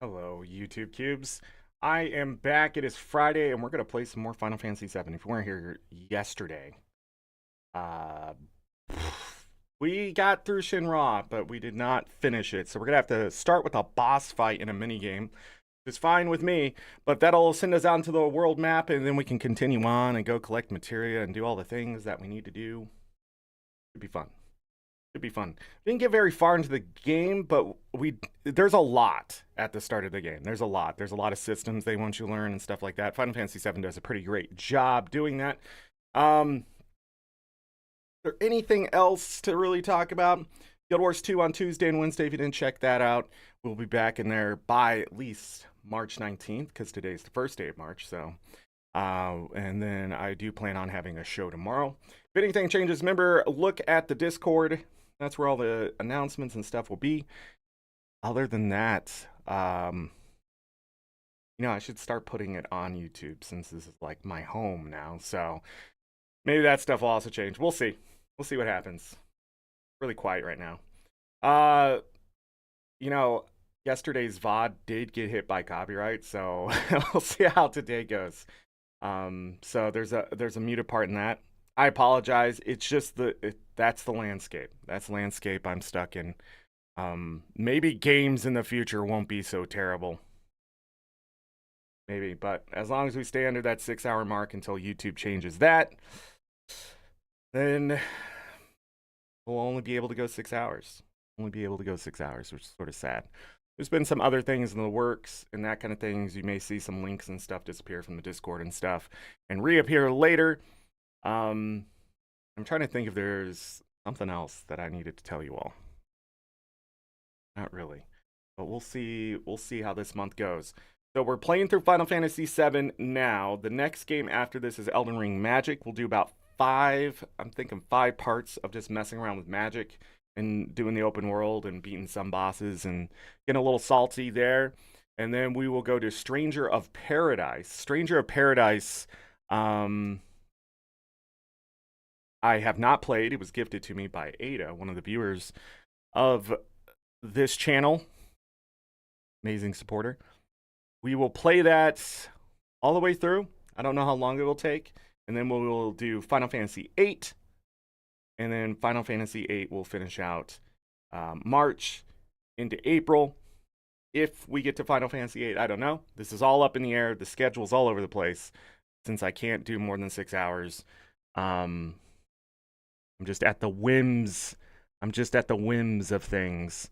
Hello, YouTube cubes. I am back. It is Friday, and we're gonna play some more Final Fantasy VII. If you weren't here yesterday, uh, we got through Shinra, but we did not finish it. So we're gonna have to start with a boss fight in a mini game. It's fine with me, but that'll send us out to the world map, and then we can continue on and go collect materia and do all the things that we need to do. It'd be fun. It'd be fun. We didn't get very far into the game, but there's a lot at the start of the game. There's a lot. There's a lot of systems they want you to learn and stuff like that. Final Fantasy VII does a pretty great job doing that. Is there anything else to really talk about? Guild Wars 2 on Tuesday and Wednesday. If you didn't check that out, we'll be back in there by at least March 19th, because today's the first day of March. So, and then I do plan on having a show tomorrow. If anything changes, remember, look at the Discord. That's where all the announcements and stuff will be. Other than that, I should start putting it on YouTube since this is like my home now. So maybe that stuff will also change. We'll see. We'll see what happens. Really quiet right now. Uh, yesterday's VOD did get hit by copyright, so we'll see how today goes. So there's a muted part in that. I apologize. It's just that's the landscape. That's the landscape I'm stuck in. Maybe games in the future won't be so terrible. Maybe, but as long as we stay under that 6-hour mark until YouTube changes that, then we'll only be able to go 6 hours. Only be able to go 6 hours, which is sort of sad. There's been some other things in the works and that kind of things. You may see some links and stuff disappear from the Discord and stuff and reappear later. I'm trying to think if there's something else that I needed to tell you all. Not really, but we'll see. We'll see how this month goes. So we're playing through Final Fantasy VII now. The next game after this is Elden Ring Magic. We'll do about 5 parts of just messing around with magic and doing the open world and beating some bosses and getting a little salty there. And then we will go to Stranger of Paradise. Stranger of Paradise, I have not played. It was gifted to me by Ada, one of the viewers of this channel. Amazing supporter. We will play that all the way through. I don't know how long it will take. And then we will do Final Fantasy VIII. And then Final Fantasy VIII will finish out March into April. If we get to Final Fantasy VIII, I don't know. This is all up in the air. The schedule's all over the place. Since I can't do more than 6 hours, I'm just at the whims. I'm just at the whims of things.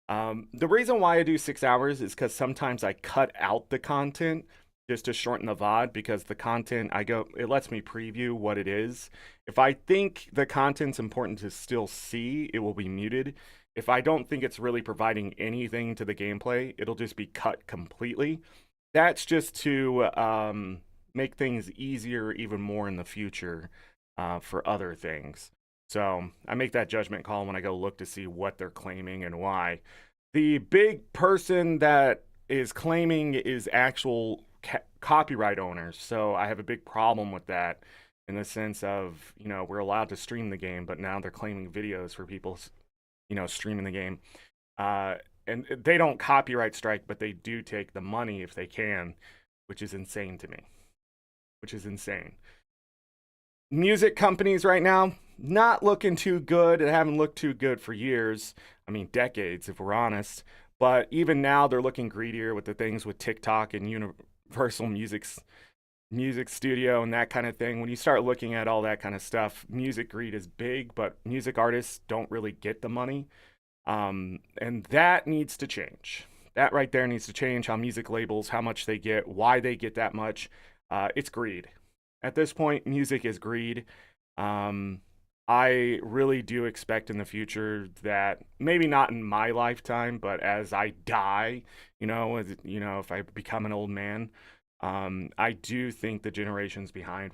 The reason why I do 6 hours is because sometimes I cut out the content just to shorten the VOD, because the content it lets me preview what it is. If I think the content's important to still see, it will be muted. If I don't think it's really providing anything to the gameplay, it'll just be cut completely. That's just to make things easier even more in the future for other things. So I make that judgment call when I go look to see what they're claiming and why. The big person that is claiming is actual copyright owners. So I have a big problem with that, in the sense of, we're allowed to stream the game, but now they're claiming videos for people, streaming the game. And they don't copyright strike, but they do take the money if they can, which is insane to me. Which is insane. Music companies right now, not looking too good. They haven't looked too good for years. I mean, decades, if we're honest. But even now, they're looking greedier with the things with TikTok and Universal Music Studio and that kind of thing. When you start looking at all that kind of stuff, music greed is big, but music artists don't really get the money. And that needs to change. That right there needs to change. How music labels, how much they get, why they get that much. It's greed. At this point, music is greed. I really do expect in the future that, maybe not in my lifetime, but as I die, if I become an old man, I do think the generations behind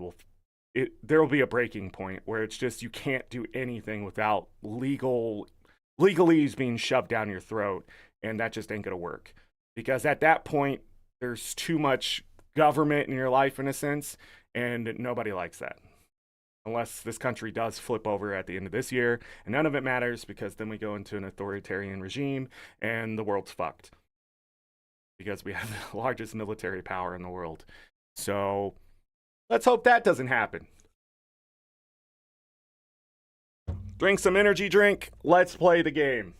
there will be a breaking point where it's just, you can't do anything without legalese being shoved down your throat, and that just ain't gonna work. Because at that point, there's too much government in your life, in a sense, and nobody likes that. Unless this country does flip over at the end of this year, and none of it matters, because then we go into an authoritarian regime and the world's fucked. because we have the largest military power in the world. So let's hope that doesn't happen. Drink some energy drink. Let's play the game.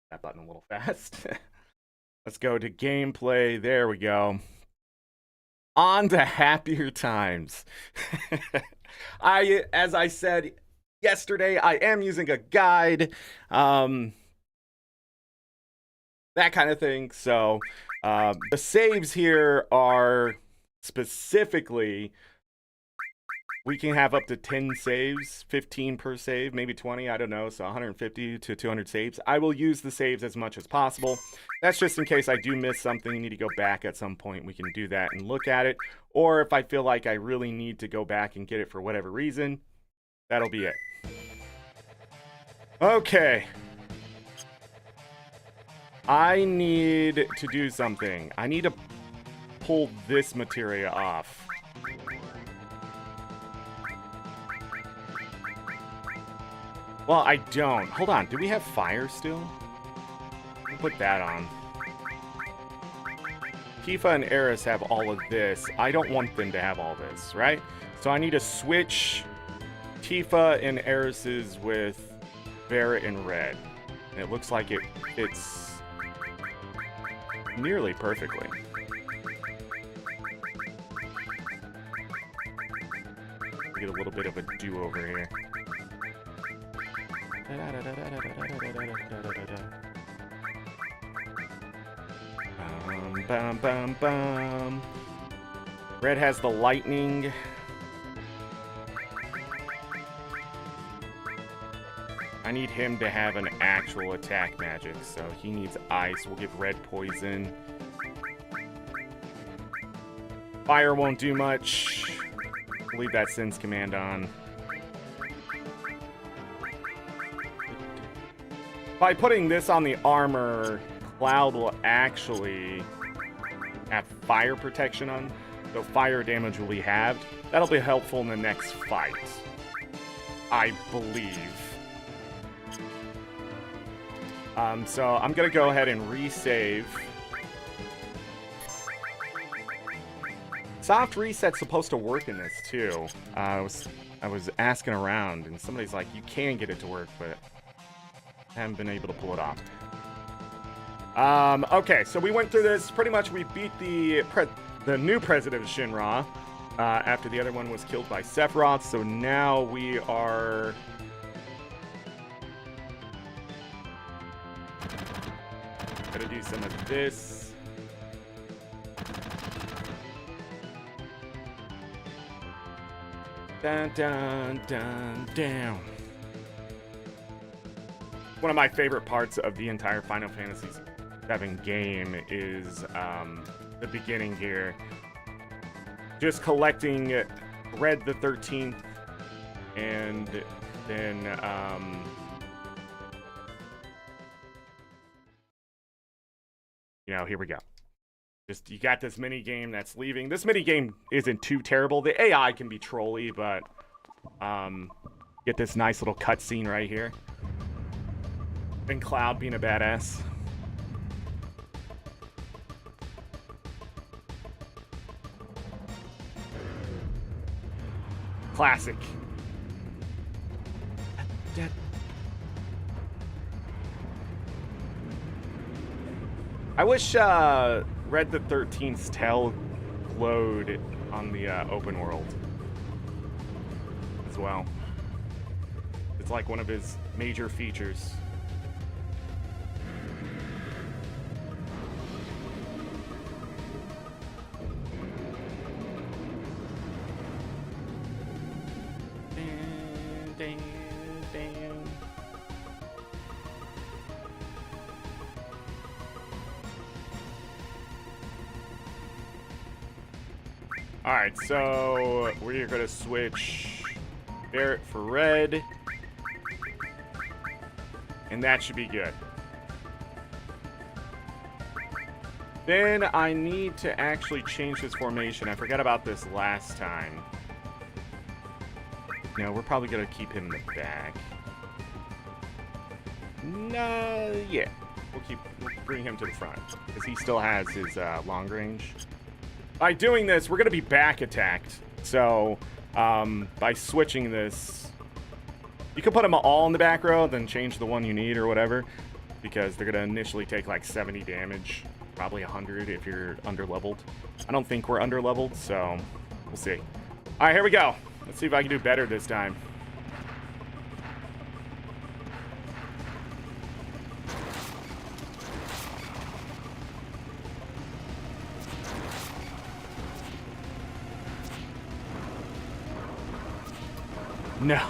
That button a little fast. Let's go to gameplay. There we go. On to happier times. As I said yesterday, I am using a guide. That kind of thing. So the saves here are specifically, we can have up to 10 saves, 15 per save, maybe 20, I don't know, so 150 to 200 saves. I will use the saves as much as possible. That's just in case I do miss something, you need to go back at some point, we can do that and look at it. Or if I feel like I really need to go back and get it for whatever reason, that'll be it. Okay. I need to do something. I need to pull this materia off. Well, I don't. Hold on. Do we have fire still? We'll put that on. Tifa and Eris have all of this. I don't want them to have all this, right? So I need to switch Tifa and Eris's with Barret and Red. And it looks like it fits nearly perfectly. We get a little bit of a do-over here. Bum, bum, bum. Red has the lightning. I need him to have an actual attack magic, so he needs ice. We'll give Red poison. Fire won't do much. We'll leave that Sense command on. By putting this on the armor, Cloud will actually have fire protection on, so fire damage will be halved. That'll be helpful in the next fight, I believe. So I'm gonna go ahead and resave. Soft reset's supposed to work in this too. I was asking around, and somebody's like, you can get it to work, but I haven't been able to pull it off. Okay, so we went through this. Pretty much we beat the new president of Shinra after the other one was killed by Sephiroth. So now we are... Gotta do some of this. Dun, dun, dun, down. One of my favorite parts of the entire Final Fantasy VII game is the beginning here. Just collecting Red the 13th, and then you know, here we go. Just, you got this mini game that's leaving. This mini game isn't too terrible. The AI can be trolly, but get this nice little cutscene right here. And Cloud being a badass. Classic. I wish Red the 13th's tail glowed on the open world as well. It's like one of his major features. Alright, so we're going to switch Barret for Red. And that should be good. Then I need to actually change this formation. I forgot about this last time. No, we're probably going to keep him in the back. Nah, yeah. We'll bring him to the front because he still has his long range. By doing this, we're gonna be back attacked. So by switching this, you can put them all in the back row, then change the one you need or whatever, because they're gonna initially take like 70 damage, probably 100 if you're under leveled. I don't think we're under leveled, so we'll see. All right, here we go. Let's see if I can do better this time. No.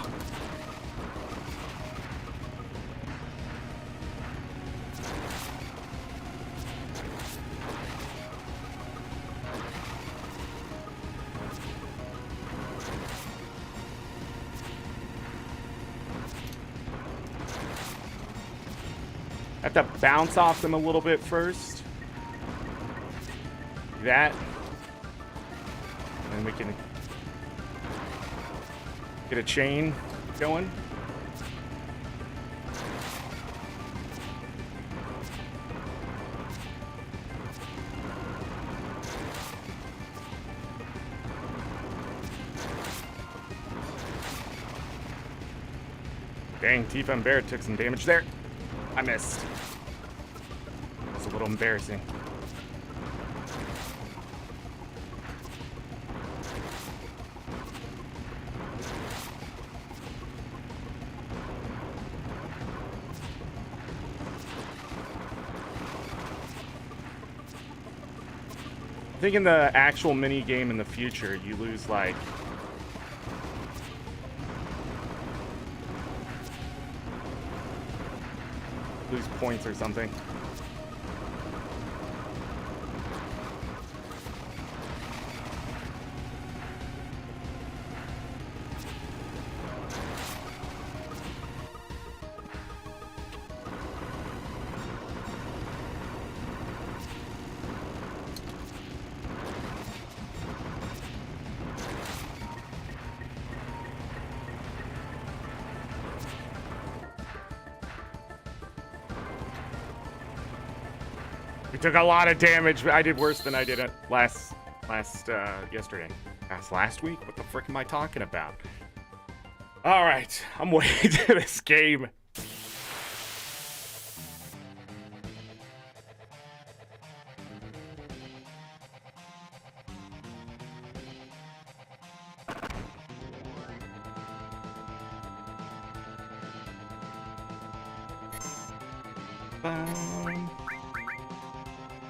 Have to bounce off them a little bit first. That. And then we can get a chain going. Dang, Tifa and Barret took some damage there. I missed. It's a little embarrassing. I think in the actual mini game in the future, you lose like points or something. We took a lot of damage. I did worse than I did it yesterday. Last week? What the frick am I talking about? All right, I'm way into this game.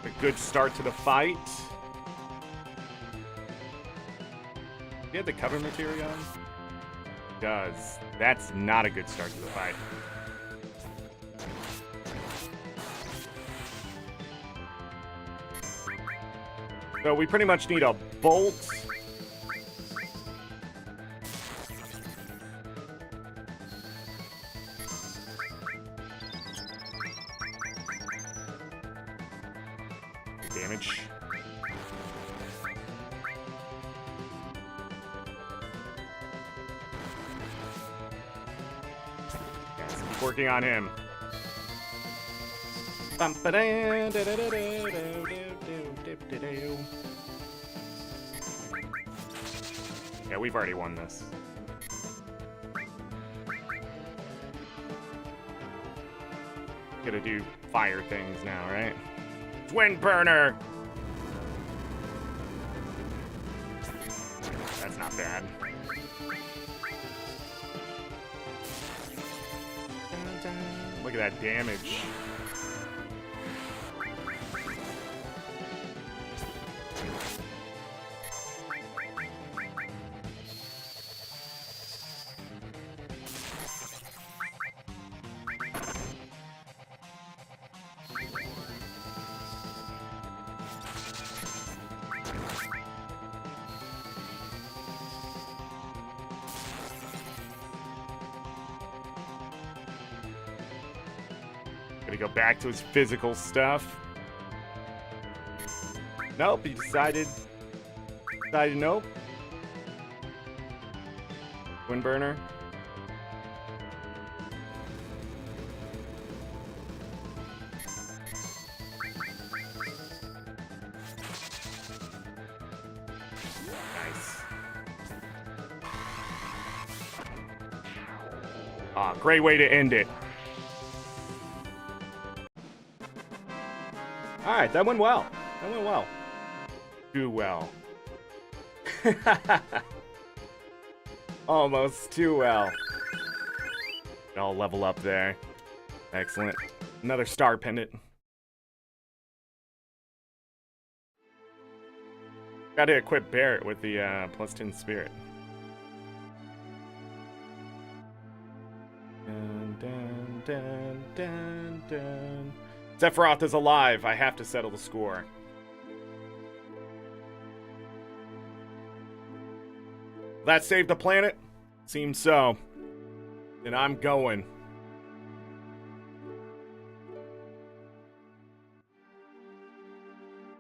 A good start to the fight. He had the cover material. Does. That's not a good start to the fight. So we pretty much need a bolt. Damage. Yes, keep working on him. Yeah, we've already won this. Gotta do fire things now, right? Wind burner. That's not bad. Look at that damage. Gonna go back to his physical stuff. Nope, he decided nope. Wind burner. Ah, great way to end it. Alright, that went well. That went well. Too well. Almost too well. I'll level up there. Excellent. Another star pendant. Gotta equip Barrett with the +10 spirit. Dun, dun, dun, dun, dun. Sephiroth is alive. I have to settle the score. That saved the planet? Seems so. And I'm going.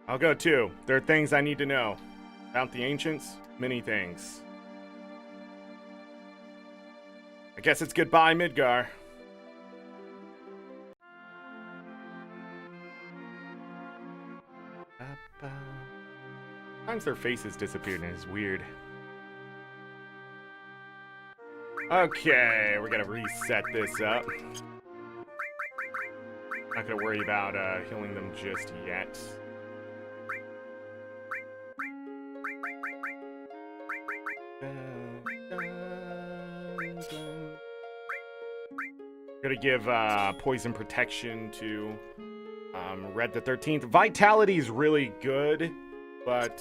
I'll go too. There are things I need to know. About the ancients, many things. I guess it's goodbye, Midgar. Sometimes their faces disappeared and it's weird. Okay, we're gonna reset this up. Not gonna worry about healing them just yet. Gonna give poison protection to Red the 13th. Vitality is really good, but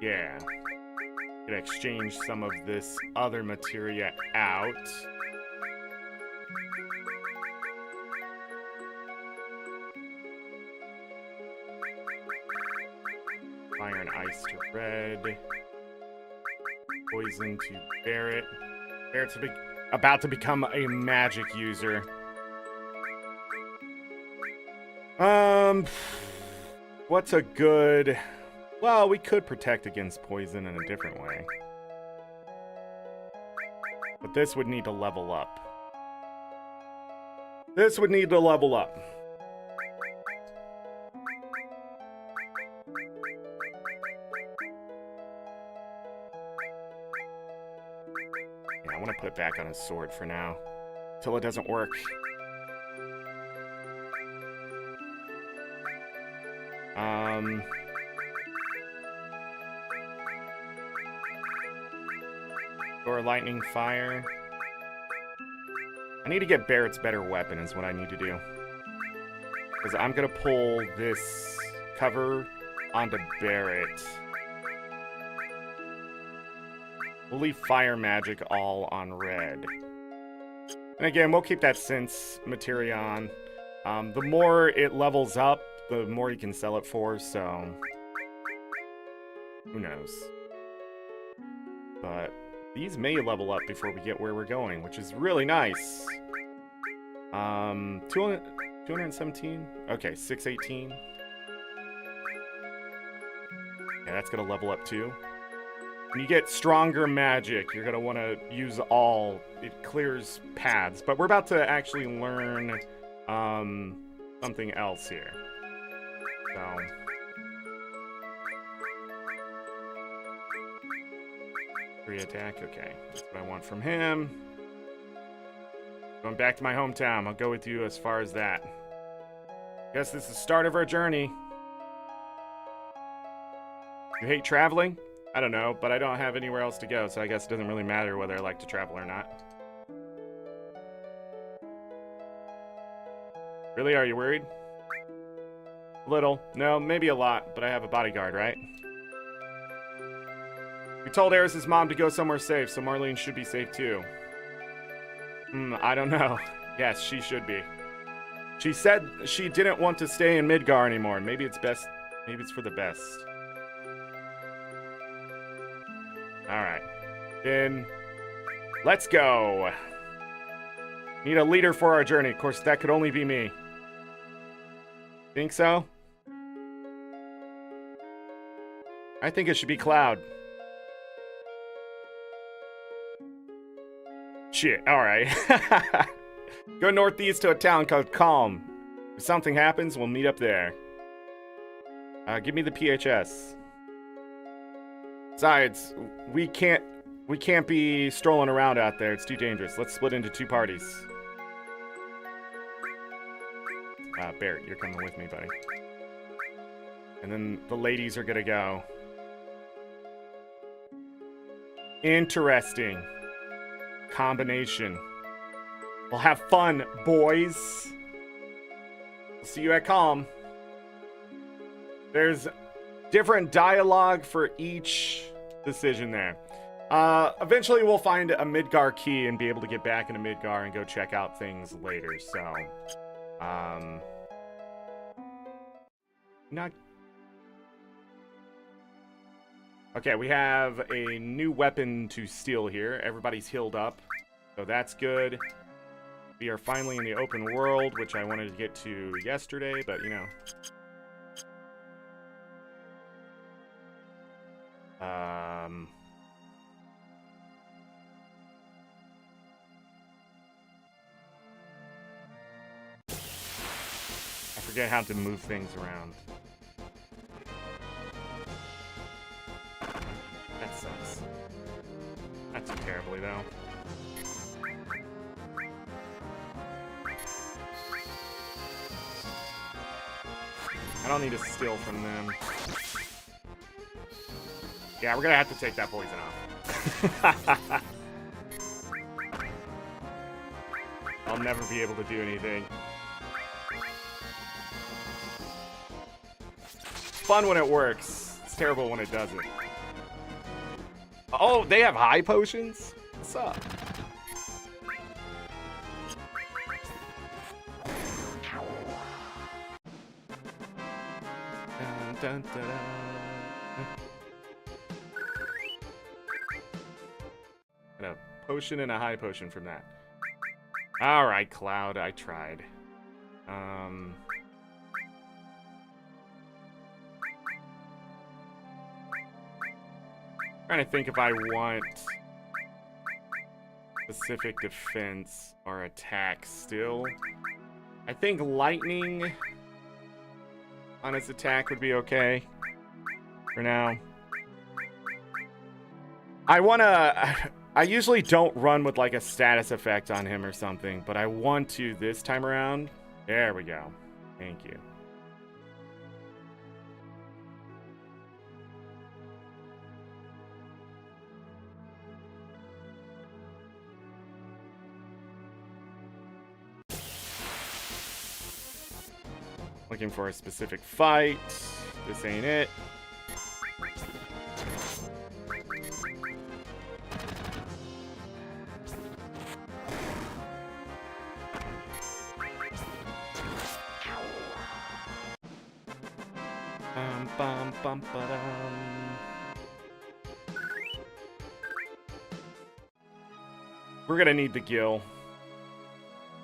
yeah. Gonna exchange some of this other materia out. Fire and ice to Red. Poison to Barrett. Barrett's about to become a magic user. What's a good... Well, we could protect against poison in a different way. But this would need to level up. This would need to level up. Yeah, I want to put it back on his sword for now. Till it doesn't work. Or lightning fire. I need to get Barrett's better weapon is what I need to do. Because I'm going to pull this cover onto Barrett. We'll leave fire magic all on Red. And again, we'll keep that sense materia on. The more it levels up, the more you can sell it for, so... Who knows? But... These may level up before we get where we're going, which is really nice. 217? Okay, 618. Yeah, that's gonna level up too. When you get stronger magic, you're gonna want to use all. It clears paths, but we're about to actually learn something else here. So... Free attack, okay. That's what I want from him. Going back to my hometown. I'll go with you as far as that. Guess this is the start of our journey. You hate traveling? I don't know, but I don't have anywhere else to go, so I guess it doesn't really matter whether I like to travel or not. Really, are you worried? A little. No, maybe a lot, but I have a bodyguard, right? We told Eris's mom to go somewhere safe, so Marlene should be safe too. I don't know. Yes, she should be. She said she didn't want to stay in Midgar anymore. Maybe it's best. Maybe it's for the best. Alright. Then, let's go. Need a leader for our journey. Of course, that could only be me. Think so? I think it should be Cloud. Shit, alright. Go northeast to a town called Calm. If something happens, we'll meet up there. Give me the PHS. Besides, we can't We can't be strolling around out there. It's too dangerous. Let's split into 2 parties. Barrett, you're coming with me, buddy. And then the ladies are gonna go. Interesting combination. We'll have fun, boys. We'll see you at Calm. There's different dialogue for each decision there. Eventually we'll find a Midgar key and be able to get back into Midgar and go check out things later, so... Not... Okay, we have a new weapon to steal here. Everybody's healed up, so that's good. We are finally in the open world, which I wanted to get to yesterday, but, you know... I forget how to move things around. That sucks. Not too terribly, though. I don't need to steal from them. Yeah, we're gonna have to take that poison off. I'll never be able to do anything. Fun when it works. It's terrible when it doesn't. Oh, they have high potions? What's up? Dun, dun, dun, dun. Got a potion and a high potion from that. Alright, Cloud, I tried. Trying to think if I want specific defense or attack still. I think lightning on his attack would be okay for now. I usually don't run with like a status effect on him or something, but I want to this time around. There we go. Thank you. Looking for a specific fight. This ain't it. Bum, bum, ba-dum. We're gonna need the gill.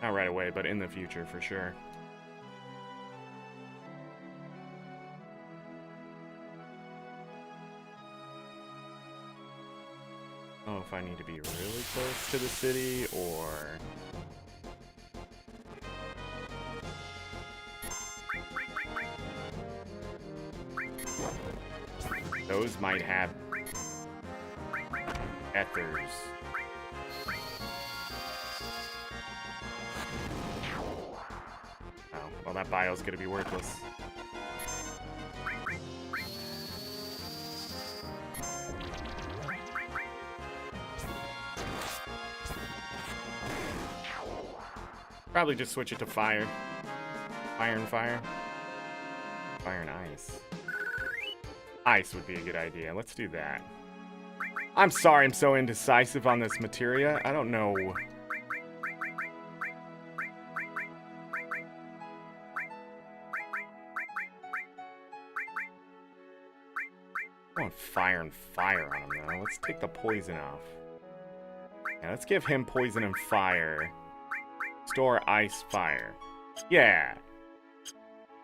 Not right away, but in the future for sure. I don't know if I need to be really close to the city or... Those might have ethers. Oh, well, that bio's gonna be worthless. Probably just switch it to fire. Fire and fire. Fire and ice. Ice would be a good idea. Let's do that. I'm sorry I'm so indecisive on this materia. I don't know. I want fire and fire on him, though. Let's take the poison off. Yeah, let's give him poison and fire. Store ice fire. Yeah.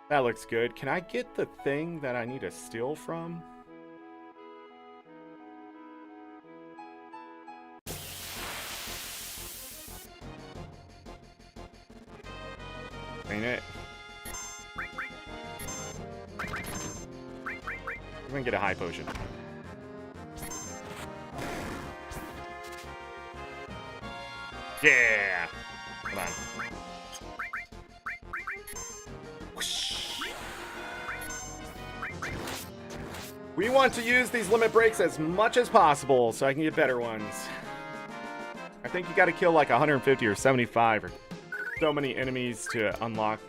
That looks good. Can I get the thing that I need to steal from? Ain't it? We're gonna get a high potion. Yeah. Hold on. We want to use these limit breaks as much as possible so I can get better ones. I think you got to kill like 150 or 75 or so many enemies to unlock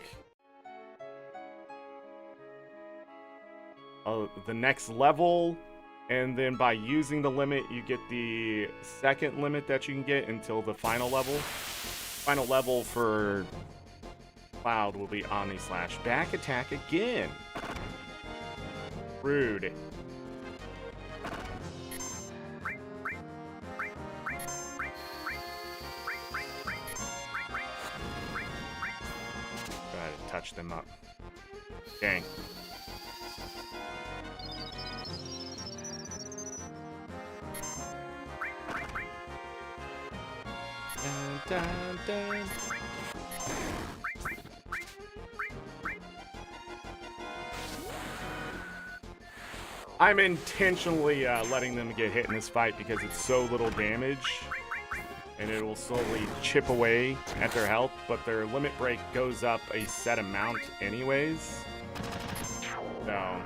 the next level. And then by using the limit, you get the second limit that you can get until the final level. Final level for Cloud will be Omni Slash. Back attack again. Rude. Try to touch them up. Dang. Dun, dun, dun. I'm intentionally letting them get hit in this fight because it's so little damage, and it will slowly chip away at their health, but their limit break goes up a set amount anyways. So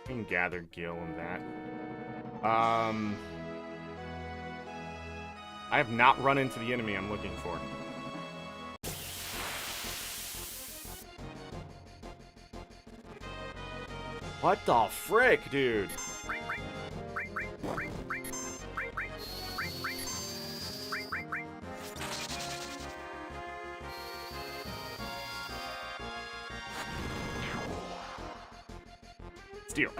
you can gather Gil and that. I have not run into the enemy I'm looking for. What the frick, dude? Steal.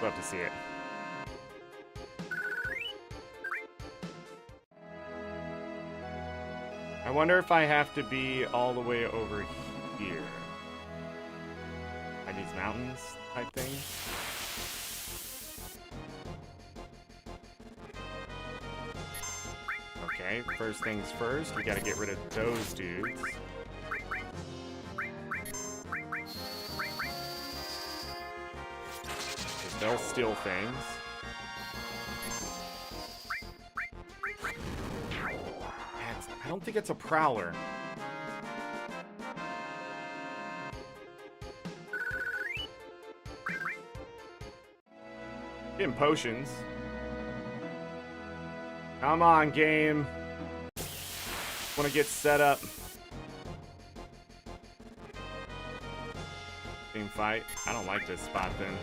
Love to see it. I wonder if I have to be all the way over here. By these mountains type thing. Okay, first things first, we gotta get rid of those dudes. They'll steal things. I don't think it's a prowler. Getting potions. Come on, game. Want to get set up. Team fight. I don't like this spot then.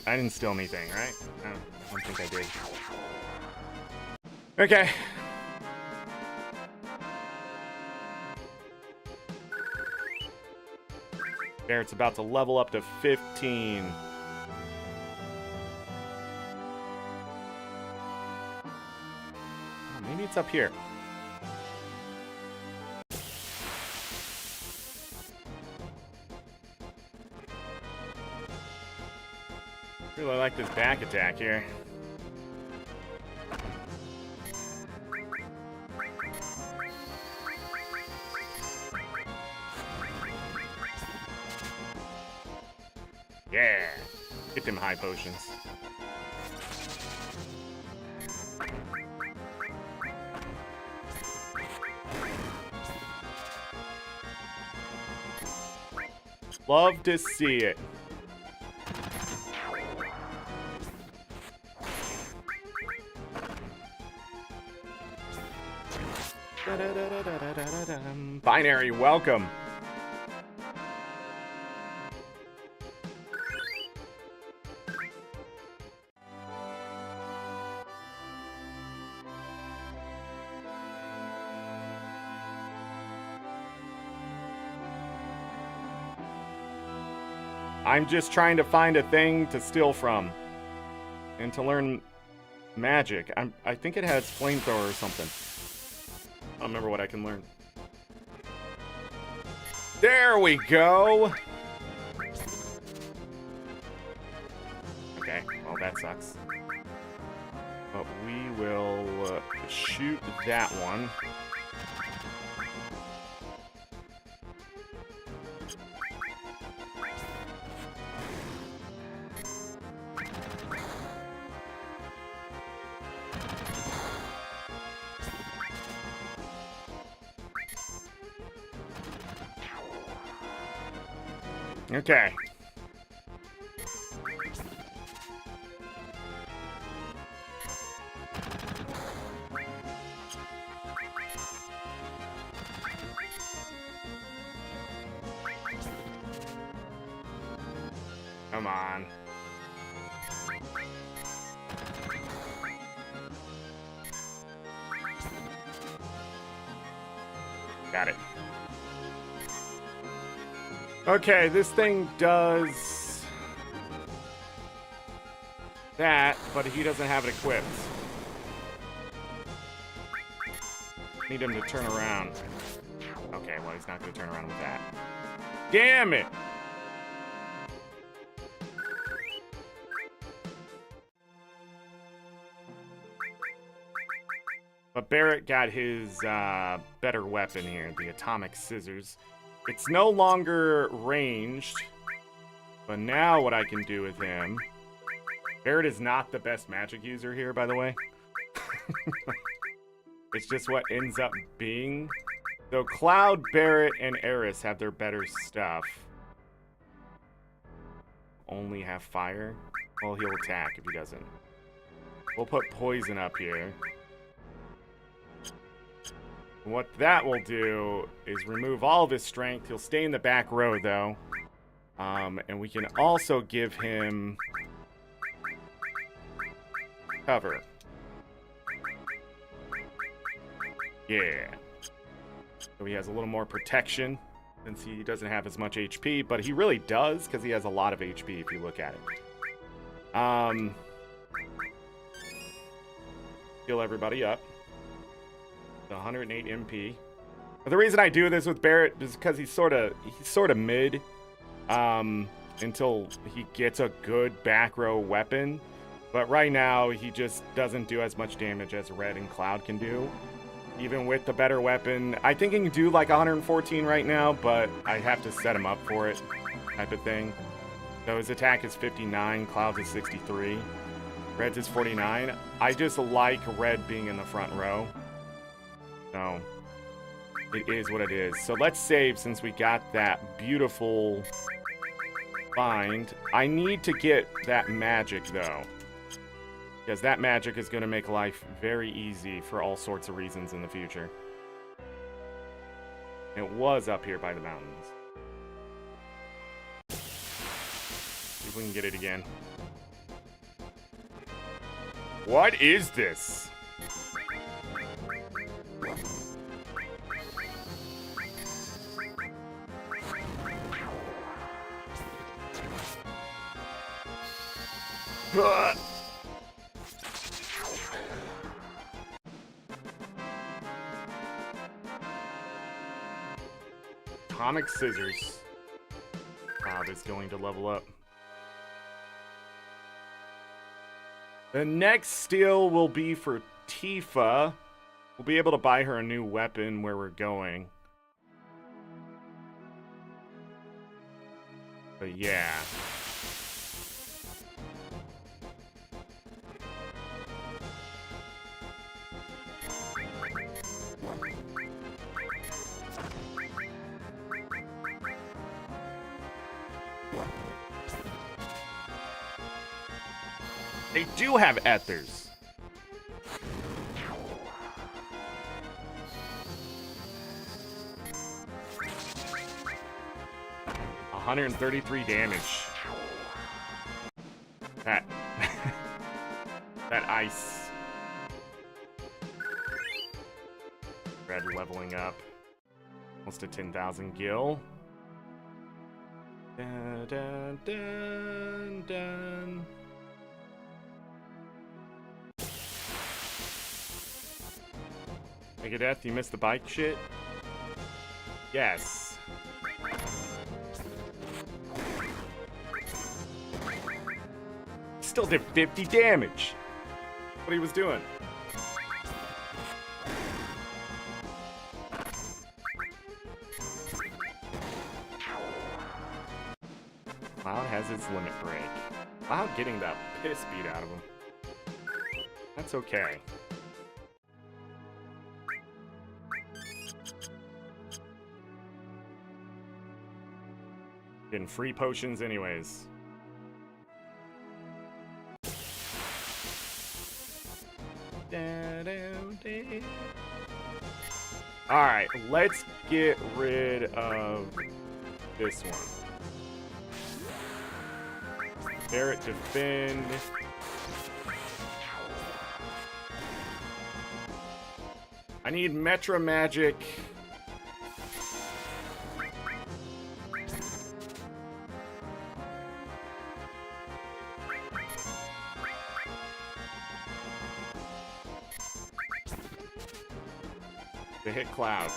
I didn't steal anything, right? No, I don't think I did. Okay. Barrett's about to level up to 15. Oh, maybe it's up here. Really like this back attack here. Yeah! Get them high potions. Love to see it. Binary, welcome. I'm just trying to find a thing to steal from and to learn magic. I think it has flamethrower or something. don't remember what I can learn. There we go. Okay, well that sucks. But we will shoot that one. Okay. Come on. Got it. Okay, this thing does that, but he doesn't have it equipped. Need him to turn around. Okay, well, he's not going to turn around with that. Damn it! But Barrett got his better weapon here, the atomic scissors. It's no longer ranged, but now what I can do with him... Barrett is not the best magic user here, by the way. It's just what ends up being. So Cloud, Barrett, and Eris have their better stuff. Only have fire? Well, he'll attack if he doesn't. We'll put poison up here. What that will do is remove all of his strength. He'll stay in the back row, though. And we can also give him cover. Yeah. So he has a little more protection since he doesn't have as much HP, but he really does because he has a lot of HP if you look at it. Heal everybody up. 108 MP. But the reason I do this with Barrett is because he's sort of mid until he gets a good back row weapon. But right now he just doesn't do as much damage as Red and Cloud can do. Even with the better weapon, I think he can do like 114 right now, but I have to set him up for it, type of thing. So his attack is 59, Cloud's is 63, Red's is 49. I just like Red being in the front row. So, it is what it is. So let's save since we got that beautiful find. I need to get that magic, though. Because that magic is going to make life very easy for all sorts of reasons in the future. It was up here by the mountains. See if we can get it again. What is this? Atomic scissors. Cloud is going to level up. The next steal will be for Tifa. We'll be able to buy her a new weapon where we're going. But yeah. They do have ethers. $133 damage. That that ice. Red leveling up. Almost to 10,000 gil. Dun, dun, dun, dun. Megadeth, you missed the bike shit? Yes. Still did 50 damage. What he was doing. Cloud has his limit break. Cloud getting that piss beat out of him. That's okay. Getting free potions anyways. Alright, let's get rid of this one. Barret defend. I need Metra Magic. To hit Cloud.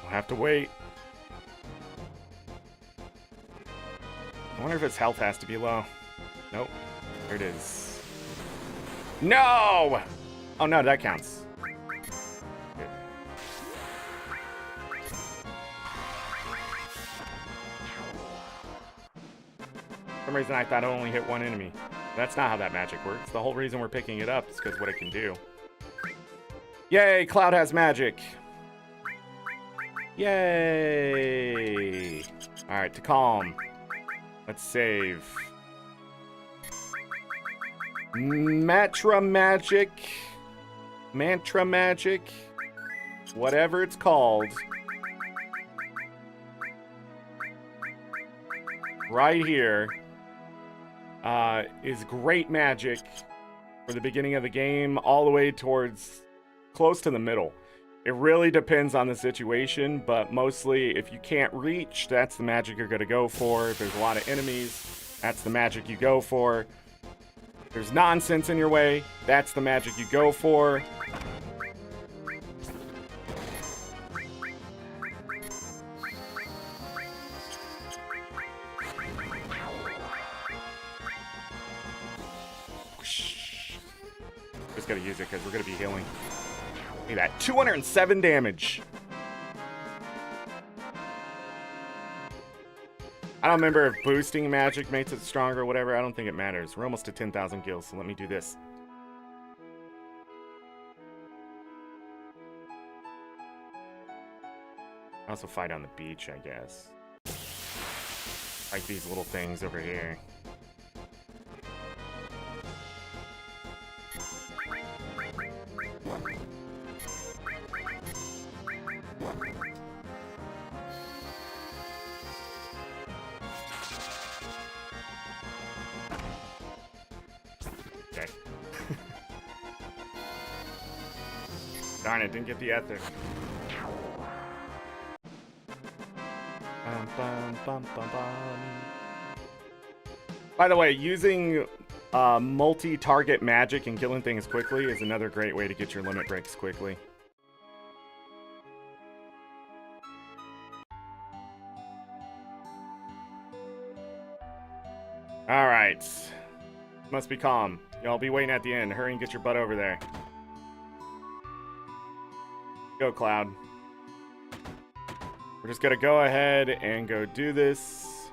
Have to wait. I wonder if his health has to be low. Nope. There it is. No! Oh no, that counts. Good. For some reason I thought it only hit one enemy. That's not how that magic works. The whole reason we're picking it up is because what it can do. Yay, Cloud has magic. Yay! Alright, to calm. Let's save. Mantra Magic. Whatever it's called. Right here. Is great magic for the beginning of the game all the way towards close to the middle. It really depends on the situation, but mostly if you can't reach, that's the magic you're going to go for. If there's a lot of enemies, that's the magic you go for. If there's nonsense in your way, that's the magic you go for. Just got to use it because we're going to be healing. Look at that, 207 damage. I don't remember if boosting magic makes it stronger or whatever. I don't think it matters. We're almost to 10,000 kills, so let me do this. I also fight on the beach, I guess. Like these little things over here. Okay. Darn it, didn't get the ether. Bum, bum, bum, bum, bum. By the way, using multi-target magic and killing things quickly is another great way to get your limit breaks quickly. Alright. Must be calm. Y'all be waiting at the end. Hurry and get your butt over there. Go, Cloud. We're just gonna go ahead and go do this.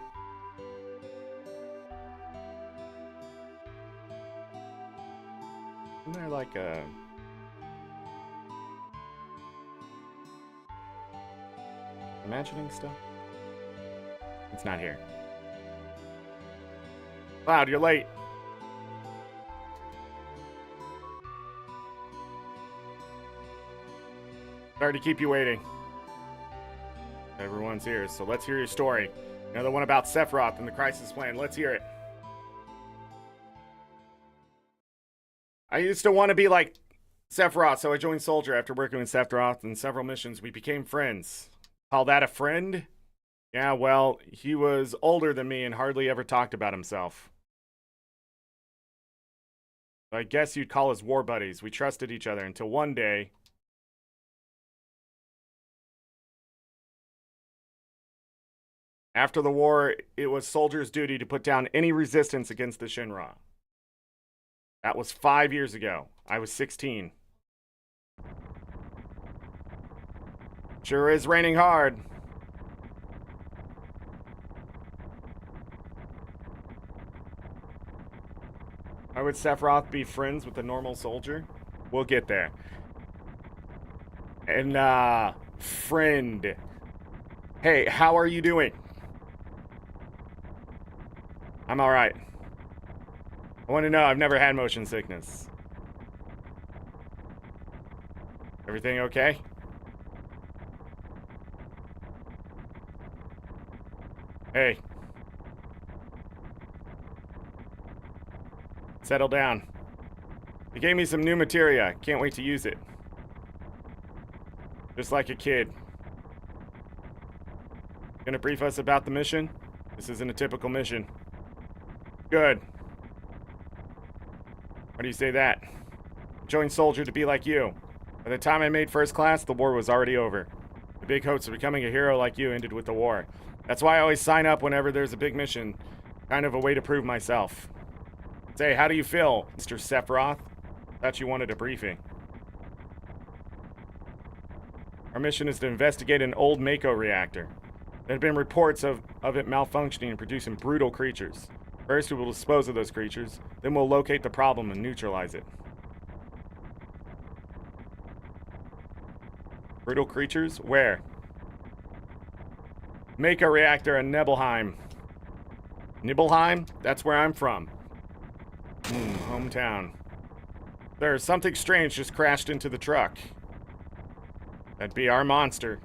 Isn't there like a... imagining stuff? It's not here. Cloud, you're late. Sorry to keep you waiting. Everyone's here, so let's hear your story. Another one about Sephiroth and the Crisis Plan. Let's hear it. I used to want to be like Sephiroth, so I joined Soldier after working with Sephiroth in several missions. We became friends. Call that a friend? Yeah, well, he was older than me and hardly ever talked about himself. I guess you'd call us war buddies. We trusted each other until one day... After the war, it was Soldier's duty to put down any resistance against the Shinra. That was 5 years ago. I was 16. Sure is raining hard. Why would Sephiroth be friends with a normal soldier? We'll get there. And, friend. Hey, how are you doing? I'm alright. I want to know, I've never had motion sickness. Everything okay? Hey. Settle down. They gave me some new materia. Can't wait to use it. Just like a kid. Gonna brief us about the mission? This isn't a typical mission. Good. Why do you say that? I joined Soldier to be like you. By the time I made first class, the war was already over. The big hopes of becoming a hero like you ended with the war. That's why I always sign up whenever there's a big mission. Kind of a way to prove myself. Say, how do you feel, Mr. Sephiroth? Thought you wanted a briefing. Our mission is to investigate an old Mako reactor. There have been reports of it malfunctioning and producing brutal creatures. First, we will dispose of those creatures, then we'll locate the problem and neutralize it. Brutal creatures? Where? Mako reactor in Nibelheim. Nibelheim? That's where I'm from. Hometown. There's something strange just crashed into the truck. That'd be our monster.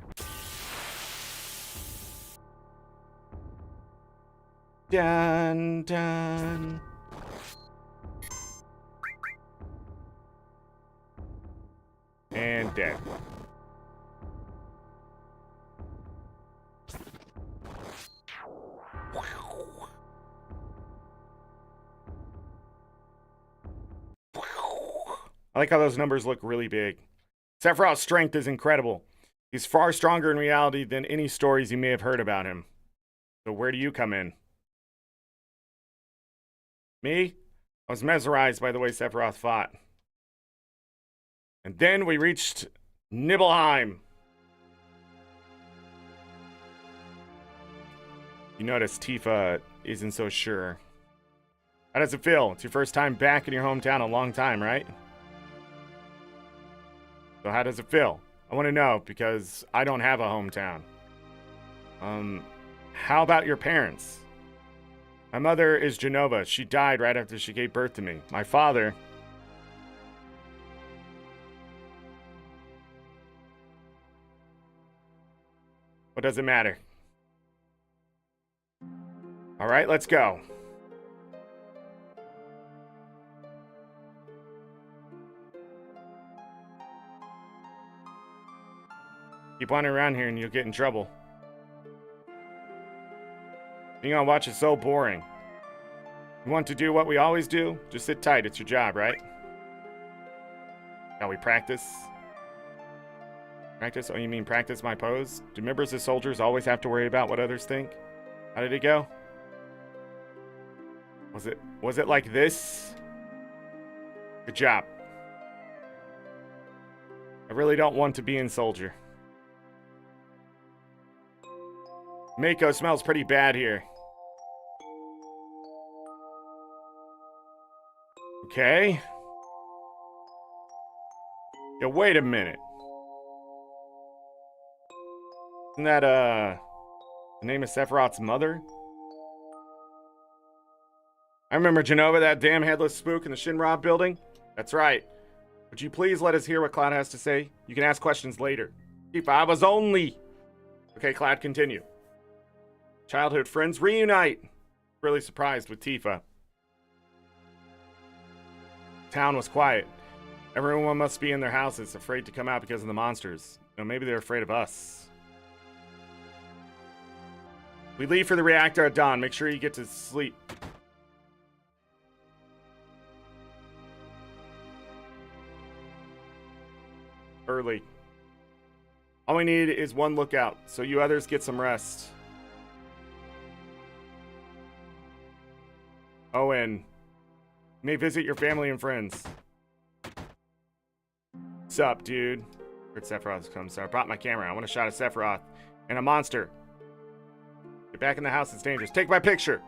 Dun, dun. And dead. I like how those numbers look really big. Sephiroth's strength is incredible. He's far stronger in reality than any stories you may have heard about him. So where do you come in? Me? I was mesmerized by the way Sephiroth fought. And then we reached Nibelheim. You notice Tifa isn't so sure. How does it feel? It's your first time back in your hometown in a long time, right? So how does it feel? I want to know because I don't have a hometown. How about your parents? My mother is Genova. She died right after she gave birth to me. My father... What does it matter? All right, let's go. Keep wandering around here and you'll get in trouble. Being on watch is so boring. You want to do what we always do? Just sit tight, it's your job, right? Shall we practice? Practice? Oh, you mean practice my pose? Do members of soldiers always have to worry about what others think? How did it go? Was it like this? Good job. I really don't want to be in Soldier. Mako smells pretty bad here. Okay. Yeah, wait a minute. Isn't that, the name of Sephiroth's mother? I remember Genova, that damn headless spook in the Shinra building. That's right. Would you please let us hear what Cloud has to say? You can ask questions later. If I was only... Okay, Cloud, continue. Childhood friends reunite. Really surprised with Tifa. Town was quiet. Everyone must be in their houses, afraid to come out because of the monsters. Maybe they're afraid of us. We leave for the reactor at dawn. Make sure you get to sleep. Early. All we need is one lookout, so you others get some rest. Owen, you may visit your family and friends. What's up, dude? Heard Sephiroth comes, so I brought my camera. I want a shot of Sephiroth and a monster. Get back in the house, it's dangerous. Take my picture.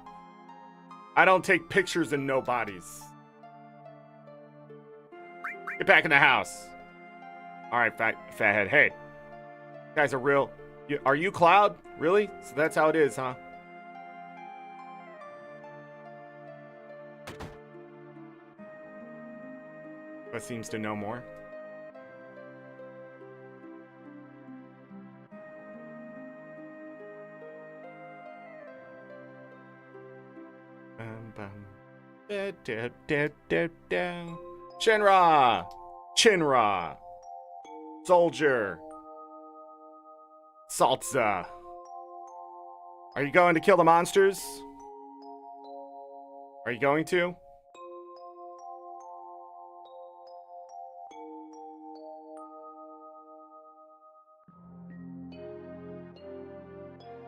I don't take pictures of nobodies. Get back in the house. All right, fathead. Hey, you guys are real. Are you Cloud? Really? So that's how it is, huh? But seems to know more. Shinra! Chinra! Soldier! Salsa! Are you going to kill the monsters? Are you going to?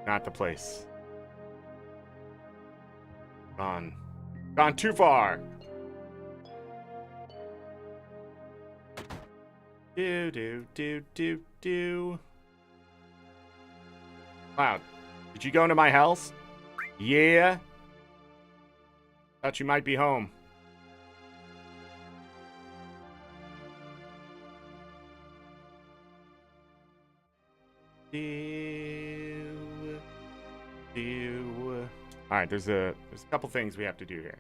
Not the place. Gone. Gone too far. Do. Cloud, did you go into my house? Yeah. Thought you might be home. All right, there's a couple things we have to do here.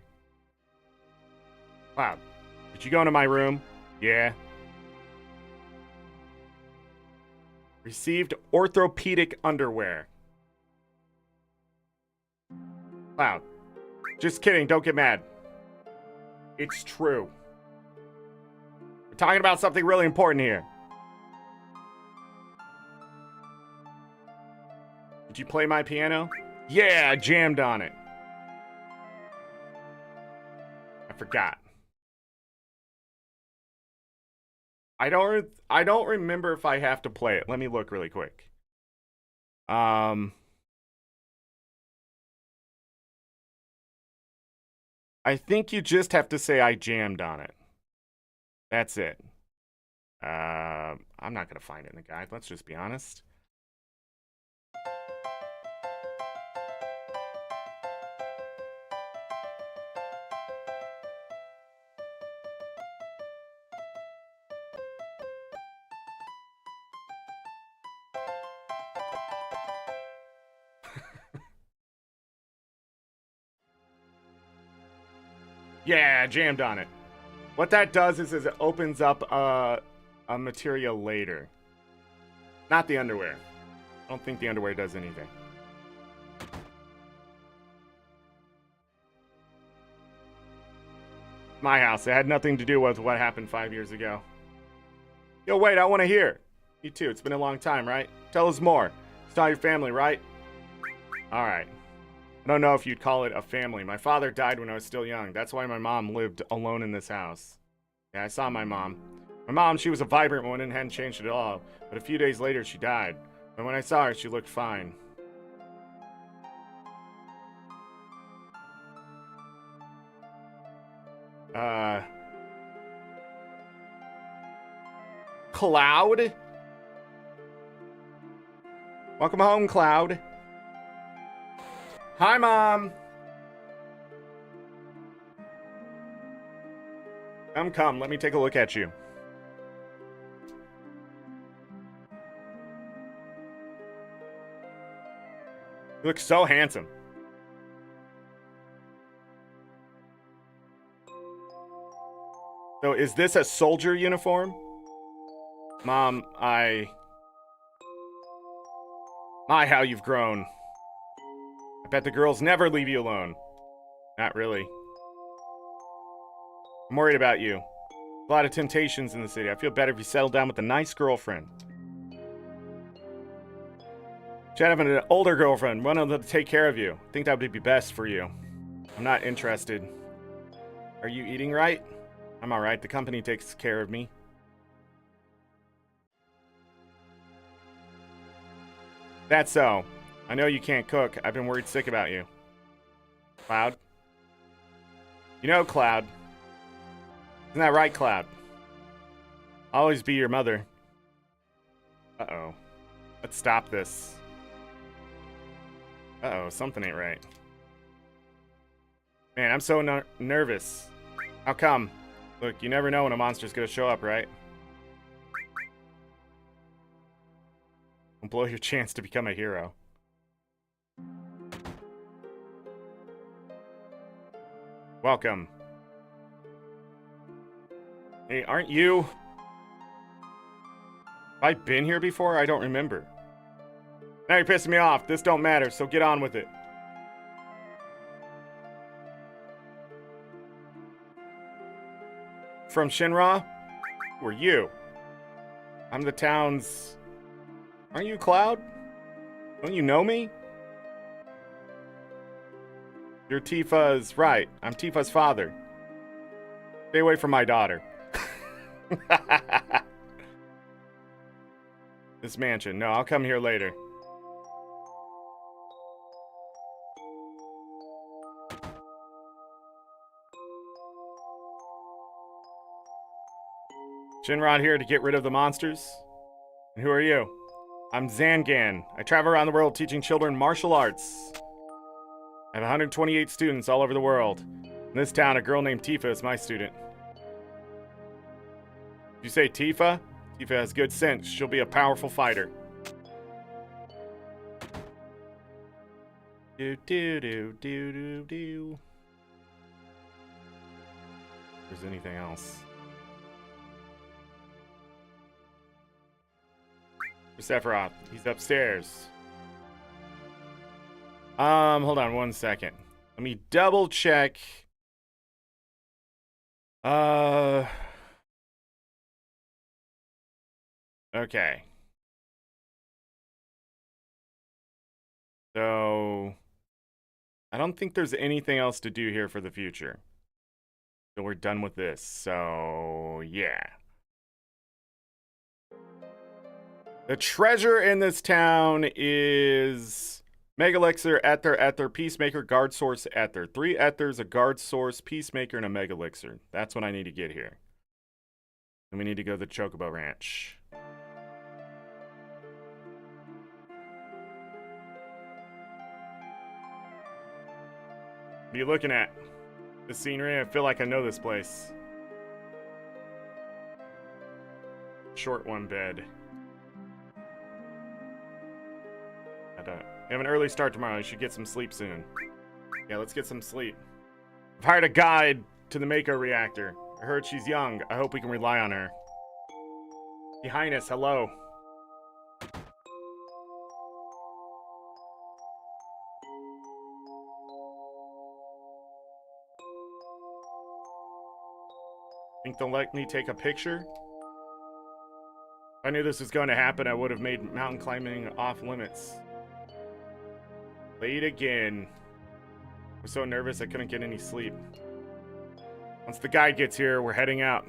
Cloud, did you go into my room? Yeah. Received orthopedic underwear. Cloud, just kidding, don't get mad. It's true. We're talking about something really important here. Did you play my piano? Yeah, I jammed on it. I forgot. I don't remember if I have to play it. Let me look really quick. I think you just have to say I jammed on it. That's it. I'm not gonna find it in the guide. Let's just be honest. Yeah, jammed on it. What that does is it opens up a material later. Not the underwear. I don't think the underwear does anything. My house. It had nothing to do with what happened 5 years ago. Yo, wait, I want to hear. You too. It's been a long time, right? Tell us more. It's not your family, right? All right. I don't know if you'd call it a family. My father died when I was still young. That's why my mom lived alone in this house. Yeah, I saw my mom. My mom, she was a vibrant one and hadn't changed at all. But a few days later, she died. But when I saw her, she looked fine. Cloud? Welcome home, Cloud. Hi, Mom. Come. Let me take a look at you. You look so handsome. So, is this a soldier uniform? Mom, My, how you've grown. I bet the girls never leave you alone. Not really. I'm worried about you. A lot of temptations in the city. I feel better if you settle down with a nice girlfriend. Should have an older girlfriend, one of them to take care of you. I think that would be best for you. I'm not interested. Are you eating right? I'm alright. The company takes care of me. That's so. I know you can't cook. I've been worried sick about you. Cloud? You know, Cloud. Isn't that right, Cloud? I'll always be your mother. Uh-oh. Let's stop this. Uh-oh, something ain't right. Man, I'm so nervous. How come? Look, you never know when a monster's gonna show up, right? Don't blow your chance to become a hero. Welcome. Hey, aren't you... Have I been here before? I don't remember. Now you're pissing me off. This don't matter, so get on with it. From Shinra? Who are you? I'm the town's... Aren't you Cloud? Don't you know me? You're Tifa's... Right, I'm Tifa's father. Stay away from my daughter. This mansion. No, I'll come here later. Shinra here to get rid of the monsters. And who are you? I'm Zangan. I travel around the world teaching children martial arts. I have 128 students all over the world. In this town, a girl named Tifa is my student. Did you say Tifa? Tifa has good sense. She'll be a powerful fighter. Do do do do do do. If there's anything else. Sephiroth, he's upstairs. Hold on one second. Let me double check. Okay. So, I don't think there's anything else to do here for the future. So we're done with this. So, yeah. The treasure in this town is Mega Elixir, Ether, Peacemaker, Guard Source, Ether. 3 Ethers, a Guard Source, Peacemaker, and a Mega Elixir. That's what I need to get here. And we need to go to the Chocobo Ranch. What are you looking at? The scenery? I feel like I know this place. Short one bed. We have an early start tomorrow. You should get some sleep soon. Yeah, let's get some sleep. I've hired a guide to the Mako reactor. I heard she's young. I hope we can rely on her. Your Highness, hello. Think they'll let me take a picture? If I knew this was going to happen, I would have made mountain climbing off limits. Late again. I was so nervous I couldn't get any sleep. Once the guide gets here, we're heading out.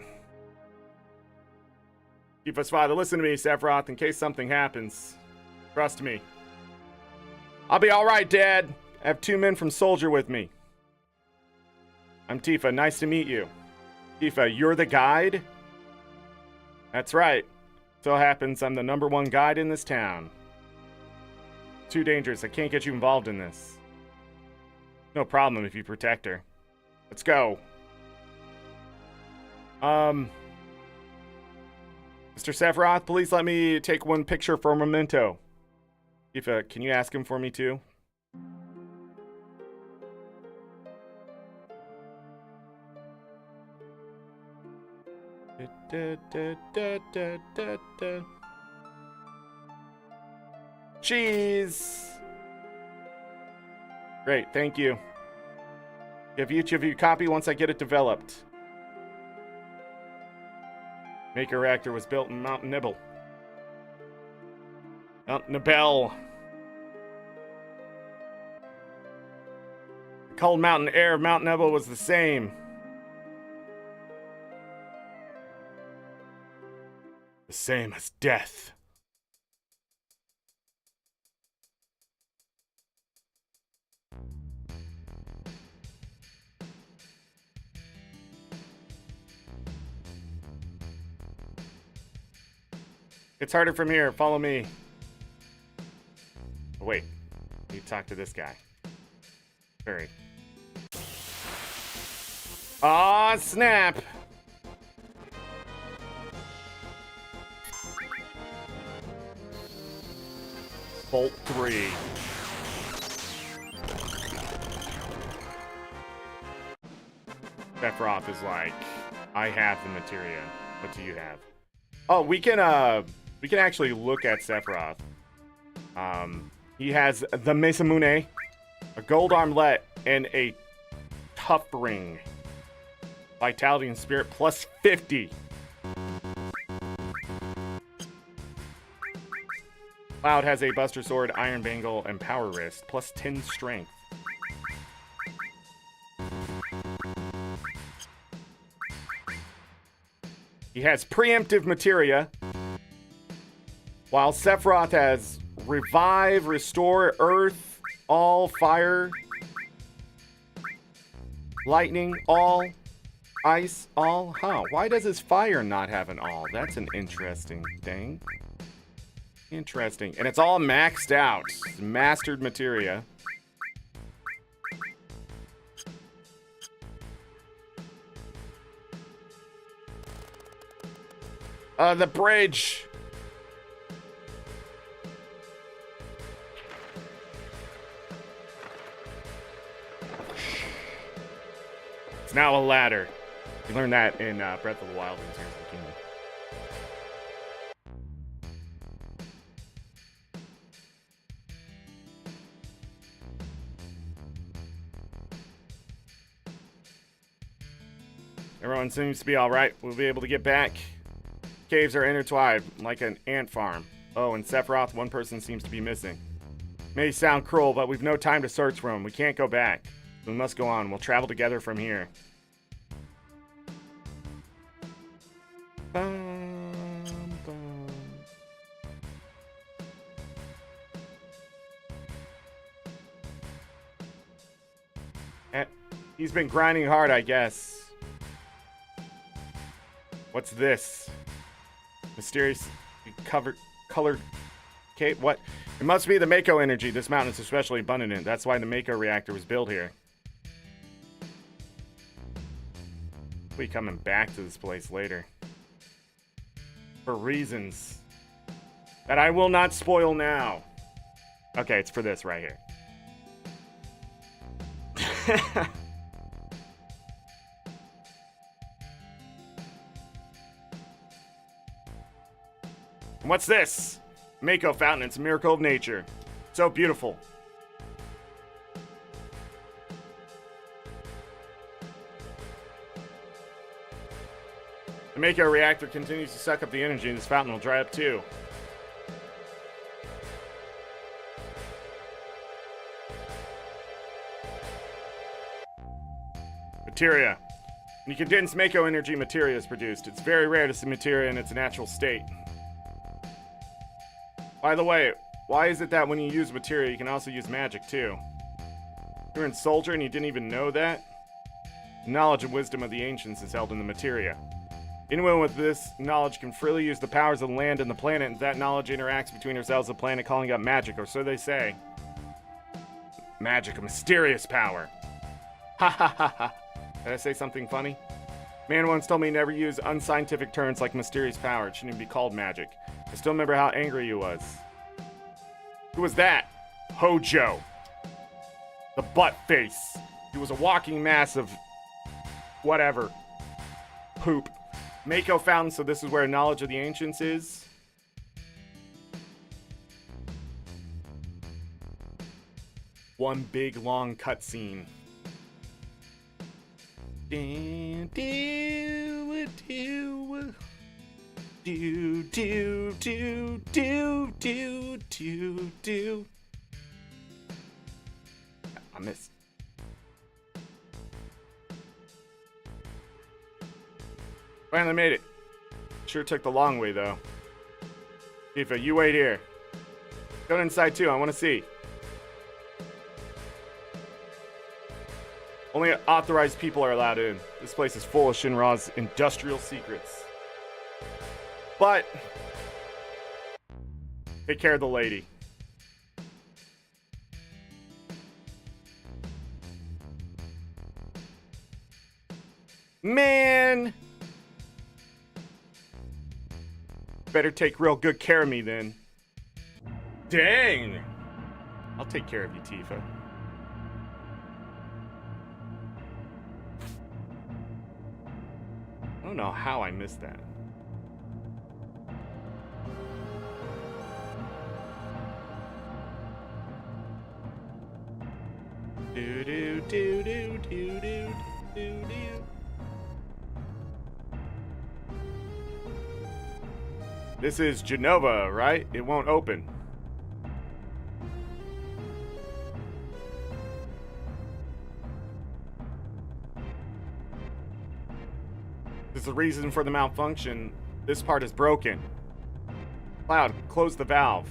Keep us father, listen to me, Sephiroth, in case something happens. Trust me. I'll be alright, Dad. I have 2 men from Soldier with me. I'm Tifa, nice to meet you. Tifa, you're the guide? That's right. So happens I'm the #1 guide in this town. Too dangerous. I can't get you involved in this. No problem if you protect her. Let's go. Mr. Sephiroth, please let me take one picture for a memento. Tifa, can you ask him for me too? cheese. Great, thank you. Give each of you a copy once I get it developed. Maker reactor was built in Mount Nibble. Mount Nibel. The cold mountain air of Mount Nibble was the same. The same as death. It's harder from here. Follow me. Oh, wait. I need to talk to this guy. Hurry. Aw, snap! Bolt 3. Sephiroth is like, I have the materia. What do you have? Oh, we can actually look at Sephiroth. He has the Mesamune, a gold armlet, and a tough ring. Vitality and spirit plus 50. Cloud has a Buster Sword, Iron Bangle, and Power Wrist, plus 10 strength. He has preemptive materia, while Sephiroth has revive, restore, earth, all, fire, lightning, all, ice, all. Huh, why does his fire not have an all? That's an interesting thing. Interesting. And it's all maxed out. Mastered materia. The bridge. It's now a ladder. You learned that in Breath of the Wild and Tears of the Kingdom. Everyone seems to be alright. We'll be able to get back. Caves are intertwined like an ant farm. Oh, and Sephiroth, one person seems to be missing. May sound cruel, but we've no time to search for him. We can't go back. We must go on. We'll travel together from here. Bum, bum. He's been grinding hard, I guess. What's this? Mysterious colored cape? What? It must be the Mako energy. This mountain is especially abundant in. That's why the Mako reactor was built here. We'll be coming back to this place later. For reasons that I will not spoil now. Okay, it's for this right here. What's this? Mako fountain. It's a miracle of nature. So beautiful. The Mako reactor continues to suck up the energy, and this fountain will dry up too. Materia. When you condense Mako energy, materia is produced. It's very rare to see materia in its natural state. By the way, why is it that when you use materia, you can also use magic too? You're in Soldier and you didn't even know that? The knowledge and wisdom of the ancients is held in the materia. Anyone with this knowledge can freely use the powers of the land and the planet, and that knowledge interacts between ourselves and the planet, calling up magic, or so they say. Magic, a mysterious power. Ha ha ha ha. Did I say something funny? Man once told me never use unscientific terms like mysterious power. It shouldn't even be called magic. I still remember how angry he was. Who was that? Hojo. The butt face. He was a walking mass of whatever. Poop. Mako fountain, so this is where knowledge of the ancients is. one big long cutscene. Do do do do do do do do do. I missed. Finally made it. Sure took the long way though. Tifa, you wait here. Go inside too. I want to see. Only authorized people are allowed in. This place is full of Shinra's industrial secrets. But take care of the lady. Man! Better take real good care of me then. Dang! I'll take care of you, Tifa. I don't know how I missed that. Do do do do do do do do. This is Genova, right? It won't open. This is the reason for the malfunction. This part is broken. Cloud, close the valve.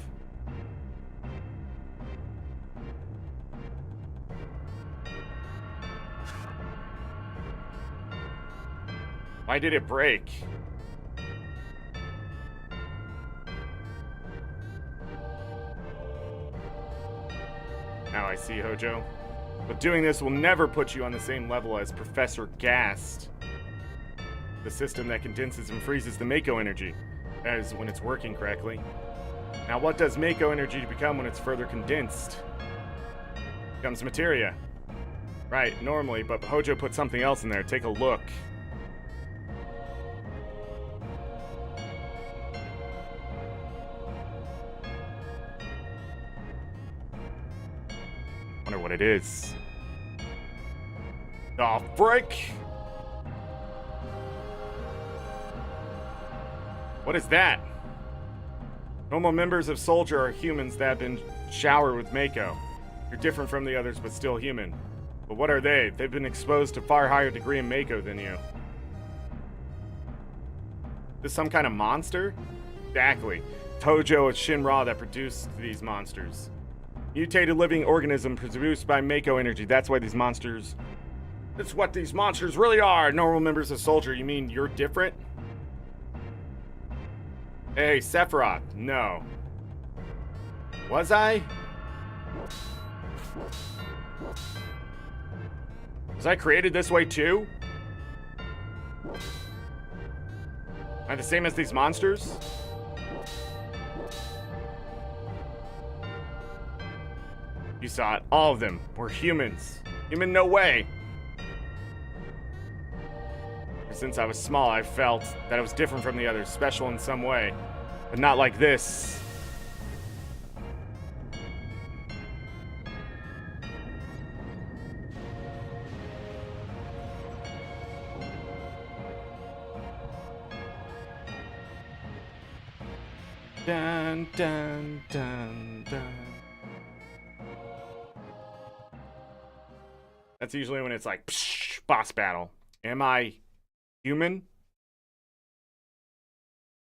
Why did it break? Now I see, Hojo. But doing this will never put you on the same level as Professor Gast. The system that condenses and freezes the Mako energy. That is when it's working correctly. Now what does Mako energy become when it's further condensed? Becomes materia. Right, normally, but Hojo put something else in there. Take a look. Wonder what it is. Oh, frick! What is that? Normal members of Soldier are humans that have been showered with Mako. You're different from the others, but still human. But what are they? They've been exposed to far higher degree of Mako than you. This some kind of monster? Exactly. Tojo and Shinra that produced these monsters. Mutated living organism produced by Mako energy. That's why these monsters... That's what these monsters really are. Normal members of Soldier. You mean you're different? Hey, Sephiroth. No. Was I? Was I created this way too? Am I the same as these monsters? You saw it. All of them were humans. Human, no way. Since I was small, I felt that I was different from the others, special in some way, but not like this. Dun, dun, dun, dun. That's usually when it's like, psh, boss battle. Am I human?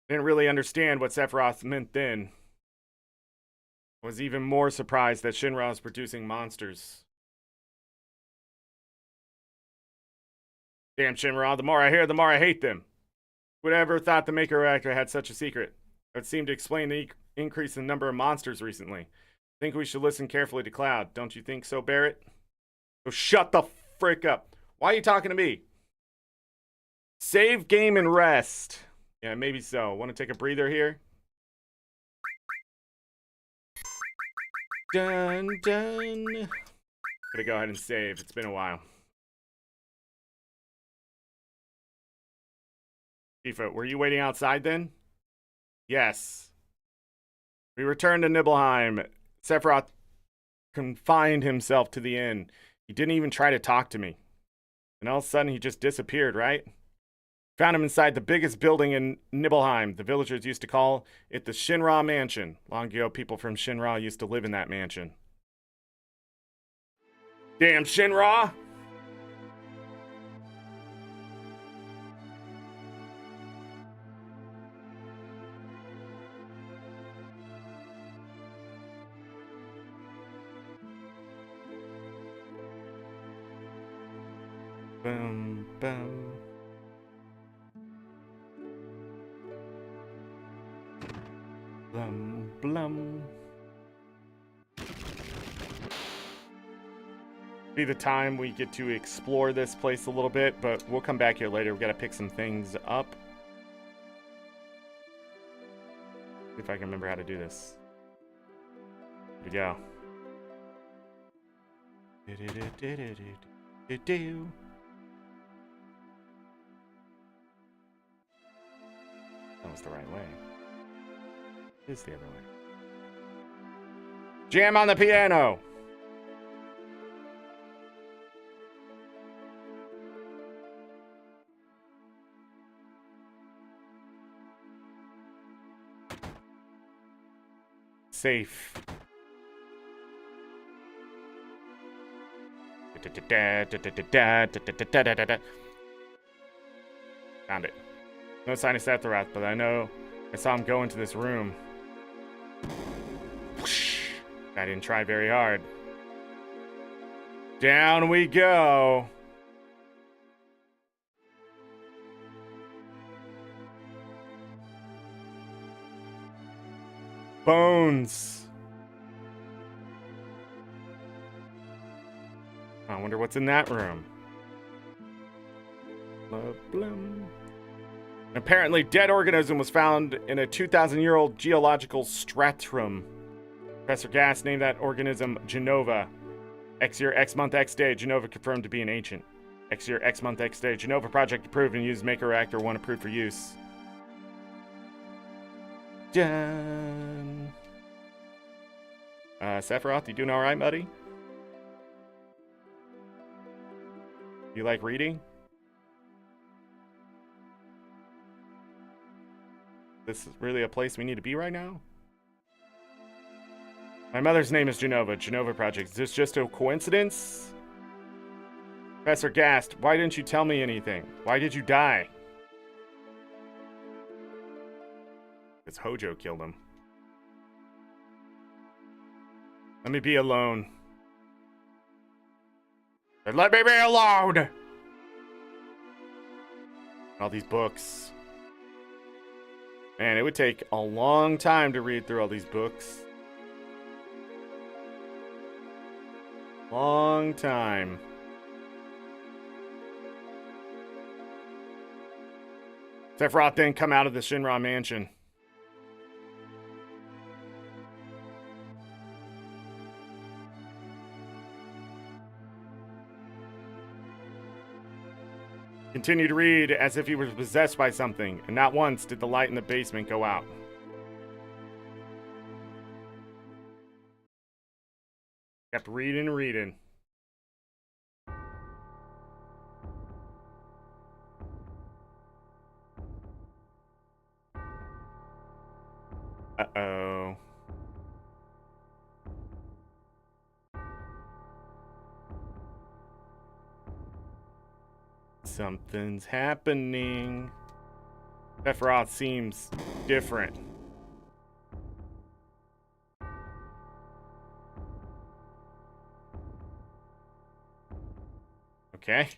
Didn't really understand what Sephiroth meant then. Was even more surprised that Shinra is producing monsters. Damn Shinra, the more I hear, the more I hate them. Would ever thought the Maker Reactor had such a secret? It seemed to explain the increase in the number of monsters recently. I think we should listen carefully to Cloud. Don't you think so, Barrett? So shut the frick up. Why are you talking to me? Save game and rest. Yeah, maybe so. Want to take a breather here? Dun, dun. Gonna go ahead and save. It's been a while. Tifa, were you waiting outside then? Yes. We returned to Nibelheim. Sephiroth confined himself to the inn. He didn't even try to talk to me. And all of a sudden, he just disappeared, right? Found him inside the biggest building in Nibelheim. The villagers used to call it the Shinra Mansion. Long ago, people from Shinra used to live in that mansion. Damn Shinra! Boom, boom. Blum, blum. Be the time we get to explore this place a little bit, but we'll come back here later. We gotta pick some things up. See if I can remember how to do this. Here we go. That was the right way. It is the other way. Jam on the piano! Safe. Found it. No sign of Sephiroth, but I know I saw him go into this room. I didn't try very hard. Down we go. Bones. I wonder what's in that room. Apparently, dead organism was found in a 2,000-year-old geological stratum. Professor Gass named that organism Genova. X year, X month, X day. Genova confirmed to be an ancient. X year, X month, X day. Genova project approved and used. Maker Reactor 1 approved for use. Done. Sephiroth, you doing all right, buddy? You like reading? This is really a place we need to be right now? My mother's name is Genova. Genova Project. Is this just a coincidence? Professor Gast, why didn't you tell me anything? Why did you die? Because Hojo killed him. Let me be alone. And let me be alone! All these books. Man, it would take a long time to read through all these books. Long time. Sephiroth didn't come out of the Shinra Mansion. Continued to read as if he was possessed by something, and not once did the light in the basement go out. Kept reading and reading. Uh-oh. Something's happening. Sephiroth seems different. Okay.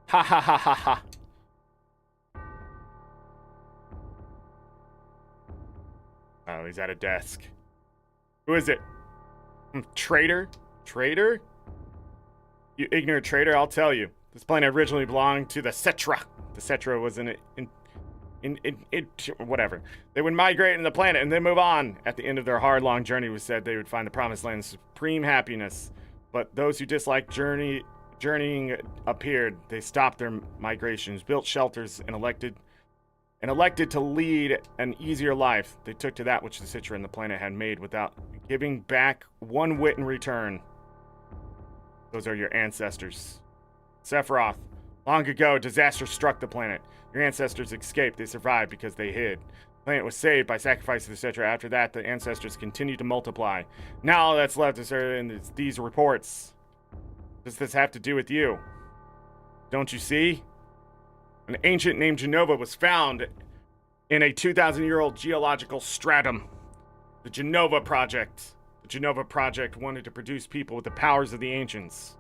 Ha ha ha ha ha. Oh, he's at a desk. Who is it? Traitor? Traitor? You ignorant traitor, I'll tell you. This planet originally belonged to the Cetra. The Cetra was whatever. They would migrate into the planet and then move on. At the end of their hard, long journey, it was said they would find the promised land, supreme happiness. But those who disliked journeying appeared. They stopped their migrations, built shelters, and elected to lead an easier life. They took to that which the Citra and the planet had made without giving back one whit in return. Those are your ancestors. Sephiroth. Long ago, disaster struck the planet. Your ancestors escaped. They survived because they hid. The planet was saved by sacrifice to the Citra. After that, the ancestors continued to multiply. Now all that's left is in these reports. What does this have to do with you? Don't you see? An ancient named Genova was found in a 2,000-year-old geological stratum. The Genova Project. The Genova Project wanted to produce people with the powers of the ancients.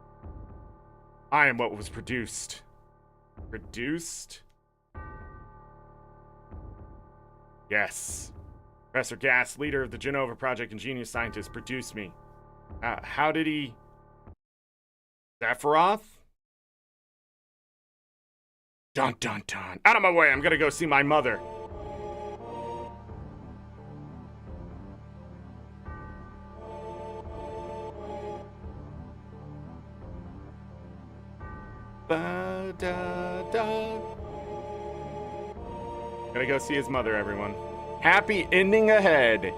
I am what was produced. Produced? Yes. Professor Gass, leader of the Genova Project and genius scientist, produced me. How did he... Sephiroth? Dun dun dun. Out of my way, I'm gonna go see my mother. Ba, da, da. Gonna go see his mother, everyone. Happy ending ahead.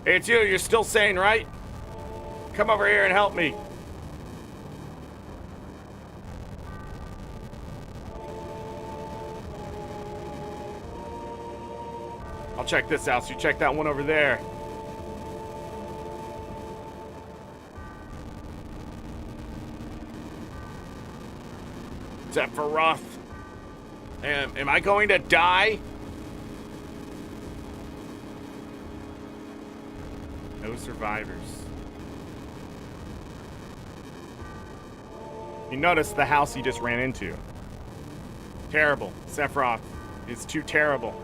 Hey, it's you. You're still sane, right? Come over here and help me. I'll check this out, so you check that one over there. Sephiroth. Am I going to die? No survivors. You notice the house he just ran into. Terrible. Sephiroth is too terrible.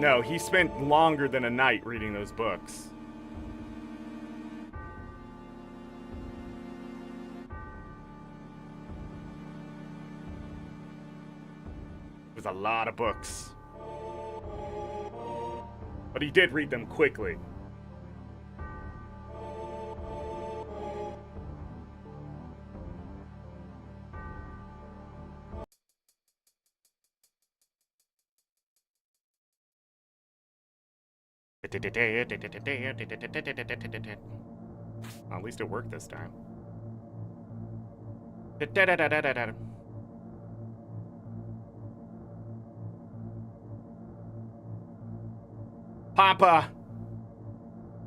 No, he spent longer than a night reading those books. It was a lot of books. But he did read them quickly. Well, at least it worked this time. Papa!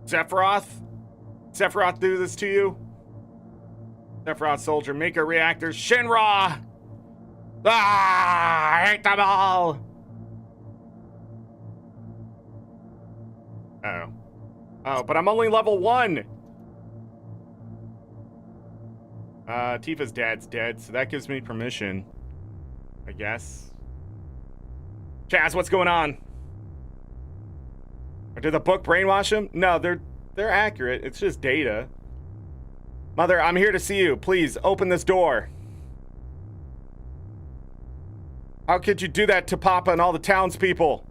Sephiroth? Sephiroth do this to you? Sephiroth soldier, Mika reactors, Shinra! Ah! I hate them all! Uh-oh. Oh, but I'm only level 1! Tifa's dad's dead, so that gives me permission. I guess. Chaz, what's going on? Or did the book brainwash him? No, they're accurate. It's just data. Mother, I'm here to see you. Please, open this door. How could you do that to Papa and all the townspeople?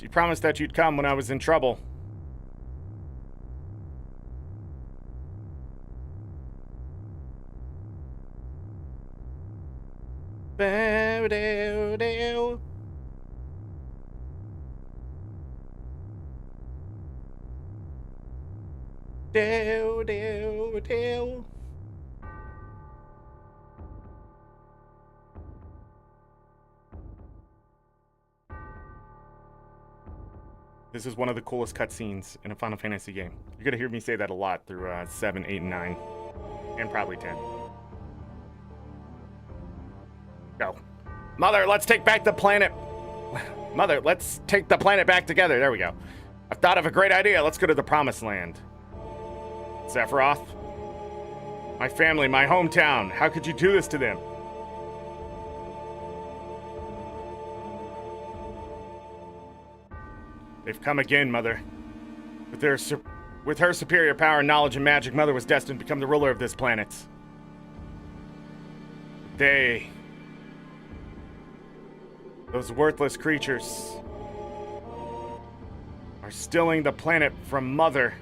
You promised that you'd come when I was in trouble. This is one of the coolest cutscenes in a Final Fantasy game. You're gonna hear me say that a lot through 7, 8, and 9. And probably 10. Go. Mother, let's take back the planet. Mother, let's take the planet back together. There we go. I've thought of a great idea. Let's go to the Promised Land. Sephiroth? My family, my hometown. How could you do this to them? They've come again, Mother. With her superior power, knowledge, and magic, Mother was destined to become the ruler of this planet. Those worthless creatures, are stealing the planet from Mother.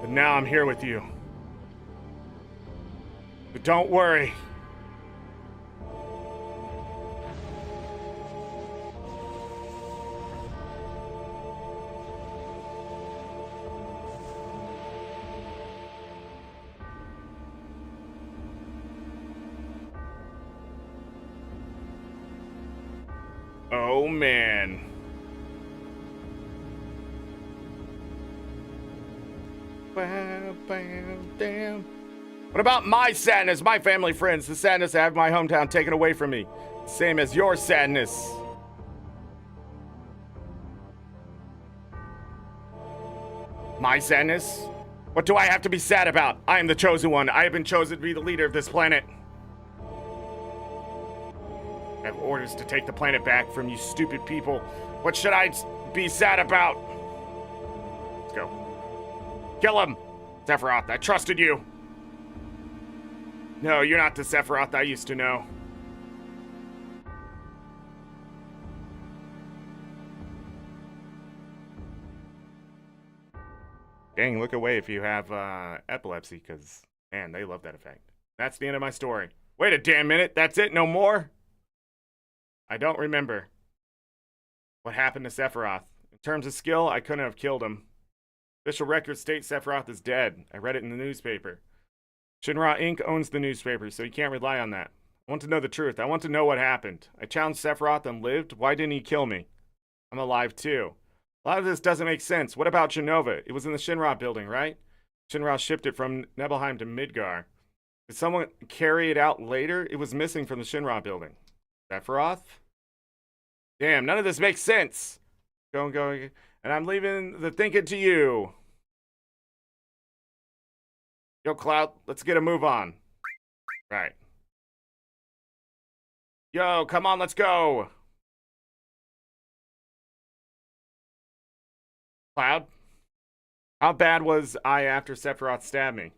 But now I'm here with you. But don't worry. Oh, man. Bam, bam, damn. What about my sadness, my family, friends? The sadness to have my hometown taken away from me. Same as your sadness. My sadness? What do I have to be sad about? I am the chosen one. I have been chosen to be the leader of this planet. I have orders to take the planet back from you stupid people. What should I be sad about? Let's go. Kill him! Sephiroth, I trusted you. No, you're not the Sephiroth I used to know. Dang, look away if you have epilepsy, because, man, they love that effect. That's the end of my story. Wait a damn minute, that's it? No more? I don't remember what happened to Sephiroth. In terms of skill, I couldn't have killed him. Official records state Sephiroth is dead. I read it in the newspaper. Shinra Inc. owns the newspaper, so you can't rely on that. I want to know the truth. I want to know what happened. I challenged Sephiroth and lived. Why didn't he kill me? I'm alive too. A lot of this doesn't make sense. What about Genova? It was in the Shinra building, right? Shinra shipped it from Nibelheim to Midgar. Did someone carry it out later? It was missing from the Shinra building. Sephiroth? Damn, none of this makes sense. Going, and I'm leaving the thinking to you. Yo, Cloud, let's get a move on. Right. Yo, come on, let's go. Cloud? How bad was I after Sephiroth stabbed me?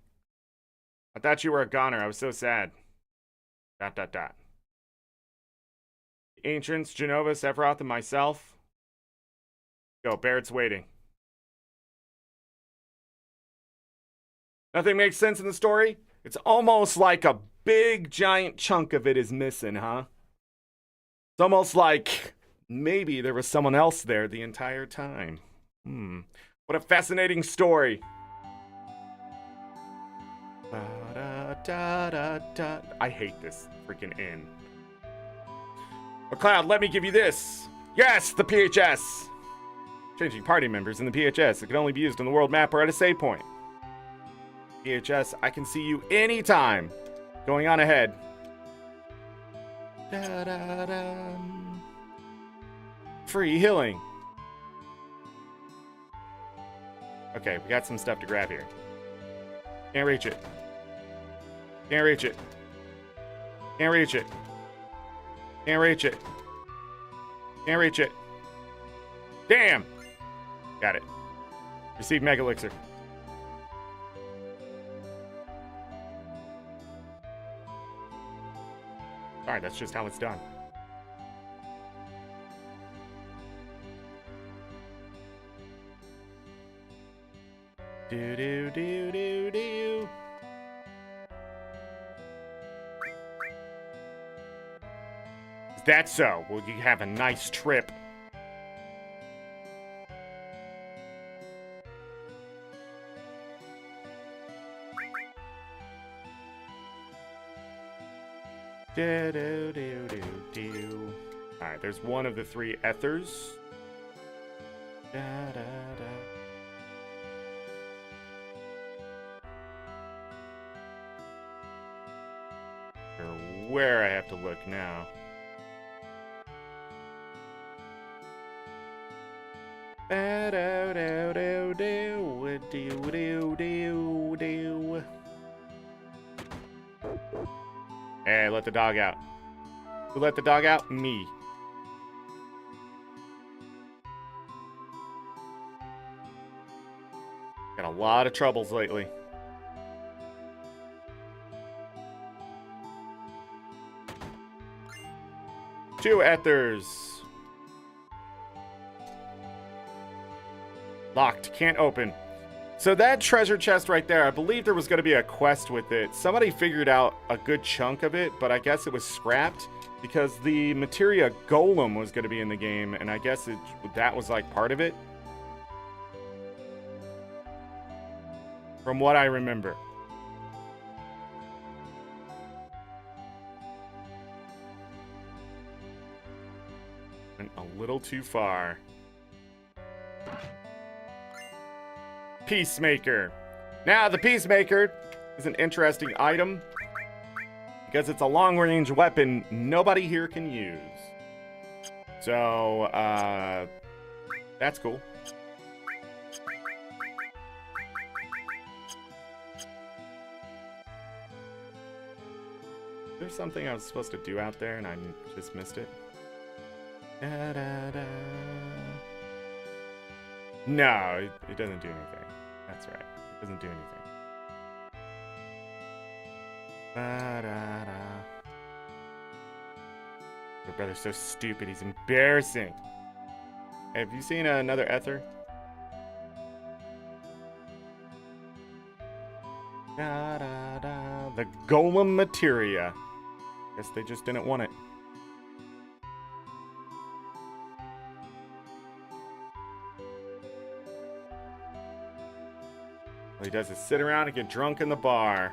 I thought you were a goner. I was so sad. ... Ancients, Genova, Sephiroth, and myself. Go, Barrett's waiting. Nothing makes sense in the story? It's almost like a big, giant chunk of it is missing, huh? It's almost like maybe there was someone else there the entire time. What a fascinating story. I hate this freaking end. But Cloud, let me give you this. Yes, the PHS. Changing party members in the PHS. It can only be used on the world map or at a save point. PHS, I can see you anytime. Going on ahead. Free healing. Okay, we got some stuff to grab here. Can't reach it. Can't reach it. Can't reach it. Can't reach it. Can't reach it. Damn! Got it. Receive Mega Elixir. Alright, that's just how it's done. Do do do do do. Is that so? Well, you have a nice trip. Do do do do do. All right, there's one of the three ethers. where I have to look now. Hey, let the dog out. Who let the dog out? Me. Got a lot of troubles lately. Two ethers. Locked. Can't open. So that treasure chest right there, I believe there was going to be a quest with it. Somebody figured out a good chunk of it, but I guess it was scrapped because the materia golem was going to be in the game, and I guess that was like part of it. From what I remember. Went a little too far. Peacemaker. Now, the Peacemaker is an interesting item because it's a long-range weapon nobody here can use. So, that's cool. There's something I was supposed to do out there and I just missed it. Da, da, da. No, it doesn't do anything. That's right. It doesn't do anything. Da, da, da. Your brother's so stupid. He's embarrassing. Hey, have you seen another ether? Da, da, da. The golem materia. Guess they just didn't want it. All he does is sit around and get drunk in the bar.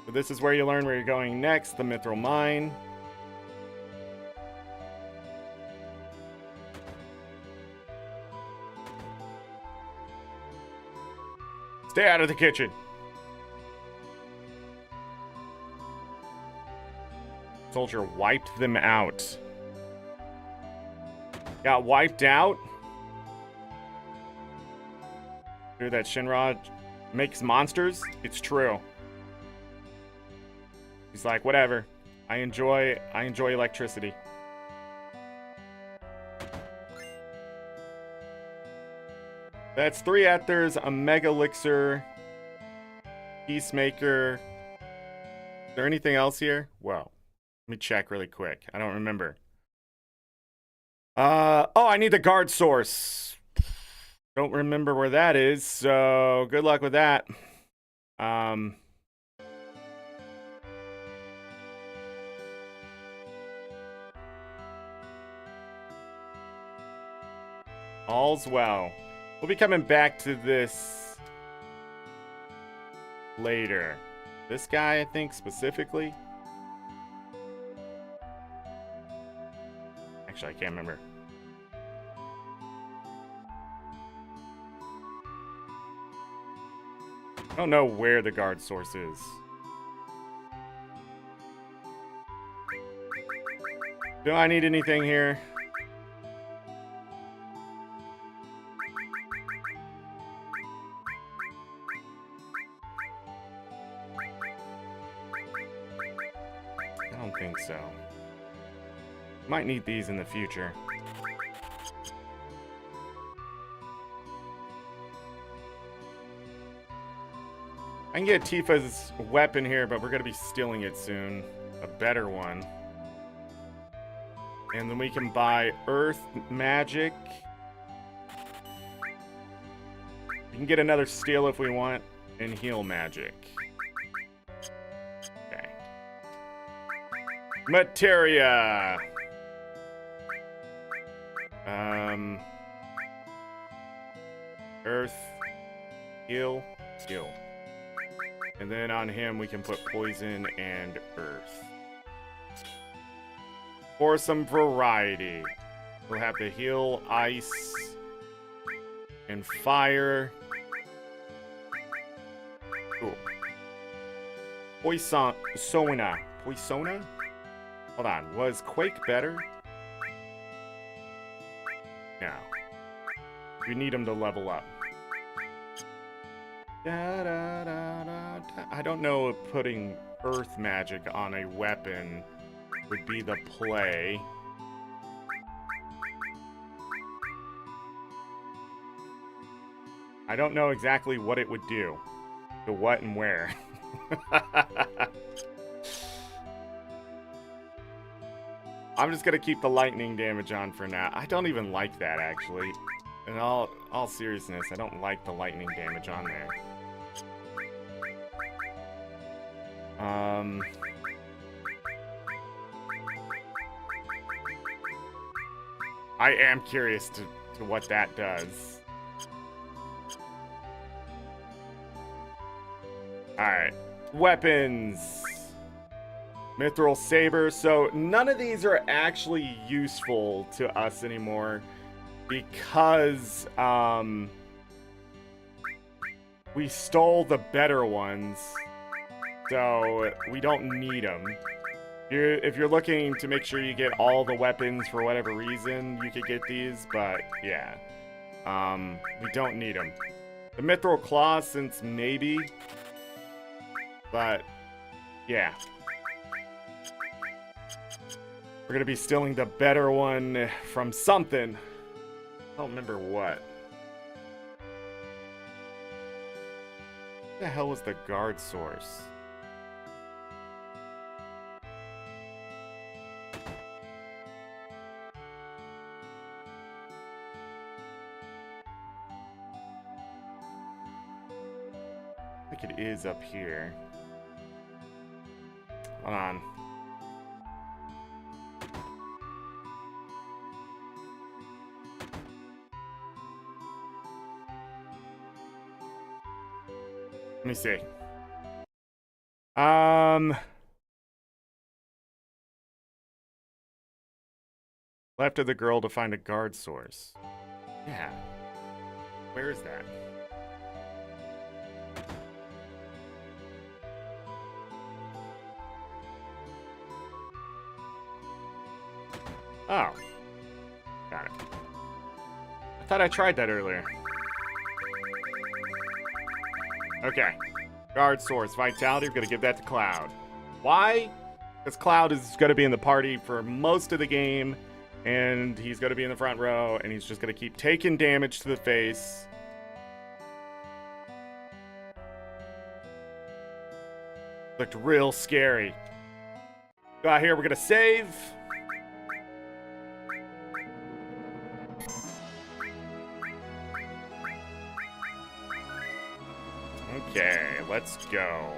So this is where you learn where you're going next, the Mithril Mine. Stay out of the kitchen. Soldier wiped them out. Got wiped out? Hear that Shinra makes monsters? It's true. He's like, whatever. I enjoy electricity. That's 3 ethers, a mega elixir, Peacemaker. Is there anything else here? Well, let me check really quick. I don't remember. Oh, I need the guard source. Don't remember where that is, so good luck with that. All's well. We'll be coming back to this later. This guy, I think, specifically. Actually, I can't remember. I don't know where the guard source is. Do I need anything here? I don't think so. Might need these in the future. I can get Tifa's weapon here, but we're going to be stealing it soon. A better one. And then we can buy Earth Magic. We can get another steal if we want. And Heal Magic. Okay. Materia! Earth. Heal. Heal. And then on him, we can put poison and earth. For some variety. We'll have to heal ice and fire. Cool. Poisona. Poisona? Hold on. Was Quake better? No. We need him to level up. I don't know if putting earth magic on a weapon would be the play. I don't know exactly what it would do. To what and where. I'm just gonna keep the lightning damage on for now. I don't even like that, actually. In all seriousness, I don't like the lightning damage on there. I am curious to what that does. Alright. Weapons. Mithril Saber. So none of these are actually useful to us anymore because we stole the better ones. So we don't need them. If you're looking to make sure you get all the weapons for whatever reason, you could get these, but yeah. We don't need them. The Mithril Claw, since maybe. But, yeah. We're gonna be stealing the better one from something. I don't remember what. What the hell was the guard source? I think it is up here. Hold on. Let me see. Left of the girl to find a guard source. Yeah. Where is that? Oh. Got it. I thought I tried that earlier. Okay. Guard source. Vitality. We're going to give that to Cloud. Why? Because Cloud is going to be in the party for most of the game. And he's going to be in the front row. And he's just going to keep taking damage to the face. Looked real scary. Go out here. We're going to save. Okay, let's go.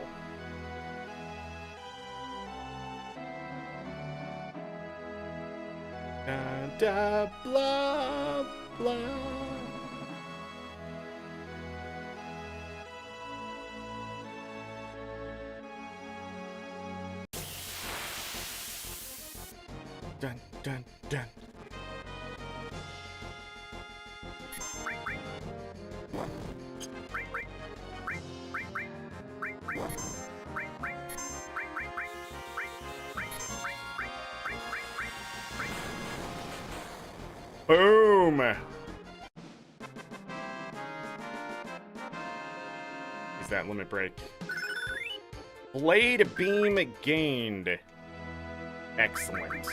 Da, blah, blah. Dun, dun, dun. Boom! Use that limit break. Blade beam gained. Excellent.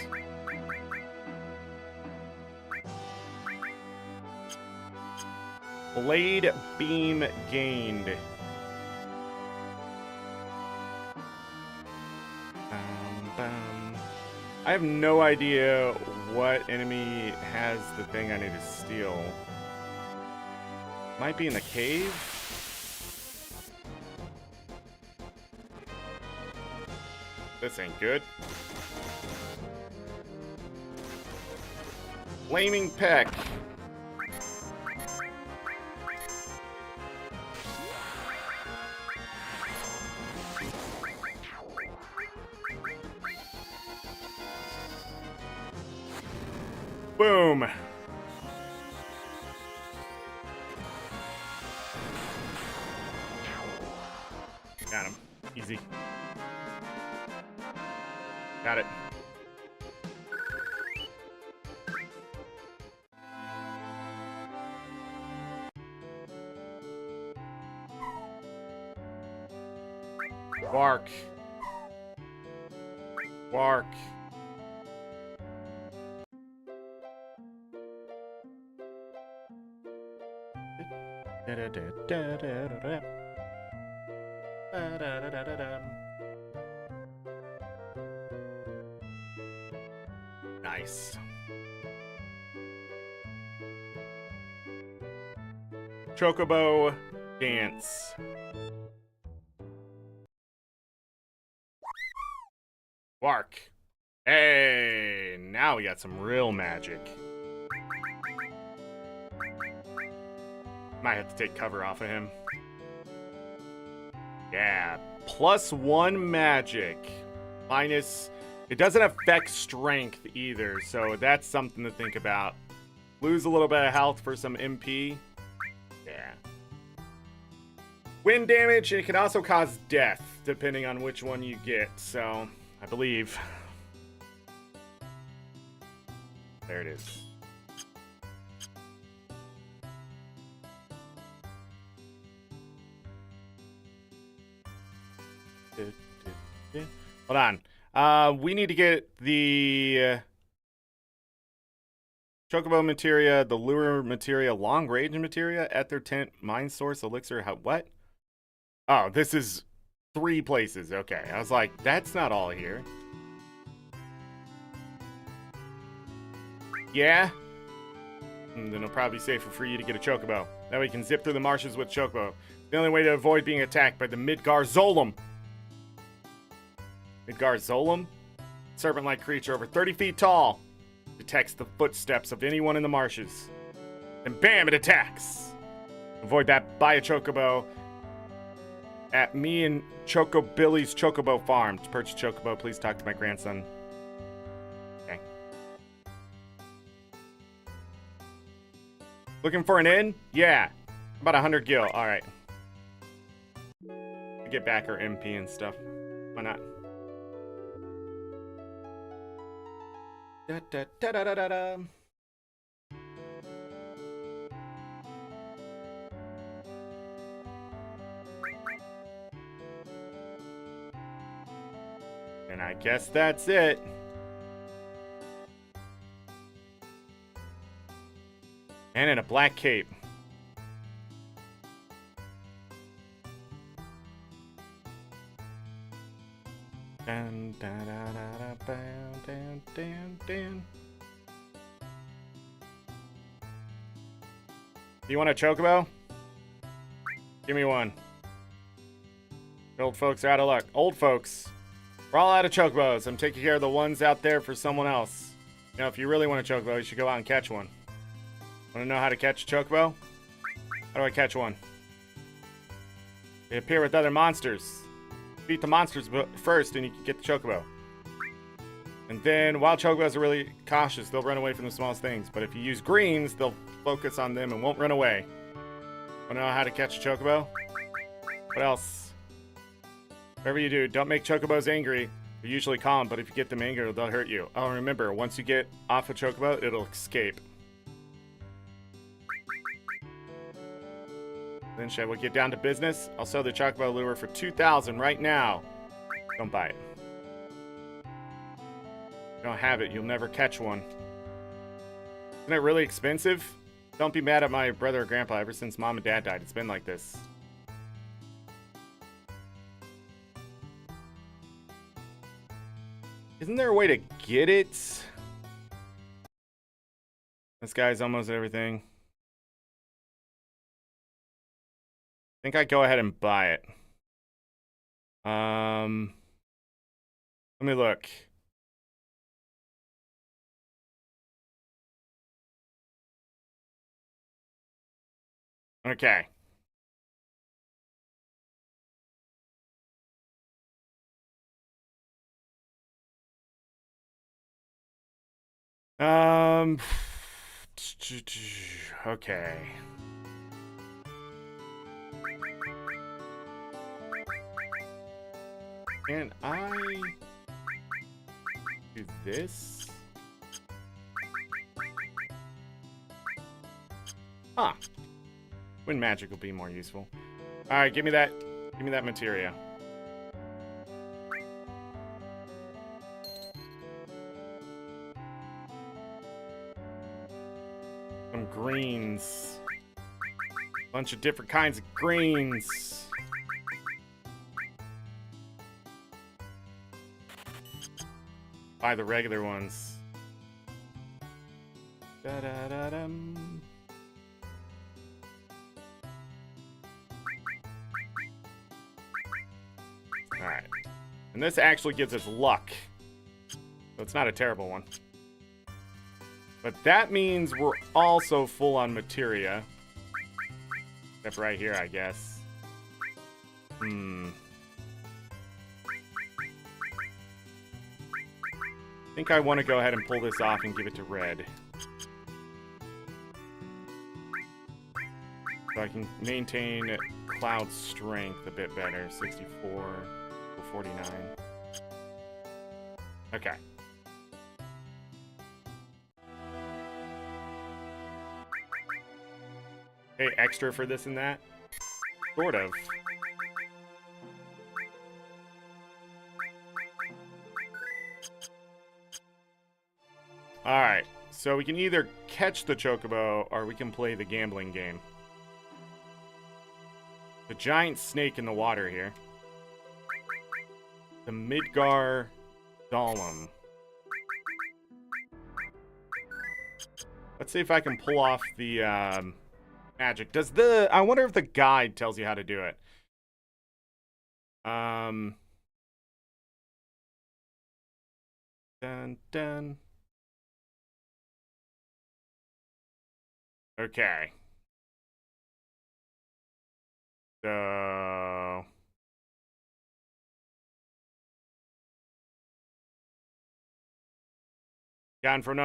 Blade beam gained. I have no idea what enemy has the thing I need to steal. Might be in the cave? This ain't good. Flaming Peck. Boom. Got him. Easy. Got it. Bark. Bark. Nice. Chocobo dance. Bark. Hey, now we got some real magic. Might have to take cover off of him. Yeah, +1 magic. Minus, it doesn't affect strength either, so that's something to think about. Lose a little bit of health for some MP. Yeah. Wind damage, it can also cause death, depending on which one you get, so I believe. There it is. Hold on. We need to get the Chocobo materia, the lure materia, long range materia, Ether Tent, Mind Source, Elixir. What? Oh, this is 3 places. Okay. I was like, that's not all here. Yeah? Then it'll probably be safer for you to get a Chocobo. That way you can zip through the marshes with Chocobo. The only way to avoid being attacked by the Midgar-Zolom. Midgar-Zolom? Serpent-like creature over 30 feet tall. Detects the footsteps of anyone in the marshes. And bam, it attacks! Avoid that, buy a Chocobo at me and Chocobilly's Chocobo Farm. To purchase Chocobo, please talk to my grandson. Okay. Looking for an inn? Yeah. About 100 gil. Alright. Get back our MP and stuff. Why not? Da, da, da, da, da, da. And I guess that's it. And in a black cape. Dun, da, da, da, da, down, down, down, down. Do you want a Chocobo? Give me one. Old folks are out of luck. Old folks. We're all out of Chocobos. I'm taking care of the ones out there for someone else. You know, if you really want a Chocobo, you should go out and catch one. Want to know how to catch a Chocobo? How do I catch one? They appear with other monsters. Beat the monsters first and you can get the Chocobo. And then, while Chocobos are really cautious, they'll run away from the smallest things. But if you use greens, they'll focus on them and won't run away. Want to know how to catch a Chocobo? What else? Whatever you do, don't make Chocobos angry. They're usually calm, but if you get them angry, they'll hurt you. Oh, remember, once you get off a Chocobo, it'll escape. Then shall we get down to business? I'll sell the Chocobo lure for 2,000 right now. Don't buy it. If you don't have it, you'll never catch one. Isn't it really expensive? Don't be mad at my brother or grandpa. Ever since mom and dad died, it's been like this. Isn't there a way to get it? This guy's almost everything. I think I go ahead and buy it. Let me look. Okay. Okay. Can I do this. Huh. Wind magic will be more useful. All right, give me that materia. Some greens. Bunch of different kinds of greens. Buy the regular ones. Da-da-da-dum. Alright. And this actually gives us luck. So it's not a terrible one. But that means we're also full on materia. Except right here, I guess. I think I want to go ahead and pull this off and give it to red. So I can maintain cloud strength a bit better. 64 to 49. Okay. Hey, extra for this and that? Sort of. Alright, so we can either catch the chocobo or we can play the gambling game. The giant snake in the water here. The Midgar Golem. Let's see if I can pull off the magic. I wonder if the guide tells you how to do it. Dun dun. Okay. So gotten from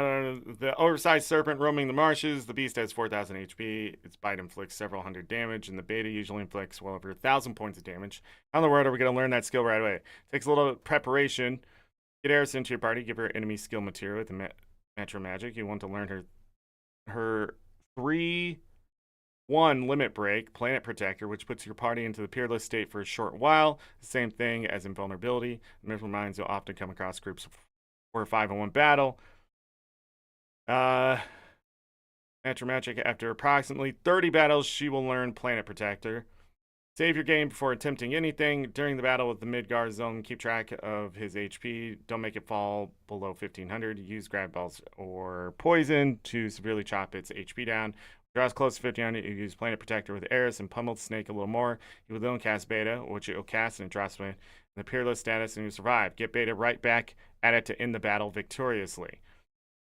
the oversized serpent roaming the marshes. The beast has 4,000 HP. Its bite inflicts several hundred damage, and the beta usually inflicts well over 1,000 points of damage. How in the world are we going to learn that skill right away? Takes a little preparation. Get Eris into your party. Give her enemy skill material with the Metro Magic. You want to learn her 3-1 limit break, Planet Protector, which puts your party into the peerless state for a short while. The same thing as invulnerability. Mythical Minds, you'll often come across groups of 4 or 5 in one battle. Metro Magic, after approximately 30 battles, she will learn Planet Protector. Save your game before attempting anything. During the battle with the Midgar zone, keep track of his HP. Don't make it fall below 1,500. Use grab balls or poison to severely chop its HP down. Draws close to 1,500. You use Planet Protector with Eris and pummel the snake a little more. You will then cast Beta, which it will cast and it drops in the peerless status and you survive. Get Beta right back at it to end the battle victoriously.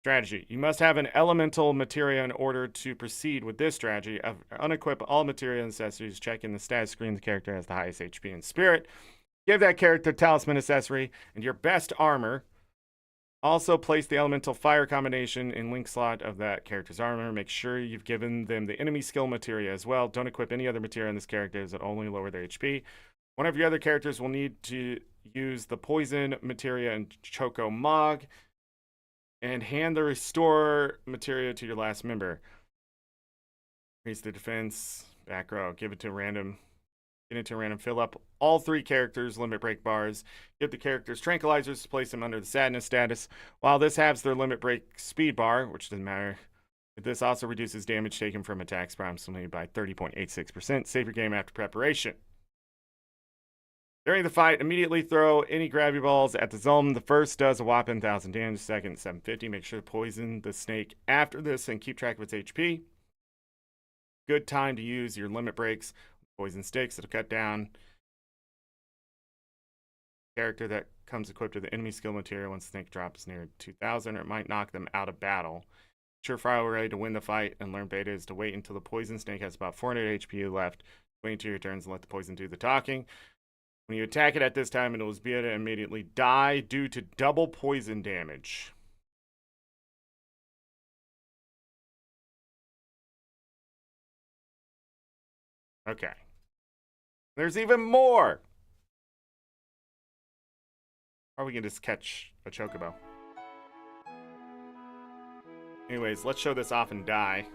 Strategy. You must have an elemental materia in order to proceed with this strategy. Unequip all materia and accessories. Check in the status screen. The character has the highest HP and spirit. Give that character talisman accessory and your best armor. Also place the elemental fire combination in link slot of that character's armor. Make sure you've given them the enemy skill materia as well. Don't equip any other materia in this character as it only lower their HP. One of your other characters will need to use the poison materia and Choco Mog. And hand the restore materia to your last member. Increase the defense. Back row. Give it to random. Get into random. Fill up all 3 characters' limit break bars. Give the characters tranquilizers to place them under the sadness status. While this halves their limit break speed bar, which doesn't matter. This also reduces damage taken from attacks approximately by 30.86%. Save your game after preparation. During the fight, immediately throw any gravity balls at the zone. The first does a whopping 1,000 damage, second 750. Make sure to poison the snake after this and keep track of its HP. Good time to use your limit breaks. Poison sticks, it'll cut down. Character that comes equipped with the enemy skill material once the snake drops near 2,000, or it might knock them out of battle. Surefire we're ready to win the fight and learn beta is to wait until the poison snake has about 400 HP left. Wait until your turns and let the poison do the talking. When you attack it at this time, it will be able to immediately die due to double poison damage. Okay. There's even more! Or we can just catch a chocobo. Anyways, let's show this off and die.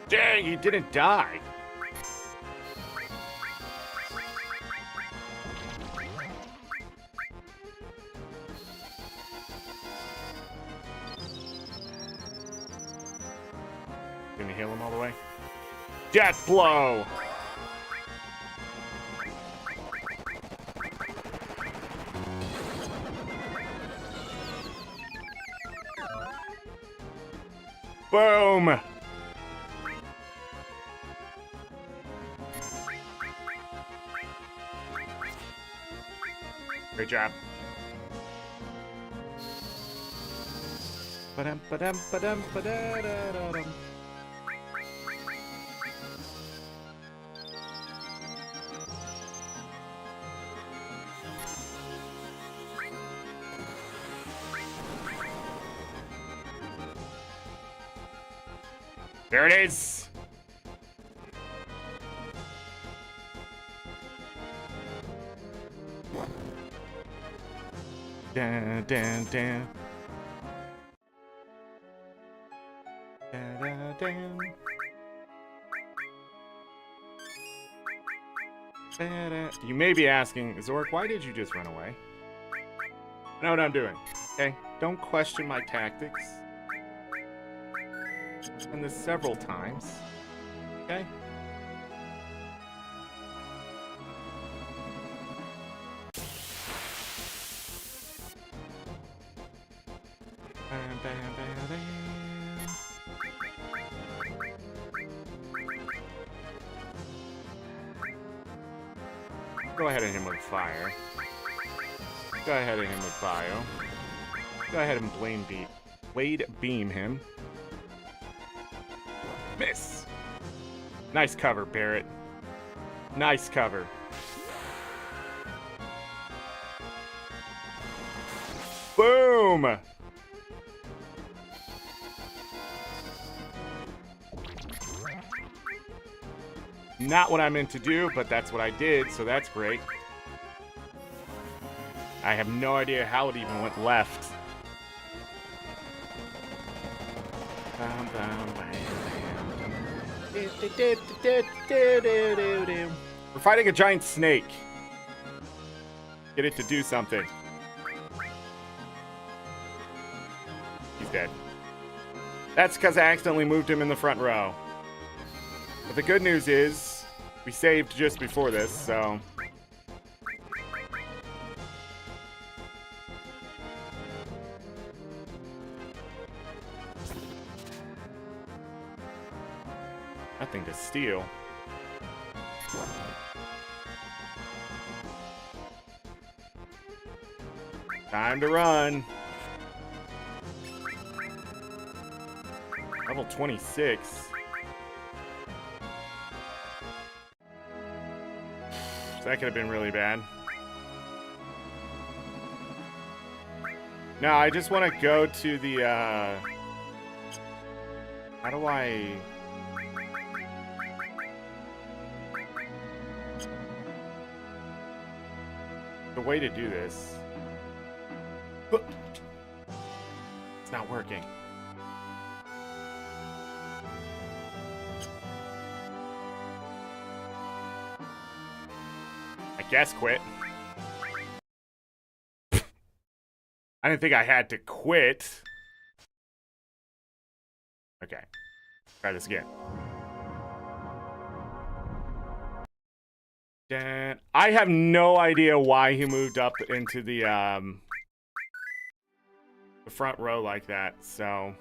Dang, he didn't die. Gonna heal him all the way. Death blow! Boom! Great job. Ba-dum, ba-dum, ba-dum, ba-da-da-da-dum. There it is. Dun, dun, dun. Dun, dun, dun. Da-da. You may be asking, Zorric, why did you just run away? I know what I'm doing. Okay, don't question my tactics. I've done this several times. Okay? Bam, bam, bam, bam. Go ahead and hit him with fire. Go ahead and hit him with bio. Go ahead and blade beam him. Miss. Nice cover, Barrett. Nice cover. Boom! Not what I meant to do, but that's what I did, so that's great. I have no idea how it even went left. Bum, bum, bam. We're fighting a giant snake. Get it to do something. He's dead. That's because I accidentally moved him in the front row. But the good news is, we saved just before this, so... Nothing to steal. Time to run. Level 26. That could have been really bad. No, I just want to go to the, how do I... The way to do this... It's not working. I guess quit. I didn't think I had to quit. Okay. Try this again. I have no idea why he moved up into the front row like that, so...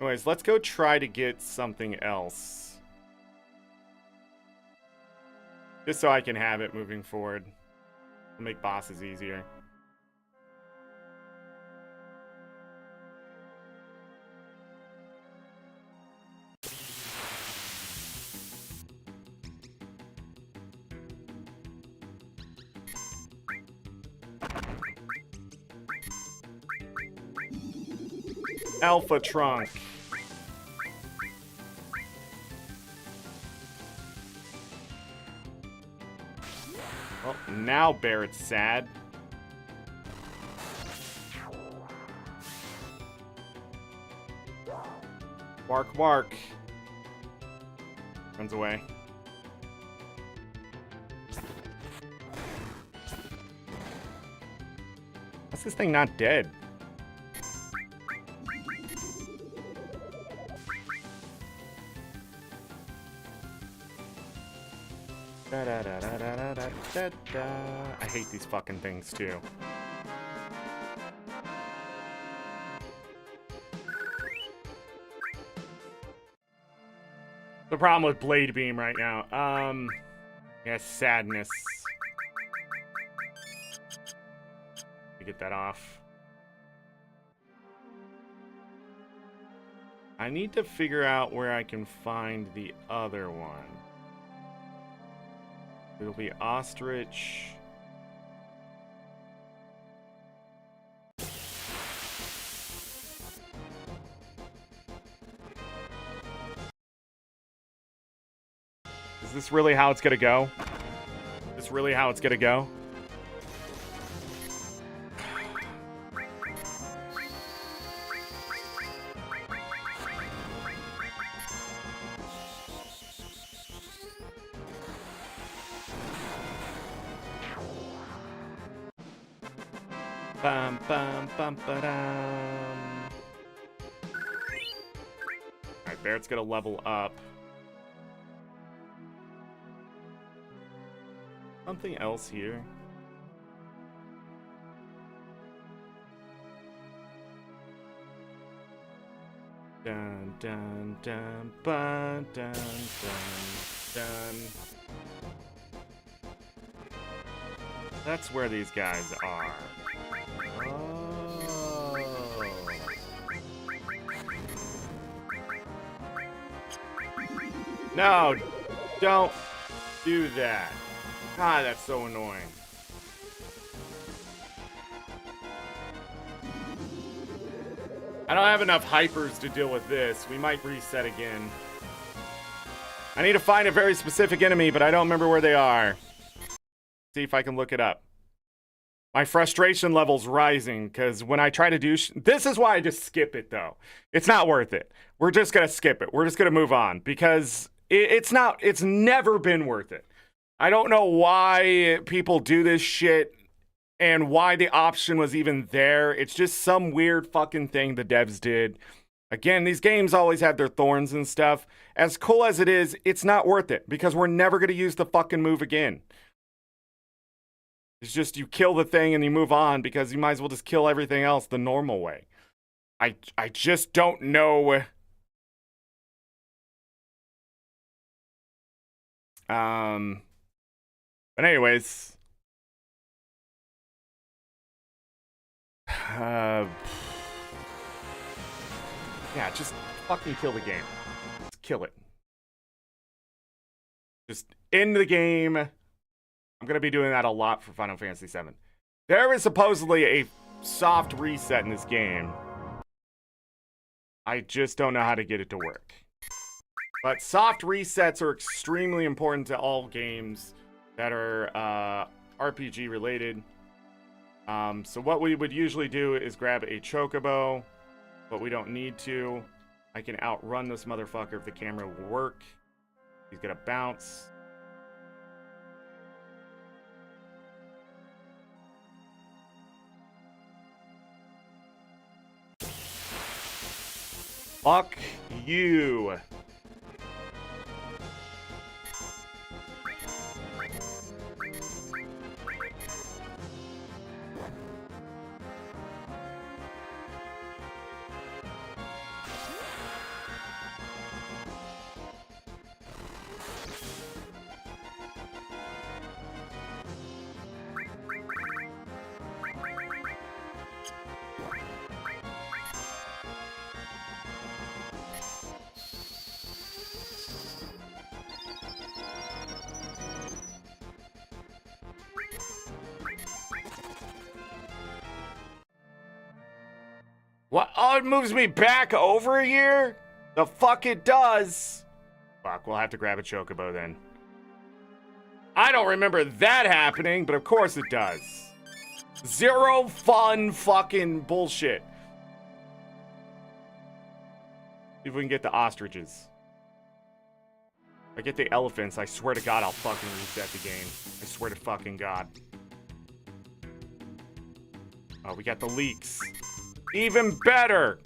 Anyways, let's go try to get something else. Just so I can have it moving forward. It'll make bosses easier. Alpha Trunk. Well, now Barrett's sad. Bark, bark. Runs away. How's this thing not dead? Da, da, da, da, da, da, da, da. I hate these fucking things too. The problem with Blade Beam right now. Yeah, sadness. Let me get that off. I need to figure out where I can find the other one. It'll be Ostrich. Is this really how it's gonna go? Is this really how it's gonna go? Bum bum bum ba-dum. Alright, Barrett's gonna level up. Something else here. Dun dun dun dun dun dun dun. That's where these guys are. Oh. No, don't do that. God, that's so annoying. I don't have enough hypers to deal with this. We might reset again. I need to find a very specific enemy, but I don't remember where they are. See if I can look it up. My frustration level's rising, because when I try to do... this is why I just skip it, though. It's not worth it. We're just going to skip it. We're just going to move on, because it's never been worth it. I don't know why people do this shit and why the option was even there. It's just some weird fucking thing the devs did. Again, these games always have their thorns and stuff. As cool as it is, it's not worth it because we're never going to use the fucking move again. It's just you kill the thing and you move on because you might as well just kill everything else the normal way. I just don't know. But anyways, yeah, just fucking kill the game. Just kill it. Just end the game. I'm gonna be doing that a lot for Final Fantasy VII. There is supposedly a soft reset in this game. I just don't know how to get it to work. But soft resets are extremely important to all games that are RPG related. So what we would usually do is grab a chocobo, but we don't need to. I can outrun this motherfucker if the camera will work. He's gonna bounce. Fuck you. What? Oh, it moves me back over a year? The fuck it does. Fuck, we'll have to grab a chocobo then. I don't remember that happening, but of course it does. Zero fun fucking bullshit. See if we can get the ostriches. If I get the elephants, I swear to God I'll fucking reset the game. I swear to fucking God. Oh, we got the leeks. Even better!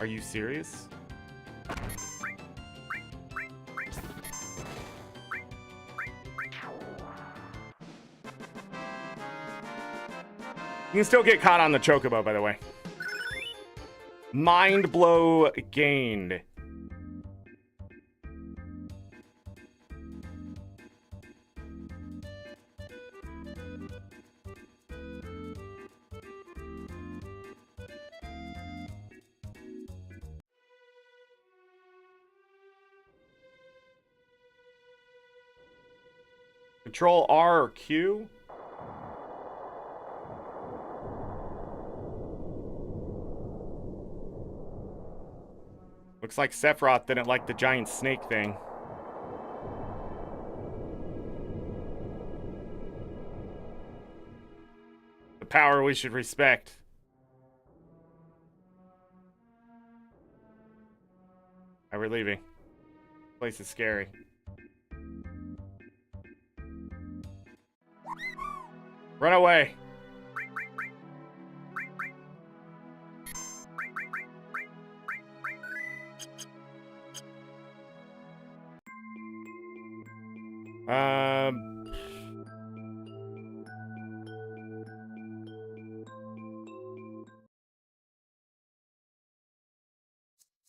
Are you serious? You can still get caught on the chocobo, by the way. Mind blow gained. Control R or Q? Looks like Sephiroth didn't like the giant snake thing. The power we should respect. Alright, we're leaving. This place is scary. Run away.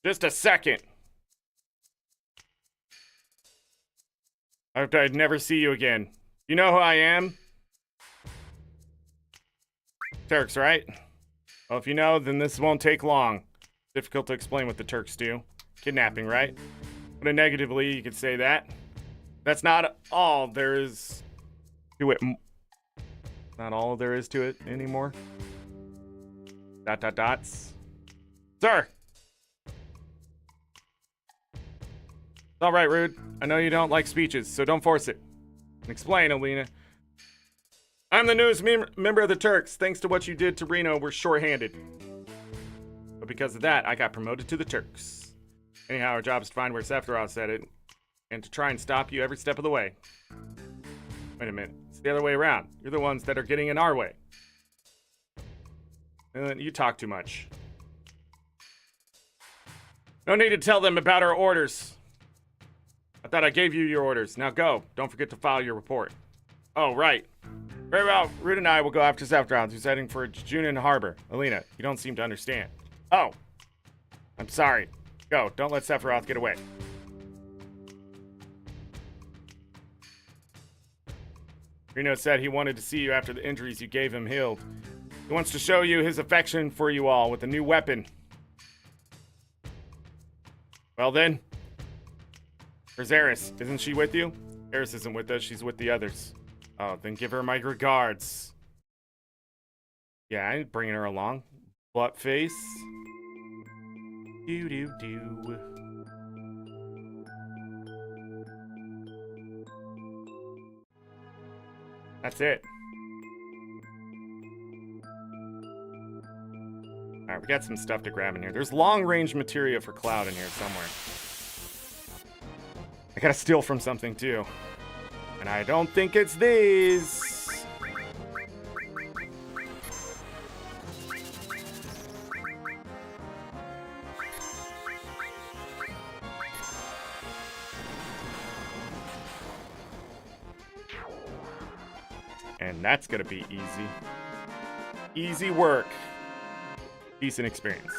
Just a second. I hope I'd never see you again. You know who I am? Turks, right? Well, if you know, then this won't take long. Difficult to explain what the Turks do. Kidnapping, right? But negatively, you could say that. That's not all there is to it. Not all there is to it anymore. ... Dots. Sir! All right, Rude. I know you don't like speeches, so don't force it. Explain, Alina. I'm the newest member of the Turks. Thanks to what you did to Reno, we're short-handed. But because of that, I got promoted to the Turks. Anyhow, our job is to find where Sephiroth said it, and to try and stop you every step of the way. Wait a minute. It's the other way around. You're the ones that are getting in our way. You talk too much. No need to tell them about our orders. I thought I gave you your orders. Now go. Don't forget to file your report. Oh, right. Very well. Rude and I will go after Sephiroth, who's heading for Junin Harbor. Alina, you don't seem to understand. Oh. I'm sorry. Go. Don't let Sephiroth get away. Reno said he wanted to see you after the injuries you gave him healed. He wants to show you his affection for you all with a new weapon. Well then. Where's Eris? Isn't she with you? Eris isn't with us. She's with the others. Oh, then give her my regards. Yeah, I ain't bringing her along. Butt face. Do. That's it. Alright, we got some stuff to grab in here. There's long-range materia for Cloud in here somewhere. I gotta steal from something, too. And I don't think it's these. And that's gonna be easy. Easy work. Decent experience.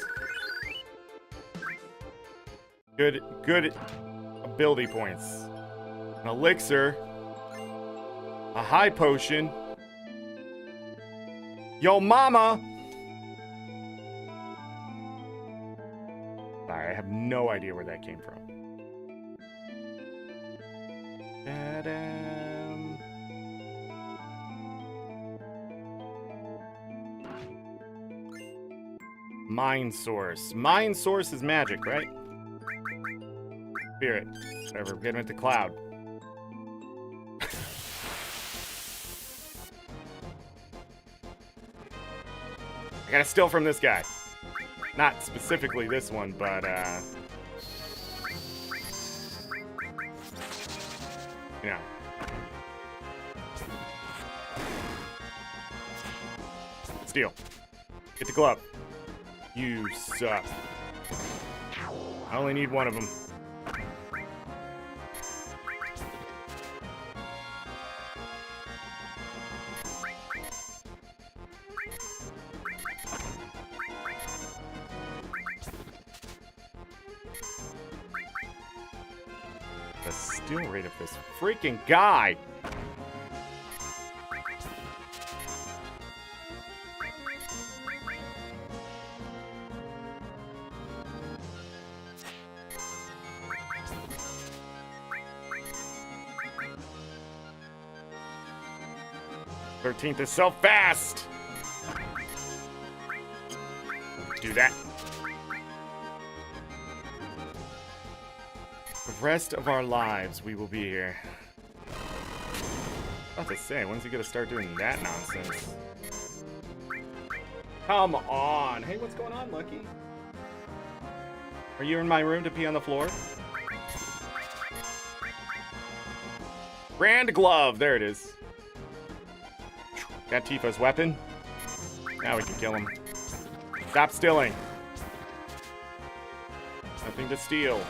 Good ability points. An elixir. A high potion. Yo mama! Sorry, I have no idea where that came from. Mind Source. Mind Source is magic, right? Spirit. Whatever, get him at the cloud. I gotta steal from this guy. Not specifically this one, but, you know. Steal. Get the glove. You suck. I only need one of them. The steal rate of this freaking guy. '13th is so fast. Do that. The rest of our lives, we will be here. I was about to say, when's he gonna start doing that nonsense? Come on. Hey, what's going on, Lucky? Are you in my room to pee on the floor? Grand glove. There it is. Got Tifa's weapon. Now we can kill him. Stop stealing. Nothing to steal.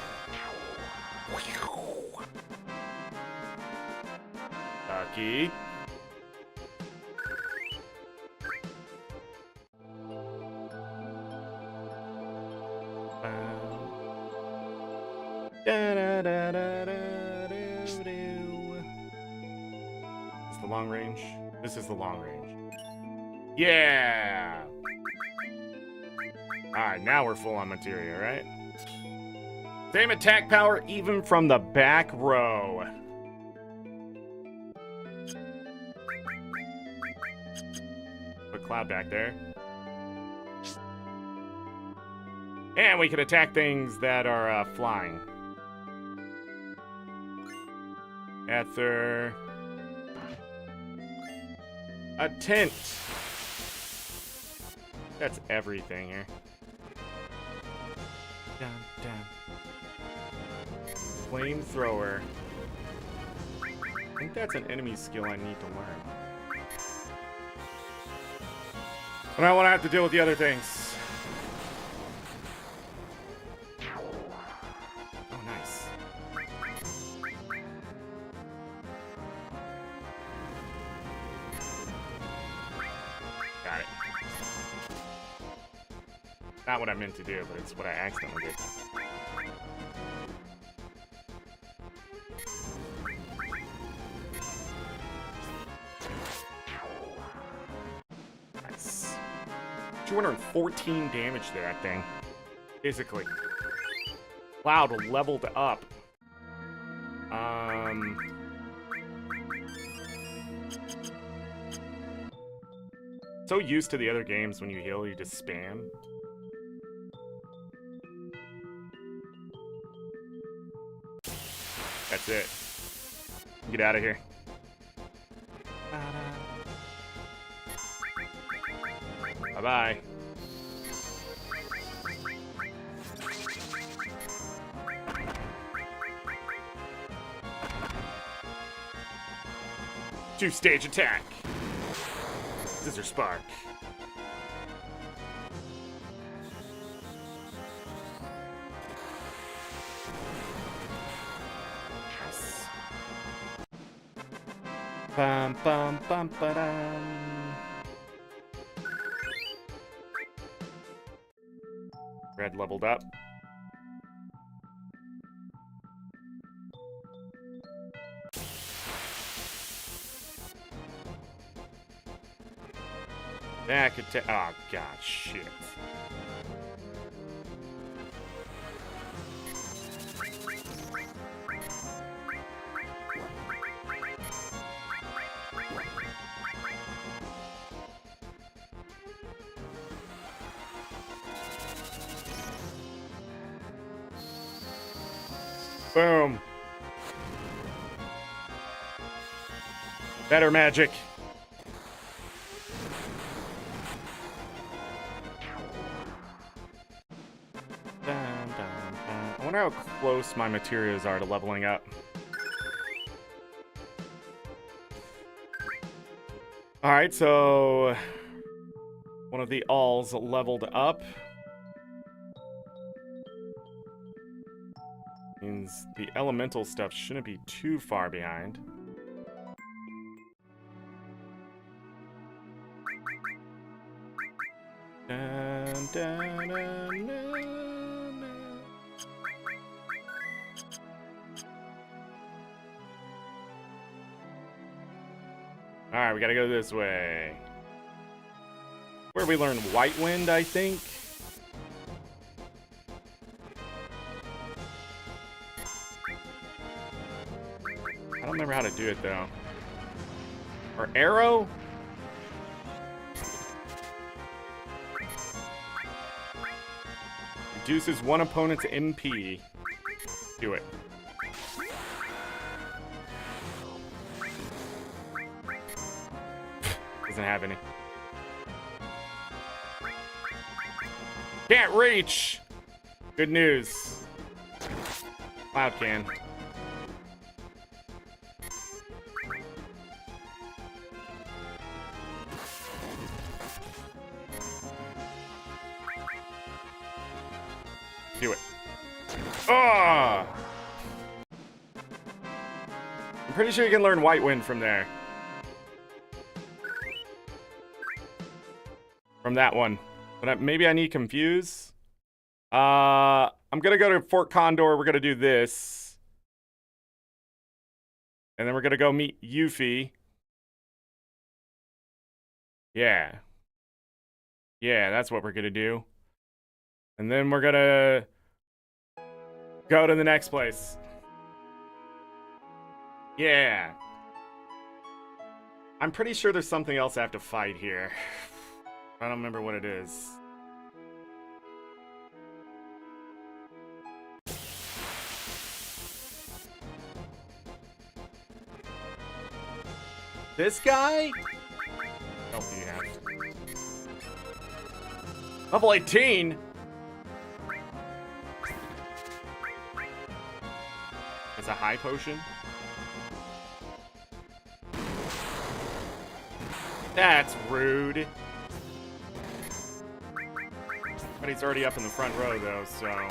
Lucky. It's the long range. This is the long range. Yeah! Alright, now we're full on materia, right? Same attack power even from the back row. Put Cloud back there. And we can attack things that are flying. Ether. A tent. That's everything here. Dun, dun. Flamethrower. I think that's an enemy skill I need to learn. But I want to have to deal with the other things. Oh, nice. Got it. Not what I meant to do, but it's what I accidentally did. Nice. 214 damage to that thing. Basically. Cloud leveled up. So used to the other games, when you heal, you just spam. That's it. Get out of here. Bye-bye. Two-stage attack. Scissor Spark. Yes. Bum bum bum ba-dum. Red leveled up. Back attack. Oh, God, shit. Boom. Better magic. I wonder how close my materials are to leveling up. Alright, so one of the alls leveled up. Means the elemental stuff shouldn't be too far behind. Dun, dun, dun, dun. Alright, we gotta go this way. Where we learn White Wind, I think. I don't remember how to do it, though. Or Arrow? Reduces one opponent's MP. Do it. Doesn't have any. Can't reach! Good news. Cloud can. Do it. Oh! I'm pretty sure you can learn White Wind from there. From that one. But maybe I need Confuse. I'm gonna go to Fort Condor. We're gonna do this. And then we're gonna go meet Yuffie. Yeah. Yeah, that's what we're gonna do. And then we're gonna go to the next place. Yeah. I'm pretty sure there's something else I have to fight here. I don't remember what it is. This guy? What else do you have? Level 18? It's a high potion? That's rude. But he's already up in the front row, though, so...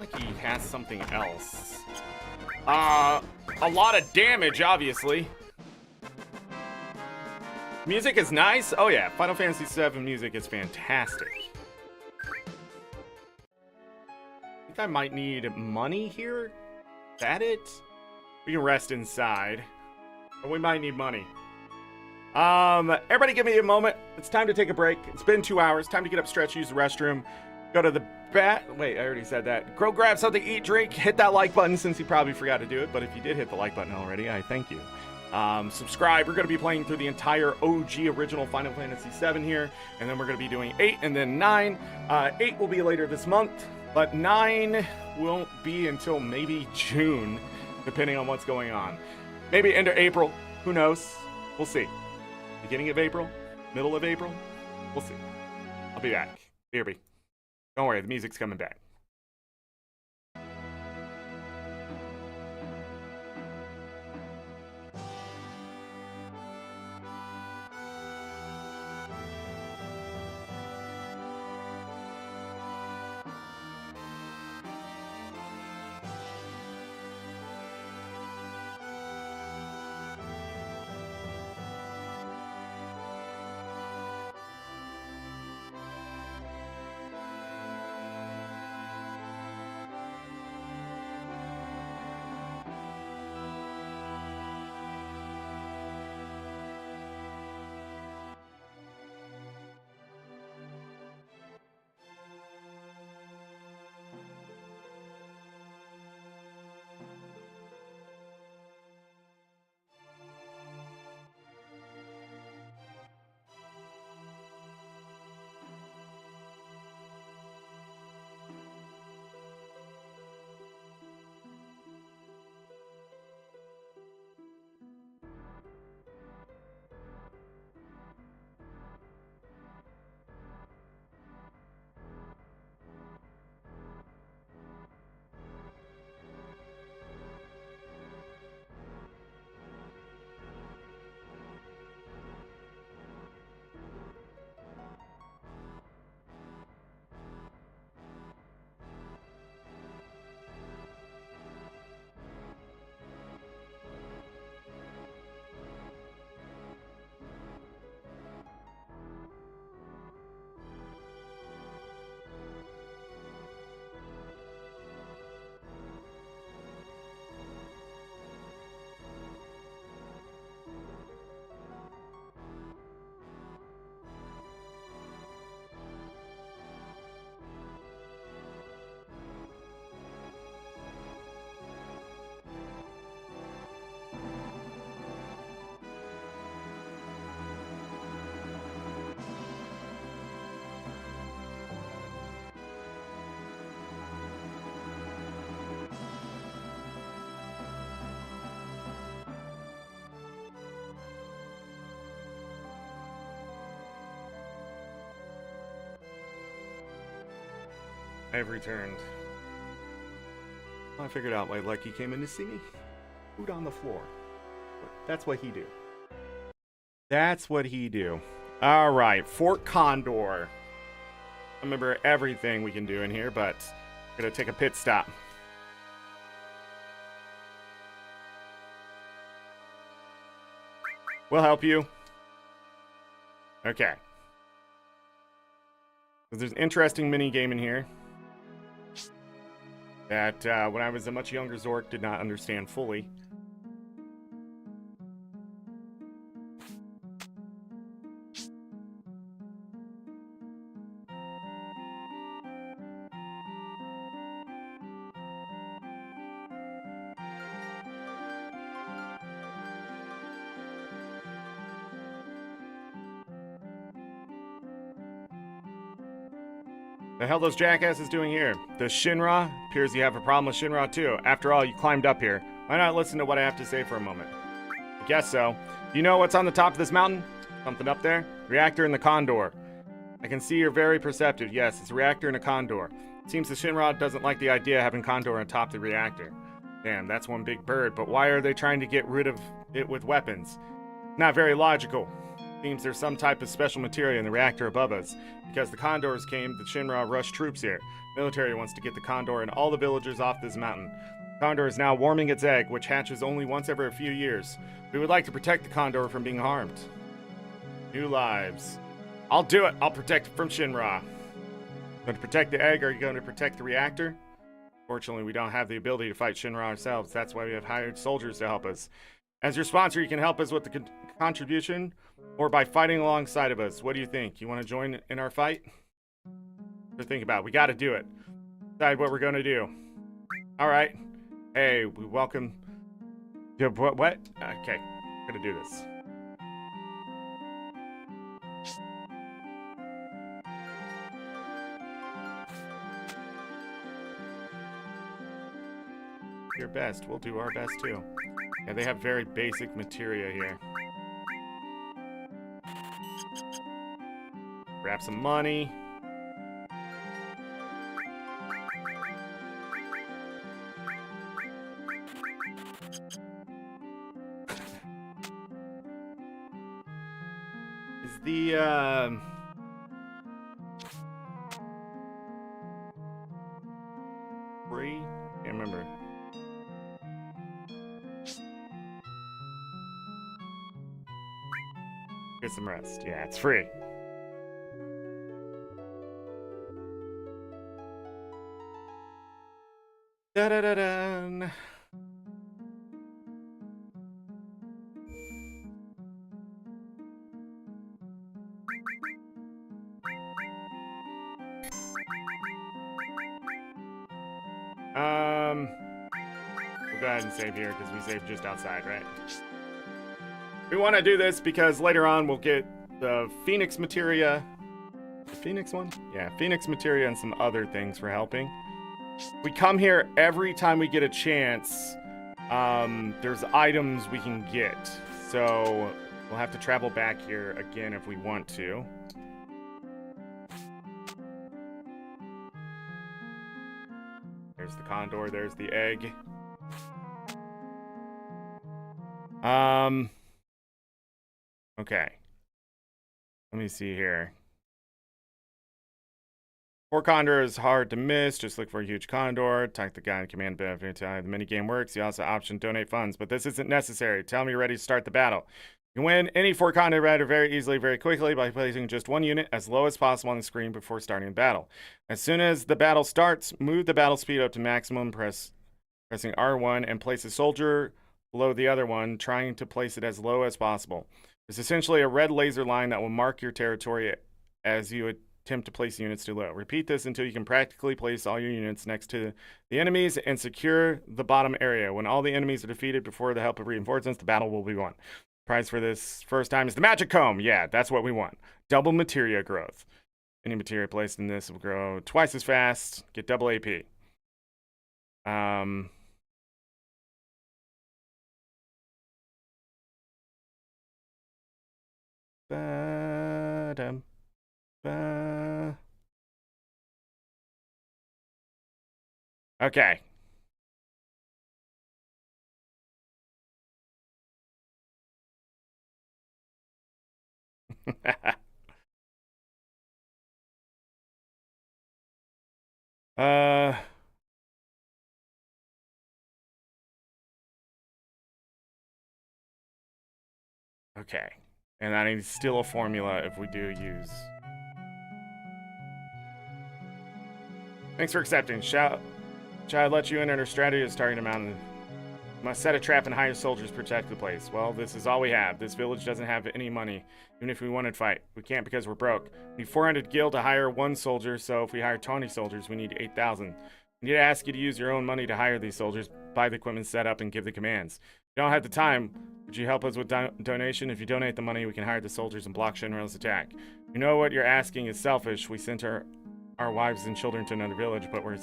like he has something else. A lot of damage, obviously. Music is nice. Oh, yeah. Final Fantasy VII music is fantastic. I think I might need money here. Is that it? We can rest inside. But we might need money. Everybody give me a moment. It's time to take a break. It's been 2 hours. Time to get up, stretch, use the restroom. Go to the wait, I already said that. Go grab something, eat, drink. Hit that like button since you probably forgot to do it. But if you did hit the like button already, I thank you. Subscribe. We're going to be playing through the entire OG original Final Fantasy VII here. And then we're going to be doing 8 and then 9. 8 will be later this month. But 9 won't be until maybe June, depending on what's going on. Maybe end of April. Who knows? We'll see. Beginning of April? Middle of April? We'll see. I'll be back. BRB. Don't worry, the music's coming back. I have returned. I figured out why Lucky came in to see me. Food on the floor. That's what he do. That's what he do. All right, Fort Condor. I remember everything we can do in here, but I'm gonna take a pit stop. We'll help you. Okay. There's an interesting mini game in here that when I was a much younger Zork did not understand fully. The hell those jackasses doing here? The Shinra? Appears you have a problem with Shinra too. After all, you climbed up here. Why not listen to what I have to say for a moment? I guess so. Do you know what's on the top of this mountain? Something up there? Reactor in the Condor. I can see you're very perceptive. Yes, it's a reactor in a Condor. It seems the Shinra doesn't like the idea of having Condor on top of the reactor. Damn, that's one big bird, but why are they trying to get rid of it with weapons? Not very logical. Seems there's some type of special material in the reactor above us. Because the Condors came, the Shinra rushed troops here. Military wants to get the Condor and all the villagers off this mountain. Condor is now warming its egg, which hatches only once every few years. We would like to protect the Condor from being harmed. New lives. I'll do it. I'll protect it from Shinra. Going to protect the egg, or are you going to protect the reactor? Fortunately, we don't have the ability to fight Shinra ourselves. That's why we have hired soldiers to help us. As your sponsor, you can help us with the contribution or by fighting alongside of us. What do you think? You want to join in our fight? To think about. We got to do it. Decide what we're going to do. All right. Hey, we welcome. What? Okay. I'm going to do this. Your best. We'll do our best too. Yeah, they have very basic materia here. Grab some money. Is the free? Can't remember. Get some rest. Yeah, it's free. Da da da da. We'll go ahead and save here because we saved just outside, right? We want to do this because later on we'll get the Phoenix materia. The Phoenix one? Yeah, Phoenix materia and some other things for helping. We come here every time we get a chance. There's items we can get. So we'll have to travel back here again if we want to. There's the Condor, there's the egg. Okay. Let me see here. Fort Condor is hard to miss. Just look for a huge Condor. Attack the guy in command benefit. The minigame works. You also option donate funds, but this isn't necessary. Tell me you're ready to start the battle. You can win any Fort Condor battle very easily, very quickly by placing just one unit as low as possible on the screen before starting the battle. As soon as the battle starts, move the battle speed up to maximum, pressing R1, and place a soldier below the other one, trying to place it as low as possible. It's essentially a red laser line that will mark your territory as you attempt to place units too low. Repeat this until you can practically place all your units next to the enemies and secure the bottom area. When all the enemies are defeated before the help of reinforcements, the battle will be won. Prize for this first time is the magic comb. Yeah, that's what we want. Double materia growth. Any materia placed in this will grow twice as fast. Get double AP. Okay. uh... Okay. And I need to steal a formula if we do use. Thanks for accepting. Shall I let you in on our strategy of starting a mountain? Must set a trap and hire soldiers to protect the place. Well, this is all we have. This village doesn't have any money, even if we wanted to fight. We can't because we're broke. We need 400 gil to hire 1 soldier, so if we hire 20 soldiers, we need 8,000. We need to ask you to use your own money to hire these soldiers, buy the equipment set up, and give the commands. If you don't have the time, would you help us with donation? If you donate the money, we can hire the soldiers and block Shinra's attack. You know what you're asking is selfish. We sent our wives and children to another village, but we're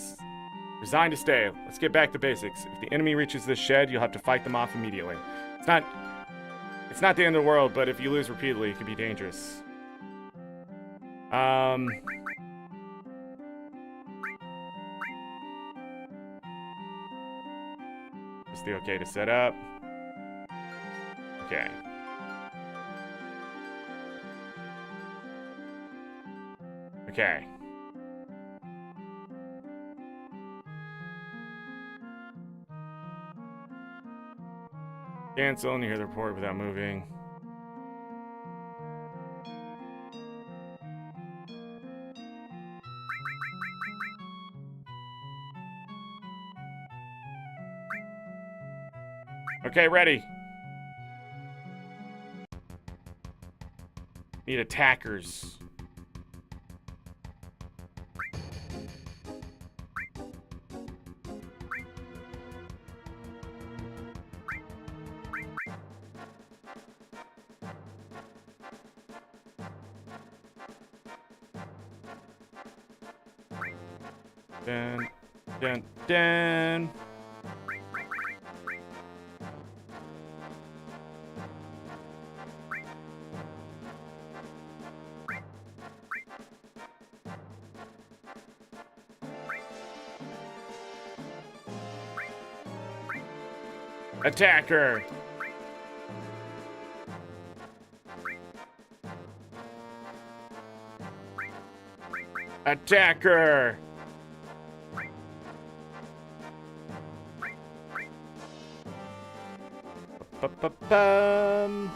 resigned to stay. Let's get back to basics. If the enemy reaches this shed, you'll have to fight them off immediately. It's not the end of the world, but if you lose repeatedly, it could be dangerous. Is the okay to set up? Okay. Okay. Cancel and you hear the report without moving. Okay, ready. Need attackers. Dun, dun, dun. Attacker. Attacker. Ba-ba-bum.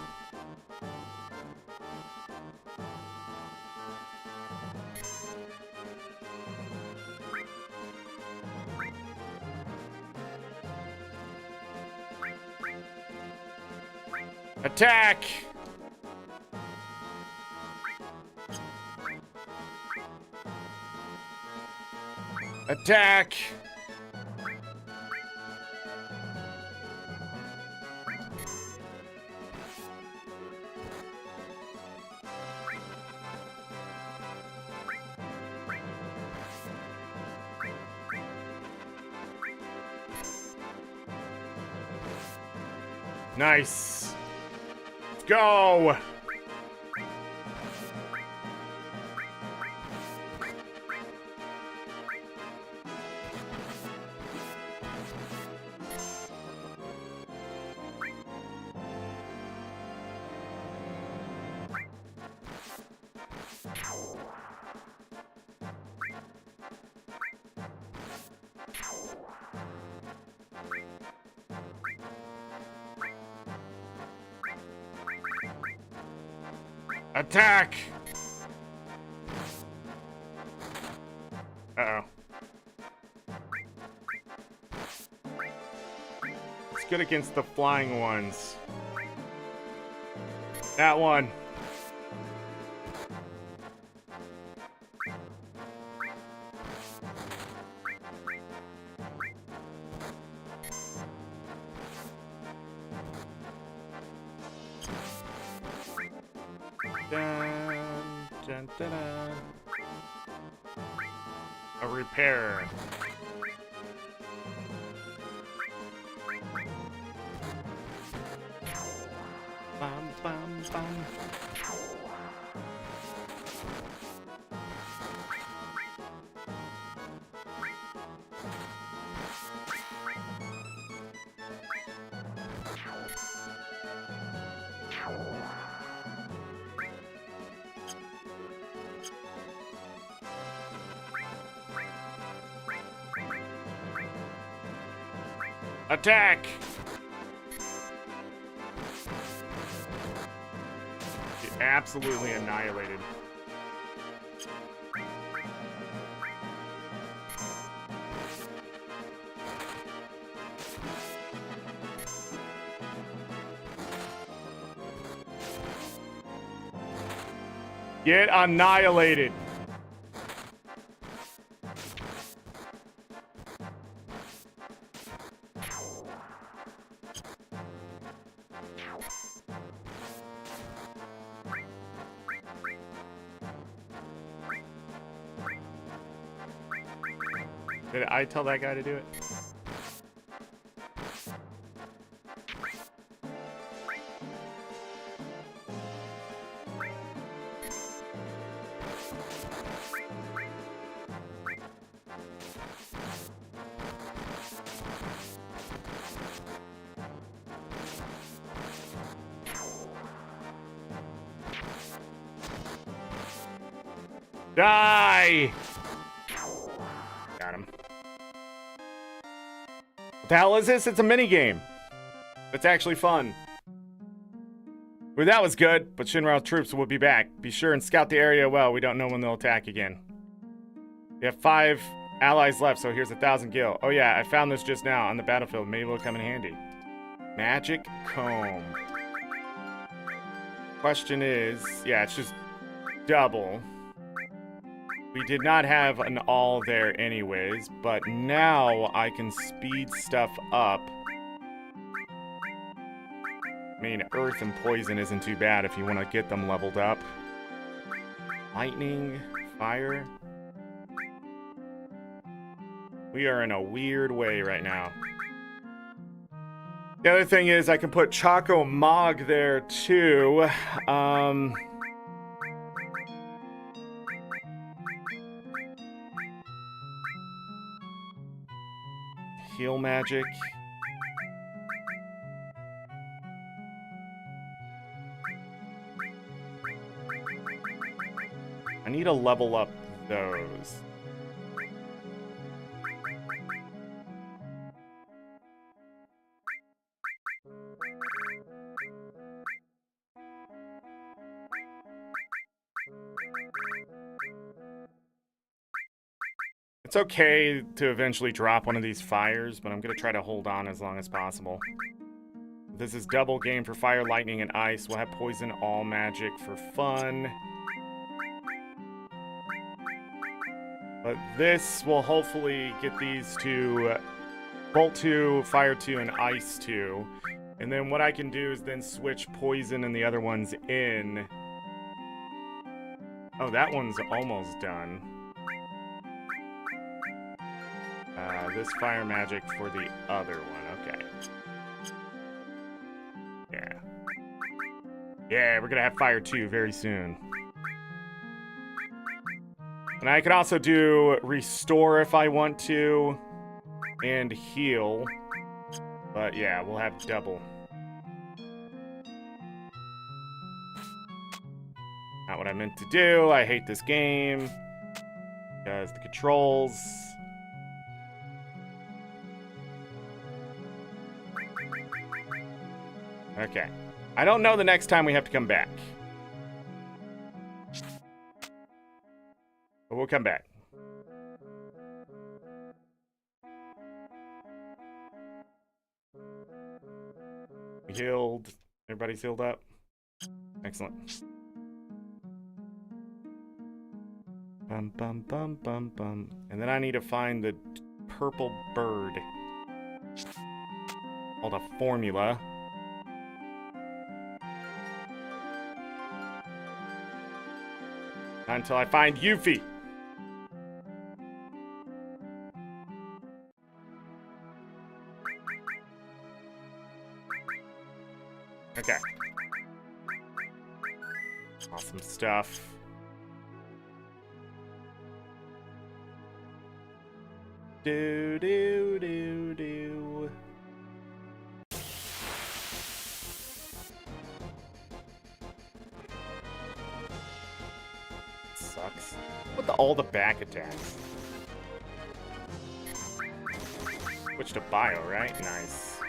Attack! Attack! Nice. Let's go. Attack! Uh-oh. It's good against the flying ones. That one. Dun, dun, dun, dun. A repair. Bum, bum, bum. Attack! Get absolutely annihilated. Get annihilated. Did I tell that guy to do it? Die! Got him. What the hell is this? It's a mini game. It's actually fun. Well, that was good, but Shinra troops will be back. Be sure and scout the area well. We don't know when they'll attack again. We have 5 allies left, so here's 1,000 gil. Oh yeah, I found this just now on the battlefield. Maybe it'll come in handy. Magic comb. Question is, yeah, it's just double. We did not have an all there anyways, but now I can speed stuff up. I mean, earth and poison isn't too bad if you want to get them leveled up. Lightning, fire. We are in a weird way right now. The other thing is I can put Choco Mog there too. Heal magic. I need to level up those. It's okay to eventually drop one of these fires, but I'm going to try to hold on as long as possible. This is double game for fire, lightning, and ice. We'll have poison, all magic for fun. But this will hopefully get these to Bolt 2, Fire 2, and Ice 2. And then what I can do is then switch poison and the other ones in. Oh, that one's almost done. This fire magic for the other one. Okay. Yeah. Yeah, we're gonna have Fire 2 very soon. And I can also do Restore if I want to, and Heal. But yeah, we'll have double. Not what I meant to do. I hate this game. Because the controls. Okay. I don't know the next time we have to come back. But we'll come back. We healed. Everybody's healed up. Excellent. Bum, bum, bum, bum, bum. And then I need to find the purple bird. Called a formula. Not until I find Yuffie. Okay. Awesome stuff. Do, do, do, do. Sucks. What the all the back attacks? Switch to bio, right? Nice.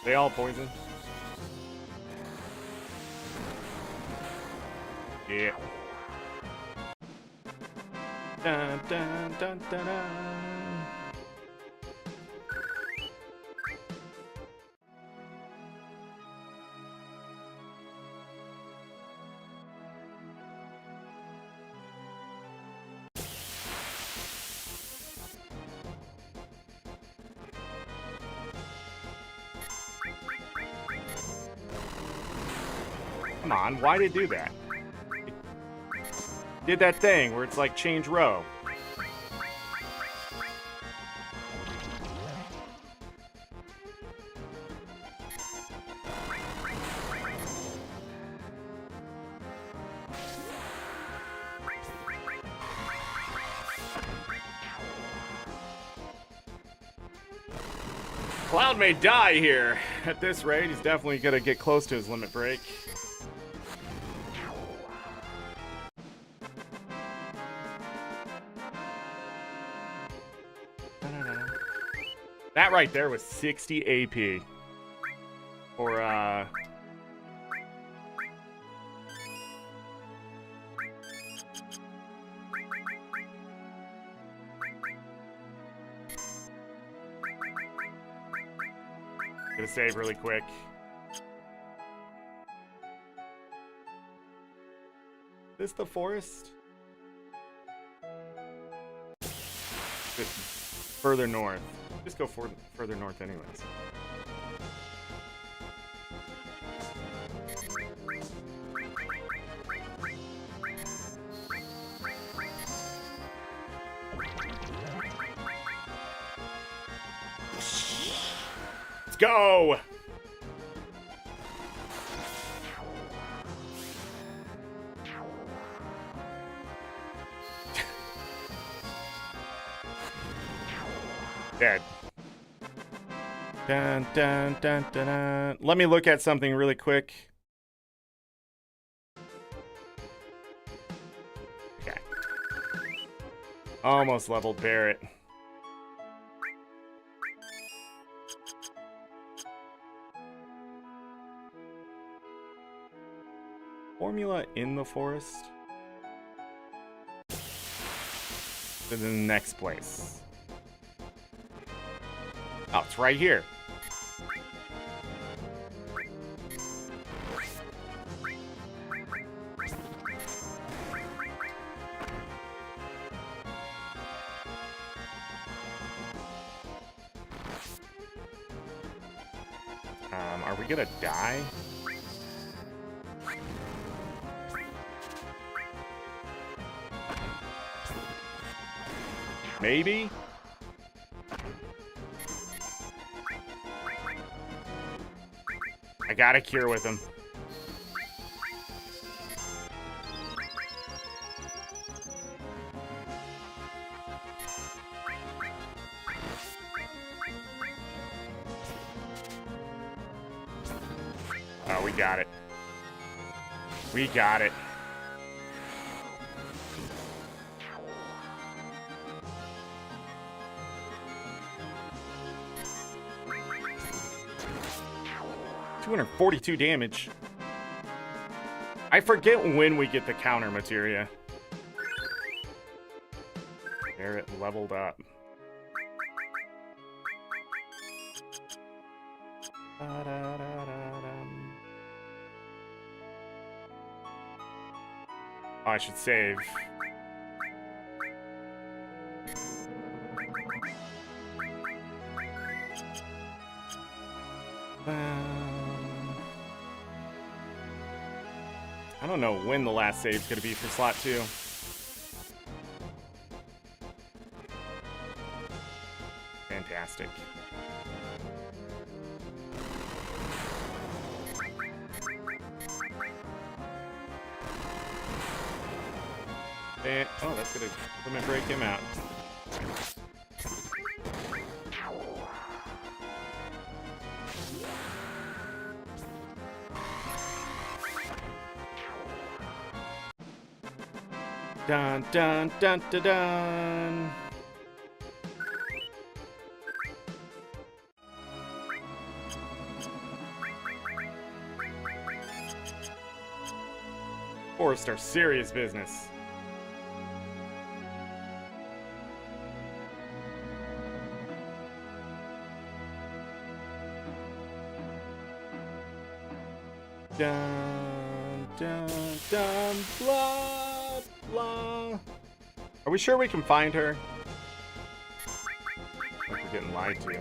They all poison? Yeah. Dun, dun, dun, dun, dun. Come on, why did it do that? It did that thing where it's like change row. Cloud may die here. At this rate, he's definitely gonna get close to his limit break. That right there was 60 AP. Or, gonna save really quick. Is this the forest? Further north. Just go further north anyways. Let's go! Dead. Dun, dun, dun, dun, dun. Let me look at something really quick. Okay. Almost leveled Barrett. Formula in the forest? To the next place. Oh, it's right here. Are we gonna die? Maybe? I got a cure with him. Oh, we got it. We got it. $242 damage. I forget when we get the counter materia. There, it leveled up. Oh, I should save. I don't know when the last save's gonna be for slot 2. Fantastic. And, oh, that's gonna limit break him out. Dun dun dun dun dun. Forests are serious business. Dun dun dun blah blah. Are we sure we can find her? Like we're getting lied to.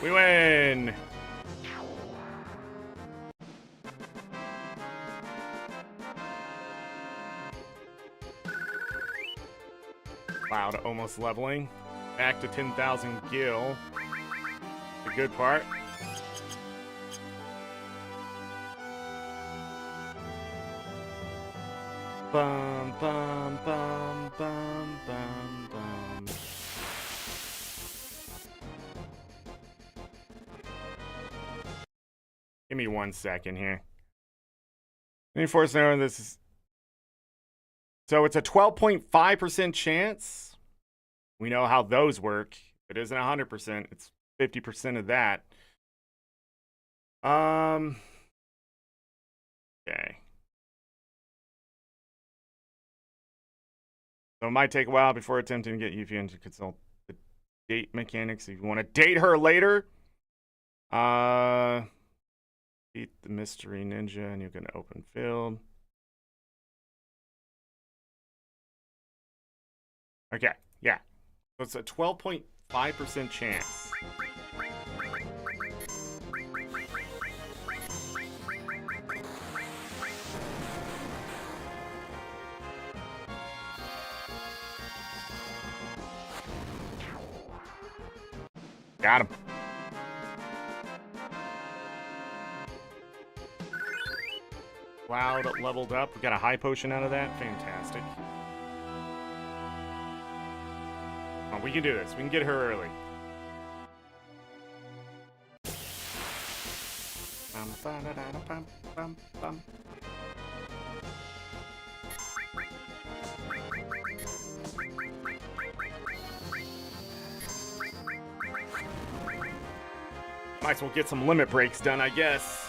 We win! Cloud almost leveling. Back to 10,000 gil. The good part. Bum bum bum bum bum bum. Give me 1 second here. Let me force know this is. So it's a 12.5% chance. We know how those work. It isn't 100%. It's 50% of that. Okay. So it might take a while before attempting to get Yuffie to consult the date mechanics. If you want to date her later, beat the mystery ninja and you can open field. Okay, yeah. So it's a 12.5% chance. Got him. Cloud leveled up. We got a high potion out of that. Fantastic. Oh, we can do this. We can get her early. Might as well get some limit breaks done, I guess.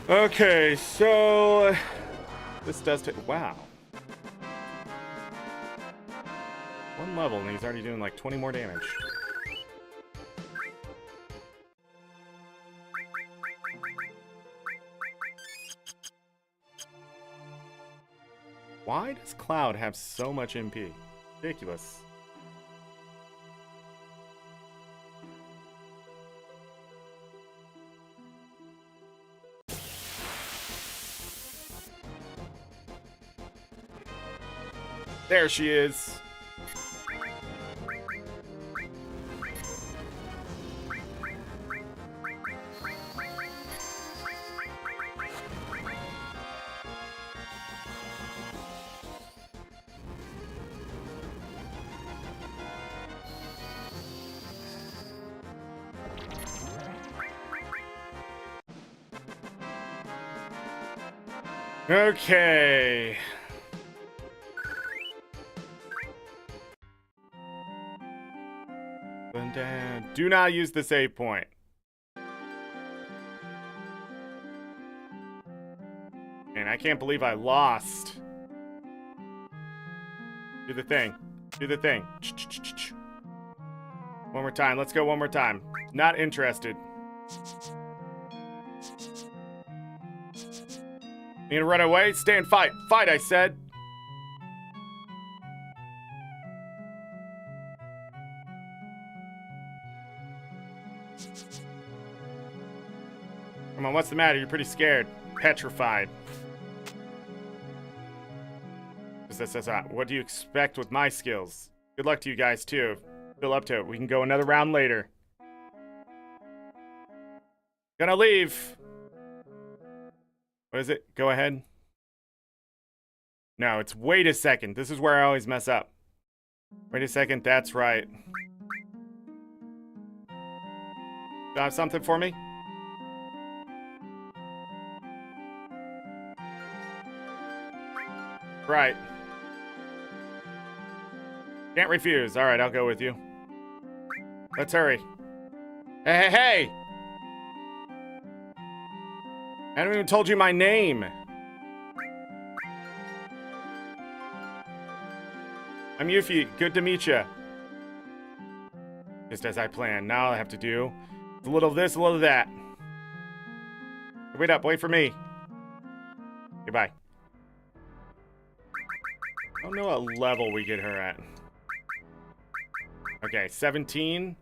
Okay, so this does take. Wow. 1 level and he's already doing like 20 more damage. Why does Cloud have so much MP? Ridiculous. There she is. Okay. Do not use the save point. Man, I can't believe I lost. Do the thing. Do the thing. One more time. Let's go one more time. Not interested. You gonna run away? Stay and fight. Fight, I said. Come on, what's the matter? You're pretty scared. Petrified. What do you expect with my skills? Good luck to you guys, too. Feel up to it. We can go another round later. Gonna leave. What is it? Go ahead. No, it's wait a second. This is where I always mess up. Wait a second, that's right. Do you have something for me? Right. Can't refuse. All right, I'll go with you. Let's hurry. Hey, hey, hey! I haven't even told you my name. I'm Yuffie. Good to meet you. Just as I planned. Now all I have to do is a little of this, a little of that. Wait up. Wait for me. Goodbye. I don't know what level we get her at. Okay, 17.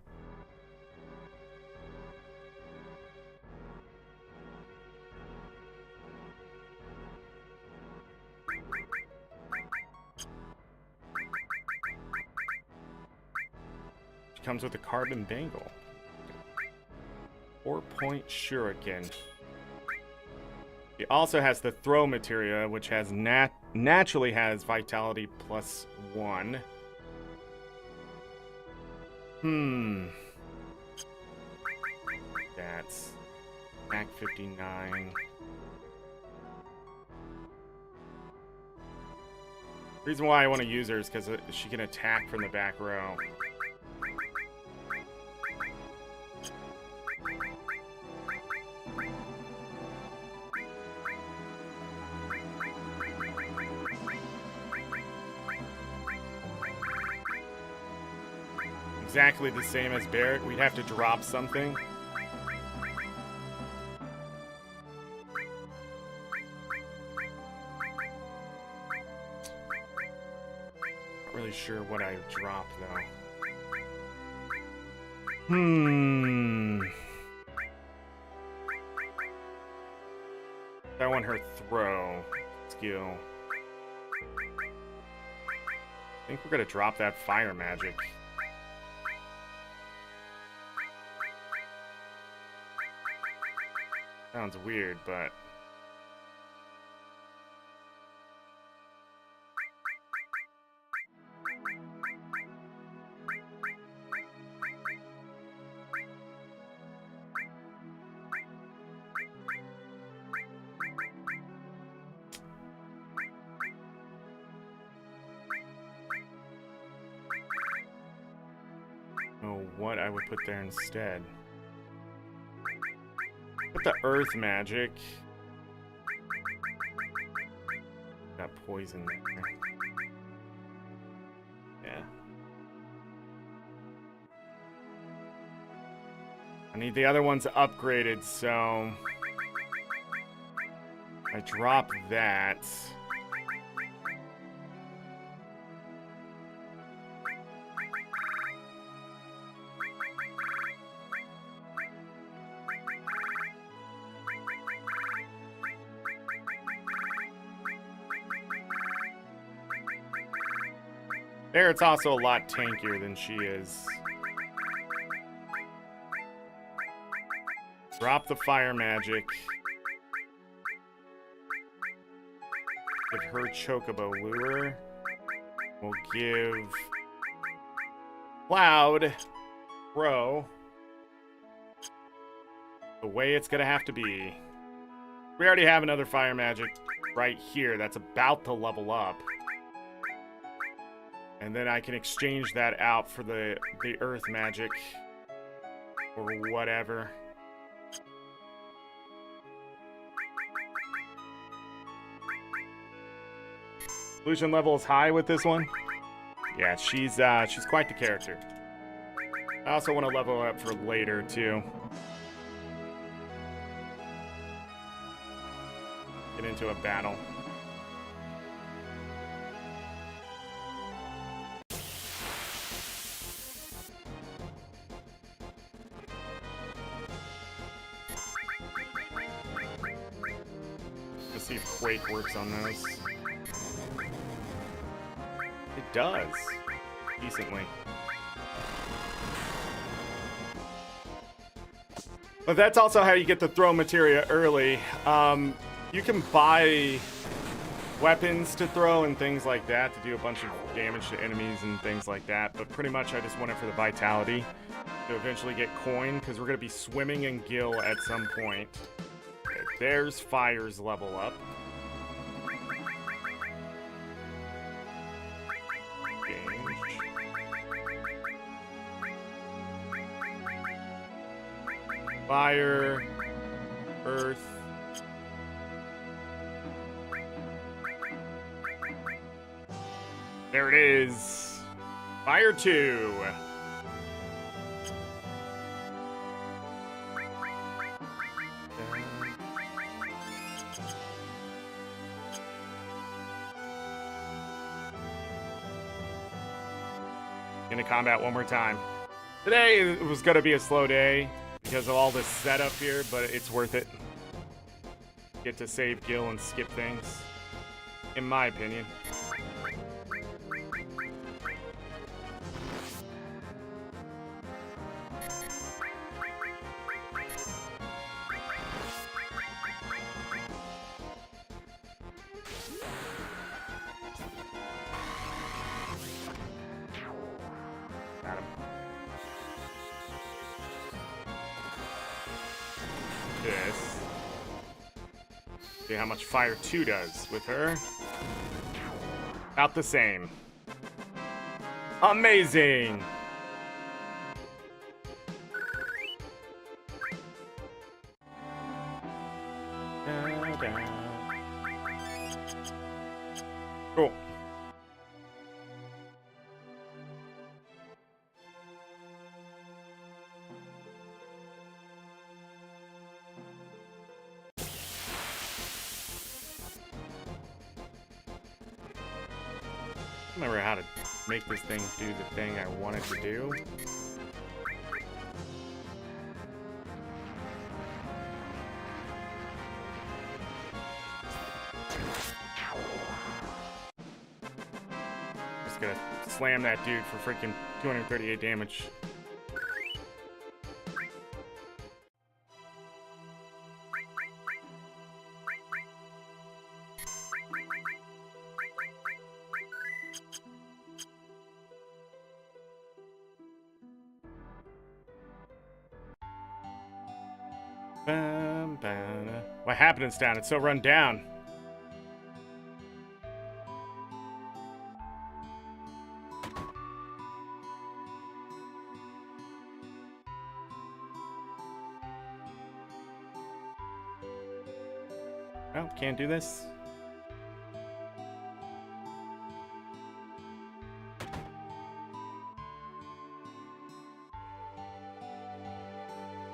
She comes with a carbon bangle. 4-point shuriken. She also has the throw materia, which has naturally has vitality +1. That's Act 59. Reason why I want to use her is because she can attack from the back row. Exactly the same as Barrett. We'd have to drop something. Not really sure what I dropped though. I want her throw skill. I think we're gonna drop that fire magic. Sounds weird, but... oh, what I would put there instead. Put the earth magic. Got poison there. Yeah. I need the other ones upgraded, so I drop that. Barrett's also a lot tankier than she is. Drop the fire magic. Give her Chocobo Lure. We'll give Cloud Throw the way it's gonna have to be. We already have another fire magic right here that's about to level up. And then I can exchange that out for the earth magic or whatever. Illusion level is high with this one. Yeah, she's quite the character. I also want to level up for later too. Get into a battle. Let's see if Quake works on those. It does. Decently. But that's also how you get the throw materia early. You can buy weapons to throw and things like that to do a bunch of damage to enemies and things like that. But pretty much I just want it for the vitality to eventually get coin, because we're going to be swimming in Gil at some point. Okay, there's Fire's level up. Fire, Earth. There it is. Fire 2. Into combat one more time. Today it was going to be a slow day because of all this setup here, but it's worth it. Get to save Gil and skip things, in my opinion. Got him. This. See how much Fire 2 does with her. About the same. Amazing! Cool. Remember how to make this thing do the thing I wanted to do. Just gonna slam that dude for freaking 238 damage. What happened in this town? It's so run down. Oh, can't do this.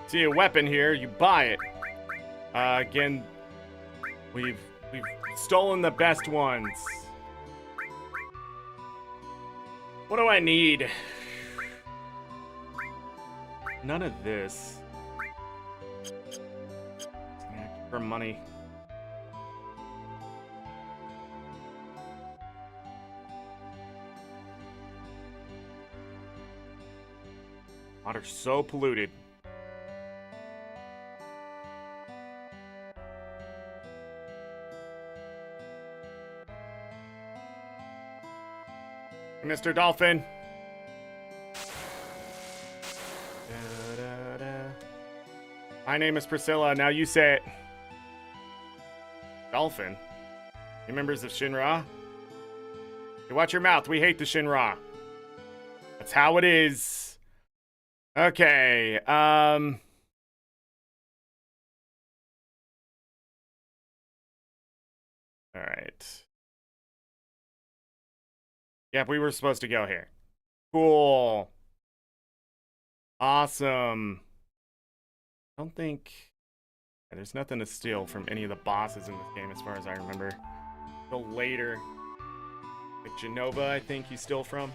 See a weapon here, you buy it. Again, we've stolen the best ones. What do I need? None of this. For money. Water's so polluted. Mr. Dolphin. My name is Priscilla. Now you say it. Dolphin? You members of Shinra? Hey, watch your mouth. We hate the Shinra. That's how it is. Okay. All right. Yep, we were supposed to go here. Cool. Awesome. I don't think... Yeah, there's nothing to steal from any of the bosses in this game as far as I remember. Until later. Like Genova, I think you steal from.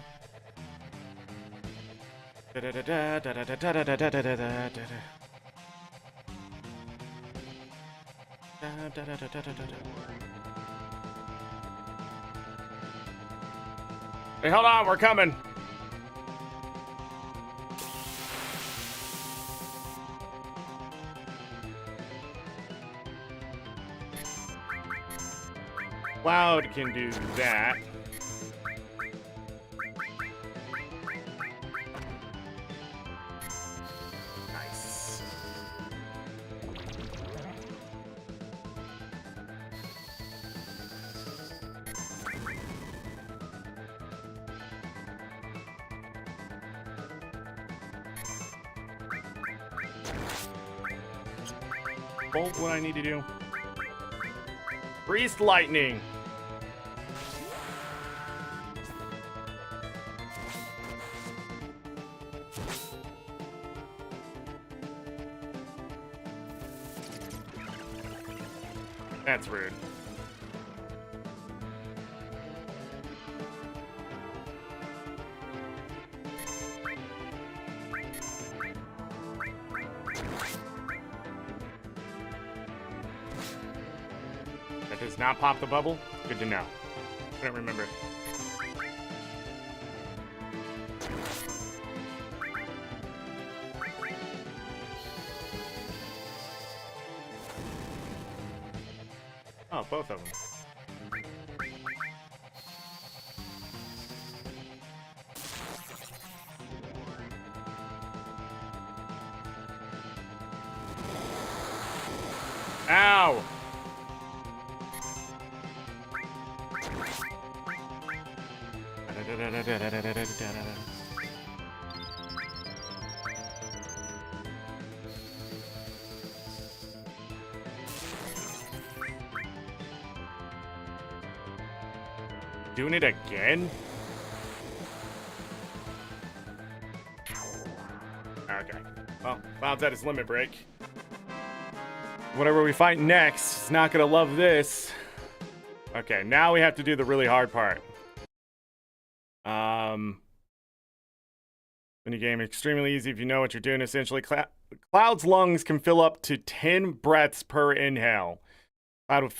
Hey, hold on, we're coming. Cloud can do that. Nice. Bolt what I need to do. Priest lightning. That's rude. That does not pop the bubble? Good to know. I don't remember. Oh, both of them. Ow! Doing it again? Okay. Well, Cloud's at his limit break. Whatever we fight next is not gonna love this. Okay, now we have to do the really hard part. Minigame extremely easy if you know what you're doing. Essentially, Cloud's lungs can fill up to 10 breaths per inhale. Cloud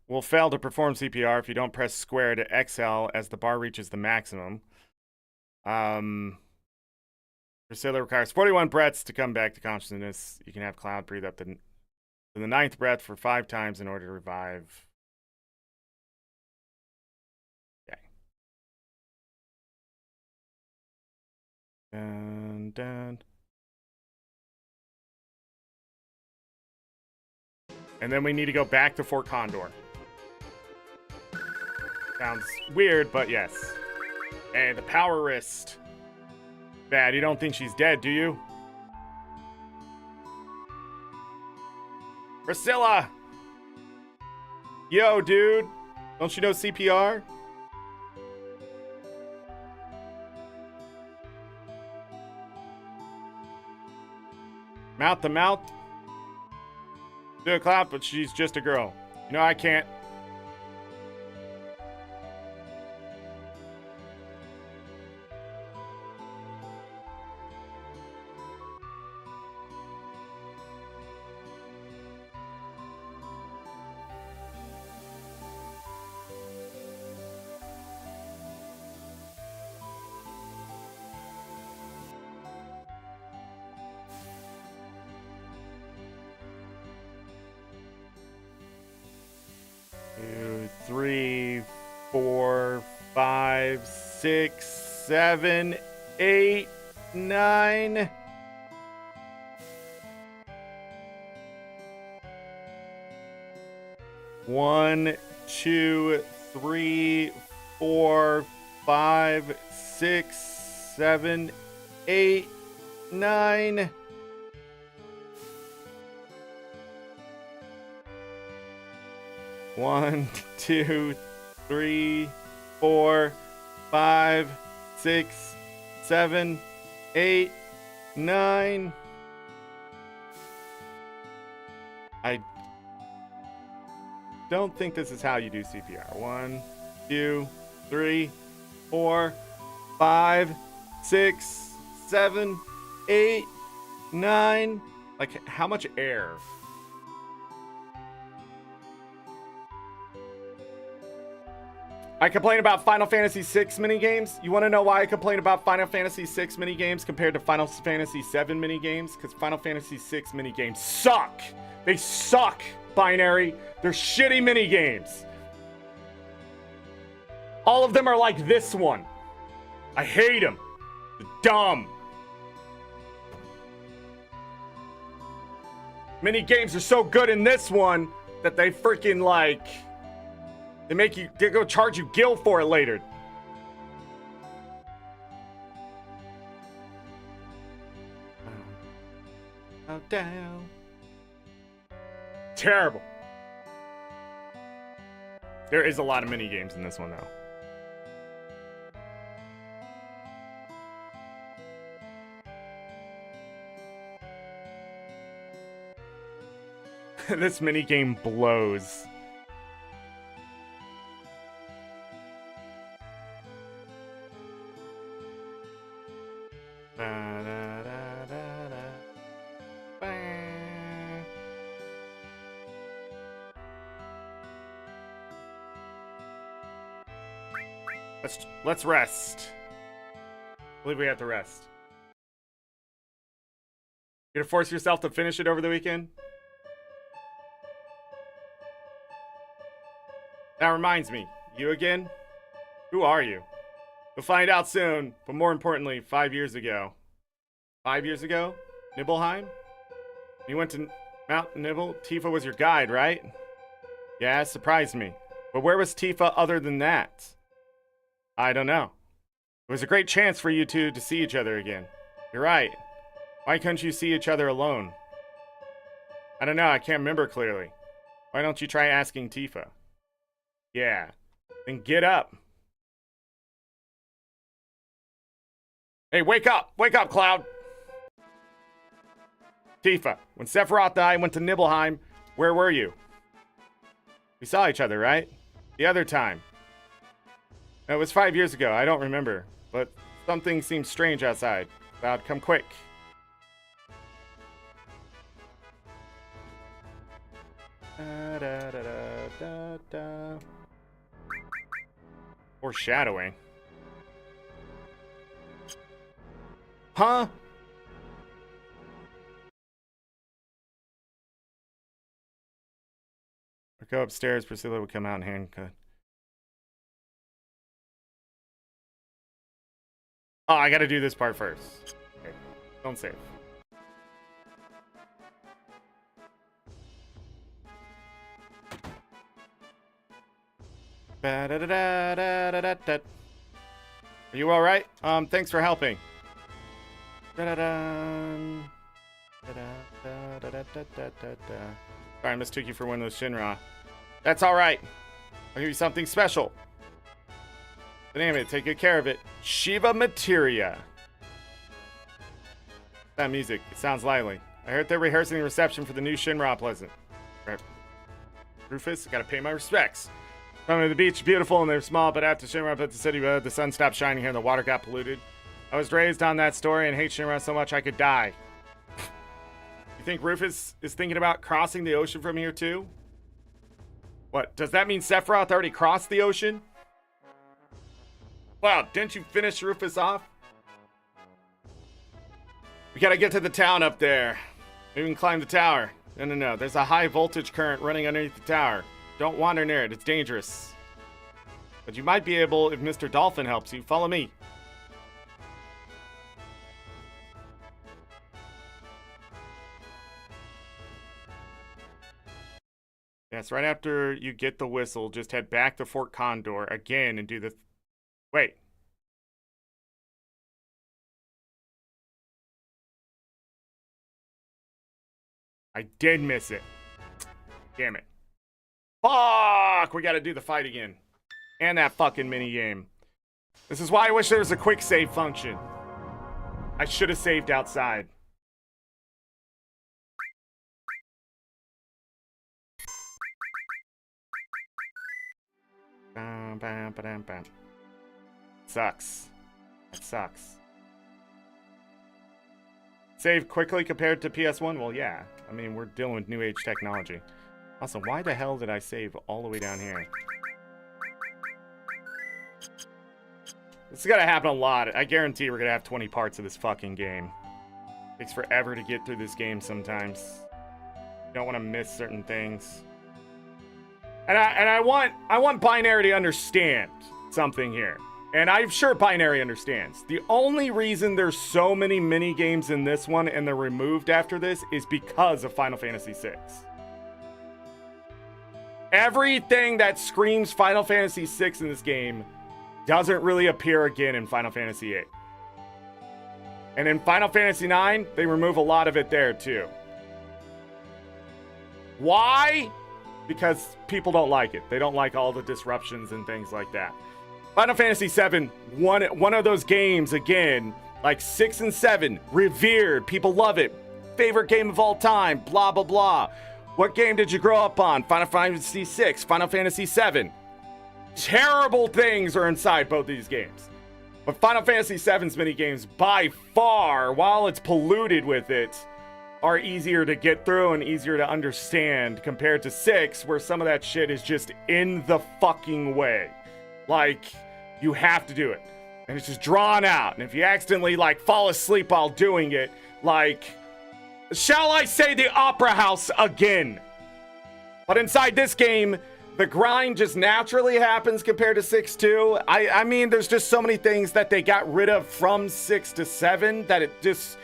will fail to perform CPR if you don't press square to exhale as the bar reaches the maximum. Priscilla requires 41 breaths to come back to consciousness. You can have Cloud breathe up to the 9th breath for 5 times in order to revive. Okay. Dun. And then we need to go back to Fort Condor. Sounds weird, but yes. And the power wrist. Bad, you don't think she's dead, do you? Priscilla! Yo, dude. Don't you know CPR? Mouth to mouth. Do a clap, but she's just a girl. You know, I can't. Two, 3, 4, 5, 6, 7, 8, 9. One, 2, 3, 4, 5, 6, 7, 8, 9. One, 2, 3, 4, 5, 6, 7, 8, 9. I don't think this is how you do CPR. 1, 2, 3, 4, 5, 6, 7, 8, 9. Like, how much air? I complain about Final Fantasy VI minigames. You want to know why I complain about Final Fantasy VI minigames compared to Final Fantasy VII minigames? Because Final Fantasy VI minigames suck. They suck, Binary. They're shitty minigames. All of them are like this one. I hate them. They're dumb. Mini games are so good in this one that they freaking like... They go charge you gil for it later. Oh, down. Terrible. There is a lot of mini games in this one, though. This mini game blows. Let's rest. I believe we have to rest. You gonna force yourself to finish it over the weekend? That reminds me, you again? Who are you? We'll find out soon, but more importantly, 5 years ago. 5 years ago? Nibelheim? You went to Mount Nibel? Tifa was your guide, right? Yeah, it surprised me. But where was Tifa other than that? I don't know. It was a great chance for you two to see each other again. You're right. Why couldn't you see each other alone? I don't know, I can't remember clearly. Why don't you try asking Tifa? Yeah. Then get up. Hey, wake up! Wake up, Cloud! Tifa, when Sephiroth and I went to Nibelheim, where were you? We saw each other, right? The other time. It was 5 years ago, I don't remember. But something seems strange outside. Cloud, come quick. Da, da, da, da, da. Foreshadowing. Huh? Or go upstairs, Priscilla would come out and handcut. Oh, I gotta do this part first. Okay, don't save. Are you alright? Thanks for helping. Sorry, I mistook you for one of those Shinra. That's alright. I'll give you something special. The name of it, take good care of it. Shiva Materia. That music, it sounds lively. I heard they're rehearsing the reception for the new Shinra Pleasant. Right. Rufus, gotta pay my respects. Coming to the beach, beautiful, and they're small, but after Shinra put the city, the sun stopped shining here and the water got polluted. I was raised on that story and hate Shinra so much I could die. You think Rufus is thinking about crossing the ocean from here too? What, does that mean Sephiroth already crossed the ocean? Wow, didn't you finish Rufus off? We gotta get to the town up there. Maybe we can climb the tower. No. There's a high voltage current running underneath the tower. Don't wander near it, it's dangerous. But you might be able if Mr. Dolphin helps you. Follow me. Yes, right after you get the whistle, just head back to Fort Condor again and do the... Wait. I did miss it. Damn it. Fuck! We gotta do the fight again. And that fucking mini game. This is why I wish there was a quick save function. I should have saved outside. Bam, bam, bam, bam. Sucks. That sucks. Save quickly compared to PS1? Well, yeah. I mean, we're dealing with new age technology. Also, why the hell did I save all the way down here? This is gonna happen a lot. I guarantee we're gonna have 20 parts of this fucking game. It takes forever to get through this game sometimes. You don't want to miss certain things. And I want Binary to understand. something here. And I'm sure Binary understands. The only reason there's so many mini games in this one and they're removed after this is because of Final Fantasy VI. Everything that screams Final Fantasy VI in this game doesn't really appear again in Final Fantasy VIII. And in Final Fantasy IX, they remove a lot of it there too. Why? Because people don't like it. They don't like all the disruptions and things like that. Final Fantasy VII, one of those games, again, like 6 and 7, revered, people love it, favorite game of all time, blah, blah, blah. What game did you grow up on? Final Fantasy VI, Final Fantasy VII. Terrible things are inside both these games. But Final Fantasy VII's minigames, by far, while it's polluted with it, are easier to get through and easier to understand compared to 6, where some of that shit is just in the fucking way. Like, you have to do it. And it's just drawn out. And if you accidentally, like, fall asleep while doing it, like, shall I say the Opera House again? But inside this game, the grind just naturally happens compared to 6 too. I mean, there's just so many things that they got rid of from 6 to 7 that it just,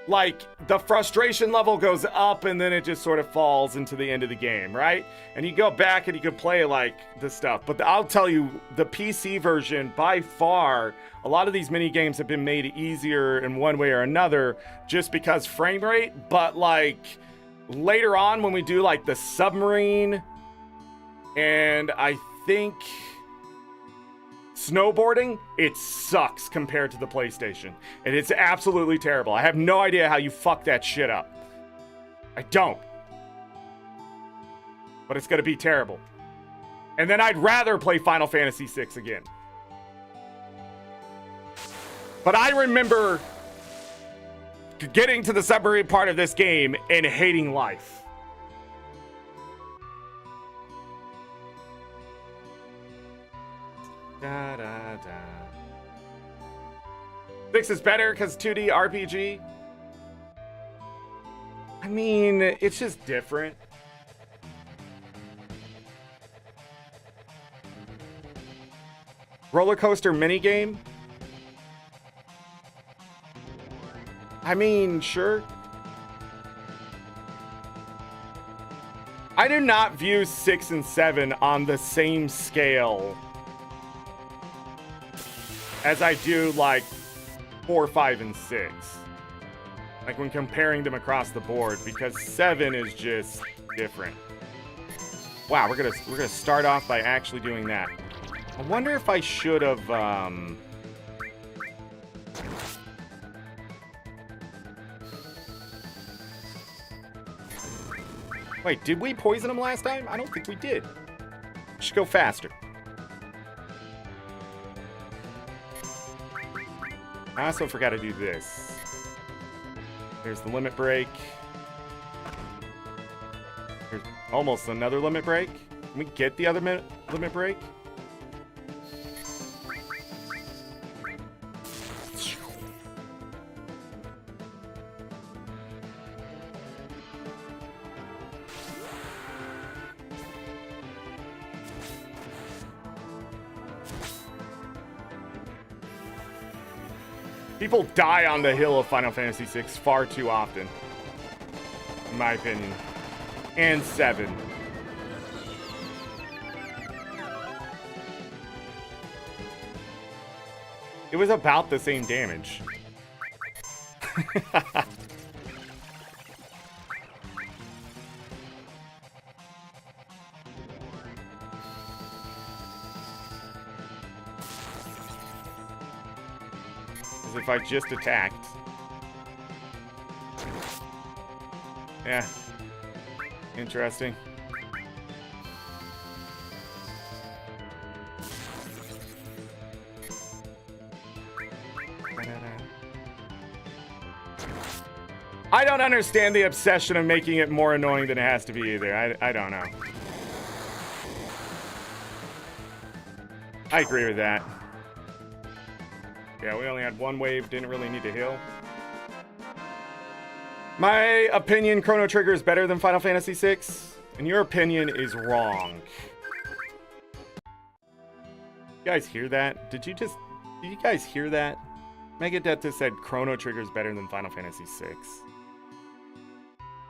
like, the frustration level goes up and then it just sort of falls into the end of the game, right? And you go back and you can play, like, this stuff. But I'll tell you, the PC version, by far, a lot of these mini games have been made easier in one way or another just because frame rate. But, like, later on when we do, like, the submarine and I think snowboarding, it sucks compared to the PlayStation. And it's absolutely terrible. I have no idea how you fuck that shit up. I don't. But it's gonna be terrible. And then I'd rather play Final Fantasy VI again. But I remember getting to the submarine part of this game and hating life. Da, da, da. 6 is better because 2D RPG. I mean, it's just different. Roller coaster minigame? I mean, sure. I do not view 6 and 7 on the same scale as I do, like, 4, 5, and 6. Like, when comparing them across the board, because 7 is just different. Wow, we're gonna start off by actually doing that. I wonder if I should have, Wait, did we poison him last time? I don't think we did. We should go faster. I also forgot to do this. There's the limit break. There's almost another limit break. Can we get the other limit break? People die on the hill of Final Fantasy VI far too often, in my opinion. And 7. It was about the same damage. As if I just attacked. Yeah. Interesting. I don't understand the obsession of making it more annoying than it has to be either. I don't know. I agree with that. Yeah, we only had one wave, didn't really need to heal. My opinion, Chrono Trigger is better than Final Fantasy VI, and your opinion is wrong. You guys hear that? Did you guys hear that? Megadeth said Chrono Trigger is better than Final Fantasy VI.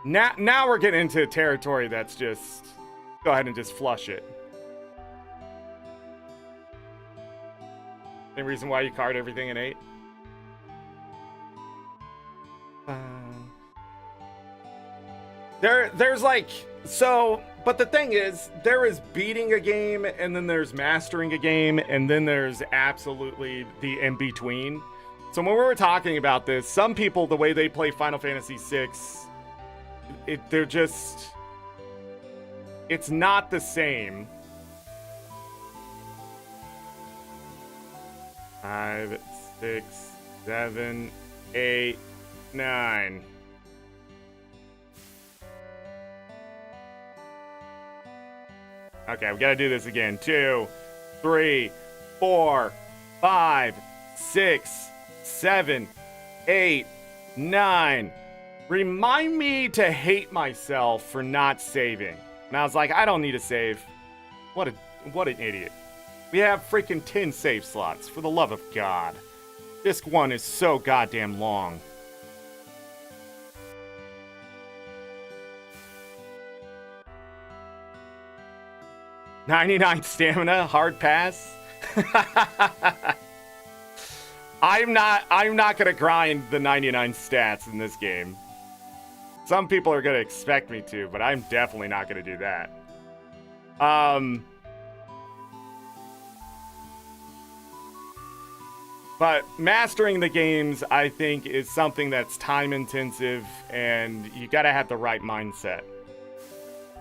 Now we're getting into territory that's just... Go ahead and just flush it. Any reason why you card everything in 8? There's like... So... But the thing is, there is beating a game, and then there's mastering a game, and then there's absolutely the in-between. So when we were talking about this, some people, the way they play Final Fantasy VI, they're just... It's not the same. 5, 6, 7, 8, 9. Okay, we gotta do this again. 2, 3, 4, 5, 6, 7, 8, 9. Remind me to hate myself for not saving. And I was like, I don't need to save. What an idiot. We have freaking 10 save slots, for the love of God. Disc 1 is so goddamn long. $99 stamina, hard pass. I'm not gonna grind the 99 stats in this game. Some people are gonna expect me to, but I'm definitely not gonna do that. But mastering the games, I think, is something that's time intensive, and you gotta have the right mindset.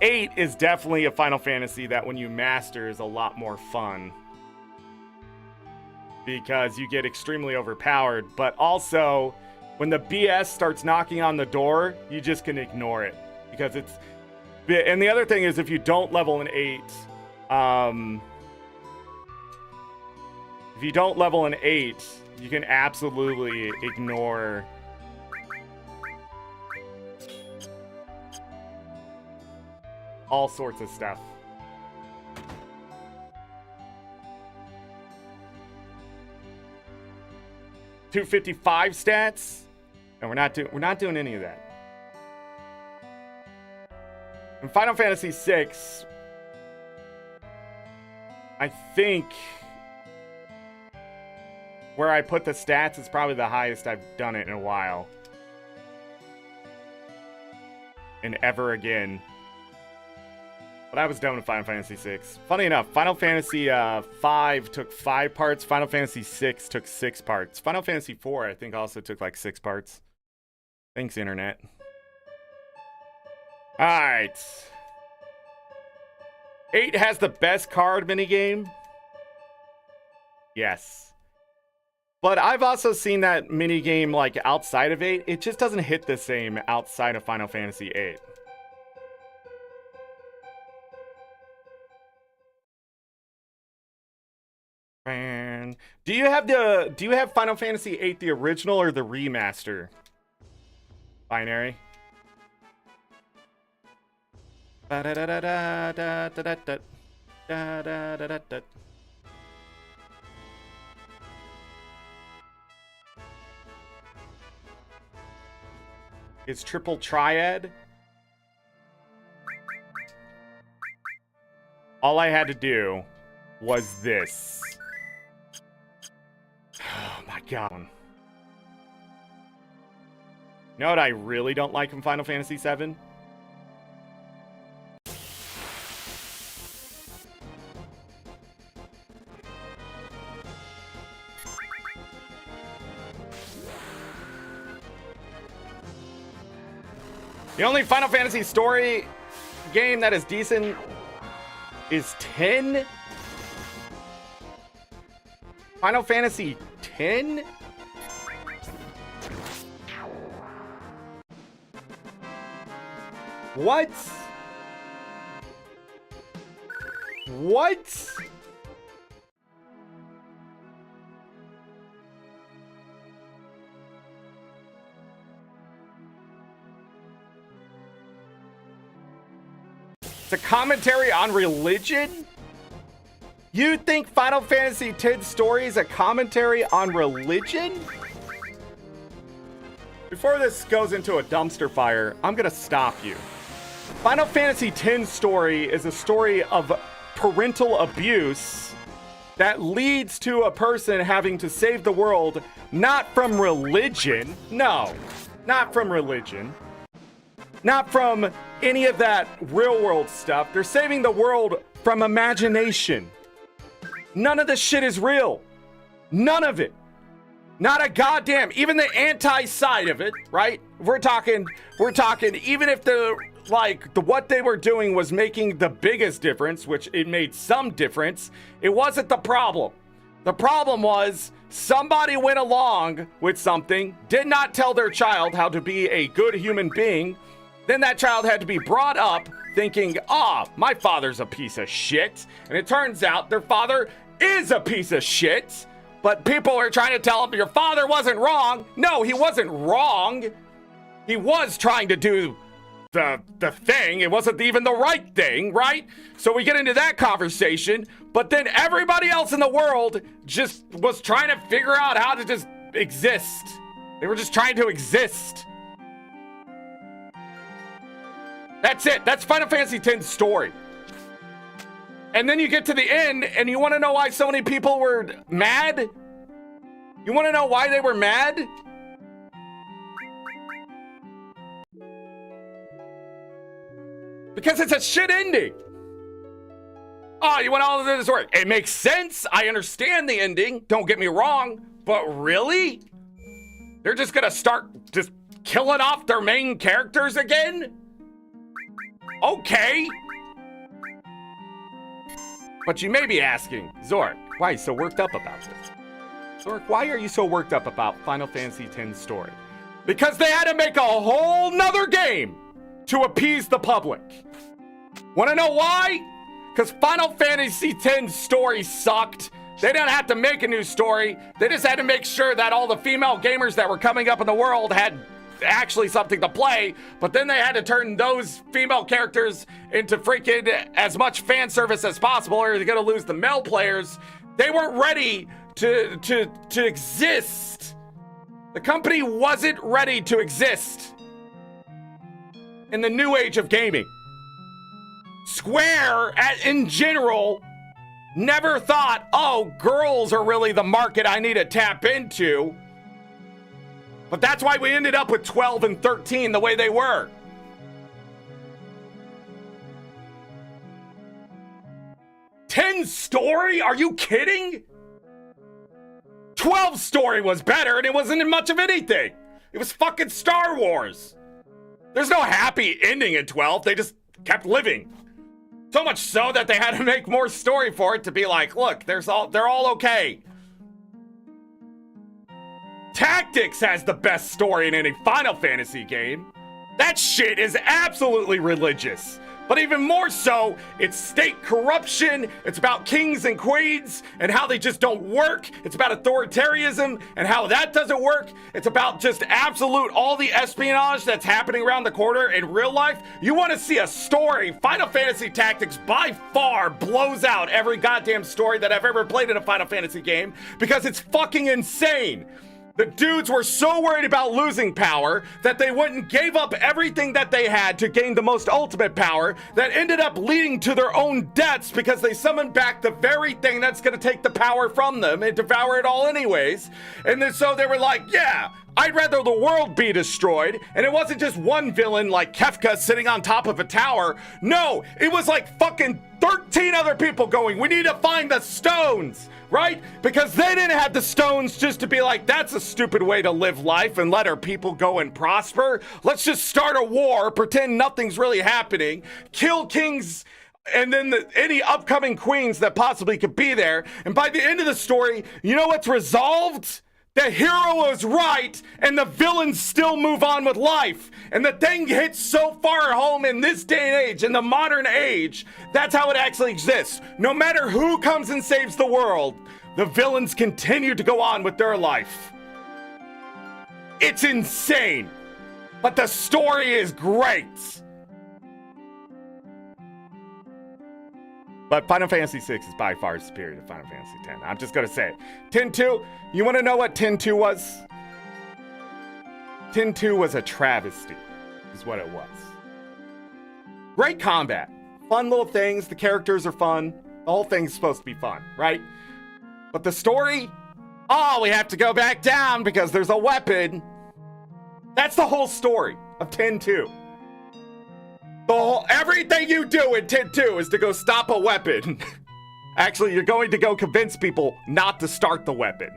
8 is definitely a Final Fantasy that when you master is a lot more fun. Because you get extremely overpowered, but also when the BS starts knocking on the door, you just can ignore it. Because it's... And the other thing is, if you don't level an 8, if you don't level an 8, you can absolutely ignore... all sorts of stuff. $255 stats? And we're not doing any of that. In Final Fantasy VI, I think where I put the stats is probably the highest I've done it in a while. And ever again. But I was done with Final Fantasy VI. Funny enough, Final Fantasy 5 took 5 parts. Final Fantasy 6 took 6 parts. Final Fantasy 4, I think, also took like 6 parts. Thanks, Internet. Alright. 8 has the best card minigame. Yes. But I've also seen that minigame like outside of 8. It just doesn't hit the same outside of Final Fantasy 8. Do you have Final Fantasy VIII the original or the remaster? Binary. It's triple triad. All I had to do was this. Oh my god. You know what I really don't like in Final Fantasy VII? The only Final Fantasy story game that is decent is 10. Final Fantasy 10? What? What? It's a commentary on religion? You think Final Fantasy X story is a commentary on religion? Before this goes into a dumpster fire, I'm gonna stop you. Final Fantasy X story is a story of parental abuse that leads to a person having to save the world, not from religion. No, not from religion. Not from any of that real world stuff. They're saving the world from imagination. None of this shit is real. None of it. Not a goddamn, even the anti-side of it, right? We're talking, even if what they were doing was making the biggest difference, which it made some difference, it wasn't the problem. The problem was somebody went along with something, did not tell their child how to be a good human being. Then that child had to be brought up thinking, my father's a piece of shit. And it turns out their father is a piece of shit. But people are trying to tell him your father wasn't wrong. No, he wasn't wrong. He was trying to do the thing. It wasn't even the right thing, right? So we get into that conversation. But then everybody else in the world just was trying to figure out how to just exist. They were just trying to exist. That's it. That's Final Fantasy X story. And then you get to the end, and you want to know why so many people were mad? You want to know why they were mad? Because it's a shit ending. Oh, you want all of this to work? It makes sense. I understand the ending. Don't get me wrong. But really? They're just going to start just killing off their main characters again? Okay. But you may be asking, Zorric, why are you so worked up about this? Zorric, why are you so worked up about Final Fantasy X story? Because they had to make a whole nother game to appease the public. Want to know why? Because Final Fantasy X story sucked. They didn't have to make a new story. They just had to make sure that all the female gamers that were coming up in the world had actually something to play, but then they had to turn those female characters into freaking as much fan service as possible, or they're gonna lose the male players. They weren't ready to exist. The company wasn't ready to exist in the new age of gaming. Square, in general, never thought, girls are really the market I need to tap into. But that's why we ended up with 12 and 13 the way they were. 10 story? Are you kidding? 12 story was better, and it wasn't much of anything. It was fucking Star Wars. There's no happy ending in 12. They just kept living. So much so that they had to make more story for it to be like, look, they're all okay. Tactics has the best story in any Final Fantasy game. That shit is absolutely religious. But even more so, it's state corruption. It's about kings and queens and how they just don't work. It's about authoritarianism and how that doesn't work. It's about just absolute all the espionage that's happening around the corner in real life. You want to see a story? Final Fantasy Tactics by far blows out every goddamn story that I've ever played in a Final Fantasy game because it's fucking insane. The dudes were so worried about losing power that they went and gave up everything that they had to gain the most ultimate power that ended up leading to their own deaths because they summoned back the very thing that's going to take the power from them and devour it all anyways. And then so they were like, yeah, I'd rather the world be destroyed. And it wasn't just one villain like Kefka sitting on top of a tower. No, it was like fucking 13 other people going, we need to find the stones. Right? Because they didn't have the stones just to be like, that's a stupid way to live life and let our people go and prosper. Let's just start a war, pretend nothing's really happening, kill kings, and then any upcoming queens that possibly could be there. And by the end of the story, you know what's resolved? The hero is right, and the villains still move on with life. And the thing hits so far home in this day and age, in the modern age, that's how it actually exists. No matter who comes and saves the world, the villains continue to go on with their life. It's insane, but the story is great. But Final Fantasy VI is by far superior to Final Fantasy X. I'm just going to say it. Tin 2, you want to know what Tin 2 was? Tin 2 was a travesty, is what it was. Great combat. Fun little things. The characters are fun. The whole thing's supposed to be fun, right? But the story? Oh, we have to go back down because there's a weapon. That's the whole story of Tin 2. Everything you do in Tin 2 is to go stop a weapon. Actually, you're going to go convince people not to start the weapon.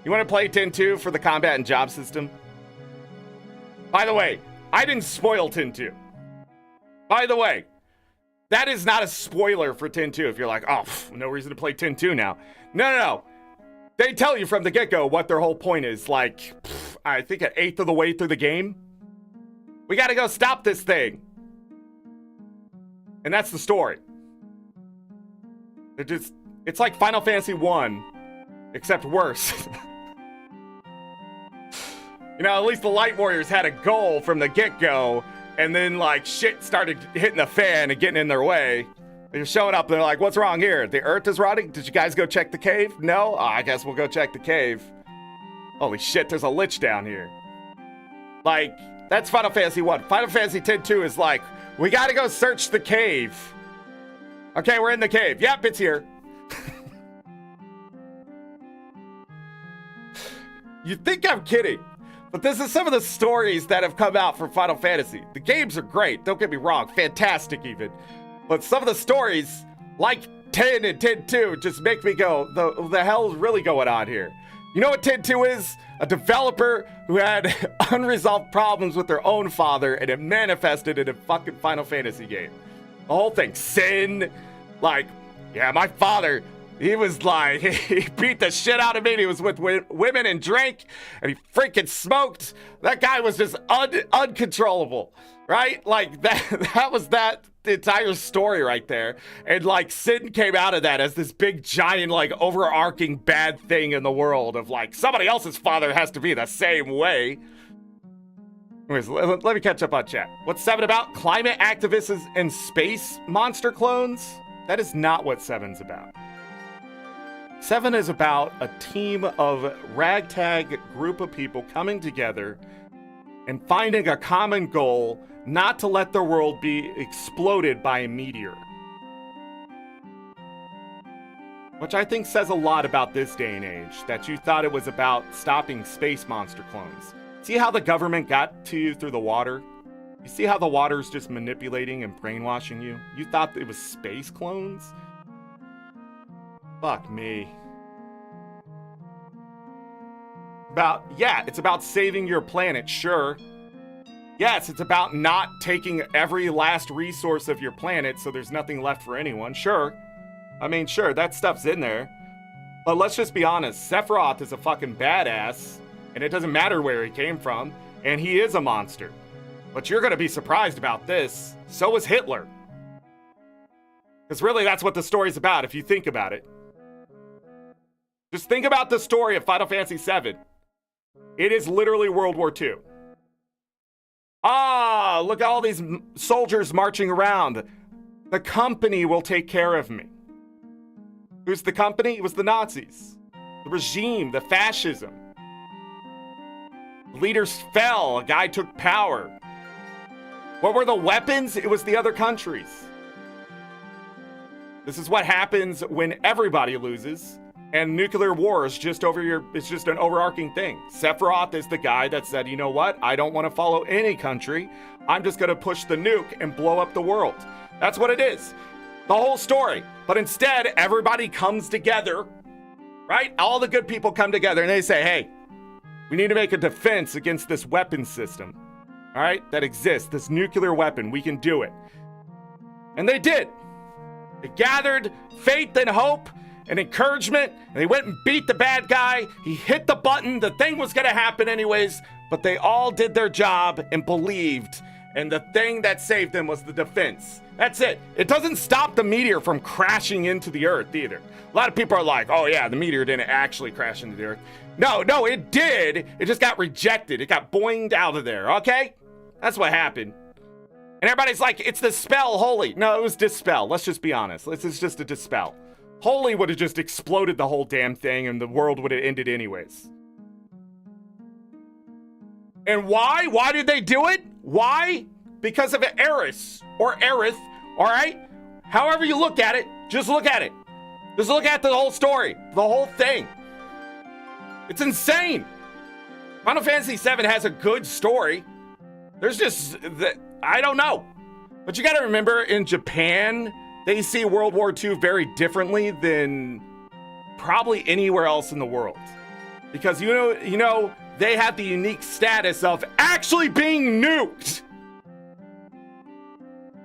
You want to play Tin 2 for the combat and job system? By the way, I didn't spoil Tin 2. By the way, that is not a spoiler for Tin 2 if you're like, oh, no reason to play Tin 2 now. No. They tell you from the get-go what their whole point is. Like, I think an eighth of the way through the game, we gotta go stop this thing. And that's the story. It's like Final Fantasy 1, except worse. You know, at least the Light Warriors had a goal from the get-go, and then, like, shit started hitting the fan and getting in their way. They're showing up, they're like, what's wrong here? The earth is rotting? Did you guys go check the cave? No? Oh, I guess we'll go check the cave. Holy shit, there's a lich down here. Like, that's Final Fantasy 1. Final Fantasy X-2 is like, we gotta go search the cave. Okay, we're in the cave. Yep, it's here. You think I'm kidding, but this is some of the stories that have come out for Final Fantasy. The games are great, don't get me wrong, fantastic even. But some of the stories, like 10 and 10-2, just make me go, the hell is really going on here? You know what 10-2 is? A developer who had unresolved problems with their own father, and it manifested in a fucking Final Fantasy game. The whole thing, sin, like, yeah, my father, he was like, he beat the shit out of me, and he was with women and drank, and he freaking smoked. That guy was just uncontrollable, right? Like, that was the entire story right there. And like sin came out of that as this big giant like overarching bad thing in the world of like somebody else's father has to be the same way. Anyways, let me catch up on chat. What's 7 about? Climate activists and space monster clones? That is not what 7's about. 7 is about a team of ragtag group of people coming together and finding a common goal, not to let the world be exploded by a meteor. Which I think says a lot about this day and age, that you thought it was about stopping space monster clones. See how the government got to you through the water? You see how the water's just manipulating and brainwashing you? You thought it was space clones? Fuck me. It's about saving your planet, sure. Yes, it's about not taking every last resource of your planet so there's nothing left for anyone, sure. I mean, sure, that stuff's in there. But let's just be honest, Sephiroth is a fucking badass, and it doesn't matter where he came from, and he is a monster. But you're gonna be surprised about this. So was Hitler. Because really, that's what the story's about, if you think about it. Just think about the story of Final Fantasy VII. It is literally World War II. Ah, look at all these soldiers marching around. The company will take care of me. Who's the company? It was the Nazis. The regime, the fascism. Leaders fell, a guy took power. What were the weapons? It was the other countries. This is what happens when everybody loses. And nuclear war is just it's just an overarching thing. Sephiroth is the guy that said, you know what? I don't want to follow any country. I'm just going to push the nuke and blow up the world. That's what it is. The whole story. But instead, everybody comes together, right? All the good people come together and they say, hey, we need to make a defense against this weapon system, all right, that exists, this nuclear weapon. We can do it. And they did. They gathered faith and hope and encouragement, and they went and beat the bad guy. He hit the button. The thing was going to happen anyways, but they all did their job and believed, and the thing that saved them was the defense. That's it. It doesn't stop the meteor from crashing into the earth either. A lot of people are like, oh yeah, the meteor didn't actually crash into the earth. No, it did. It just got rejected. It got boinged out of there, okay? That's what happened. And everybody's like, it's the spell, holy. No, it was dispel. Let's just be honest. It's just a dispel. Holy would have just exploded the whole damn thing and the world would have ended anyways. And why? Why did they do it? Why? Because of Eris or Aerith, all right? However you look at it, just look at it. Just look at the whole story, the whole thing. It's insane. Final Fantasy VII has a good story. There's just, I don't know. But you got to remember, in Japan, they see World War II very differently than probably anywhere else in the world. Because, you know, they have the unique status of actually being nuked.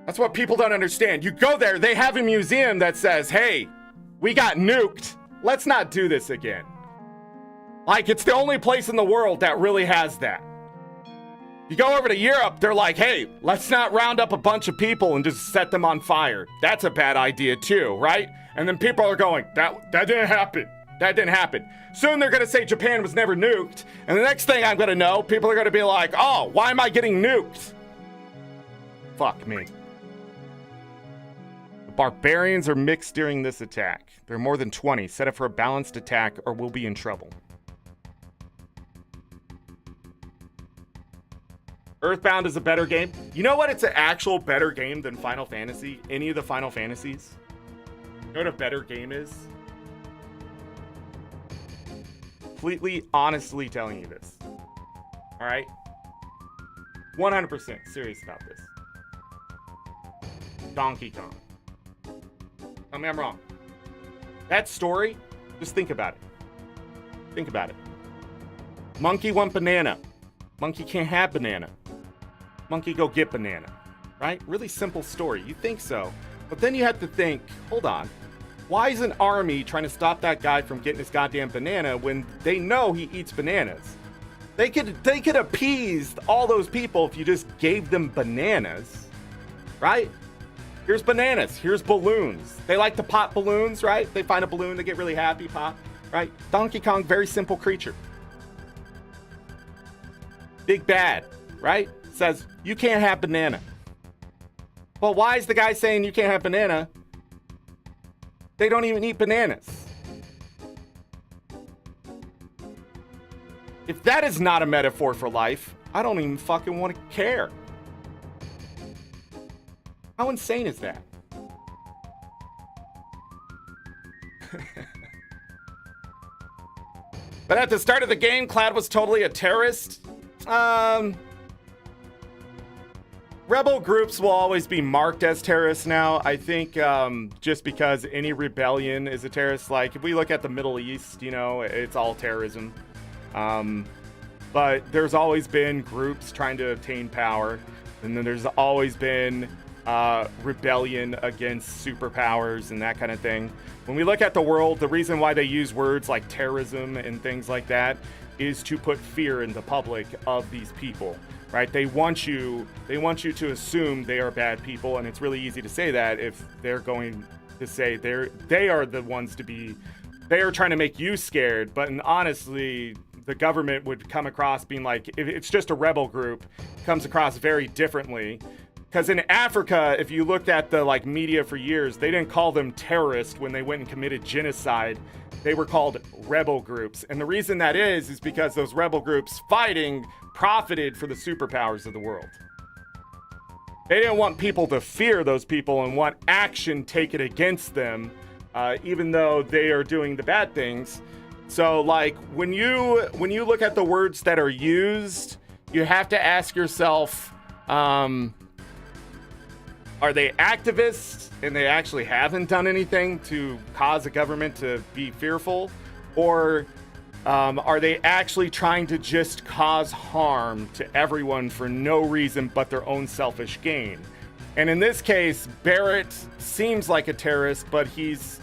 That's what people don't understand. You go there, they have a museum that says, hey, we got nuked. Let's not do this again. Like, it's the only place in the world that really has that. You go over to Europe, they're like, hey, let's not round up a bunch of people and just set them on fire. That's a bad idea too, right? And then people are going, that didn't happen. That didn't happen. Soon they're going to say Japan was never nuked. And the next thing I'm going to know, people are going to be like, oh, why am I getting nuked? Fuck me. The barbarians are mixed during this attack. There are more than 20. Set up for a balanced attack or we'll be in trouble. Earthbound is a better game. You know what? It's an actual better game than Final Fantasy. Any of the Final Fantasies. You know what a better game is? Completely, honestly telling you this. All right? 100% serious about this. Donkey Kong. Tell me I'm wrong. That story, just think about it. Think about it. Monkey want banana. Monkey can't have banana. Monkey go get banana, right? Really simple story. You think so. But then you have to think, hold on. Why is an army trying to stop that guy from getting his goddamn banana when they know he eats bananas? They could appease all those people if you just gave them bananas, right? Here's bananas. Here's balloons. They like to pop balloons, right? They find a balloon, they get really happy, pop, right? Donkey Kong, very simple creature. Big bad, right? Says, you can't have banana. Well, why is the guy saying you can't have banana? They don't even eat bananas. If that is not a metaphor for life, I don't even fucking want to care. How insane is that? But at the start of the game, Cloud was totally a terrorist. Rebel groups will always be marked as terrorists now. I think just because any rebellion is a terrorist. Like, if we look at the Middle East, you know, it's all terrorism. But there's always been groups trying to obtain power. And then there's always been rebellion against superpowers and that kind of thing. When we look at the world, the reason why they use words like terrorism and things like that is to put fear in the public of these people. Right? They want you to assume they are bad people, and it's really easy to say that if they're going to say they are the ones to be, they are trying to make you scared. But honestly, the government would come across being like, if it's just a rebel group, comes across very differently. Because in Africa, if you looked at the media for years, they didn't call them terrorists when they went and committed genocide. They were called rebel groups. And the reason that is because those rebel groups fighting profited for the superpowers of the world. They didn't want people to fear those people and want action taken against them, even though they are doing the bad things. So, when you look at the words that are used, you have to ask yourself, are they activists and they actually haven't done anything to cause the government to be fearful? Or are they actually trying to just cause harm to everyone for no reason but their own selfish gain? And in this case, Barrett seems like a terrorist, but he's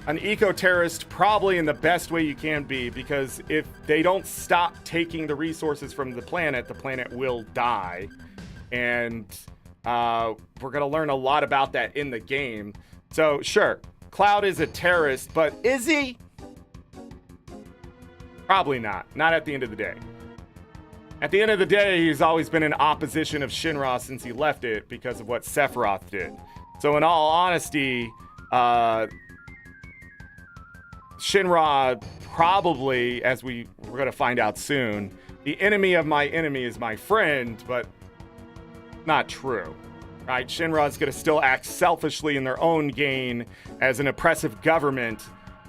an eco-terrorist probably in the best way you can be, because if they don't stop taking the resources from the planet will die. And we're going to learn a lot about that in the game. So, sure, Cloud is a terrorist, but is he? Probably not. Not at the end of the day. At the end of the day, he's always been in opposition of Shinra since he left it because of what Sephiroth did. So in all honesty, Shinra probably, as we're going to find out soon, the enemy of my enemy is my friend, but not true, right? Shinra is going to still act selfishly in their own gain as an oppressive government,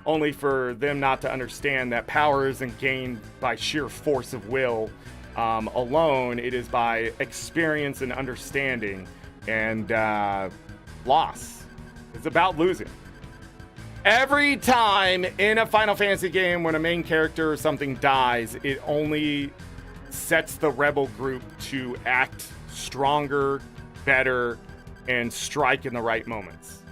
only for them not to understand that power isn't gained by sheer force of will alone. It is by experience and understanding, and loss. It's about losing. Every time in a Final Fantasy game when a main character or something dies, it only sets the rebel group to act stronger, better, and strike in the right moments.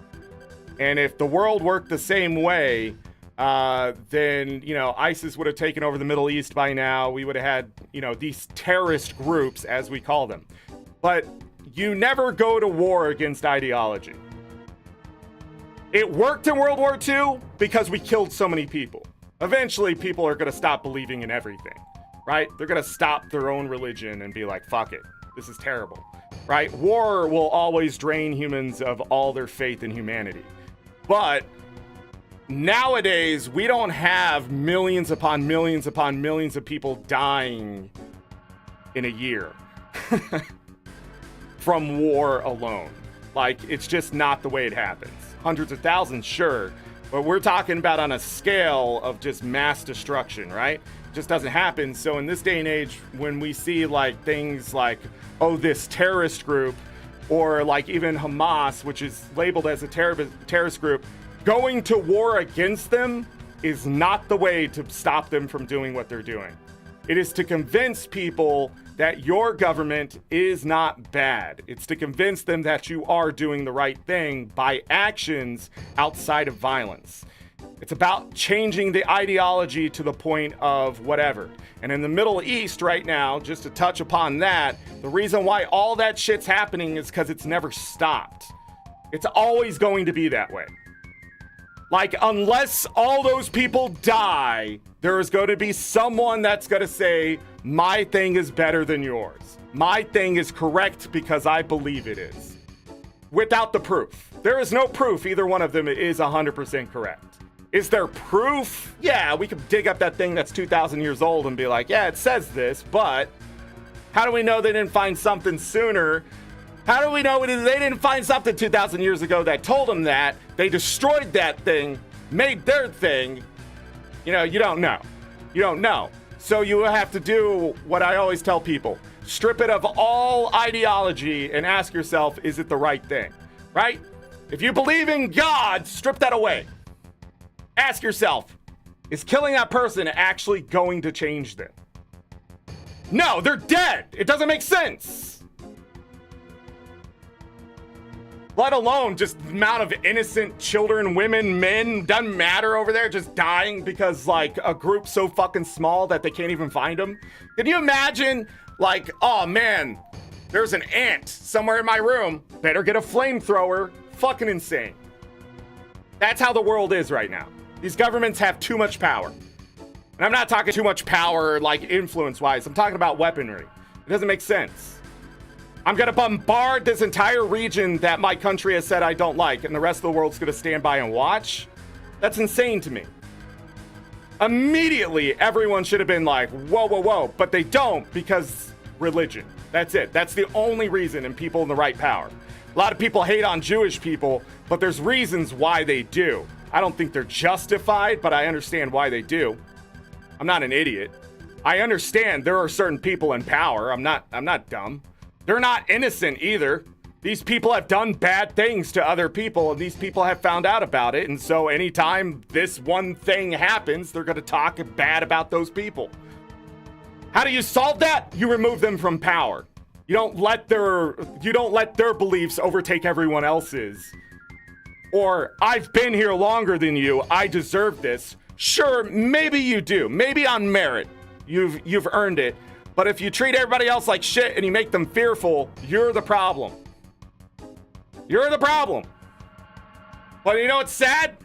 And if the world worked the same way, then, you know, ISIS would have taken over the Middle East by now. We would have had, you know, these terrorist groups, as we call them. But you never go to war against ideology. It worked in World War II because we killed so many people. Eventually, people are going to stop believing in everything, right? They're going to stop their own religion and be like, fuck it, this is terrible, right? War will always drain humans of all their faith in humanity. But nowadays, we don't have millions upon millions upon millions of people dying in a year from war alone. Like, it's just not the way it happens. Hundreds of thousands, sure, but we're talking about on a scale of just mass destruction, right? It just doesn't happen. So in this day and age, when we see like things like, oh, this terrorist group, or like even Hamas, which is labeled as a terrorist group, going to war against them is not the way to stop them from doing what they're doing. It is to convince people that your government is not bad. It's to convince them that you are doing the right thing by actions outside of violence. It's about changing the ideology to the point of whatever. And in the Middle East right now, just to touch upon that, the reason why all that shit's happening is because it's never stopped. It's always going to be that way. Like, unless all those people die, there is going to be someone that's going to say, my thing is better than yours. My thing is correct because I believe it is. Without the proof. There is no proof either one of them is 100% correct. Is there proof? Yeah, we could dig up that thing that's 2,000 years old and be like, yeah, it says this, but how do we know they didn't find something sooner? How do we know they didn't find something 2,000 years ago that told them that? They destroyed that thing, made their thing. You know, you don't know. You don't know. So you have to do what I always tell people. Strip it of all ideology and ask yourself, is it the right thing? Right? If you believe in God, strip that away. Ask yourself, is killing that person actually going to change them? No, they're dead. It doesn't make sense. Let alone just the amount of innocent children, women, men, doesn't matter over there, just dying because like a group so fucking small that they can't even find them. Can you imagine, like, oh man, there's an ant somewhere in my room, better get a flamethrower. Fucking insane. That's how the world is right now. These governments have too much power. And I'm not talking too much power like influence-wise, I'm talking about weaponry. It doesn't make sense. I'm going to bombard this entire region that my country has said I don't like, and the rest of the world's going to stand by and watch? That's insane to me. Immediately, everyone should have been like, whoa, whoa, whoa. But they don't, because religion. That's it. That's the only reason, and people in the right power. A lot of people hate on Jewish people, but there's reasons why they do. I don't think they're justified, but I understand why they do. I'm not an idiot. I understand there are certain people in power. I'm not dumb. They're not innocent either. These people have done bad things to other people, and these people have found out about it. And so anytime this one thing happens, they're going to talk bad about those people. How do you solve that? You remove them from power. You don't let their beliefs overtake everyone else's. Or, I've been here longer than you, I deserve this. Sure, maybe you do. Maybe on merit. You've earned it. But if you treat everybody else like shit and you make them fearful, you're the problem. You're the problem. But you know what's sad?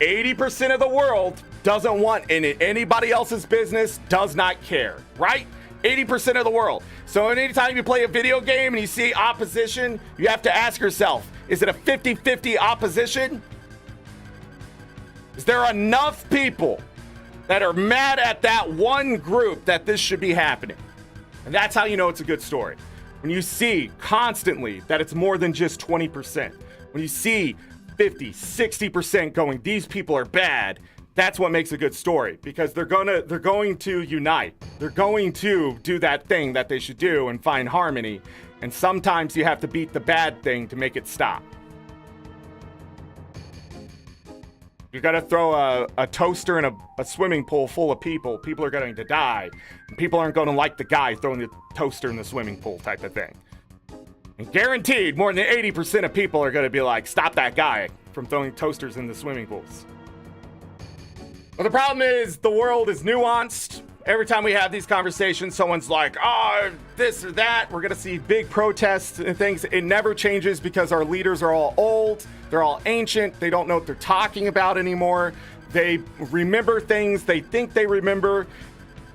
80% of the world doesn't want anybody else's business, does not care, right? 80% of the world. So anytime you play a video game and you see opposition, you have to ask yourself, is it a 50-50 opposition? Is there enough people that are mad at that one group that this should be happening? And that's how you know it's a good story. When you see constantly that it's more than just 20%, when you see 50, 60% going, these people are bad, that's what makes a good story, because they're going to unite. They're going to do that thing that they should do and find harmony. And sometimes you have to beat the bad thing to make it stop. You got to throw a toaster in a swimming pool full of people. People are going to die. And people aren't going to like the guy throwing the toaster in the swimming pool type of thing. And guaranteed, more than 80% of people are going to be like, stop that guy from throwing toasters in the swimming pools. But the problem is the world is nuanced. Every time we have these conversations, someone's like, oh, this or that. We're going to see big protests and things. It never changes because our leaders are all old. They're all ancient. They don't know what they're talking about anymore. They remember things they think they remember,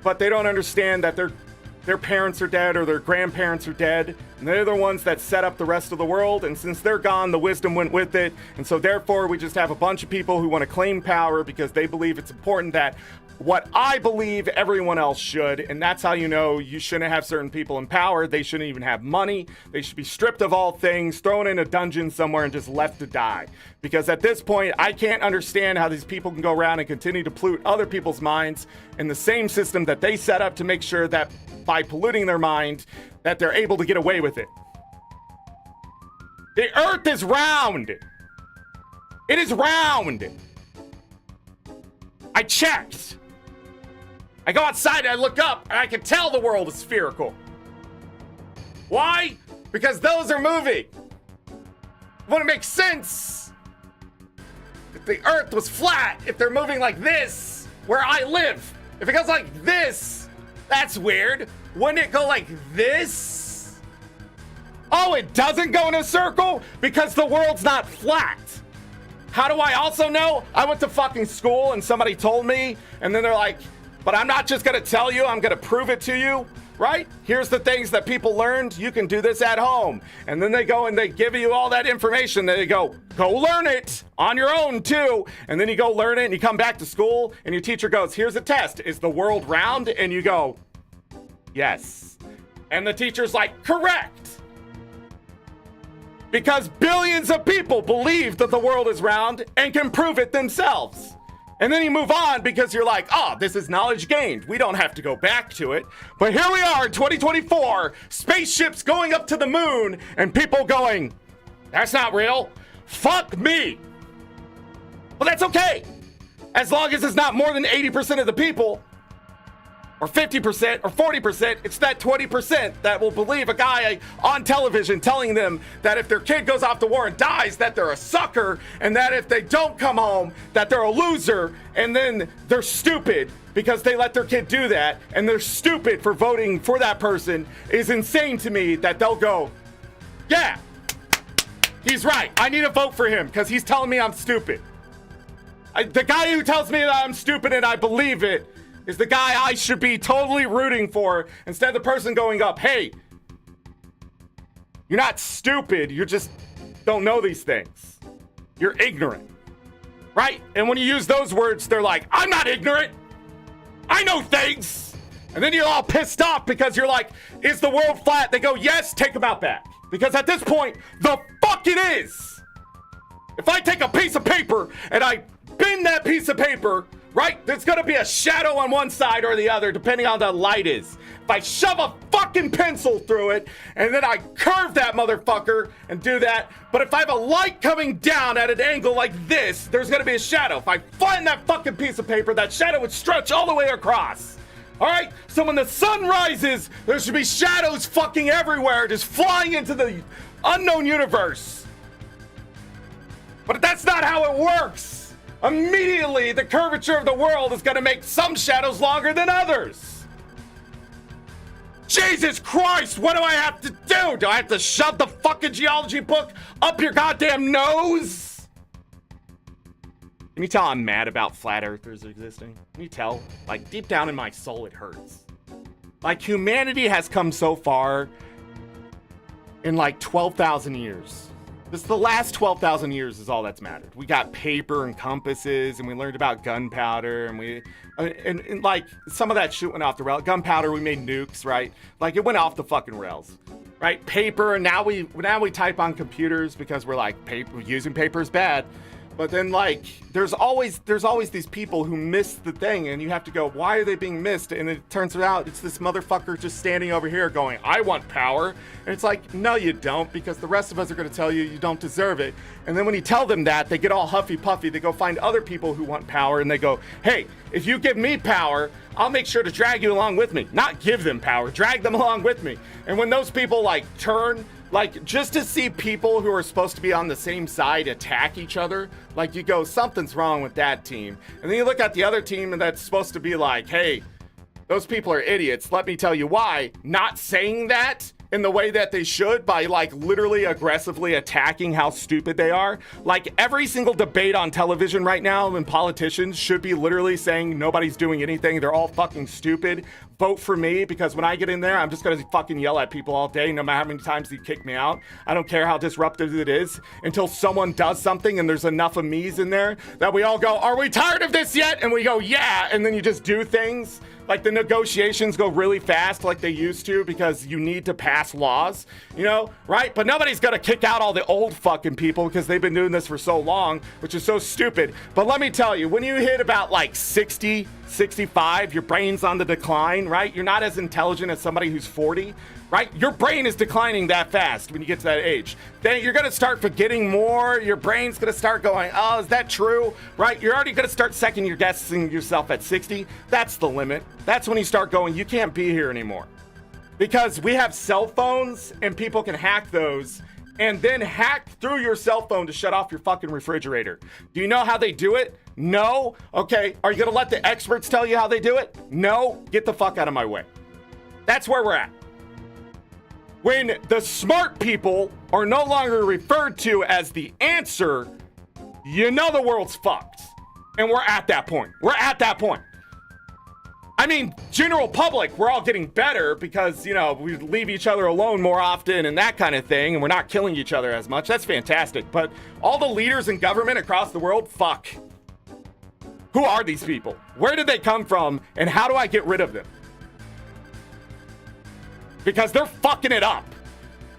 but they don't understand that their parents are dead or their grandparents are dead. And they're the ones that set up the rest of the world. And since they're gone, the wisdom went with it. And so therefore, we just have a bunch of people who want to claim power because they believe it's important that what I believe everyone else should. And that's how you know you shouldn't have certain people in power. They shouldn't even have money. They should be stripped of all things, thrown in a dungeon somewhere and just left to die. Because at this point, I can't understand how these people can go around and continue to pollute other people's minds in the same system that they set up to make sure that by polluting their mind, that they're able to get away with it. The earth is round. It is round. I checked. I go outside and I look up and I can tell the world is spherical. Why? Because those are moving. Wouldn't make sense if the earth was flat, if they're moving like this, where I live. If it goes like this, that's weird. Wouldn't it go like this? Oh, it doesn't go in a circle because the world's not flat. How do I also know? I went to fucking school and somebody told me, and then they're like, but I'm not just gonna tell you, I'm gonna prove it to you, right? Here's the things that people learned. You can do this at home. And then they go and they give you all that information. They go learn it on your own too. And then you go learn it and you come back to school and your teacher goes, here's a test. Is the world round? And you go, yes. And the teacher's like, correct. Because billions of people believe that the world is round and can prove it themselves. And then you move on because you're like, oh, this is knowledge gained. We don't have to go back to it. But here we are in 2024, spaceships going up to the moon and people going, that's not real. Fuck me. Well, that's okay. As long as it's not more than 80% of the people, or 50% or 40%, it's that 20% that will believe a guy on television telling them that if their kid goes off to war and dies, that they're a sucker, and that if they don't come home, that they're a loser, and then they're stupid because they let their kid do that, and they're stupid for voting for that person, is insane to me that they'll go, yeah, he's right. I need to vote for him because he's telling me I'm stupid. The guy who tells me that I'm stupid and I believe it is the guy I should be totally rooting for, instead of the person going up, hey, you're not stupid, you just don't know these things. You're ignorant, right? And when you use those words, they're like, I'm not ignorant, I know things. And then you're all pissed off because you're like, is the world flat? They go, yes, take them out back. Because at this point, the fuck it is. If I take a piece of paper and I bend that piece of paper, right? There's gonna be a shadow on one side or the other, depending on how the light is. If I shove a fucking pencil through it, and then I curve that motherfucker and do that, but if I have a light coming down at an angle like this, there's gonna be a shadow. If I flatten that fucking piece of paper, that shadow would stretch all the way across. All right? So when the sun rises, there should be shadows fucking everywhere, just flying into the unknown universe. But that's not how it works. Immediately, the curvature of the world is going to make some shadows longer than others. Jesus Christ, what do I have to do? Do I have to shove the fucking geology book up your goddamn nose? Can you tell I'm mad about flat earthers existing? Can you tell? Like, deep down in my soul, it hurts. Like, humanity has come so far in like 12,000 years. This the last 12,000 years is all that's mattered. We got paper and compasses, and we learned about gunpowder, and and like some of that shit went off the rails. Gunpowder, we made nukes, right? Like, it went off the fucking rails, right? Paper, and now we type on computers because we're like, using paper is bad. But then, like, there's always these people who miss the thing, and you have to go, why are they being missed? And it turns out it's this motherfucker just standing over here going, I want power. And it's like, no, you don't, because the rest of us are going to tell you you don't deserve it. And then when you tell them that, they get all huffy puffy. They go find other people who want power, and they go, hey, if you give me power, I'll make sure to drag you along with me. Not give them power, drag them along with me. And when those people, like, turn, like, just to see people who are supposed to be on the same side attack each other, like, you go, something's wrong with that team. And then you look at the other team, and that's supposed to be like, hey, those people are idiots. Let me tell you why. Not saying that in the way that they should, by like literally aggressively attacking how stupid they are. Like, every single debate on television right now, and politicians should be literally saying nobody's doing anything. They're all fucking stupid. Vote for me, because when I get in there, I'm just gonna fucking yell at people all day, no matter how many times they kick me out. I don't care how disruptive it is, until someone does something and there's enough of me's in there that we all go, are we tired of this yet? And we go, yeah, and then you just do things. Like, the negotiations go really fast like they used to, because you need to pass laws, you know, right? But nobody's gonna kick out all the old fucking people because they've been doing this for so long, which is so stupid. But let me tell you, when you hit about like 60, 65, your brain's on the decline, right? You're not as intelligent as somebody who's 40, right? Your brain is declining that fast when you get to that age. Then you're gonna start forgetting more. Your brain's gonna start going, oh, is that true? Right? You're already gonna start second guessing yourself at 60. That's the limit. That's when you start going, you can't be here anymore. Because we have cell phones, and people can hack those, and then hack through your cell phone to shut off your fucking refrigerator. Do you know how they do it? No? Okay, are you gonna let the experts tell you how they do it? No? Get the fuck out of my way. That's where we're at. When the smart people are no longer referred to as the answer, you know the world's fucked. And we're at that point. We're at that point. I mean, general public, we're all getting better because, you know, we leave each other alone more often and that kind of thing, and we're not killing each other as much. That's fantastic. But all the leaders in government across the world, fuck. Who are these people? Where did they come from? And how do I get rid of them? Because they're fucking it up.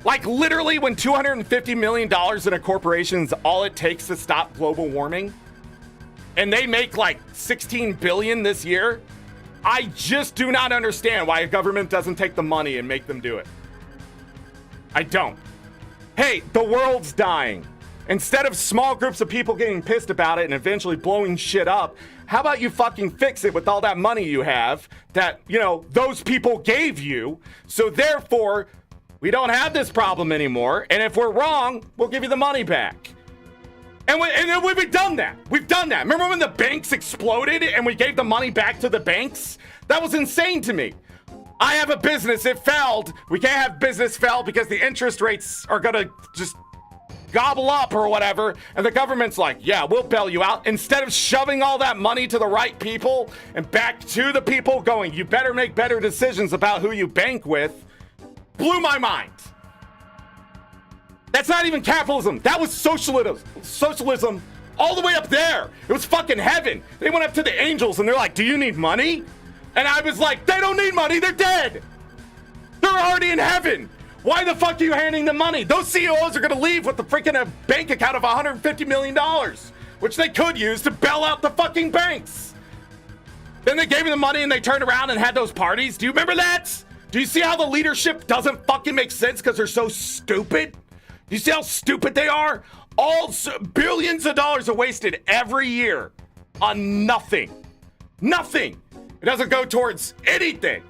Like, literally, when $250 million in a corporation is all it takes to stop global warming, and they make like 16 billion this year, I just do not understand why a government doesn't take the money and make them do it. I don't. Hey, the world's dying. Instead of small groups of people getting pissed about it and eventually blowing shit up, how about you fucking fix it with all that money you have that, you know, those people gave you, so therefore we don't have this problem anymore, and if we're wrong, we'll give you the money back. And we've done that. We've done that. Remember when the banks exploded and we gave the money back to the banks? That was insane to me. I have a business, it failed. We can't have business fail because the interest rates are gonna just gobble up or whatever, and the government's like, yeah, we'll bail you out, instead of shoving all that money to the right people and back to the people going, you better make better decisions about who you bank with. Blew my mind. That's not even capitalism. That was socialism all the way up there. It was fucking heaven. They went up to the angels and they're like, do you need money? And I was like, they don't need money, they're dead. They're already in heaven. Why the fuck are you handing them money? Those CEOs are gonna leave with the freaking bank account of $150 million, which they could use to bail out the fucking banks. Then they gave me the money and they turned around and had those parties. Do you remember that? Do you see how the leadership doesn't fucking make sense because they're so stupid? Do you see how stupid they are? Billions of dollars are wasted every year on nothing. Nothing. It doesn't go towards anything.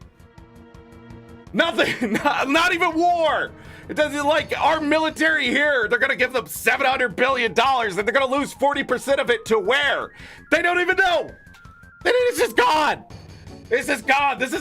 Nothing. Not even war. It doesn't, like, our military here, they're gonna give them $700 billion and they're gonna lose 40% of it to where? They don't even know. It's just gone. This is God. This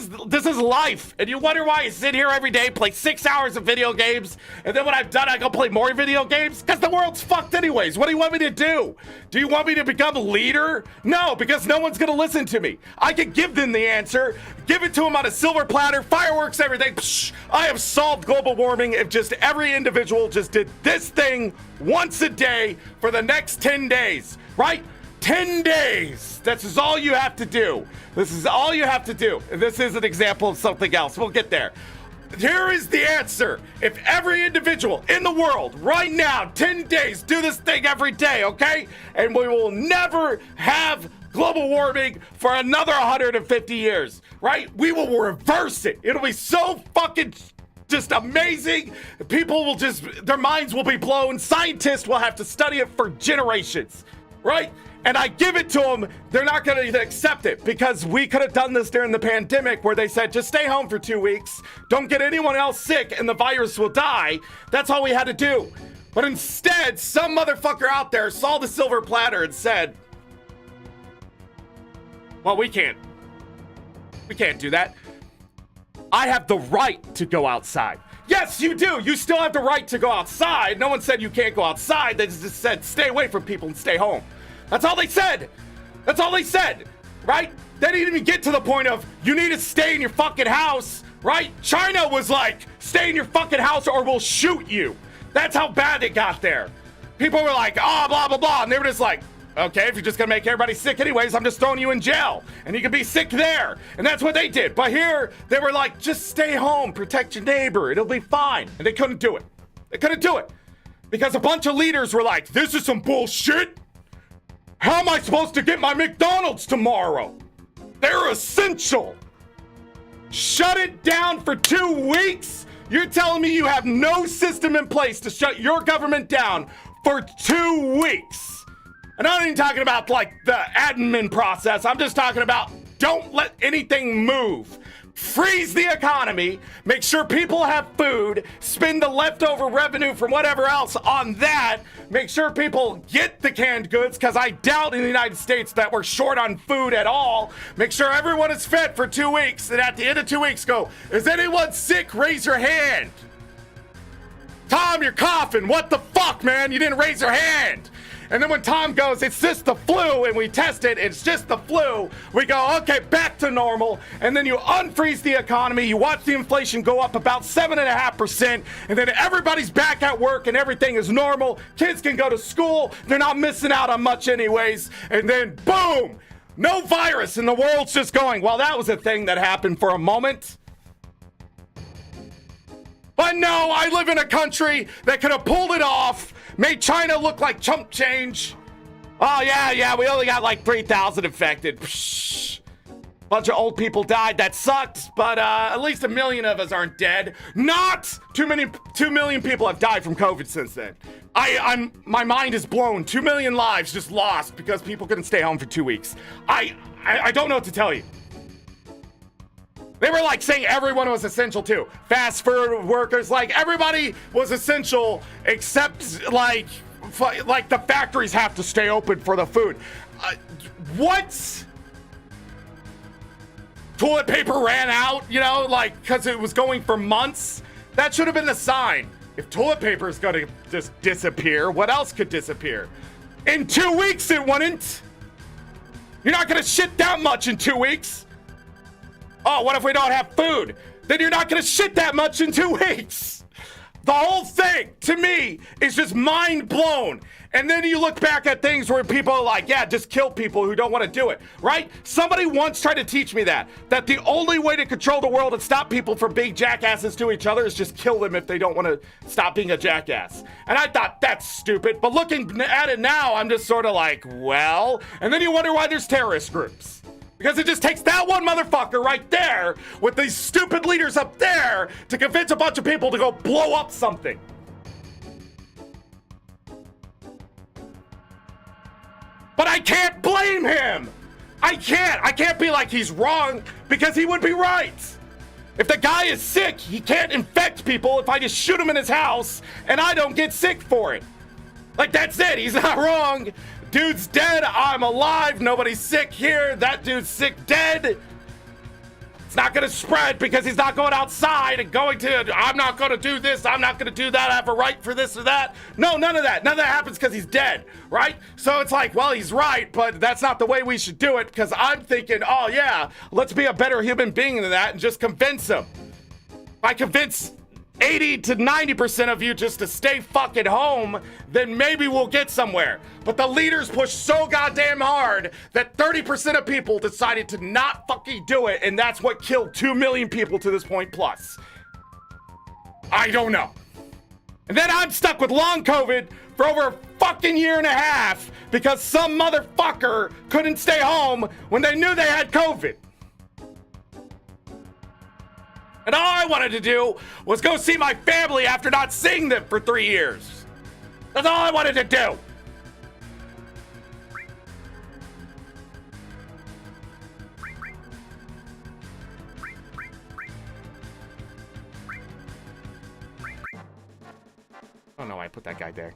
is life. And you wonder why I sit here every day, play 6 hours of video games, and then when I'm done, I go play more video games? Because the world's fucked anyways. What do you want me to do? Do you want me to become a leader? No, because no one's gonna listen to me. I can give them the answer, give it to them on a silver platter, fireworks, everything. Psh, I have solved global warming if just every individual just did this thing once a day for the next 10 days, right? 10 days. This is all you have to do. This is all you have to do. And this is an example of something else. We'll get there. Here is the answer. If every individual in the world right now, 10 days, do this thing every day, okay? And we will never have global warming for another 150 years, right? We will reverse it. It'll be so fucking just amazing. People will just, their minds will be blown. Scientists will have to study it for generations, right? And I give it to them, they're not going to accept it because we could have done this during the pandemic where they said, just stay home for 2 weeks, don't get anyone else sick, and the virus will die. That's all we had to do. But instead, some motherfucker out there saw the silver platter and said, well, we can't do that. I have the right to go outside. Yes, you do. You still have the right to go outside. No one said you can't go outside. They just said, stay away from people and stay home. That's all they said. That's all they said, right? They didn't even get to the point of you need to stay in your fucking house, right? China was like, stay in your fucking house or we'll shoot you. That's how bad it got there. People were like, oh, blah, blah, blah. And they were just like, okay, if you're just gonna make everybody sick anyways, I'm just throwing you in jail. And you can be sick there. And that's what they did. But here, they were like, just stay home, protect your neighbor, it'll be fine. And they couldn't do it. They couldn't do it. Because a bunch of leaders were like, this is some bullshit. How am I supposed to get my McDonald's tomorrow? They're essential. Shut it down for 2 weeks? You're telling me you have no system in place to shut your government down for 2 weeks? And I'm not even talking about like the admin process. I'm just talking about don't let anything move. Freeze the economy, make sure people have food, spend the leftover revenue from whatever else on that, make sure people get the canned goods, because I doubt in the United States that we're short on food at all. Make sure everyone is fed for 2 weeks, and at the end of 2 weeks go, is anyone sick? Raise your hand. Tom, you're coughing. What the fuck, man? You didn't raise your hand. And then when Tom goes, it's just the flu, and we test it, it's just the flu, we go, okay, back to normal. And then you unfreeze the economy, you watch the inflation go up about 7.5%, and then everybody's back at work and everything is normal. Kids can go to school, they're not missing out on much anyways. And then boom, no virus, and the world's just going, well, that was a thing that happened for a moment. But no, I live in a country that could have pulled it off, made China look like chump change. Oh, yeah, we only got like 3,000 infected. Psh. Bunch of old people died. That sucked, but at least 1 million of us aren't dead. Not 2 million people have died from COVID since then. My mind is blown. 2 million lives just lost because people couldn't stay home for 2 weeks. I don't know what to tell you. They were like saying everyone was essential too. Fast food workers, like everybody was essential except like the factories have to stay open for the food. What? Toilet paper ran out, you know, like because it was going for months. That should have been the sign. If toilet paper is going to just disappear, what else could disappear? In 2 weeks it wouldn't. You're not going to shit that much in 2 weeks. Oh, what if we don't have food? Then you're not gonna shit that much in 2 weeks. The whole thing, to me, is just mind blown. And then you look back at things where people are like, yeah, just kill people who don't want to do it, right? Somebody once tried to teach me that the only way to control the world and stop people from being jackasses to each other is just kill them if they don't want to stop being a jackass. And I thought, that's stupid. But looking at it now, I'm just sort of like, well, and then you wonder why there's terrorist groups. Because it just takes that one motherfucker right there with these stupid leaders up there to convince a bunch of people to go blow up something. But I can't blame him. I can't be like he's wrong because he would be right. If the guy is sick, he can't infect people if I just shoot him in his house and I don't get sick for it. Like, that's it. He's not wrong. Dude's dead, I'm alive, nobody's sick here, that dude's sick, dead. It's not going to spread because he's not going outside and going to, I'm not going to do this, I'm not going to do that, I have a right for this or that. No, none of that. None of that happens because he's dead, right? So it's like, well, he's right, but that's not the way we should do it, because I'm thinking, oh yeah, let's be a better human being than that and just convince him. If I convince 80 to 90% of you just to stay fucking home, then maybe we'll get somewhere. But the leaders pushed so goddamn hard that 30% of people decided to not fucking do it, and that's what killed 2 million people to this point plus. I don't know. And then I'm stuck with long COVID for over a fucking year and a half because some motherfucker couldn't stay home when they knew they had COVID. And all I wanted to do was go see my family after not seeing them for 3 years. That's all I wanted to do. Oh no, I put that guy there.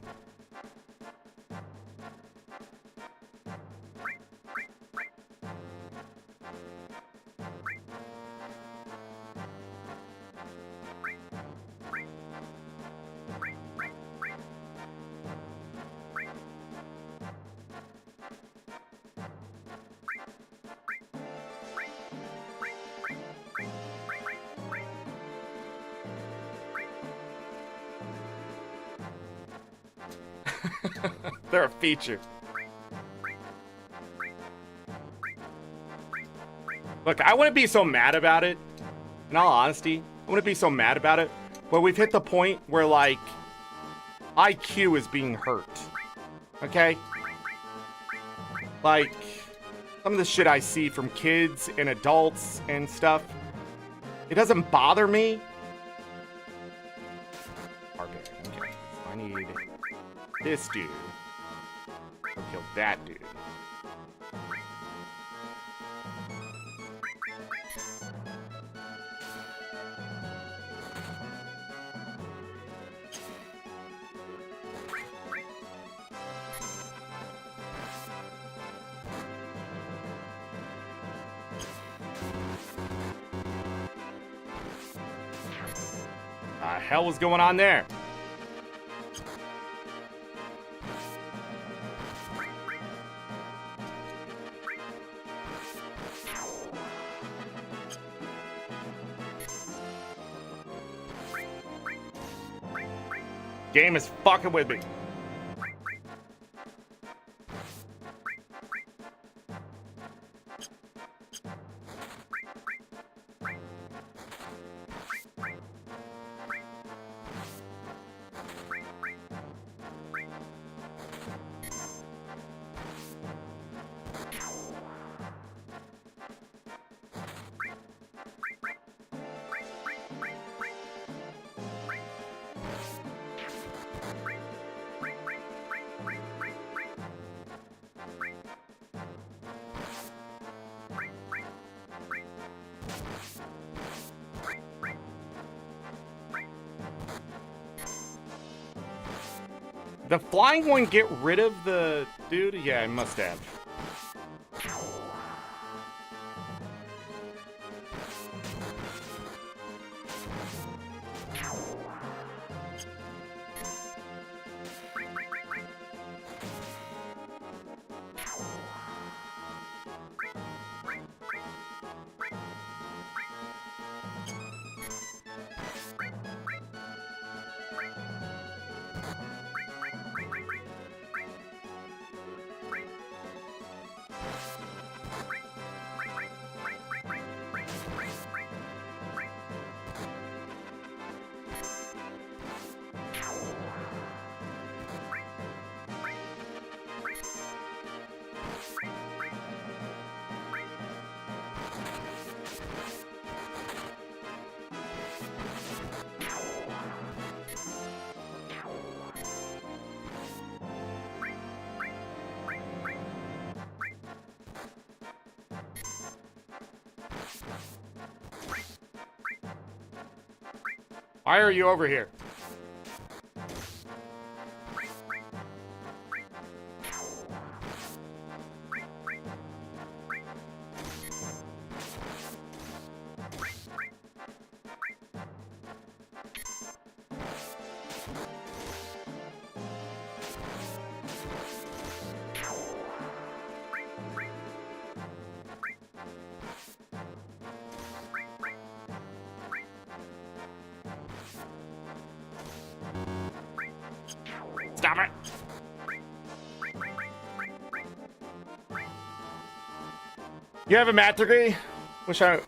They're a feature. Look, I wouldn't be so mad about it. In all honesty, I wouldn't be so mad about it. But we've hit the point where, like, IQ is being hurt. Okay? Like, some of the shit I see from kids and adults and stuff, it doesn't bother me. Okay, so I need this dude. I'll kill that dude. The hell was going on there? Game is fucking with me. The flying one get rid of the dude? Yeah, I must have. Why are you over here? Stop it! You have a math degree? Wish I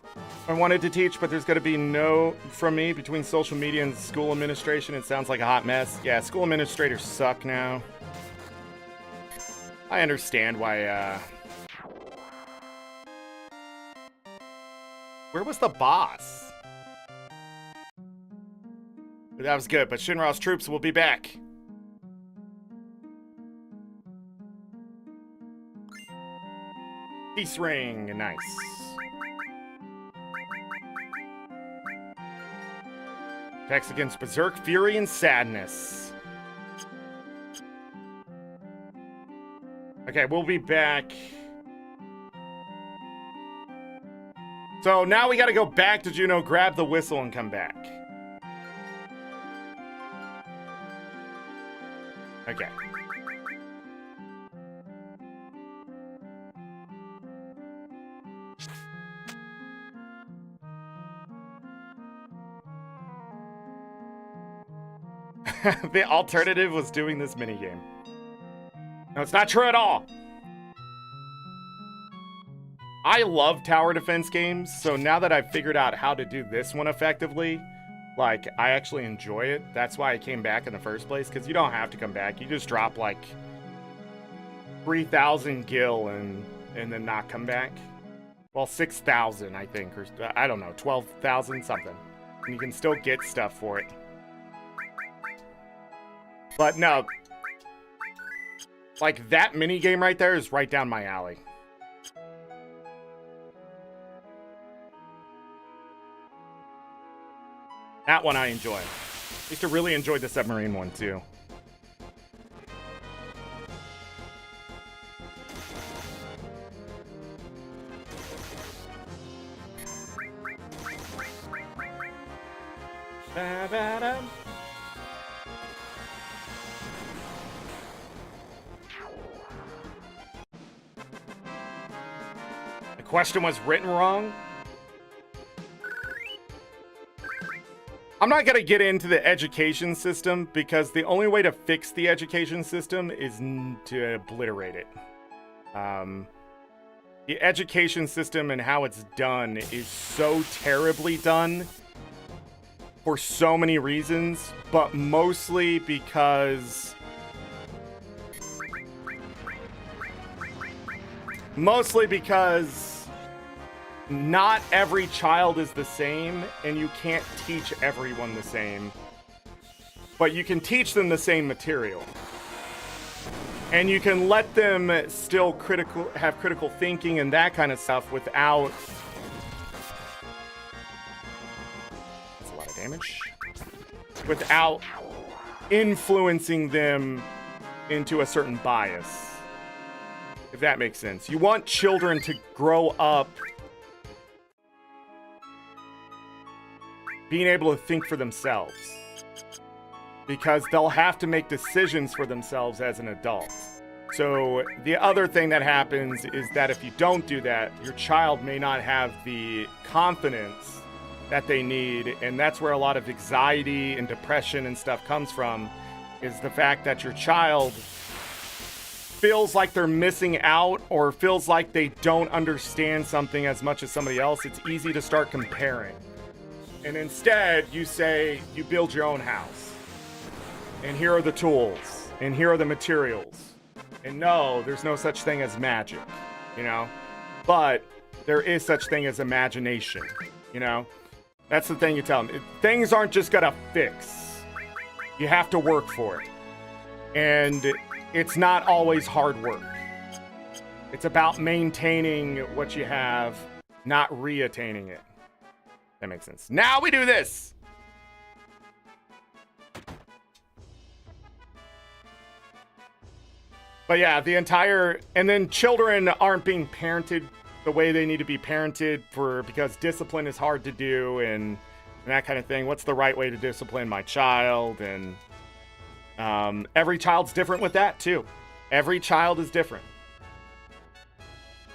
wanted to teach, but there's going to be no from me between social media and school administration. It sounds like a hot mess. Yeah, school administrators suck now. I understand why, Where was the boss? That was good, but Shinra's troops will be back. Peace ring, nice. Attacks against Berserk, Fury, and Sadness. Okay, we'll be back. So now we gotta go back to Juno, grab the whistle, and come back. Okay. The alternative was doing this minigame. No, it's not true at all. I love tower defense games, so now that I've figured out how to do this one effectively, like, I actually enjoy it. That's why I came back in the first place, because you don't have to come back. You just drop, like, 3,000 gil and then not come back. Well, 6,000, I think, or I don't know, 12,000 something. And you can still get stuff for it. But no, like, that mini game right there is right down my alley. That one I enjoy. I used to really enjoy the submarine one too. Ba-ba-da. The question was written wrong. I'm not going to get into the education system because the only way to fix the education system is to obliterate it. The education system and how it's done is so terribly done for so many reasons, but mostly because not every child is the same, and you can't teach everyone the same. But you can teach them the same material. And you can let them still have critical thinking and that kind of stuff without... That's a lot of damage. Without influencing them into a certain bias. If that makes sense. You want children to grow up being able to think for themselves, because they'll have to make decisions for themselves as an adult. So the other thing that happens is that if you don't do that, your child may not have the confidence that they need, and that's where a lot of anxiety and depression and stuff comes from, is the fact that your child feels like they're missing out or feels like they don't understand something as much as somebody else. It's easy to start comparing. And instead, you say, you build your own house. And here are the tools. And here are the materials. And no, there's no such thing as magic, you know? But there is such thing as imagination, you know? That's the thing you tell them. Things aren't just gonna fix. You have to work for it. And it's not always hard work. It's about maintaining what you have, not re-attaining it. That makes sense. Now we do this. But yeah, and then children aren't being parented the way they need to be parented because discipline is hard to do and that kind of thing. What's the right way to discipline my child? And every child's different with that too. Every child is different.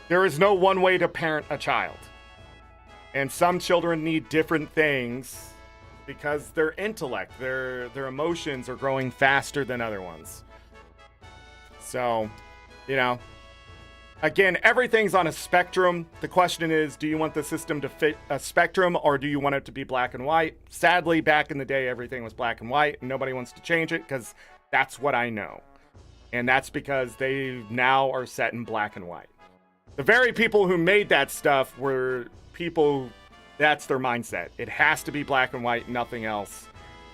There is no one way to parent a child. And some children need different things because their intellect, their emotions are growing faster than other ones. So, you know, again, everything's on a spectrum. The question is, do you want the system to fit a spectrum, or do you want it to be black and white? Sadly, back in the day, everything was black and white, and nobody wants to change it because that's what I know. And that's because they now are set in black and white. The very people who made that stuff were people, that's their mindset. It has to be black and white, nothing else.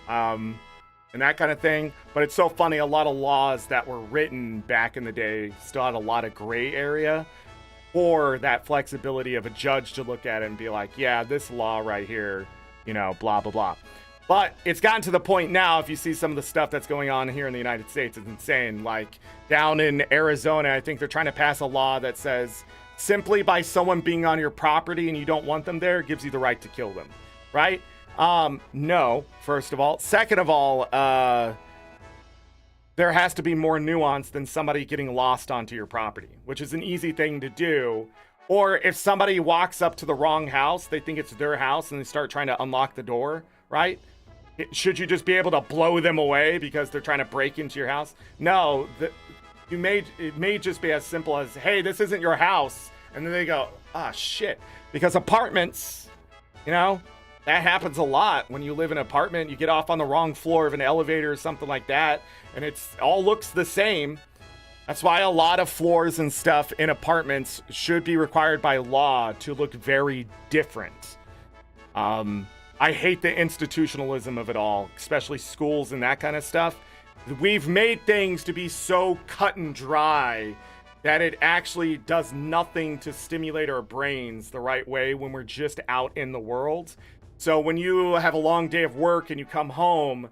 And that kind of thing. But it's so funny, a lot of laws that were written back in the day still had a lot of gray area for that flexibility of a judge to look at it and be like, yeah, this law right here, you know, blah, blah, blah. But it's gotten to the point now, if you see some of the stuff that's going on here in the United States, it's insane. Like down in Arizona, I think they're trying to pass a law that says simply by someone being on your property and you don't want them there gives you the right to kill them, right? No, first of all. Second of all, there has to be more nuance than somebody getting lost onto your property, which is an easy thing to do. Or if somebody walks up to the wrong house, they think it's their house and they start trying to unlock the door, right? Should you just be able to blow them away because they're trying to break into your house? No, it may just be as simple as, hey, this isn't your house. And then they go, ah, shit. Because apartments, you know, that happens a lot. When you live in an apartment, you get off on the wrong floor of an elevator or something like that, and it's all looks the same. That's why a lot of floors and stuff in apartments should be required by law to look very different. I hate the institutionalism of it all, especially schools and that kind of stuff. We've made things to be so cut and dry that it actually does nothing to stimulate our brains the right way when we're just out in the world. So when you have a long day of work and you come home,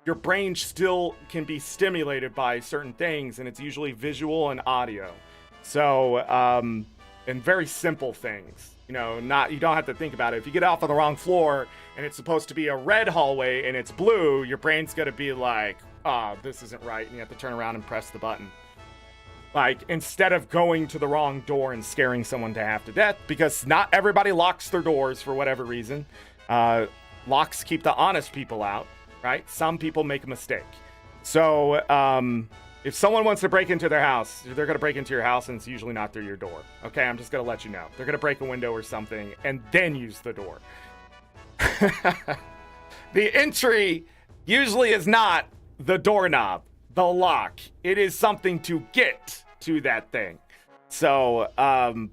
your brain still can be stimulated by certain things, and it's usually visual and audio. So, and very simple things. You know, you don't have to think about it. If you get off on the wrong floor and it's supposed to be a red hallway and it's blue, your brain's gonna be like, oh, this isn't right, and you have to turn around and press the button. Like, instead of going to the wrong door and scaring someone to half to death, because not everybody locks their doors for whatever reason. Locks keep the honest people out, right? Some people make a mistake. So, if someone wants to break into their house, they're going to break into your house, and it's usually not through your door. Okay, I'm just going to let you know. They're going to break a window or something and then use the door. The entry usually is not the doorknob, the lock. It is something to get to that thing. So,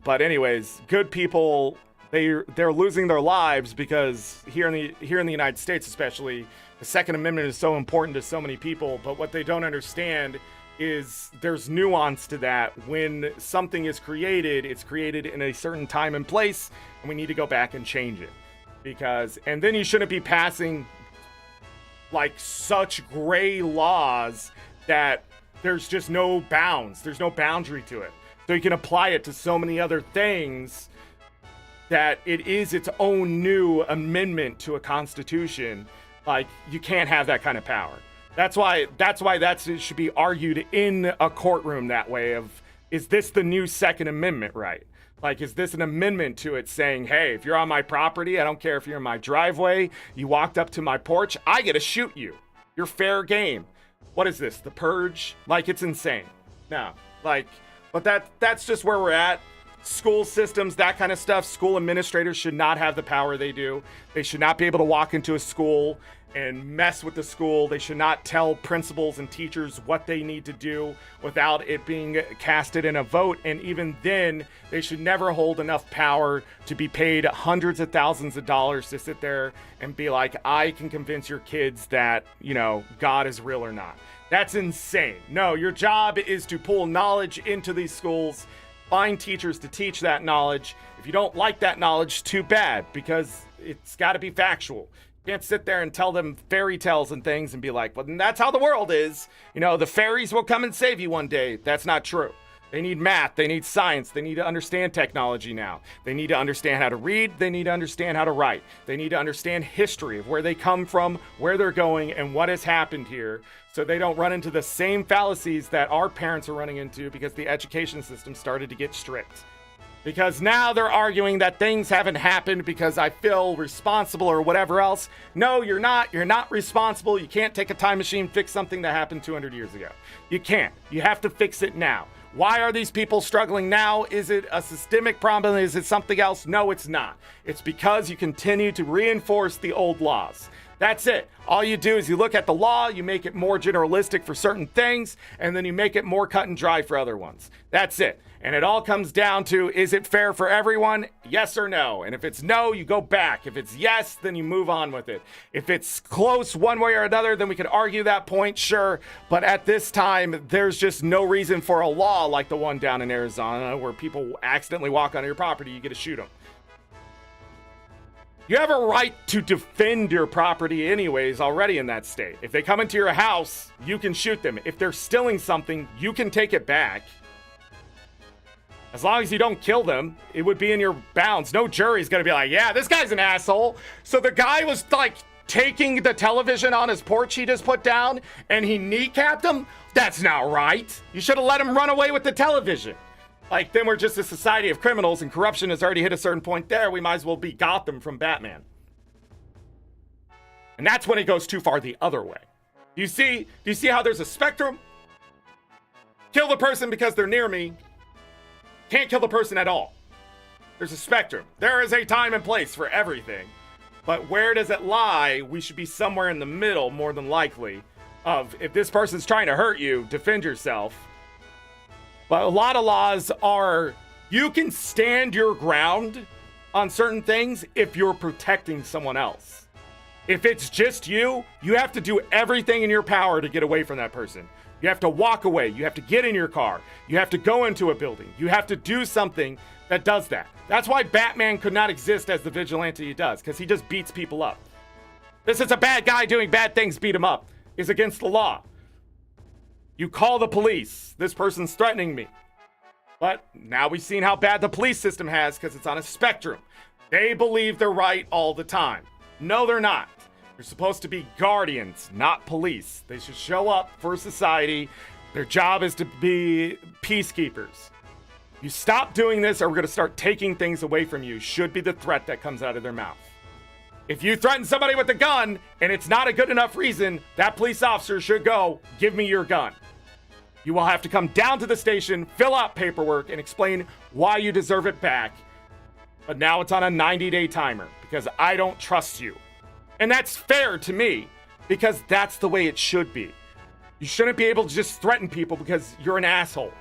but anyways, good people, they're losing their lives because here in the United States especially, the Second Amendment is so important to so many people, but what they don't understand is there's nuance to that. When something is created, it's created in a certain time and place, and we need to go back and change it. And then you shouldn't be passing like such gray laws that there's just no bounds. There's no boundary to it. So you can apply it to so many other things that it is its own new amendment to a constitution. Like, you can't have that kind of power. That's why it should be argued in a courtroom that way of, is this the new Second Amendment right? Like, is this an amendment to it saying, hey, if you're on my property, I don't care if you're in my driveway, you walked up to my porch, I get to shoot you. You're fair game. What is this, The Purge? Like, it's insane. No, like, but that's just where we're at. School systems, that kind of stuff, school administrators should not have the power they do. They should not be able to walk into a school and mess with the school. They should not tell principals and teachers what they need to do without it being casted in a vote. And even then, they should never hold enough power to be paid hundreds of thousands of dollars to sit there and be like, I can convince your kids that, you know, God is real or not. That's insane. No, your job is to pull knowledge into these schools, find teachers to teach that knowledge. If you don't like that knowledge, too bad, because it's got to be factual. You can't sit there and tell them fairy tales and things and be like, well, that's how the world is. You know, the fairies will come and save you one day. That's not true. They need math. They need science. They need to understand technology now. They need to understand how to read. They need to understand how to write. They need to understand history of where they come from, where they're going, and what has happened here, so they don't run into the same fallacies that our parents are running into because the education system started to get strict. Because now they're arguing that things haven't happened because I feel responsible or whatever else. No, you're not. You're not responsible. You can't take a time machine, fix something that happened 200 years ago. You can't. You have to fix it now. Why are these people struggling now? Is it a systemic problem? Is it something else? No, it's not. It's because you continue to reinforce the old laws. That's it. All you do is you look at the law, you make it more generalistic for certain things, and then you make it more cut and dry for other ones. That's it. And it all comes down to, is it fair for everyone? Yes or no? And if it's no, you go back. If it's yes, then you move on with it. If it's close one way or another, then we could argue that point, sure. But at this time, there's just no reason for a law like the one down in Arizona where people accidentally walk onto your property, you get to shoot them. You have a right to defend your property anyways already in that state. If they come into your house, you can shoot them. If they're stealing something, you can take it back. As long as you don't kill them, it would be in your bounds. No jury's gonna be like, yeah, this guy's an asshole. So the guy was like taking the television on his porch he just put down and he kneecapped him? That's not right. You should have let him run away with the television. Like, then we're just a society of criminals and corruption has already hit a certain point there. We might as well be Gotham from Batman. And that's when it goes too far the other way. Do you see how there's a spectrum? Kill the person because they're near me. Can't kill the person at all. There's a spectrum. There is a time and place for everything. But where does it lie? We should be somewhere in the middle, more than likely, of if this person's trying to hurt you, defend yourself. But a lot of laws are, you can stand your ground on certain things if you're protecting someone else. If it's just you, you have to do everything in your power to get away from that person. You have to walk away. You have to get in your car. You have to go into a building. You have to do something that does that. That's why Batman could not exist as the vigilante he does, because he just beats people up. This is a bad guy doing bad things, beat him up. It's against the law. You call the police. This person's threatening me. But now we've seen how bad the police system has because it's on a spectrum. They believe they're right all the time. No, they're not. They're supposed to be guardians, not police. They should show up for society. Their job is to be peacekeepers. You stop doing this or we're going to start taking things away from you, should be the threat that comes out of their mouth. If you threaten somebody with a gun and it's not a good enough reason, that police officer should go, give me your gun. You will have to come down to the station, fill out paperwork, and explain why you deserve it back. But now it's on a 90-day timer because I don't trust you. And that's fair to me because that's the way it should be. You shouldn't be able to just threaten people because you're an asshole.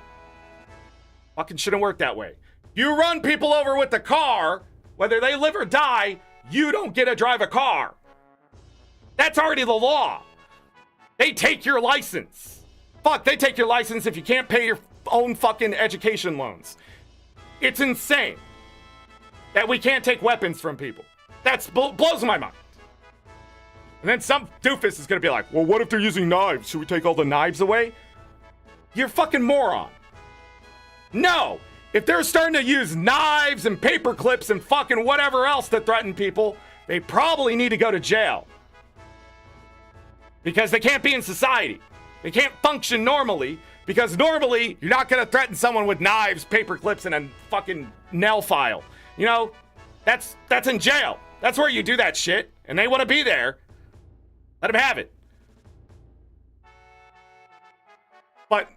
Fucking shouldn't work that way. You run people over with the car, whether they live or die, you don't get to drive a car. That's already the law. They take your license. Fuck, they take your license if you can't pay your own fucking education loans. It's insane that we can't take weapons from people. That blows my mind. And then some doofus is gonna be like, well, what if they're using knives? Should we take all the knives away? You're a fucking moron. No. If they're starting to use knives and paper clips and fucking whatever else to threaten people, they probably need to go to jail. Because they can't be in society. They can't function normally because normally you're not going to threaten someone with knives, paper clips, and a fucking nail file. You know, that's in jail. That's where you do that shit. And they want to be there. Let them have it. But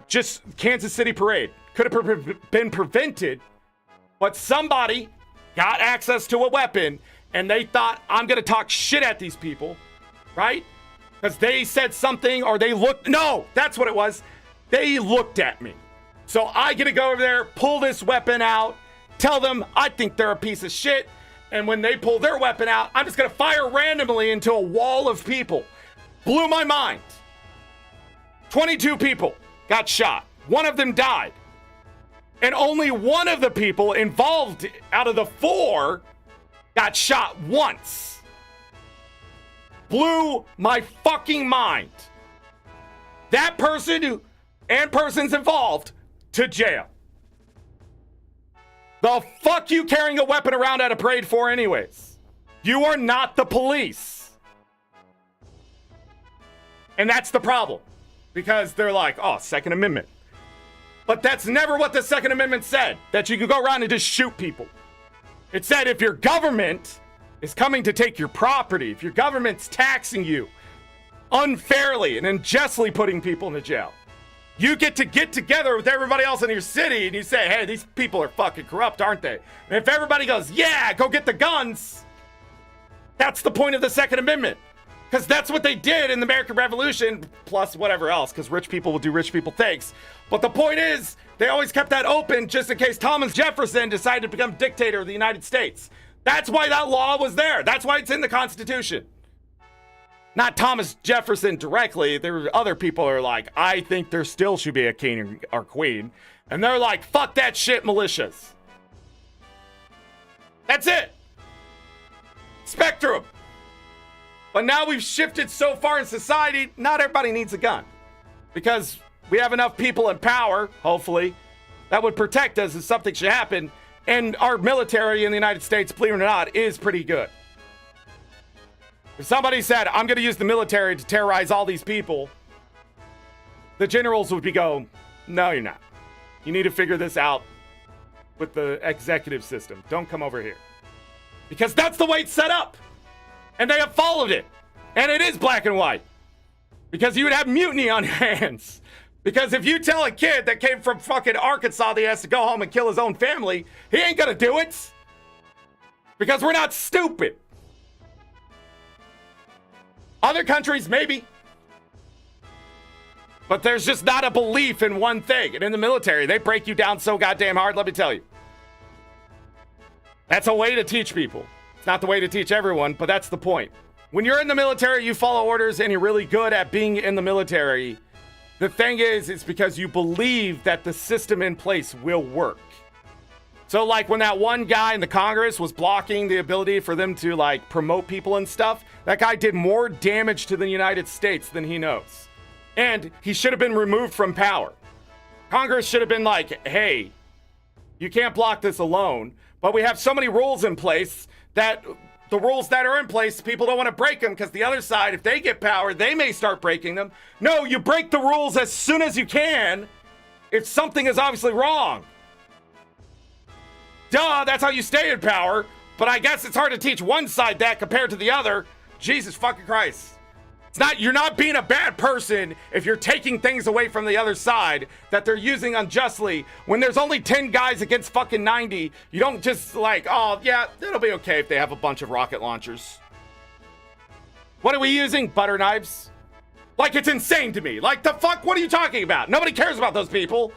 just Kansas City parade could have been prevented, but somebody got access to a weapon and they thought, I'm going to talk shit at these people, right? Because they said something or they looked. No, that's what it was. They looked at me. So I get to go over there, pull this weapon out, tell them I think they're a piece of shit. And when they pull their weapon out, I'm just going to fire randomly into a wall of people. Blew my mind. 22 people got shot. One of them died. And only one of the people involved out of the 4 got shot once. Blew my fucking mind. That person and persons involved to jail. The fuck you carrying a weapon around at a parade for anyways? You are not the police. And that's the problem. Because they're like, oh, Second Amendment. But that's never what the Second Amendment said, that you could go around and just shoot people. It said if your government is coming to take your property, if your government's taxing you unfairly and unjustly putting people into jail, you get together with everybody else in your city and you say, hey, these people are fucking corrupt, aren't they? And if everybody goes, yeah, go get the guns, that's the point of the Second Amendment. Because that's what they did in the American Revolution, plus whatever else, because rich people will do rich people things. But the point is, they always kept that open just in case Thomas Jefferson decided to become dictator of the United States. That's why that law was there. That's why it's in the Constitution. Not Thomas Jefferson directly. There were other people who are like, I think there still should be a king or queen. And they're like, fuck that shit, militias. That's it. Spectrum. But now we've shifted so far in society, not everybody needs a gun. Because we have enough people in power, hopefully, that would protect us if something should happen. And our military in the United States, believe it or not, is pretty good. If somebody said, I'm going to use the military to terrorize all these people, the generals would be going, no, you're not. You need to figure this out with the executive system. Don't come over here. Because that's the way it's set up. And they have followed it. And it is black and white. Because you would have mutiny on your hands. Because if you tell a kid that came from fucking Arkansas that he has to go home and kill his own family, he ain't gonna do it. Because we're not stupid. Other countries, maybe. But there's just not a belief in one thing. And in the military, they break you down so goddamn hard, let me tell you. That's a way to teach people. It's not the way to teach everyone, but that's the point. When you're in the military, you follow orders and you're really good at being in the military. The thing is, it's because you believe that the system in place will work. So like when that one guy in the Congress was blocking the ability for them to like promote people and stuff, that guy did more damage to the United States than he knows. And he should have been removed from power. Congress should have been like, hey, you can't block this alone, but we have so many rules in place that the rules that are in place, people don't want to break them because the other side, if they get power, they may start breaking them. No, you break the rules as soon as you can if something is obviously wrong. Duh, that's how you stay in power. But I guess it's hard to teach one side that compared to the other. Jesus fucking Christ. It's not, you're not being a bad person if you're taking things away from the other side that they're using unjustly. When there's only 10 guys against fucking 90, you don't just like, oh yeah, it'll be okay if they have a bunch of rocket launchers. What are we using? Butter knives? Like, it's insane to me. Like, the fuck, what are you talking about? Nobody cares about those people.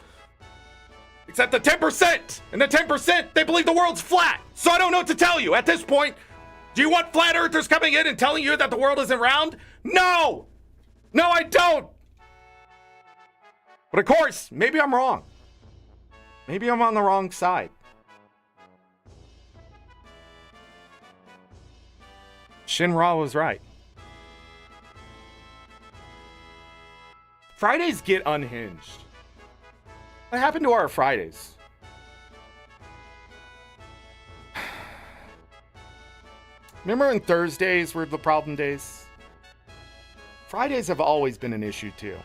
Except the 10%. And the 10%, they believe the world's flat. So I don't know what to tell you at this point. Do you want flat earthers coming in and telling you that the world isn't round? No! No, I don't! But of course, maybe I'm wrong. Maybe I'm on the wrong side. Shinra was right. Fridays get unhinged. What happened to our Fridays? Remember when Thursdays were the problem days? Fridays have always been an issue too.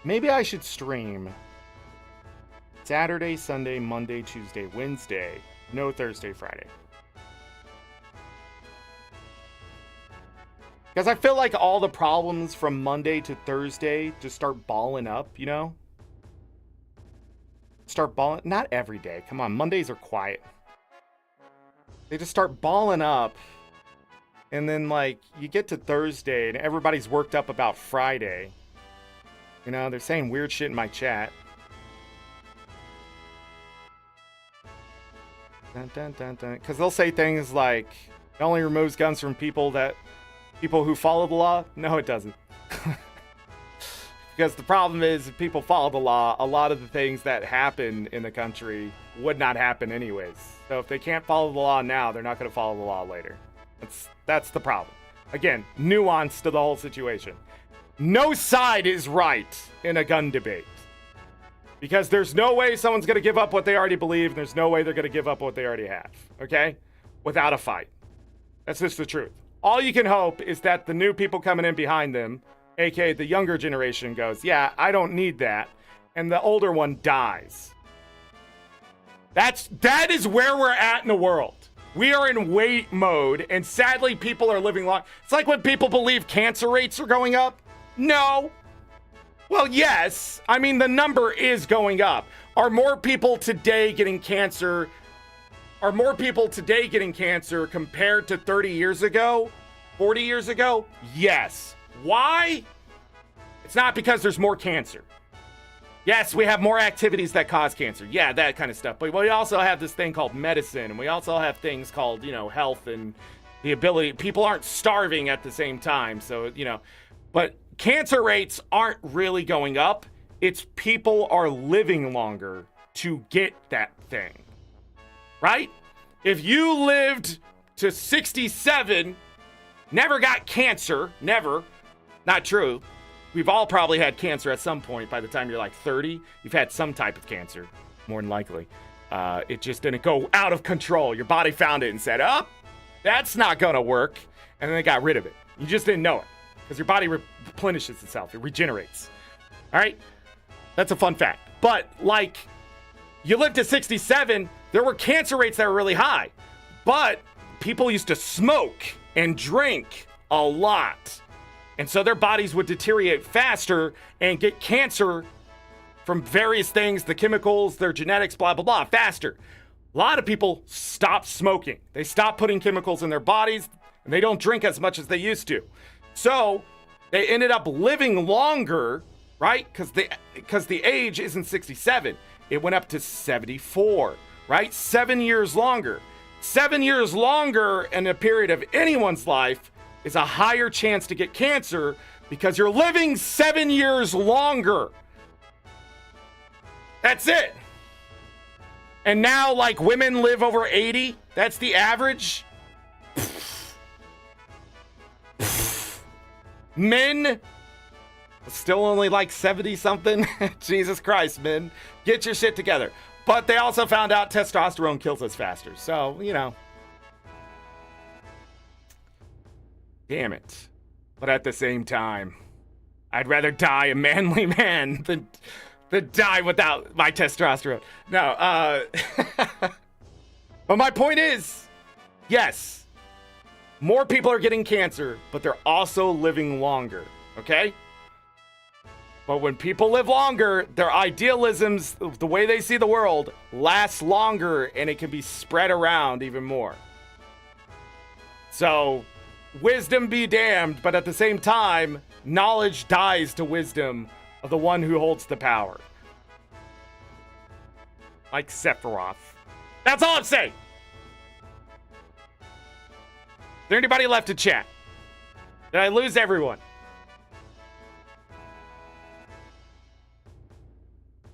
Maybe I should stream Saturday, Sunday, Monday, Tuesday, Wednesday. No Thursday, Friday. Because I feel like all the problems from Monday to Thursday just start balling up, you know? Start balling, not every day. Come on, Mondays are quiet. They just start balling up. And then, like, you get to Thursday and everybody's worked up about Friday. You know, they're saying weird shit in my chat. Dun, dun, dun, dun. Because they'll say things like, it only removes guns from people who follow the law. No, it doesn't. Because the problem is, if people follow the law, a lot of the things that happen in the country would not happen anyways. So if they can't follow the law now, they're not going to follow the law later. That's the problem. Again, nuance to the whole situation. No side is right in a gun debate. Because there's no way someone's going to give up what they already believe, and there's no way they're going to give up what they already have. Okay? Without a fight. That's just the truth. All you can hope is that the new people coming in behind them, aka the younger generation, goes, yeah, I don't need that. and the older one dies. That is where we're at in the world. We are in wait mode, and sadly, people are living long. It's like when people believe cancer rates are going up. No. Well, yes. I mean, the number is going up. Are more people today getting cancer? Are more people today getting cancer compared to 30 years ago? 40 years ago? Yes. Why? It's not because there's more cancer. Yes, we have more activities that cause cancer. Yeah, that kind of stuff. But we also have this thing called medicine, and we also have things called, health and the ability. People aren't starving at the same time. So, but cancer rates aren't really going up. It's people are living longer to get that thing. Right? If you lived to 67, never got cancer, never, not true. We've all probably had cancer at some point. By the time you're like 30, you've had some type of cancer, more than likely. It just didn't go out of control. Your body found it and said, oh, that's not going to work. And then they got rid of it. You just didn't know it because your body replenishes itself. It regenerates. All right? That's a fun fact. But like, you lived to 67, there were cancer rates that were really high. But people used to smoke and drink a lot. And so their bodies would deteriorate faster and get cancer from various things, the chemicals, their genetics, blah, blah, blah, faster. A lot of people stopped smoking. They stopped putting chemicals in their bodies, and they don't drink as much as they used to. So they ended up living longer, right? Because the age isn't 67. It went up to 74, right? 7 years longer. 7 years longer in a period of anyone's life is a higher chance to get cancer because you're living 7 years longer. That's it. And now, like, women live over 80. That's the average. Men still only like 70 something. Jesus Christ, men. Get your shit together. But they also found out testosterone kills us faster. So, damn it. But at the same time, I'd rather die a manly man than die without my testosterone. No, but my point is, yes, more people are getting cancer, but they're also living longer, okay? But when people live longer, their idealisms, the way they see the world, lasts longer, and it can be spread around even more. So, wisdom be damned, but at the same time, knowledge dies to wisdom of the one who holds the power. Like Sephiroth. That's all I'm saying. Is there anybody left to chat? Did I lose everyone?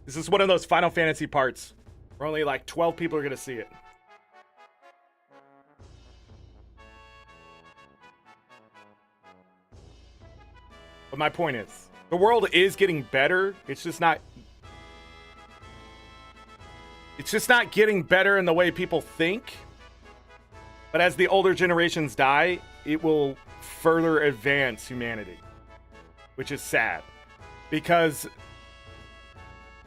This is one of those Final Fantasy parts where only like 12 people are going to see it. But my point is, the world is getting better. It's just not getting better in the way people think. But as the older generations die, it will further advance humanity, which is sad. Because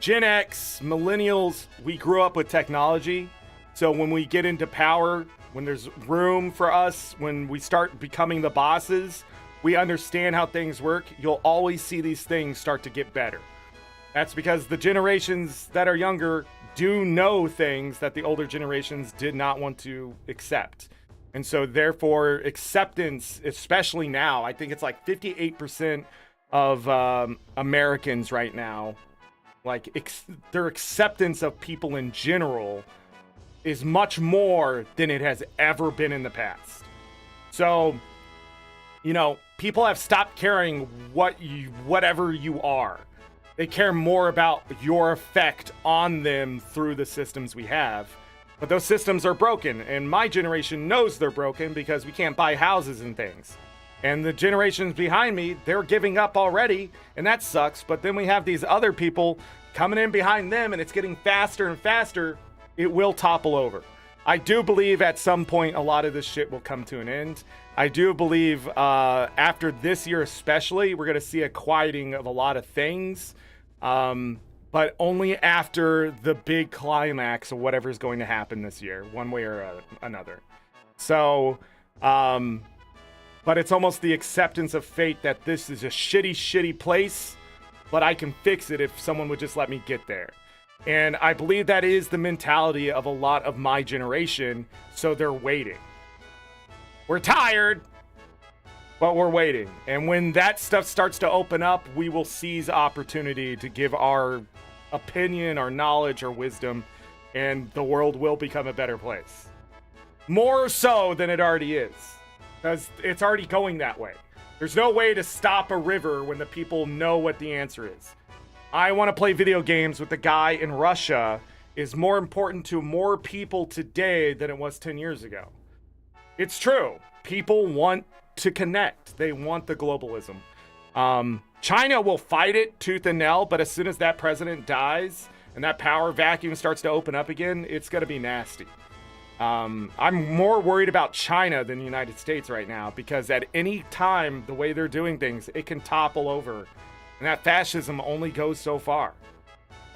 Gen X, millennials, we grew up with technology. So when we get into power, when there's room for us, when we start becoming the bosses, we understand how things work. You'll always see these things start to get better. That's because the generations that are younger do know things that the older generations did not want to accept. And so therefore acceptance, especially now, I think it's like 58% of Americans right now, like their acceptance of people in general is much more than it has ever been in the past. So, people have stopped caring whatever you are. They care more about your effect on them through the systems we have. But those systems are broken, and my generation knows they're broken because we can't buy houses and things. And the generations behind me, they're giving up already, and that sucks. But then we have these other people coming in behind them, and it's getting faster and faster. It will topple over. I do believe at some point a lot of this shit will come to an end. I do believe after this year especially, we're going to see a quieting of a lot of things. but only after the big climax of whatever is going to happen this year, one way or another. So, but it's almost the acceptance of fate that this is a shitty, shitty place, but I can fix it if someone would just let me get there. And I believe that is the mentality of a lot of my generation, so they're waiting. We're tired, but we're waiting. And when that stuff starts to open up, we will seize opportunity to give our opinion, our knowledge, our wisdom, and the world will become a better place. More so than it already is, because it's already going that way. There's no way to stop a river when the people know what the answer is. I want to play video games with the guy in Russia is more important to more people today than it was 10 years ago. It's true. People want to connect. They want the globalism. China will fight it tooth and nail, but as soon as that president dies and that power vacuum starts to open up again, it's going to be nasty. I'm more worried about China than the United States right now, because at any time, the way they're doing things, it can topple over. And that fascism only goes so far.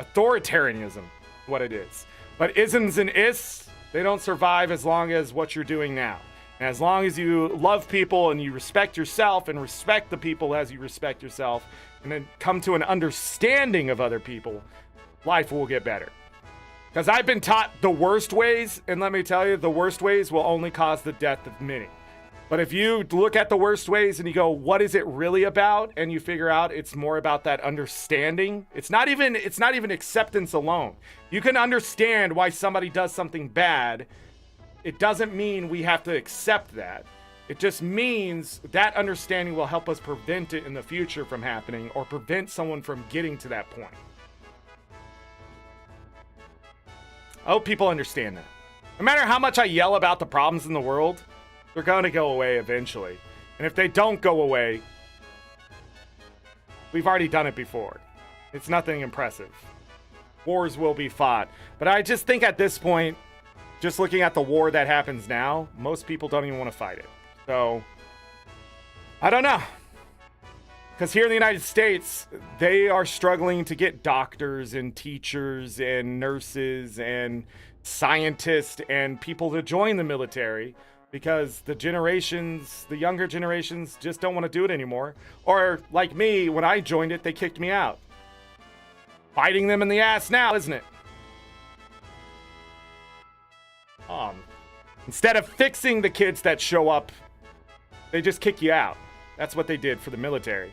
Authoritarianism is what it is. But isms and ists, they don't survive as long as what you're doing now. And as long as you love people and you respect yourself and respect the people as you respect yourself, and then come to an understanding of other people, life will get better. Because I've been taught the worst ways, and let me tell you, the worst ways will only cause the death of many. But if you look at the worst ways and you go, what is it really about? And you figure out it's more about that understanding. It's not even acceptance alone. You can understand why somebody does something bad. It doesn't mean we have to accept that. It just means that understanding will help us prevent it in the future from happening, or prevent someone from getting to that point. I hope people understand that. No matter how much I yell about the problems in the world, they're going to go away eventually. And if they don't go away, we've already done it before. It's nothing impressive. Wars will be fought. But I just think at this point, just looking at the war that happens now, most people don't even want to fight it. So, I don't know. Because here in the United States, they are struggling to get doctors and teachers and nurses and scientists and people to join the military, because the younger generations just don't want to do it anymore. Or like me, when I joined it, they kicked me out. Biting them in the ass now, isn't it? Instead of fixing the kids that show up, they just kick you out. That's what they did for the military.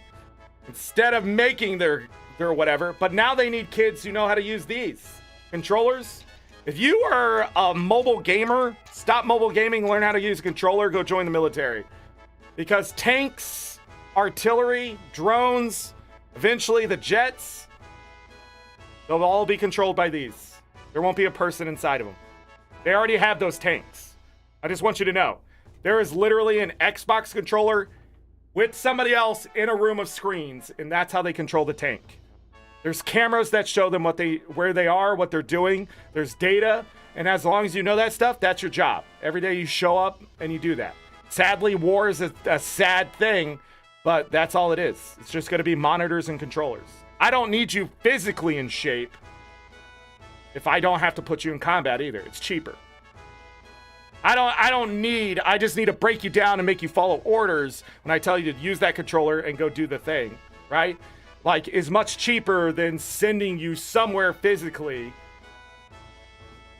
Instead of making their whatever, but now they need kids who know how to use these controllers. If you are a mobile gamer, stop mobile gaming, learn how to use a controller, go join the military. Because tanks, artillery, drones, eventually the jets, they'll all be controlled by these. There won't be a person inside of them. They already have those tanks. I just want you to know, there is literally an Xbox controller with somebody else in a room of screens, and that's how they control the tank. There's cameras that show them where they are, what they're doing. There's data, and as long as you know that stuff, that's your job. Every day you show up and you do that. Sadly, war is a sad thing, but that's all it is. It's just going to be monitors and controllers. I don't need you physically in shape if I don't have to put you in combat either. It's cheaper. I just need to break you down and make you follow orders when I tell you to use that controller and go do the thing, right? Like, is much cheaper than sending you somewhere physically,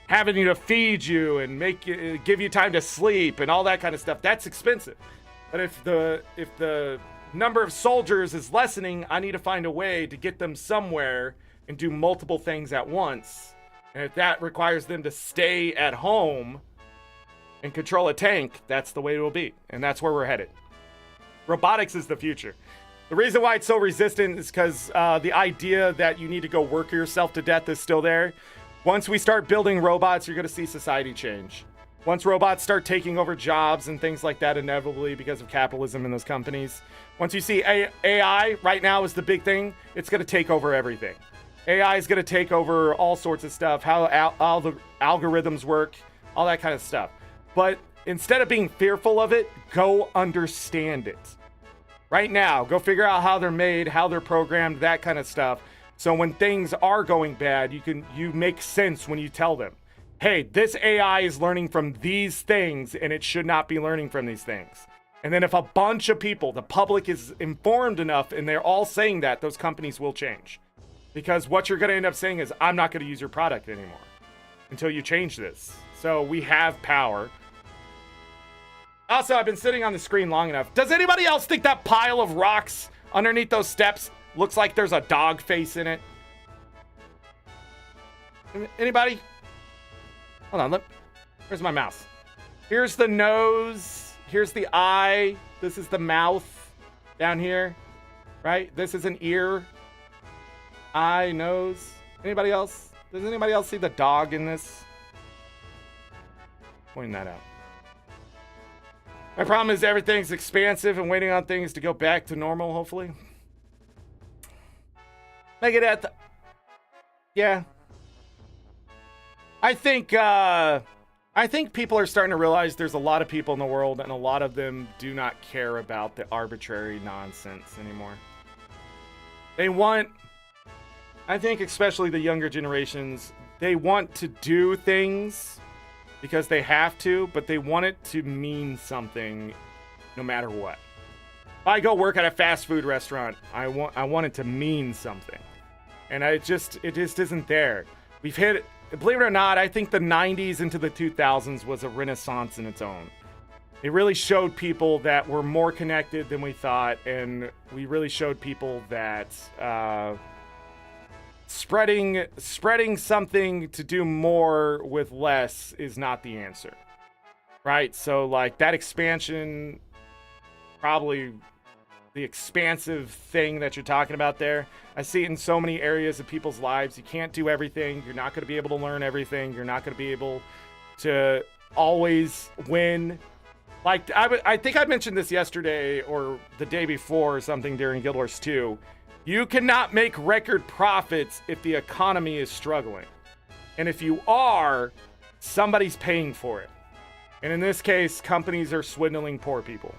having you to feed you and give you time to sleep and all that kind of stuff. That's expensive. But if the number of soldiers is lessening, I need to find a way to get them somewhere and do multiple things at once. And if that requires them to stay at home and control a tank, that's the way it will be. And that's where we're headed. Robotics is the future. The reason why it's so resistant is because the idea that you need to go work yourself to death is still there. Once we start building robots, you're going to see society change. Once robots start taking over jobs and things like that, inevitably, because of capitalism in those companies. Once you see AI, right now is the big thing, it's going to take over everything. AI is going to take over all sorts of stuff, how the algorithms work, all that kind of stuff. But instead of being fearful of it, go understand it. Right now, go figure out how they're made, how they're programmed, that kind of stuff. So when things are going bad, you make sense when you tell them, hey, this AI is learning from these things and it should not be learning from these things. And then if a bunch of people, the public is informed enough and they're all saying that, those companies will change. Because what you're going to end up saying is, I'm not going to use your product anymore until you change this. So we have power. Also, I've been sitting on the screen long enough. Does anybody else think that pile of rocks underneath those steps looks like there's a dog face in it? Anybody? Hold on, where's my mouse? Here's the nose. Here's the eye. This is the mouth down here, right? This is an ear, eye, nose. Anybody else? Does anybody else see the dog in this? Pointing that out. My problem is everything's expansive and waiting on things to go back to normal, hopefully. Make it at the... Yeah. I think people are starting to realize there's a lot of people in the world and a lot of them do not care about the arbitrary nonsense anymore. They want, I think especially the younger generations, they want to do things because they have to, but they want it to mean something no matter what. If I go work at a fast food restaurant, I want it to mean something. And it just isn't there. We've hit, believe it or not, I think the 90s into the 2000s was a renaissance in its own. It really showed people that we're more connected than we thought, and we really showed people that spreading something to do more with less is not the answer, right? So like that expansion, probably the expansive thing that you're talking about there, I see it in so many areas of people's lives. You can't do everything. You're not going to be able to learn everything. You're not going to be able to always win. Like, I think I mentioned this yesterday or the day before or something during Guild Wars 2. You cannot make record profits if the economy is struggling. And if you are, somebody's paying for it. And in this case, companies are swindling poor people.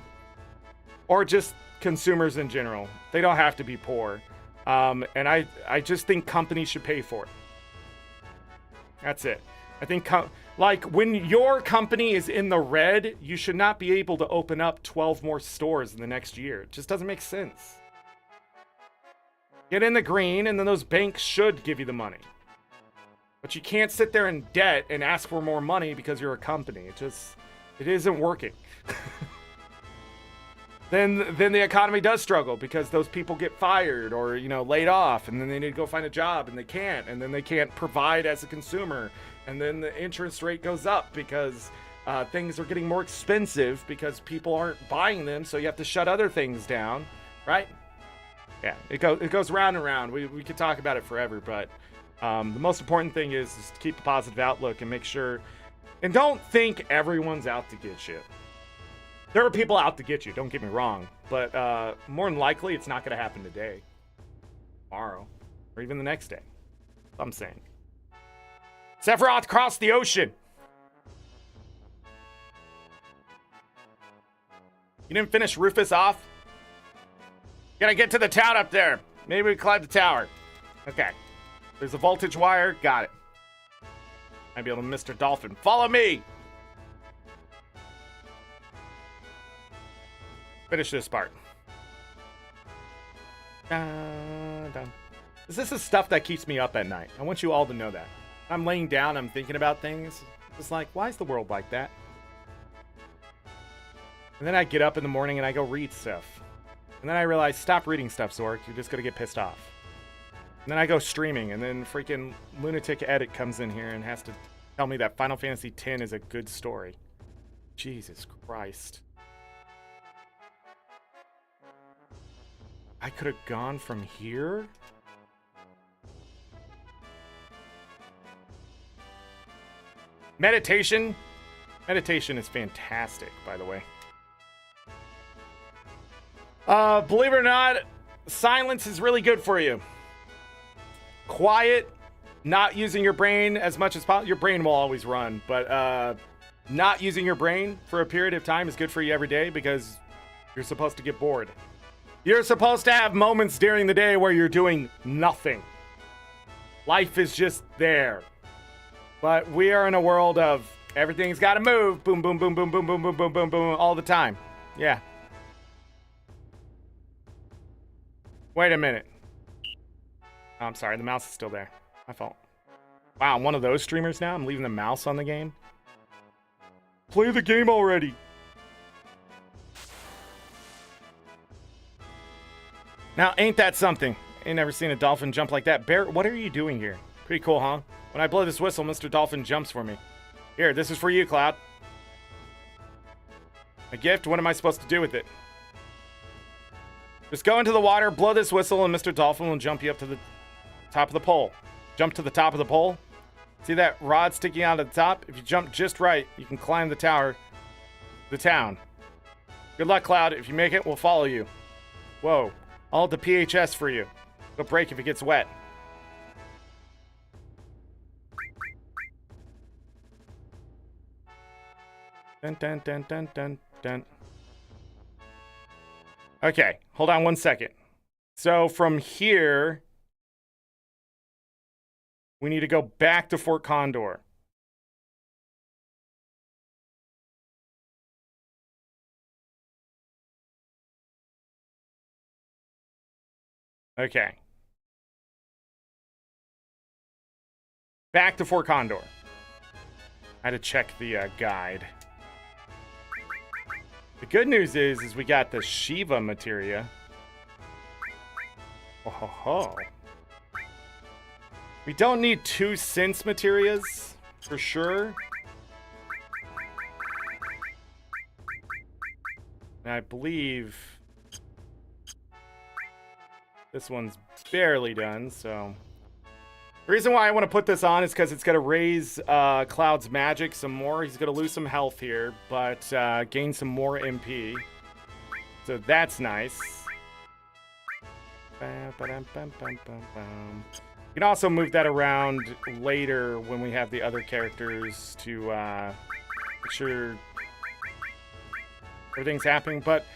Or just consumers in general. They don't have to be poor. And I just think companies should pay for it. That's it. I think, like, when your company is in the red, you should not be able to open up 12 more stores in the next year. It just doesn't make sense. Get in the green, and then those banks should give you the money. But you can't sit there in debt and ask for more money because you're a company. It isn't working. Then the economy does struggle because those people get fired or, you know, laid off, and then they need to go find a job and they can't, and then they can't provide as a consumer, and then the interest rate goes up because things are getting more expensive because people aren't buying them, so you have to shut other things down, right? Yeah, it goes round and round. We could talk about it forever, but the most important thing is to keep a positive outlook and make sure, and don't think everyone's out to get you. There are people out to get you, don't get me wrong, but more than likely, it's not going to happen today, tomorrow, or even the next day. I'm saying. Sephiroth crossed the ocean. You didn't finish Rufus off? Gotta get to the town up there. Maybe we climb the tower. Okay. There's a voltage wire. Got it. Might be able to Mr. Dolphin. Follow me! Finish this part. Dun, dun. This is the stuff that keeps me up at night. I want you all to know that. I'm laying down, I'm thinking about things. It's like, why is the world like that? And then I get up in the morning and I go read stuff. And then I realize, stop reading stuff, Zork. You're just gonna get pissed off. And then I go streaming, and then freaking Lunatic Edit comes in here and has to tell me that Final Fantasy X is a good story. Jesus Christ. I could have gone from here? Meditation? Meditation is fantastic, by the way. Believe it or not, silence is really good for you. Quiet, not using your brain as much as possible. Your brain will always run, but not using your brain for a period of time is good for you every day because you're supposed to get bored. You're supposed to have moments during the day where you're doing nothing. Life is just there. But we are in a world of everything's got to move. Boom, boom, boom, boom, boom, boom, boom, boom, boom, boom, all the time. Yeah. Wait a minute. Oh, I'm sorry, the mouse is still there. My fault. Wow, I'm one of those streamers now? I'm leaving the mouse on the game? Play the game already! Now, ain't that something? Ain't never seen a dolphin jump like that. Bear, what are you doing here? Pretty cool, huh? When I blow this whistle, Mr. Dolphin jumps for me. Here, this is for you, Cloud. A gift? What am I supposed to do with it? Just go into the water, blow this whistle, and Mr. Dolphin will jump you up to the top of the pole. Jump to the top of the pole. See that rod sticking out at the top? If you jump just right, you can climb the tower, the town. Good luck, Cloud. If you make it, we'll follow you. Whoa. I'll hold the PHS for you. It'll break if it gets wet. Dun, dun, dun, dun, dun, dun. Okay, hold on one second. So from here, we need to go back to Fort Condor. Okay. Back to Fort Condor. I had to check the guide. The good news is we got the Shiva materia. Oh ho ho. We don't need 2 synths materias, for sure. And I believe this one's barely done, so... The reason why I want to put this on is because it's going to raise Cloud's magic some more. He's going to lose some health here, but gain some more MP. So that's nice. You can also move that around later when we have the other characters to make sure everything's happening. But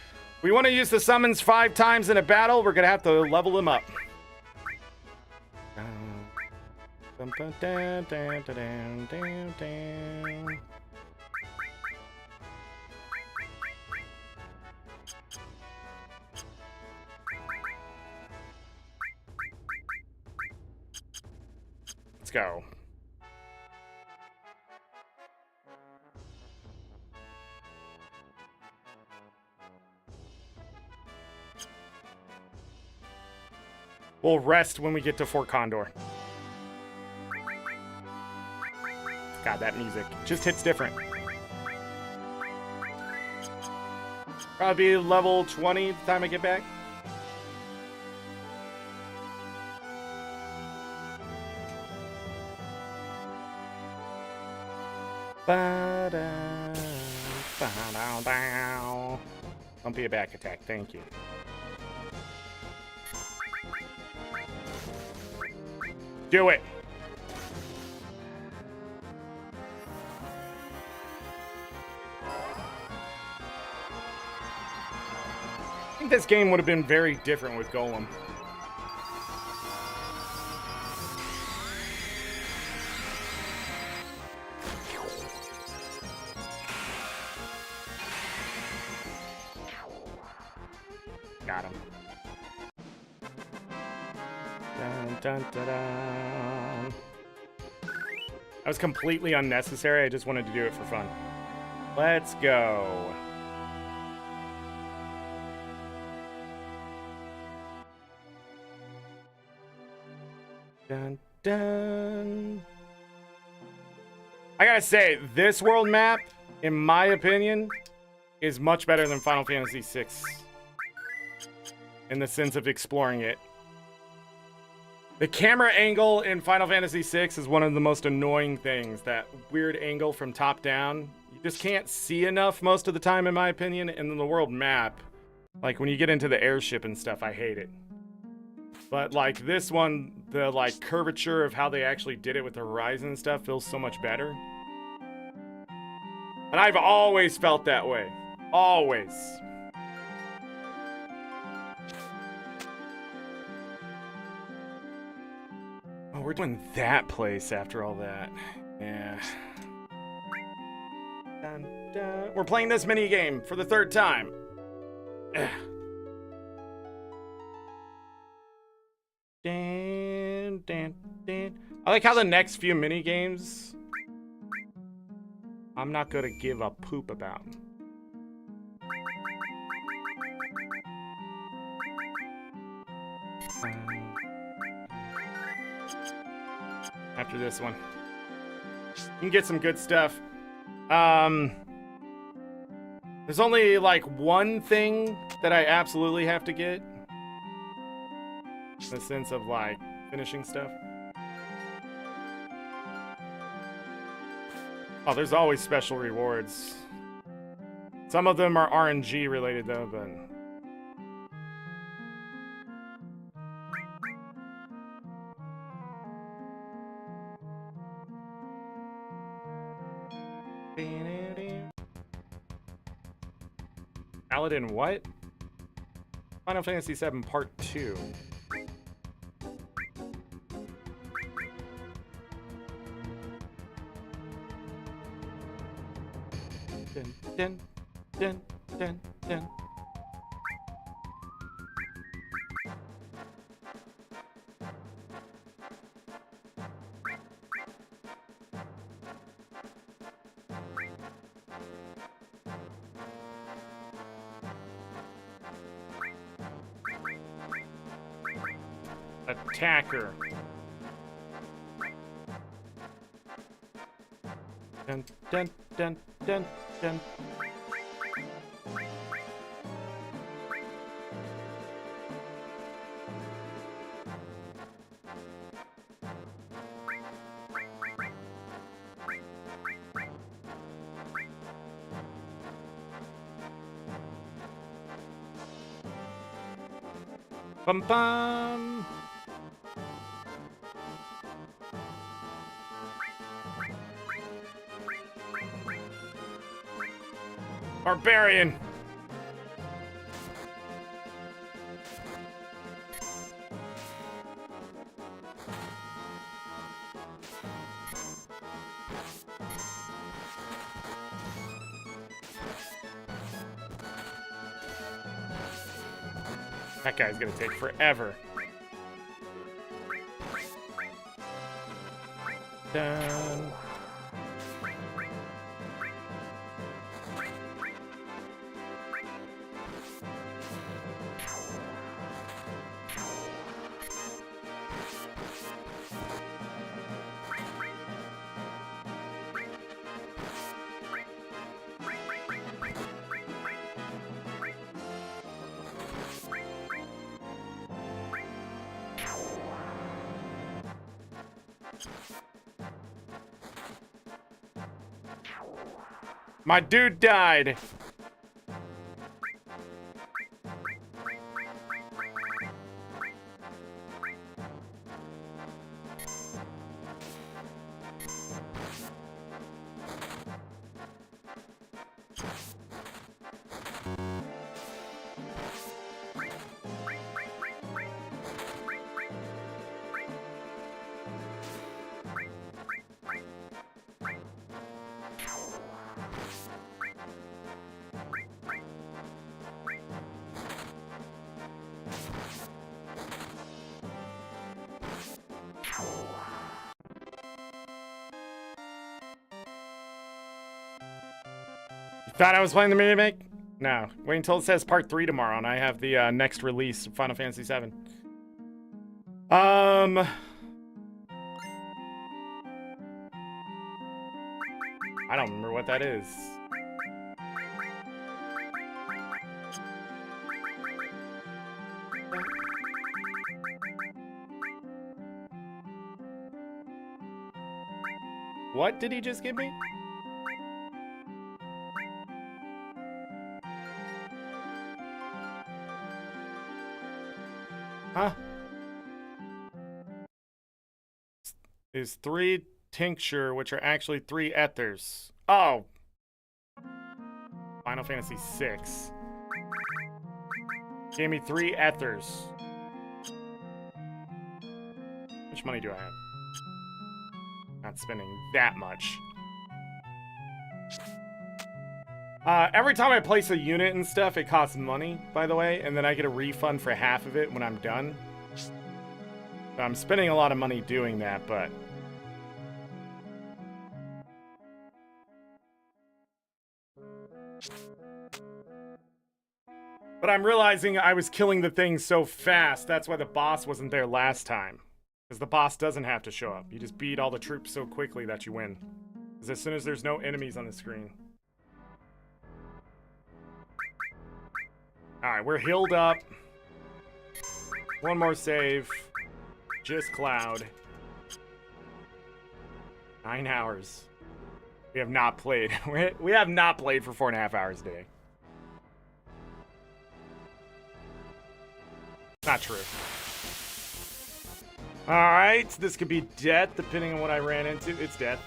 we want to use the summons 5 times in a battle. We're going to have to level them up. Let's go. We'll rest when we get to Fort Condor. God, that music just hits different. Probably be level 20 the time I get back. Don't be a back attack, thank you. Do it! I think this game would have been very different with Golem. Got him. Dun, dun, dun, dun. That was completely unnecessary. I just wanted to do it for fun. Let's go. Dun, dun. I gotta say, this world map, in my opinion, is much better than Final Fantasy VI. In the sense of exploring it. The camera angle in Final Fantasy VI is one of the most annoying things. That weird angle from top down. You just can't see enough most of the time, in my opinion. And then the world map, like when you get into the airship and stuff, I hate it. But like this one, the like curvature of how they actually did it with the horizon and stuff feels so much better. And I've always felt that way. Always. Oh we're doing that place after all that. Yeah. Dun, dun. We're playing this mini game for the 3rd time. Dan, dan, dan. I like how the next few mini games I'm not gonna give a poop about. After this one, you can get some good stuff. There's only like one thing that I absolutely have to get. In the sense of like finishing stuff. Oh, there's always special rewards. Some of them are RNG related though, but Paladin what? Final Fantasy 7 Part 2. Dun, dun, dun, dun, dun. Attacker. Dun, dun, dun, dun, dun. Bum bum. Barbarian. That guy's gonna take forever. Dun. My dude died. Thought I was playing the remake? No. Wait until it says Part 3 tomorrow, and I have the next release of Final Fantasy 7. I don't remember what that is. What did he just give me? Huh? Is 3 tincture, which are actually 3 ethers. Oh! Final Fantasy 6. Gave me 3 ethers. How much money do I have? Not spending that much. Every time I place a unit and stuff, it costs money, by the way, and then I get a refund for half of it when I'm done. So I'm spending a lot of money doing that, but... But I'm realizing I was killing the thing so fast, that's why the boss wasn't there last time. Because the boss doesn't have to show up. You just beat all the troops so quickly that you win. Because as soon as there's no enemies on the screen. Alright, we're healed up. One more save. Just Cloud. 9 hours. We have not played. We have not played for 4.5 hours today. Not true. Alright, this could be death, depending on what I ran into. It's death.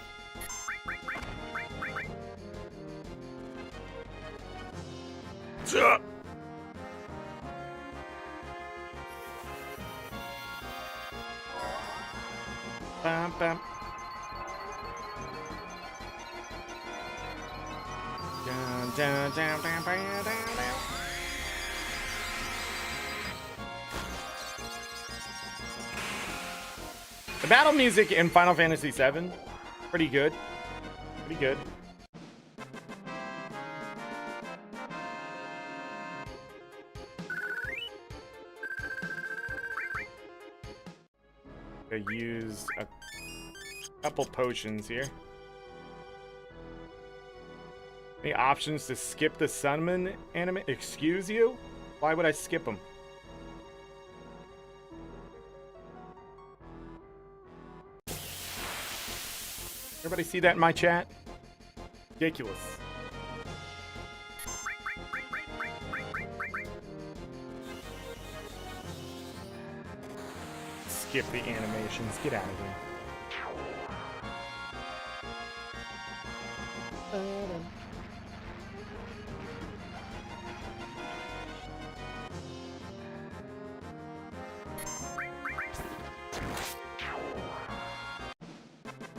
Bam, bam. Dun, dun, dun, dun, dun, dun, dun. The battle music in Final Fantasy VII, pretty good. Pretty good. I used a couple potions here. Any options to skip the summon anime? Excuse you? Why would I skip them? Everybody see that in my chat? Ridiculous. Skip the animations. Get out of here.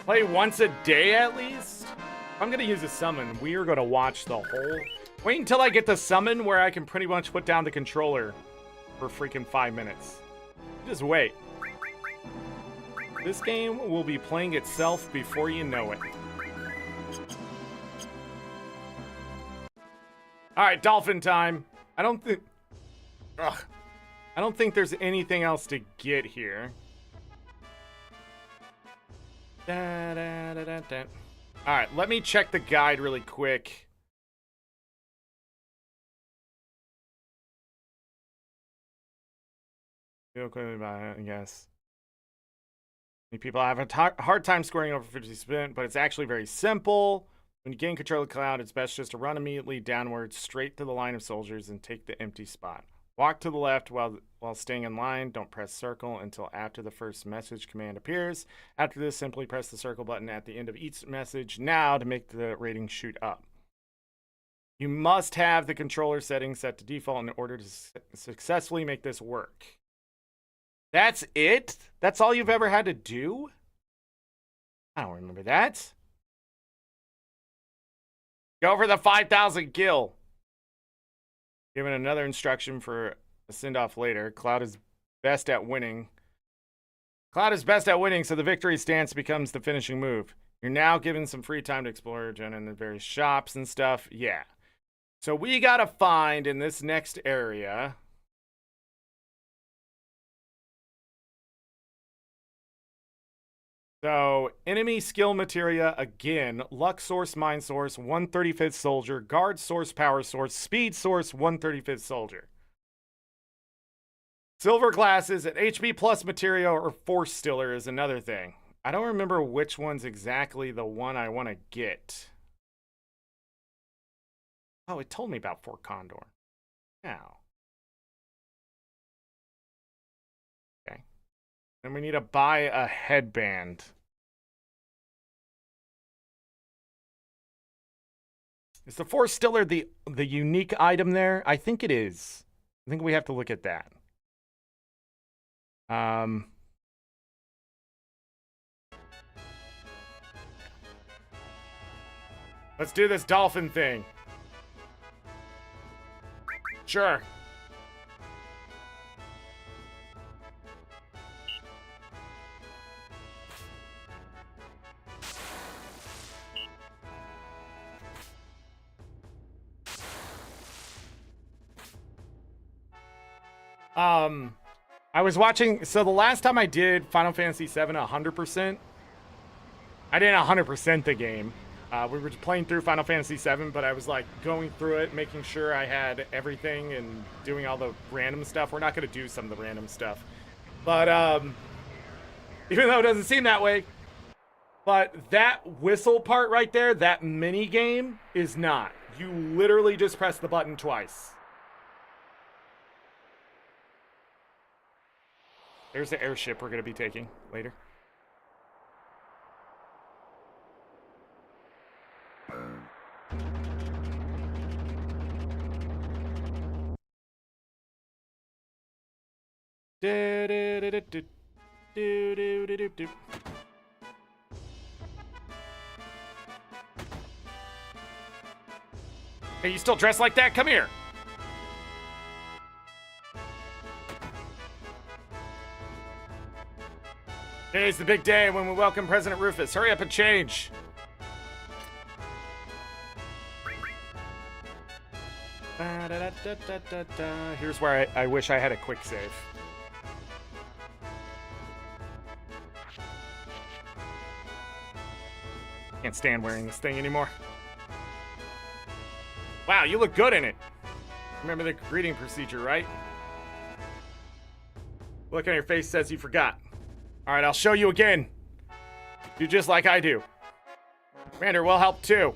Play once a day at least? I'm gonna use a summon. We are gonna watch the whole... Wait until I get the summon where I can pretty much put down the controller for freaking 5 minutes. Just wait. This game will be playing itself before you know it. Alright, dolphin time. I don't think there's anything else to get here. Da, da, da, da, da. Alright, let me check the guide really quick. Feel clearly about it, I guess. Many people have a hard time scoring over 50 spin, but it's actually very simple. When you gain control of the cloud, it's best just to run immediately downwards, straight to the line of soldiers, and take the empty spot. Walk to the left while staying in line. Don't press circle until after the first message command appears. After this, simply press the circle button at the end of each message now to make the rating shoot up. You must have the controller settings set to default in order to successfully make this work. That's it? That's all you've ever had to do? I don't remember that. Go for the 5,000 kill. Given another instruction for a send-off later. Cloud is best at winning. Cloud is best at winning, so the victory stance becomes the finishing move. You're now given some free time to explore Jen in the various shops and stuff. Yeah. So we gotta find in this next area. So, enemy skill materia again. Luck source, mind source, 1/35th soldier, guard source, power source, speed source, 1/35th soldier. Silver glasses and HP plus materia or force stiller is another thing. I don't remember which one's exactly the one I want to get. Oh, it told me about Fort Condor. Now. Okay. And we need to buy a headband. Is the force stiller the unique item there? I think it is. I think we have to look at that. Let's do this dolphin thing. Sure. I was watching, so the last time I did Final Fantasy VII 100%, I didn't 100% the game. We were playing through Final Fantasy VII, but I was like going through it, making sure I had everything and doing all the random stuff. We're not going to do some of the random stuff. But even though it doesn't seem that way, but that whistle part right there, that mini game is not. You literally just press the button twice. There's the airship we're going to be taking later. Hey, you still dressed like that? Come here. Today's the big day when we welcome President Rufus. Hurry up and change. Here's where I wish I had a quick save. Can't stand wearing this thing anymore. Wow, you look good in it. Remember the greeting procedure, right? Look on your face says you forgot. All right, I'll show you again. Do just like I do. Commander, we'll help too.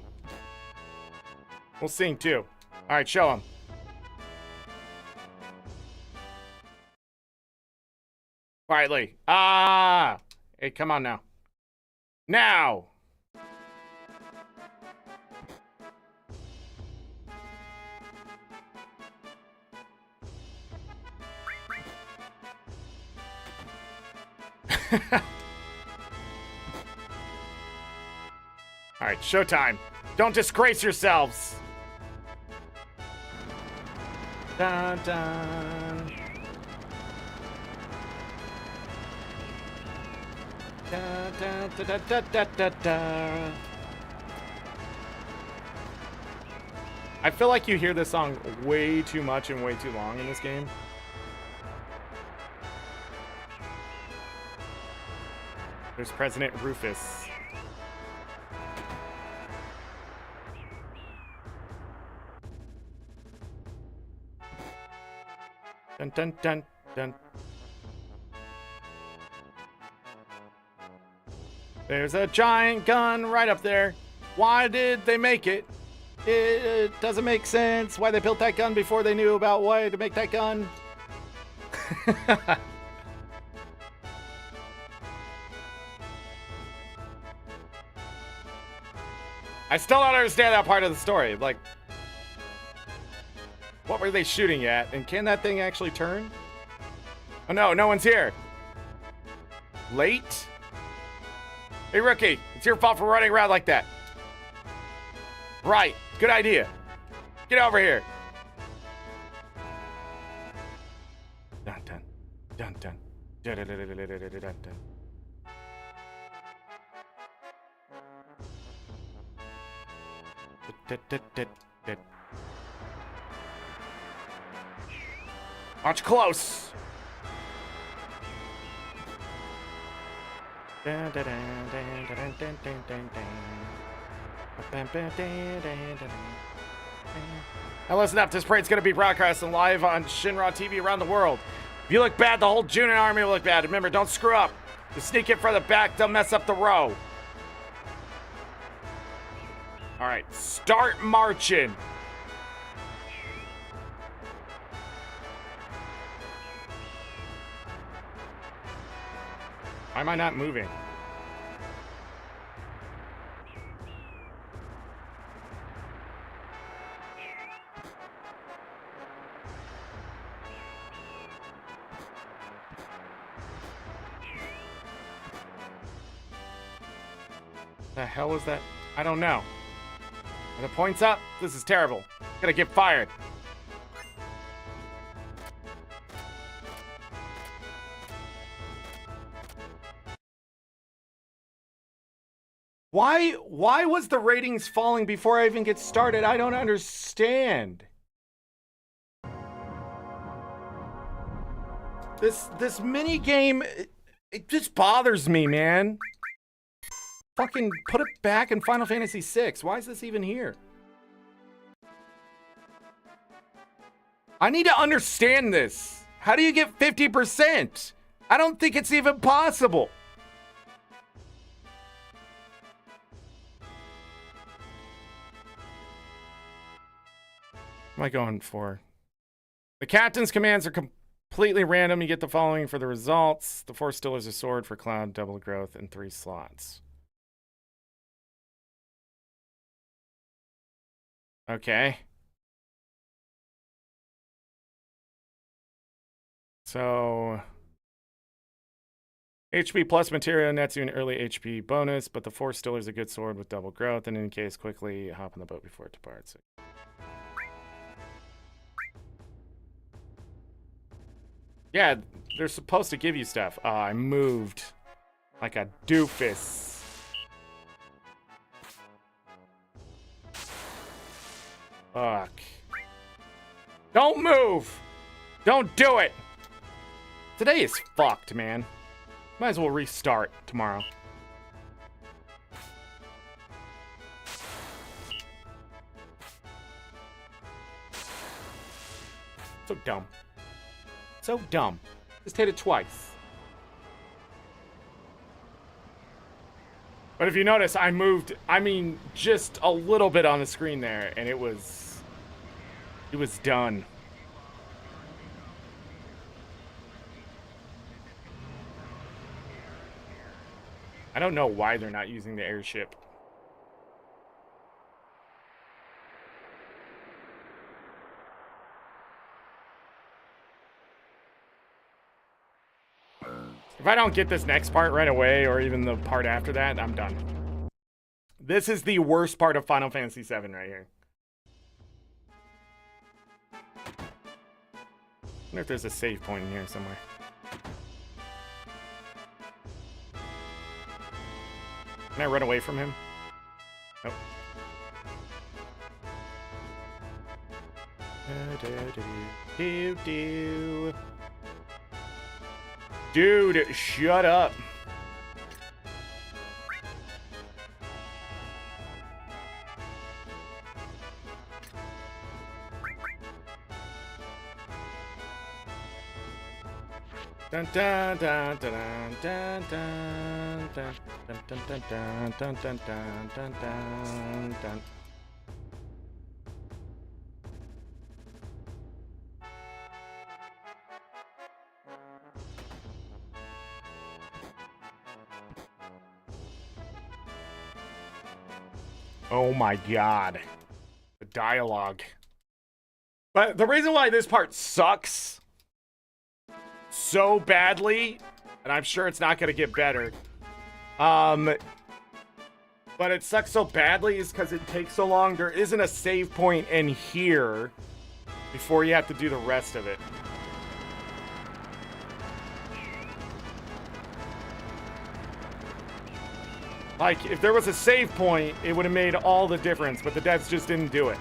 We'll sing too. All right, show him. Quietly. Ah! Hey, come on now. Now! All right, showtime. Don't disgrace yourselves. Dun, dun. Dun, dun, dun, dun, dun, dun, dun. I feel like you hear this song way too much and way too long in this game. There's President Rufus. Dun dun dun dun. There's a giant gun right up there. Why did they make it? It doesn't make sense why they built that gun before they knew about why to make that gun. I still don't understand that part of the story. Like, what were they shooting at? And can that thing actually turn? Oh no, no one's here. Late? Hey, rookie, it's your fault for running around like that. Right, good idea. Get over here. Dun dun, dun dun, dun dun dun dun dun dun dun. Watch close. Now listen up, this parade's gonna be broadcasting live on Shinra TV around the world. If you look bad, the whole Junin army will look bad. Remember, don't screw up. Just sneak in from the back, don't mess up the row. All right, start marching. Why am I not moving? The hell is that? I don't know. The points up. This is terrible. Gonna get fired. Why was the ratings falling before I even get started? I don't understand. This mini game, it just bothers me, man. Fucking put it back in Final Fantasy VI. Why is this even here? I need to understand this. How do you get 50%? I don't think it's even possible. What am I going for? The captain's commands are completely random. You get the following for the results. The 4 still is a sword for Cloud, double growth, and 3 slots. Okay. So HP plus material nets you an early HP bonus, but the 4 still is a good sword with double growth, and in case quickly hop on the boat before it departs. Yeah, they're supposed to give you stuff. I moved like a doofus. Fuck. Don't move! Don't do it! Today is fucked, man. Might as well restart tomorrow. So dumb. So dumb. Just hit it twice. But if you notice, I moved, I mean, just a little bit on the screen there, and it was done. I don't know why they're not using the airship. If I don't get this next part right away, or even the part after that, I'm done. This is the worst part of Final Fantasy VII right here. I wonder if there's a save point in here somewhere. Can I run away from him? Nope. Dude, shut up. Dun dun dun dun dun dun dun dun dun dun dun dun dun dun dun. Oh my god. The dialogue. But the reason why this part sucks so badly, and I'm sure it's not going to get better, but it sucks so badly is because it takes so long. There isn't a save point in here before you have to do the rest of it. Like, if there was a save point, it would have made all the difference, but the devs just didn't do it.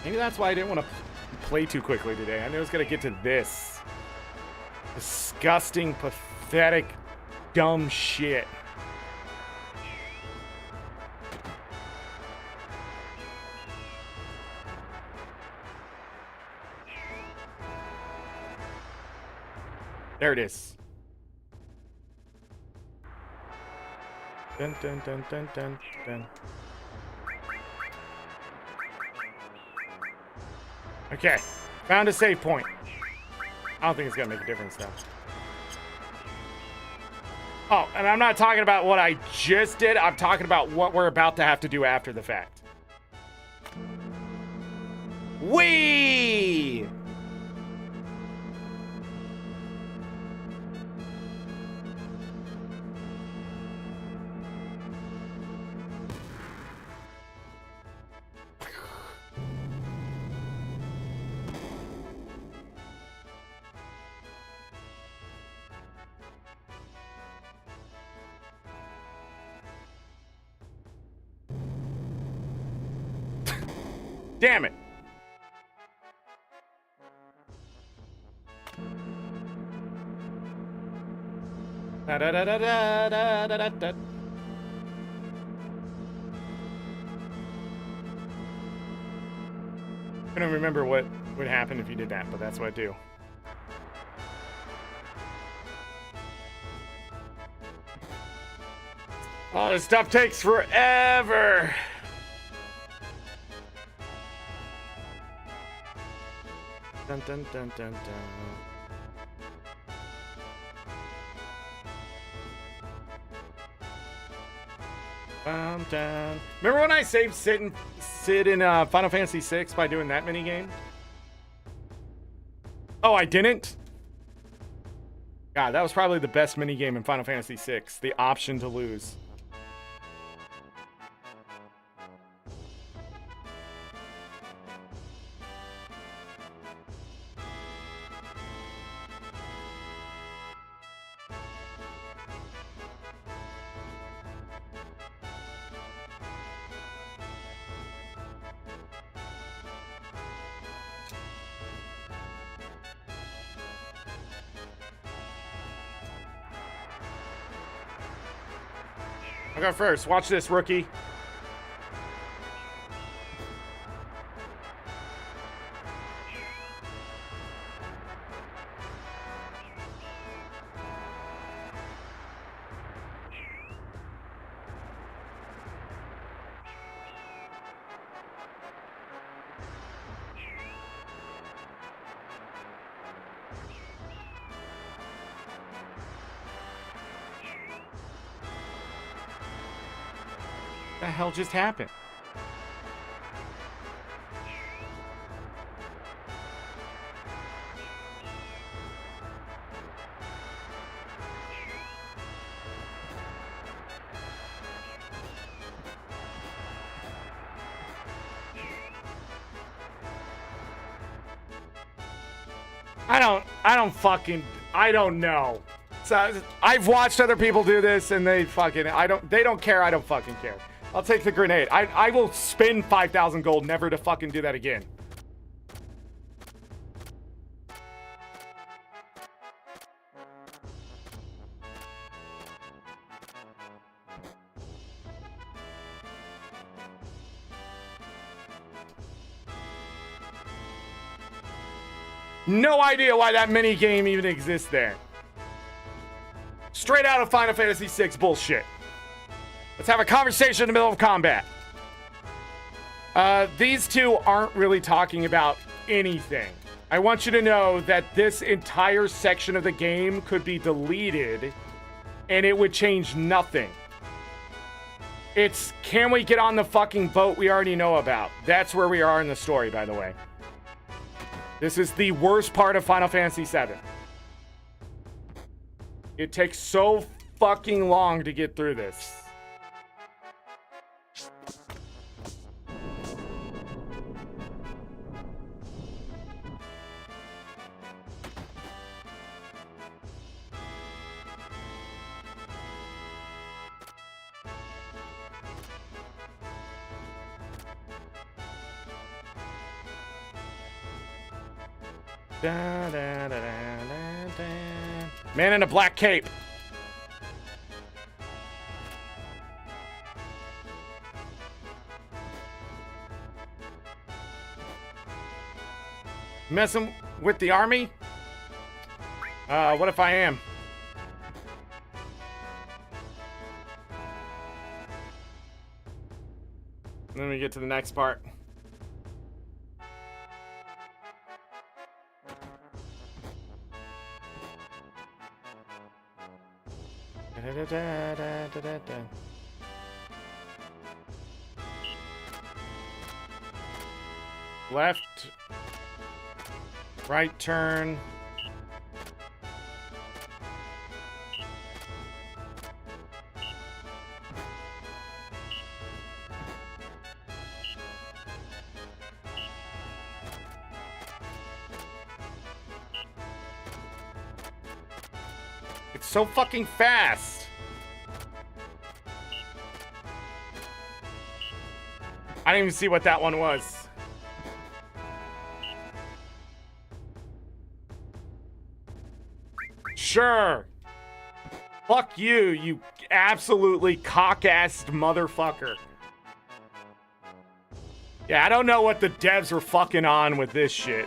Maybe that's why I didn't want to play too quickly today. I knew I was going to get to this. Disgusting, pathetic, dumb shit. There it is. Dun dun dun dun dun dun. Okay, found a save point. I don't think it's gonna make a difference though. Oh, and I'm not talking about what I just did. I'm talking about what we're about to have to do after the fact. Whee! Damn it. Da da da da da da da da. I don't remember what would happen if you did that, but that's what I do. Oh, this stuff takes forever. Dun dun dun dun dun. Dun. Remember when I saved Sid in Final Fantasy VI by doing that mini game? Oh, I didn't? God, that was probably the best mini game in Final Fantasy VI. The option to lose. I'll go first. Watch this, rookie. What the hell just happened? I don't know. So I've watched other people do this and they don't care. I don't fucking care. I'll take the grenade. I will spend 5,000 gold never to fucking do that again. No idea why that mini game even exists there. Straight out of Final Fantasy VI bullshit. Let's have a conversation in the middle of combat. These two aren't really talking about anything. I want you to know that this entire section of the game could be deleted and it would change nothing. It's, can we get on the fucking boat we already know about? That's where we are in the story, by the way. This is the worst part of Final Fantasy VII. It takes so fucking long to get through this. Da, da, da, da, da, da. Man in a black cape. Messing with the army? What if I am? Let me get to the next part. Da, da, da, da, da, da. Left, right turn. It's so fucking fast. I didn't even see what that one was. Sure. Fuck you, you absolutely cock-assed motherfucker. Yeah, I don't know what the devs were fucking on with this shit.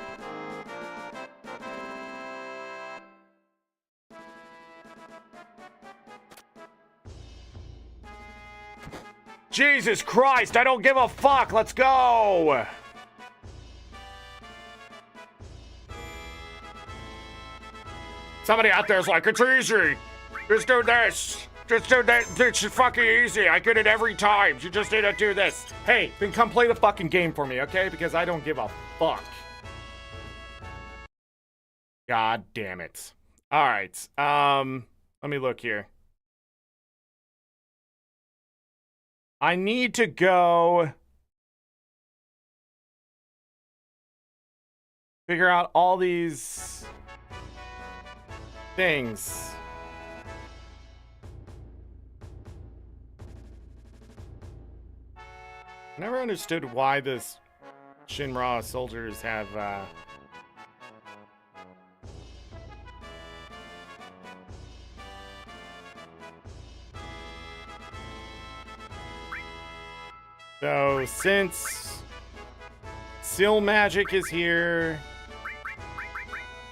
Jesus Christ, I don't give a fuck. Let's go. Somebody out there is like, it's easy. Just do this. Just do that. It's fucking easy. I get it every time. You just need to do this. Hey, then come play the fucking game for me, okay? Because I don't give a fuck. God damn it. All right. Let me look here. I need to go figure out all these things. I never understood why this Shinra soldiers have so since Seal Magic is here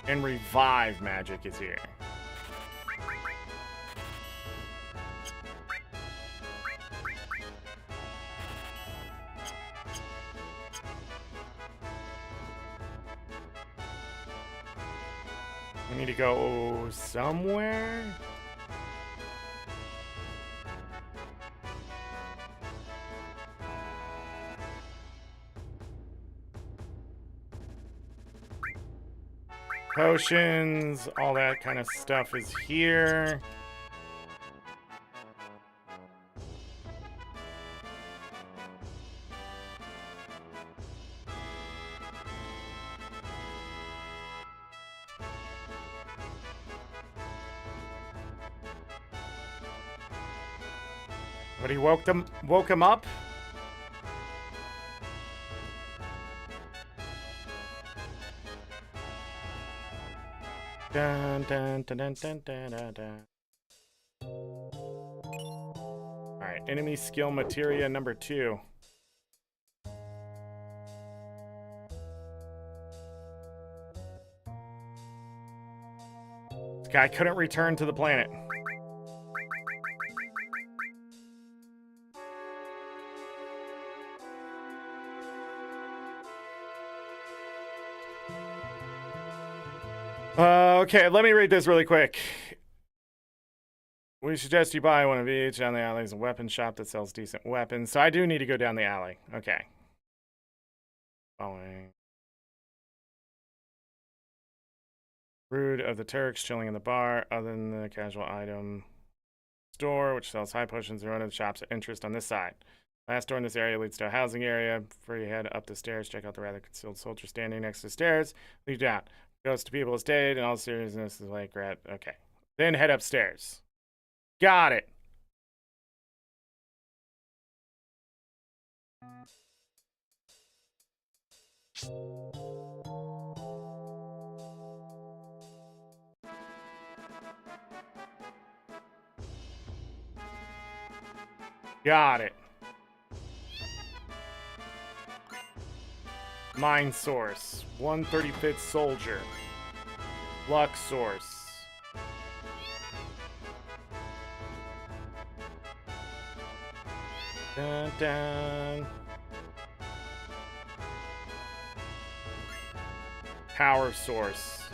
and Revive Magic is here. We need to go somewhere. Potions, all that kind of stuff is here. But he woke him up. Dun, dun, dun, dun, dun, dun, dun, dun. All right, enemy skill materia number 2. This guy couldn't return to the planet. Okay, let me read this really quick. We suggest you buy one of each. Down the alley is a weapon shop that sells decent weapons. So I do need to go down the alley. Okay. Following. Rude of the Turks chilling in the bar. Other than the casual item store, which sells high potions, and one of the shops of interest on this side. Last door in this area leads to a housing area. Before you head up the stairs, check out the rather concealed soldier standing next to the stairs. Lead down. Goes to people estate, and all seriousness is like rat. Okay. Then head upstairs. Got it. Got it. Mine source. 135th soldier. Luck source. Dun, dun. Power source.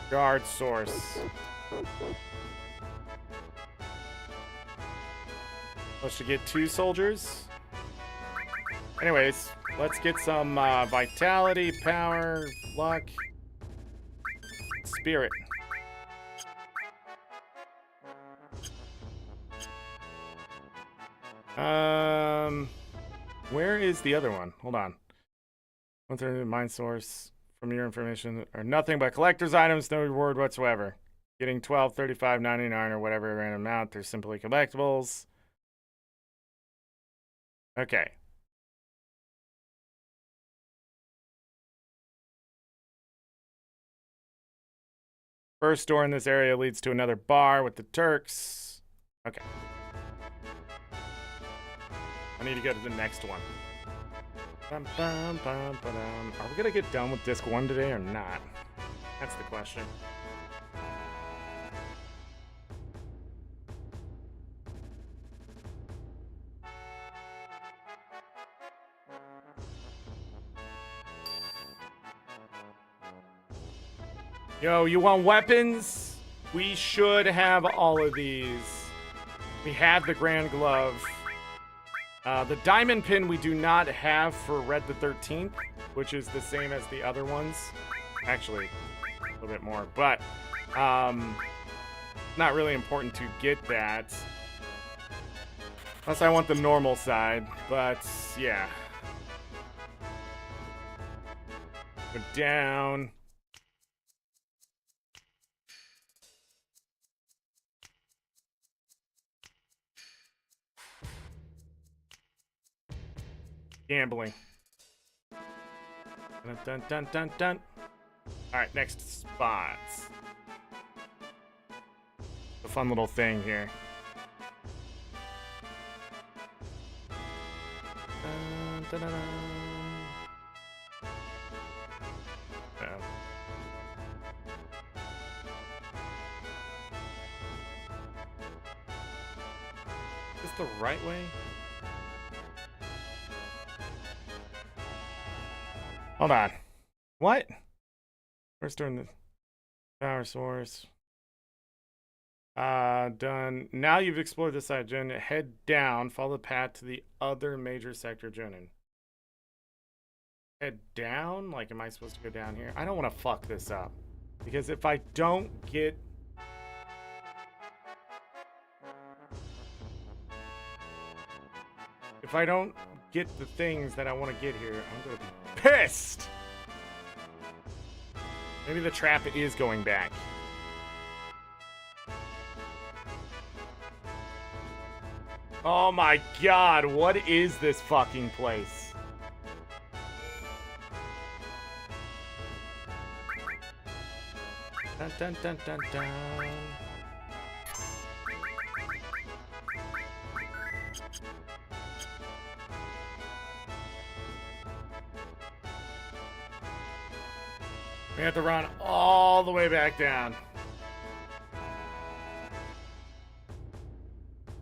Guard source. Supposed to get 2 soldiers. Anyways, let's get some vitality, power, luck, spirit. Where is the other one? Hold on. 1/3 mine source from your information are nothing but collector's items, no reward whatsoever. Getting 12, 35, 99 or whatever random amount, they're simply collectibles. Okay. First door in this area leads to another bar with the Turks. Okay. I need to go to the next one. Are we gonna get done with disc 1 today or not? That's the question. Yo, you want weapons? We should have all of these. We have the Grand Glove. The Diamond Pin we do not have for Red the 13th, which is the same as the other ones. Actually, a little bit more, but not really important to get that. Unless I want the normal side, but yeah. Go down. Gambling. Dun, dun, dun, dun, dun. All right, next spots. A fun little thing here. Dun, dun, dun, dun. Uh-oh. Is this the right way? Hold on. What? First turn the power source. Done. Now you've explored this side, Jen. Head down. Follow the path to the other major sector, Jen. Head down? Like, am I supposed to go down here? I don't want to fuck this up. Because if I don't get... If I don't get the things that I want to get here, I'm going to be pissed! Maybe the trap is going back. Oh my god, what is this fucking place? Dun dun dun dun dun. We have to run all the way back down.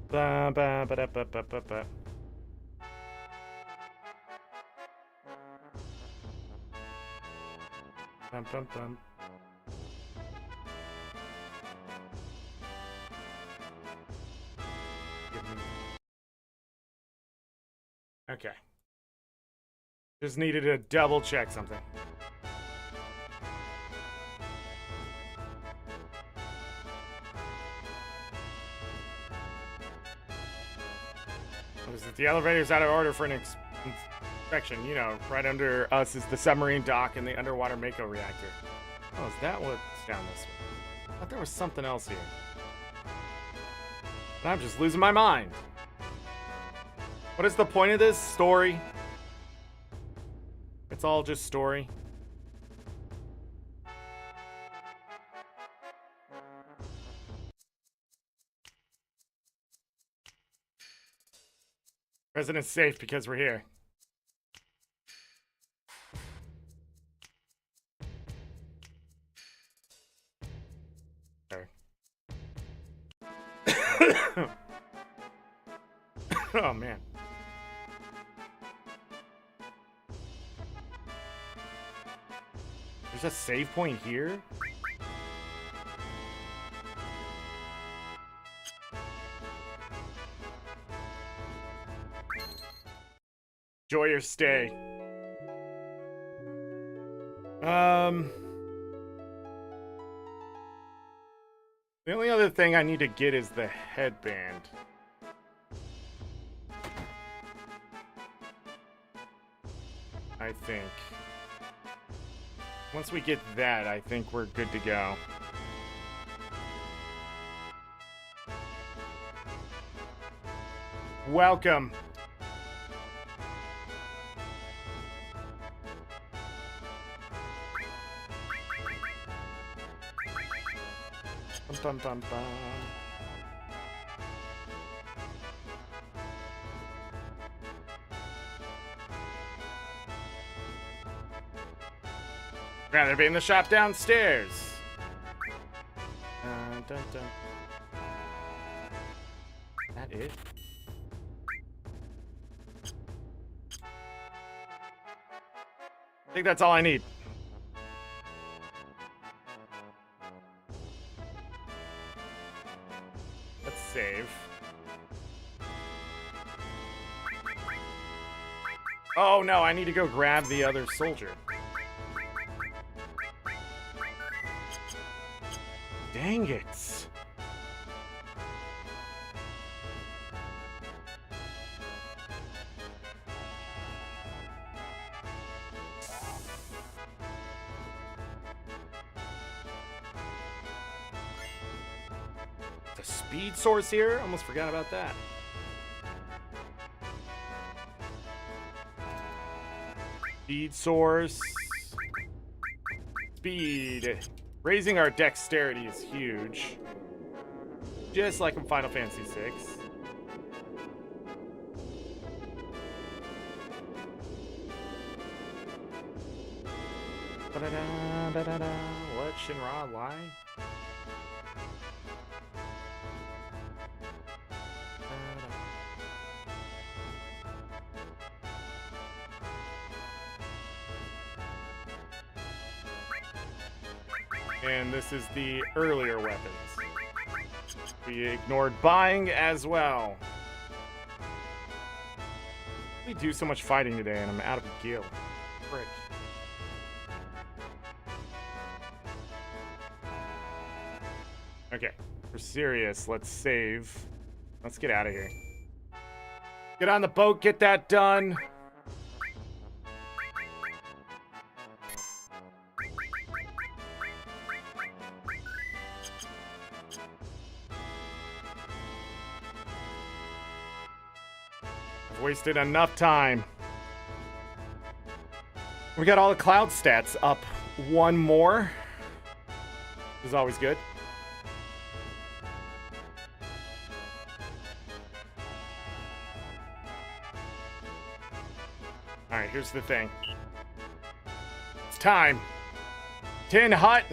Ba ba ba da ba ba ba ba. Bum bum bum. Okay. Just needed to double check something. The elevator's out of order for an inspection. You know, right under us is the submarine dock and the underwater Mako reactor. Oh, is that what's down this way? I thought there was something else here. And I'm just losing my mind. What is the point of this story? It's all just story. President's safe because we're here. There. Oh man. There's a save point here? Enjoy your stay. The only other thing I need to get is the headband. I think. Once we get that, I think we're good to go. Welcome. bum, bum, bum. Rather be in the shop downstairs. Dun, dun. That it? I think that's all I need. Let's save. Oh no, I need to go grab the other soldier. Dang it. The speed source here? Almost forgot about that. Speed source. Speed. Raising our dexterity is huge. Just like in Final Fantasy VI. Ba-da-da, ba-da-da. What? Shinra? Why? And this is the earlier weapons. We ignored buying as well. We do so much fighting today and I'm out of gear. Frick. Okay, we're serious. Let's save. Let's get out of here. Get on the boat, get that done. Wasted enough time. We got all the cloud stats up one more. This is always good. Alright, here's the thing. It's time. Tin Hut.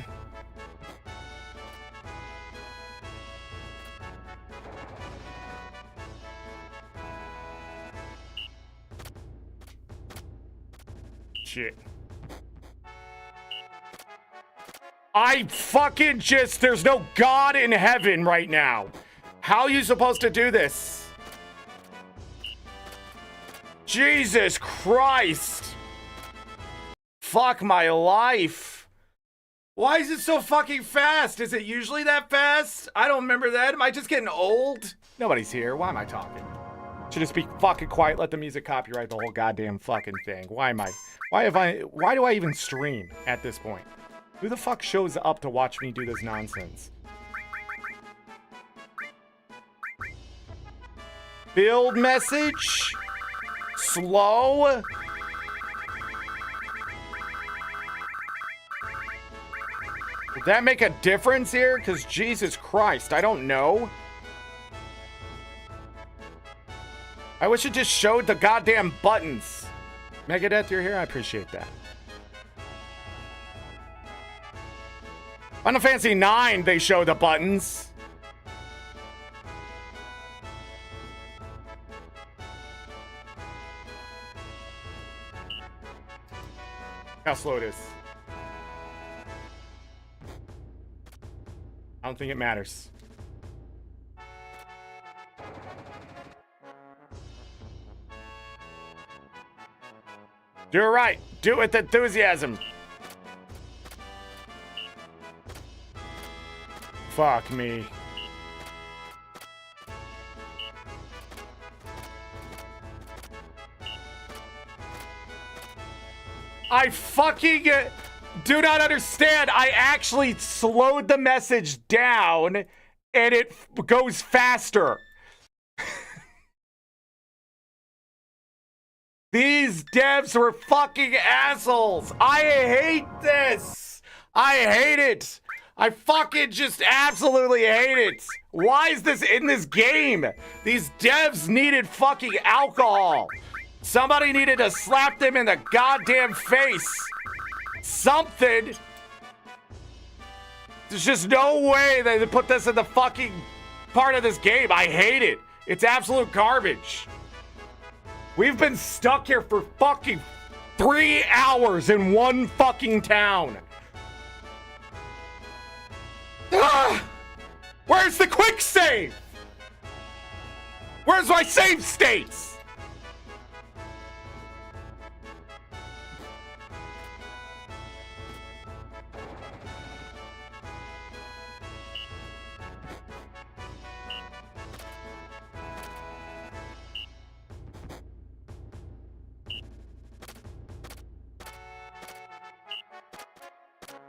Shit. I fucking just, there's no God in heaven right now. How are you supposed to do this? Jesus Christ. Fuck my life. Why is it so fucking fast? Is it usually that fast? I don't remember that. Am I just getting old? Nobody's here. Why am I talking? Should just be fucking quiet. Let the music copyright the whole goddamn fucking thing. Why do I even stream at this point? Who the fuck shows up to watch me do this nonsense? Build message? Slow? Would that make a difference here? Because Jesus Christ, I don't know. I wish it just showed the goddamn buttons. Megadeth, you're here? I appreciate that. Final Fantasy 9, they show the buttons. How slow it is. I don't think it matters. Do it right. Do it with enthusiasm. Fuck me. I fucking do not understand. I actually slowed the message down and it goes faster. These devs were fucking assholes. I hate this. I hate it. I fucking just absolutely hate it. Why is this in this game? These devs needed fucking alcohol. Somebody needed to slap them in the goddamn face. Something. There's just no way they put this in the fucking part of this game. I hate it. It's absolute garbage. We've been stuck here for fucking 3 hours in one fucking town. Ah! Where's the quick save? Where's my save states?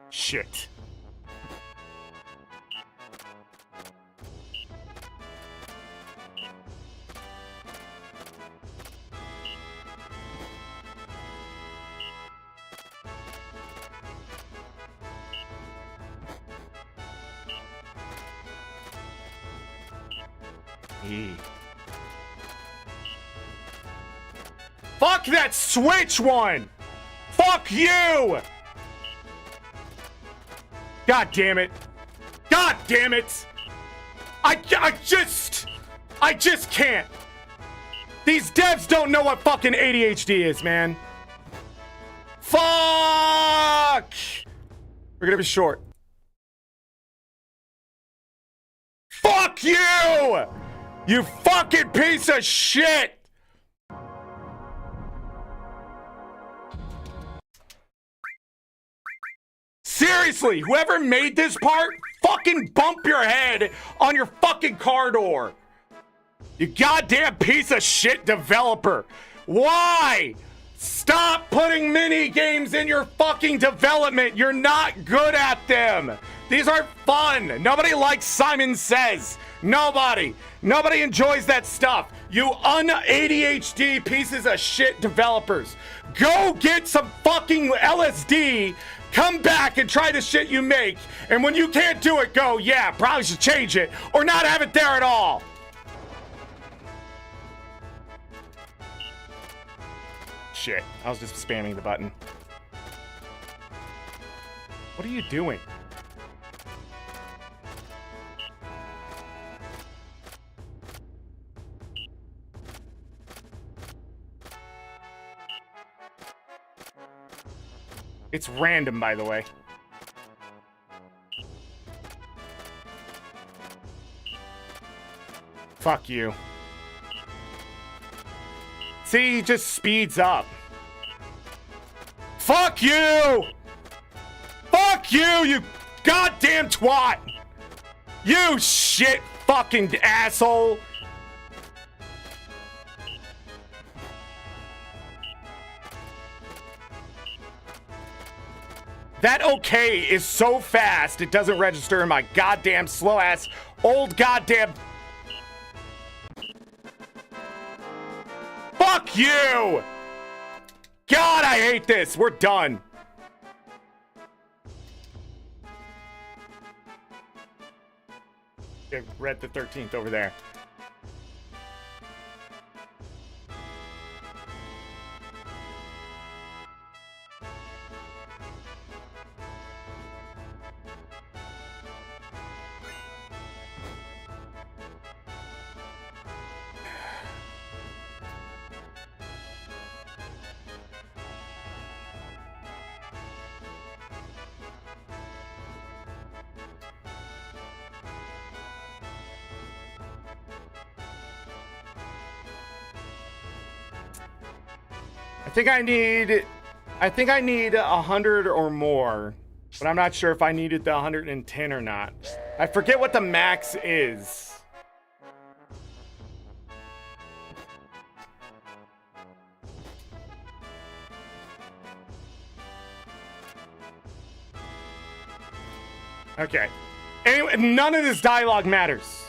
Shit. Fuck that Switch one! Fuck you! God damn it. God damn it! I just can't. These devs don't know what fucking ADHD is, man. Fuck! We're gonna be short. Fuck you! You fucking piece of shit! Seriously, whoever made this part, fucking bump your head on your fucking car door. You goddamn piece of shit developer. Why? Stop putting mini games in your fucking development. You're not good at them. These aren't fun. Nobody likes Simon Says. Nobody. Nobody enjoys that stuff. You un-ADHD pieces of shit developers. Go get some fucking LSD. Come back and try the shit you make. And when you can't do it, go, yeah, probably should change it. Or not have it there at all. Shit, I was just spamming the button. What are you doing? It's random, by the way. Fuck you. See, he just speeds up. Fuck you! Fuck you, you goddamn twat! You shit fucking asshole! That okay is so fast, it doesn't register in my goddamn slow-ass, old goddamn... Fuck you! God, I hate this. We're done. Okay, read the 13th over there. I think I need 100 or more, but I'm not sure if I needed the 110 or not. I forget what the max is. Okay. Anyway, none of this dialogue matters.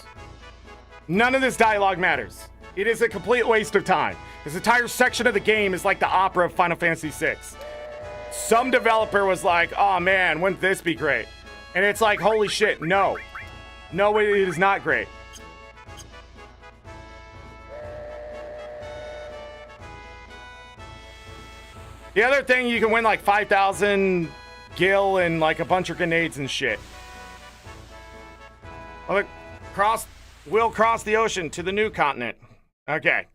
None of this dialogue matters. It is a complete waste of time. This entire section of the game is like the opera of Final Fantasy VI. Some developer was like, oh man, wouldn't this be great? And it's like, holy shit, no. No, it is not great. The other thing, you can win like 5,000 gil and like a bunch of grenades and shit. Oh, look, we'll cross the ocean to the new continent. Okay.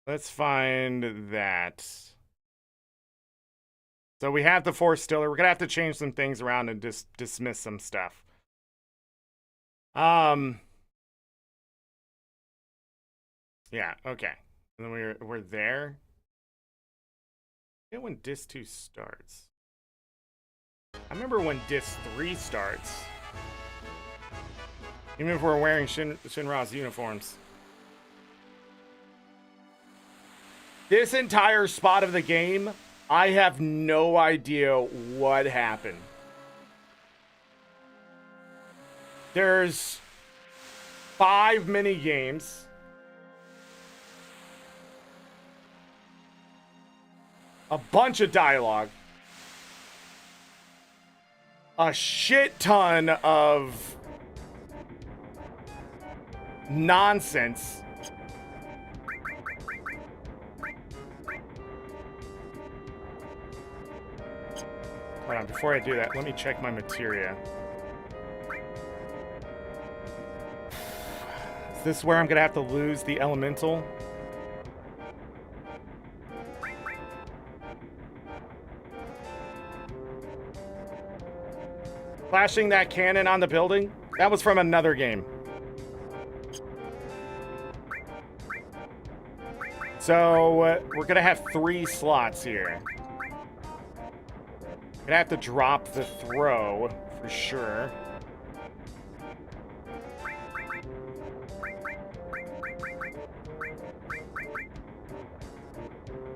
Let's find that. So we have the Force Stiller. We're gonna have to change some things around and dismiss some stuff. Yeah, okay. And then we're there. I forget when Disc 2 starts. I remember when Disc 3 starts. Even if we're wearing Shinra's uniforms. This entire spot of the game, I have no idea what happened. There's 5 mini games. A bunch of dialogue. A shit ton of nonsense. Hold on, before I do that, let me check my materia. Is this where I'm gonna have to lose the elemental? Flashing that cannon on the building? That was from another game. So, we're gonna have 3 slots here. Gonna have to drop the throw, for sure.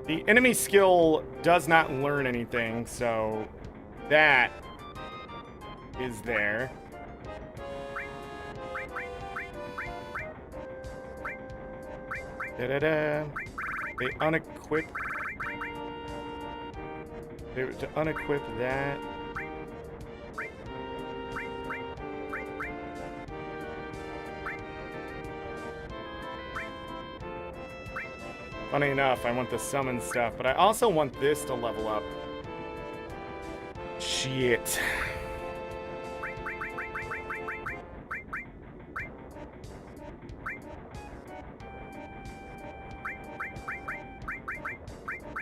The enemy skill does not learn anything, so that is there. Da-da-da. They unequip. To unequip that. Funny enough, I want the summon stuff, but I also want this to level up. Shit.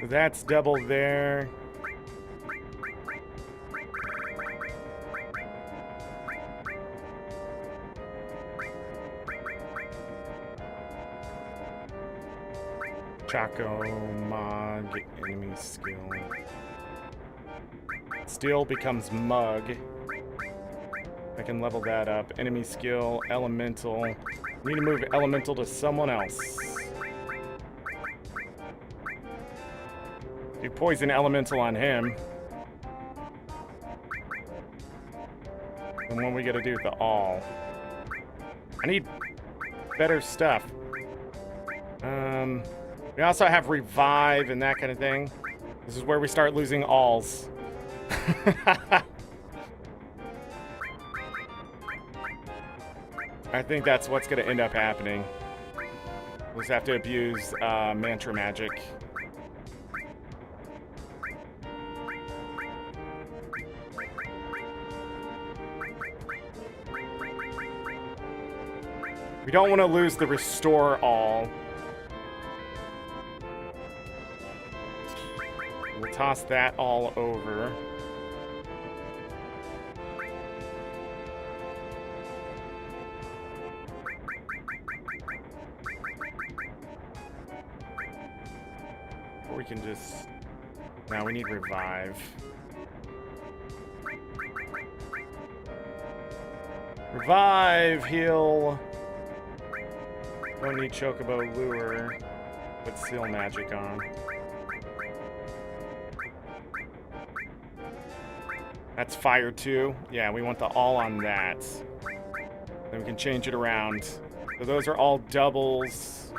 That's double there. Chaco Mog, enemy skill. Still becomes Mug. I can level that up. Enemy skill, Elemental. Need to move Elemental to someone else. Do Poison Elemental on him. And when we gotta do the all. I need better stuff. We also have Revive and that kind of thing. This is where we start losing alls. I think that's what's going to end up happening. We'll just have to abuse mantra magic. We don't want to lose the restore all. We'll toss that all over. Or we can just... Now we need Revive. Revive, heal. Don't need Chocobo Lure. Put Seal Magic on. That's fire too. Yeah, we want the all on that. Then we can change it around. So those are all doubles.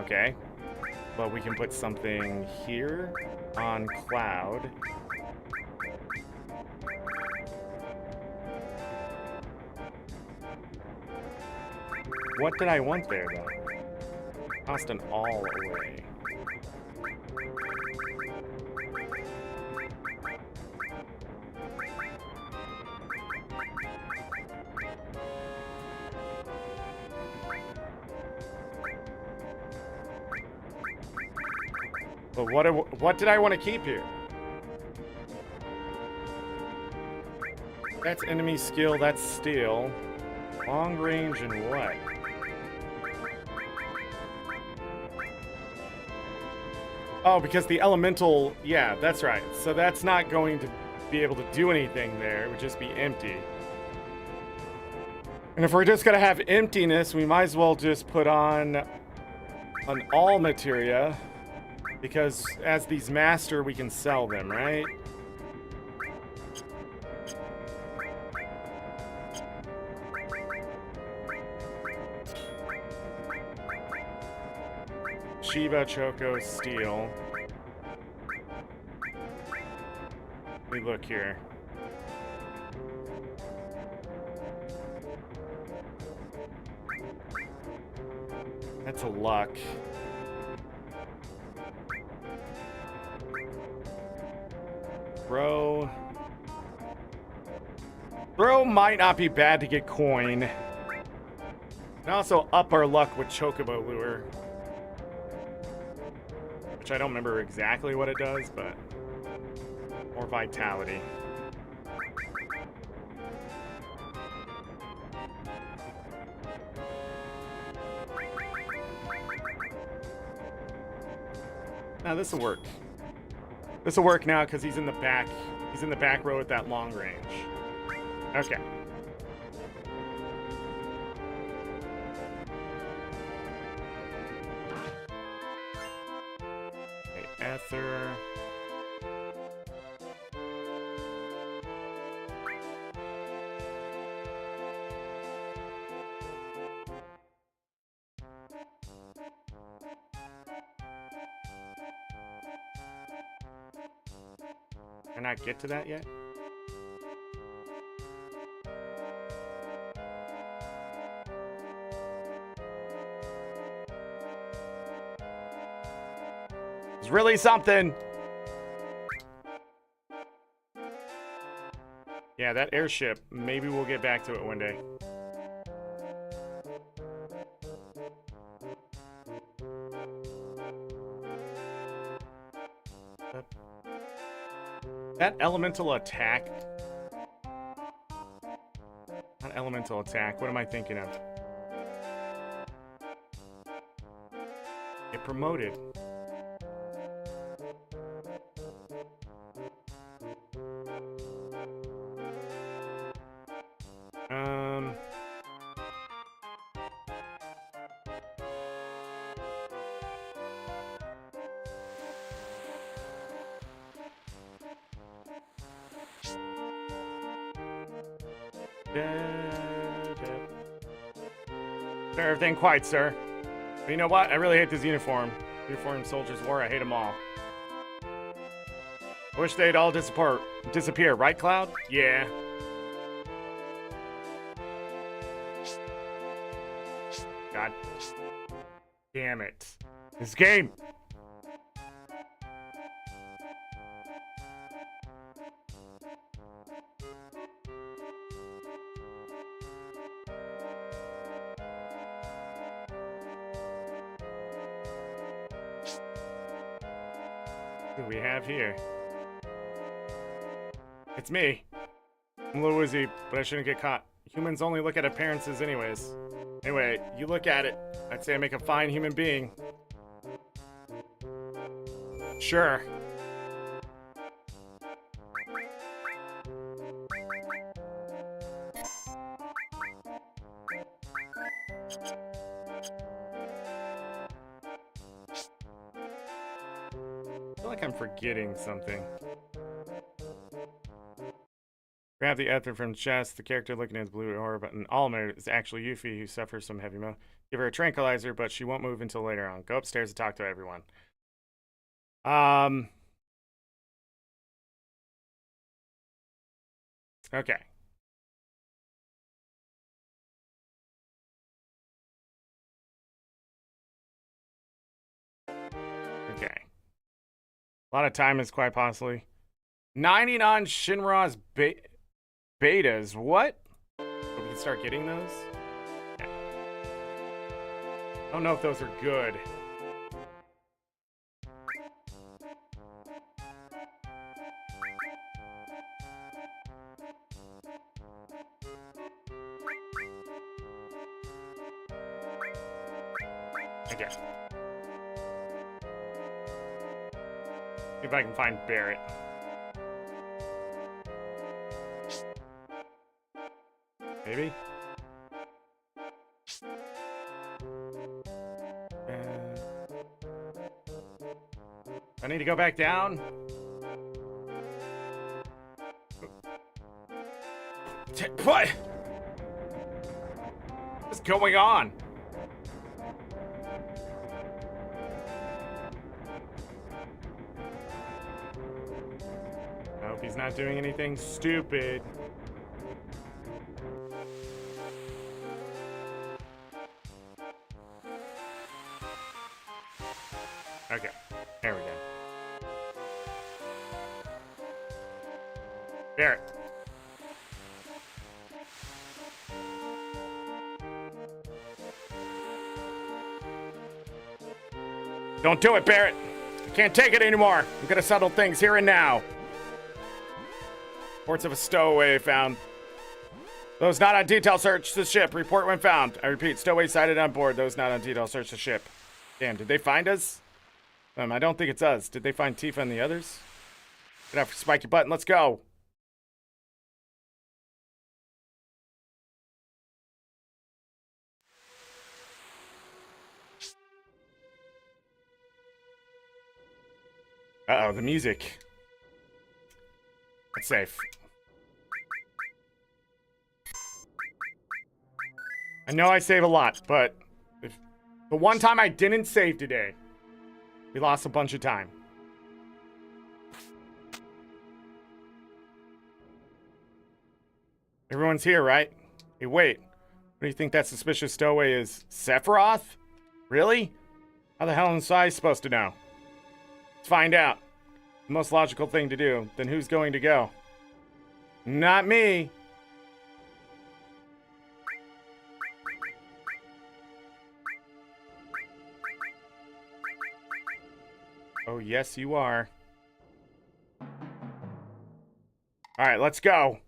Okay. But we can put something here on Cloud. What did I want there, though? Tossed an all away. But what did I want to keep here? That's enemy skill, that's steel. Long range and what? Oh, because the elemental, yeah, that's right. So that's not going to be able to do anything there. It would just be empty. And if we're just going to have emptiness, we might as well just put on an all materia. Because as these master, we can sell them, right? Shiva, Choco, Steel. Let me look here. That's a luck. Throw might not be bad to get coin. And also up our luck with Chocobo Lure. Which I don't remember exactly what it does, but more vitality. Now this will work. This will work now because he's in the back. He's in the back row at that long range. Okay. Okay, Ether. Can I get to that yet? It's really something. Yeah, that airship. Maybe we'll get back to it one day. That elemental attack. Not elemental attack. What am I thinking of? Get promoted. Everything quiet, sir. But you know what? I really hate this uniform. Uniform soldiers war. I hate them all. I wish they'd all disappear, right, Cloud? Yeah. God damn it. This game. What do we have here? It's me. I'm a little woozy, but I shouldn't get caught. Humans only look at appearances anyways. Anyway, you look at it. I'd say I make a fine human being. Sure. I feel like I'm forgetting something. Grab the ether from chest. The character looking at the blue orb, but an Almer is actually Yuffie who suffers some heavy Give her a tranquilizer, but she won't move until later on. Go upstairs and talk to everyone. Okay. Okay. A lot of time is quite possibly. 90 on Shinra's betas. What? So we can start getting those? Okay. I don't know if those are good. Okay. See if I can find Barrett. Maybe? I need to go back down. What? What's going on? I hope he's not doing anything stupid. Okay, there we go. Barrett. Don't do it, Barrett. I can't take it anymore. I'm gonna settle things here and now. Reports of a stowaway found. Those not on detail search the ship. Report when found. I repeat, stowaway sighted on board. Those not on detail search the ship. Damn, did they find us? I don't think it's us. Did they find Tifa and the others? Get out for spiky button. Let's go. Uh-oh, the music. That's safe. I know I save a lot, but if the one time I didn't save today, we lost a bunch of time. Everyone's here, right? Hey, wait. What do you think that suspicious stowaway is? Sephiroth? Really? How the hell is I supposed to know? Let's find out. The most logical thing to do. Then who's going to go? Not me. Oh, yes, you are. All right, let's go.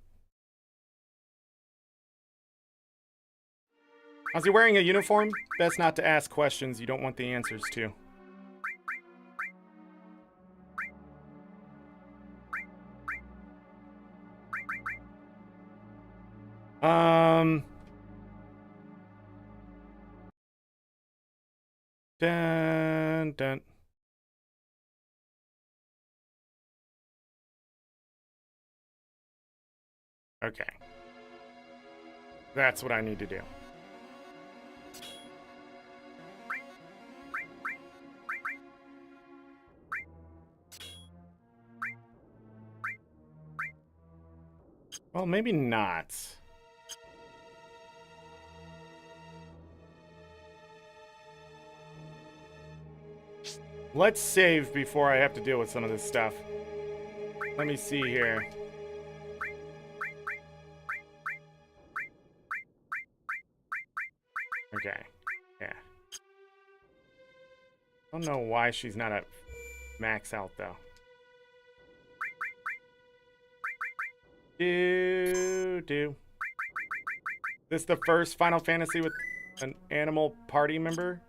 Is he wearing a uniform? Best not to ask questions you don't want the answers to. Dun, dun. Okay. That's what I need to do. Well, maybe not. Let's save before I have to deal with some of this stuff. Let me see here. Okay. Yeah. I don't know why she's not at max out, though. This the first Final Fantasy with an animal party member?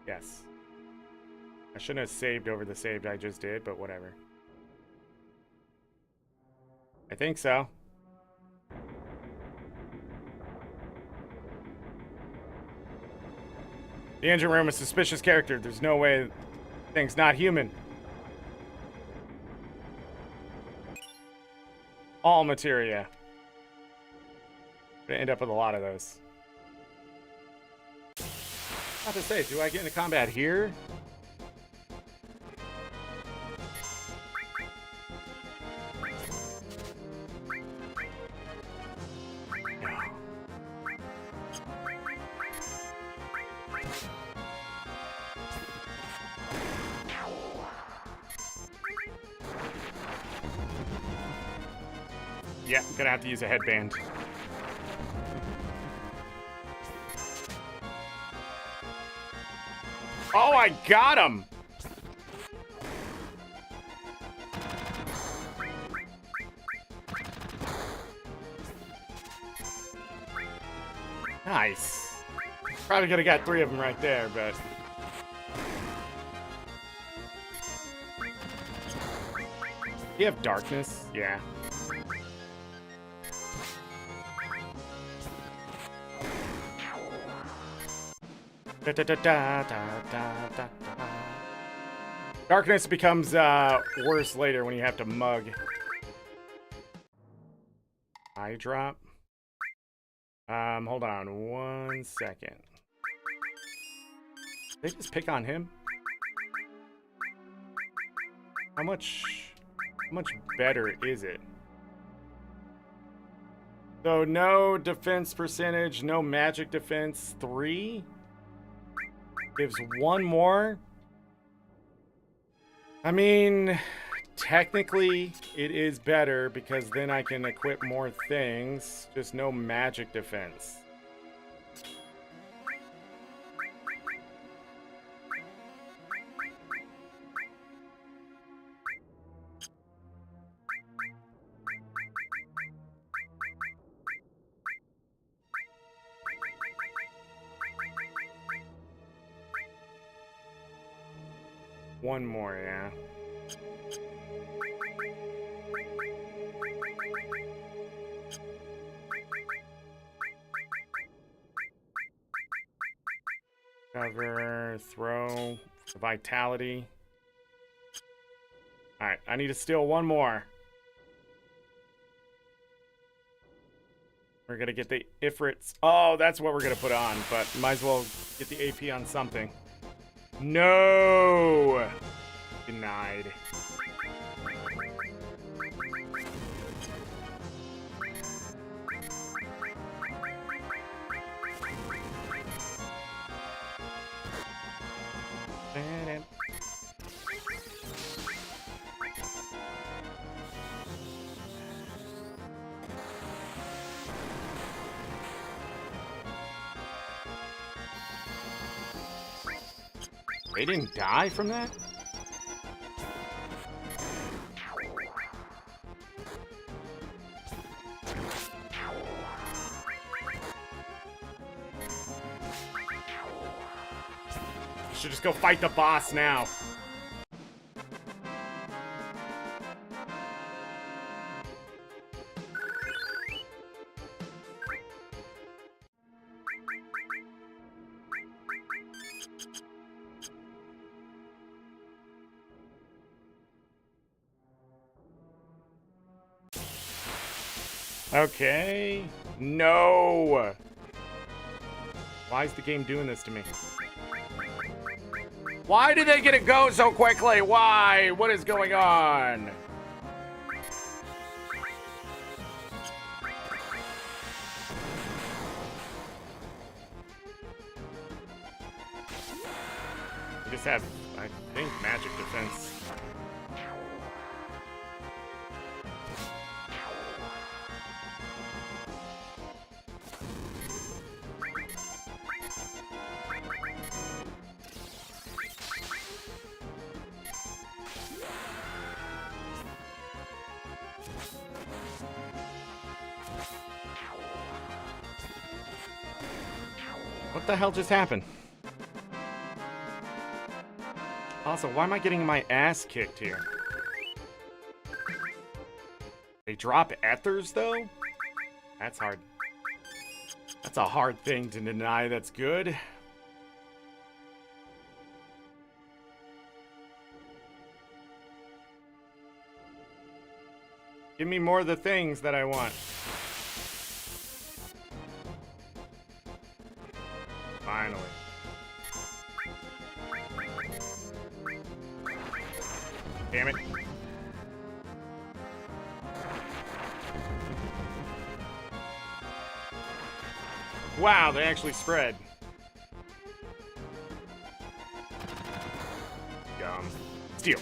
Yes. I shouldn't have saved over the saved I just did, but whatever. I think so. The engine room is a suspicious character. There's no way thing's not human. All materia. Gonna end up with a lot of those. I have to say, do I get into combat here? Yeah, I'm gonna have to use a headband. Oh, I got him! Nice. Probably could have got 3 of them right there, but... Do you have darkness? Yeah. Da, da, da, da, da, da, da. Darkness becomes worse later when you have to mug. Eye drop. Hold on 1 second. Did they just pick on him? How much better is it? So no defense percentage, no magic defense, 3? Gives 1 more. I mean, technically it is better because then I can equip more things. Just no magic defense. One more, yeah. Cover, throw, vitality. Alright, I need to steal 1 more. We're gonna get the Ifrits. Oh, that's what we're gonna put on, but might as well get the AP on something. No! Denied. They didn't die from that? Should just go fight the boss now. Okay. No. Why is the game doing this to me? Why did they get it go so quickly? Why? What is going on? We just have, I think, magic defense. What the hell just happened? Also, why am I getting my ass kicked here? They drop ethers, though? That's hard. That's a hard thing to deny that's good. Give me more of the things that I want. Damn it. Wow, they actually spread. Steal.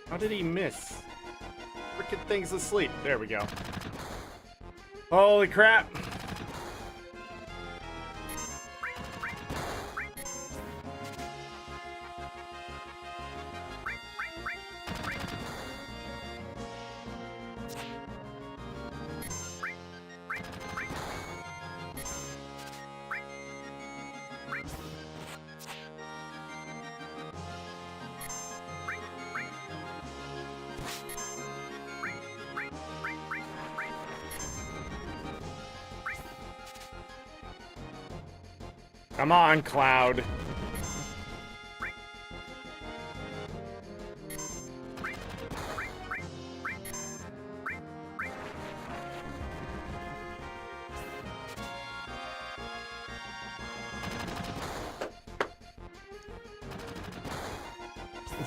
How did he miss? Frickin' thing's asleep. There we go. Holy crap. Come on, Cloud.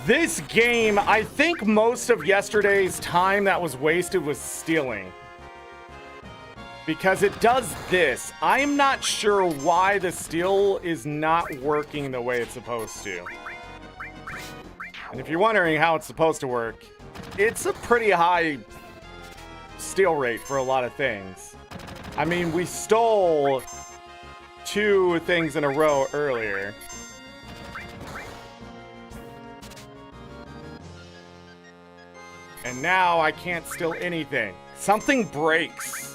This game, I think most of yesterday's time that was wasted was stealing. Because it does this. I'm not sure why the steal is not working the way it's supposed to. And if you're wondering how it's supposed to work, it's a pretty high steal rate for a lot of things. I mean, we stole 2 things in a row earlier. And now I can't steal anything. Something breaks.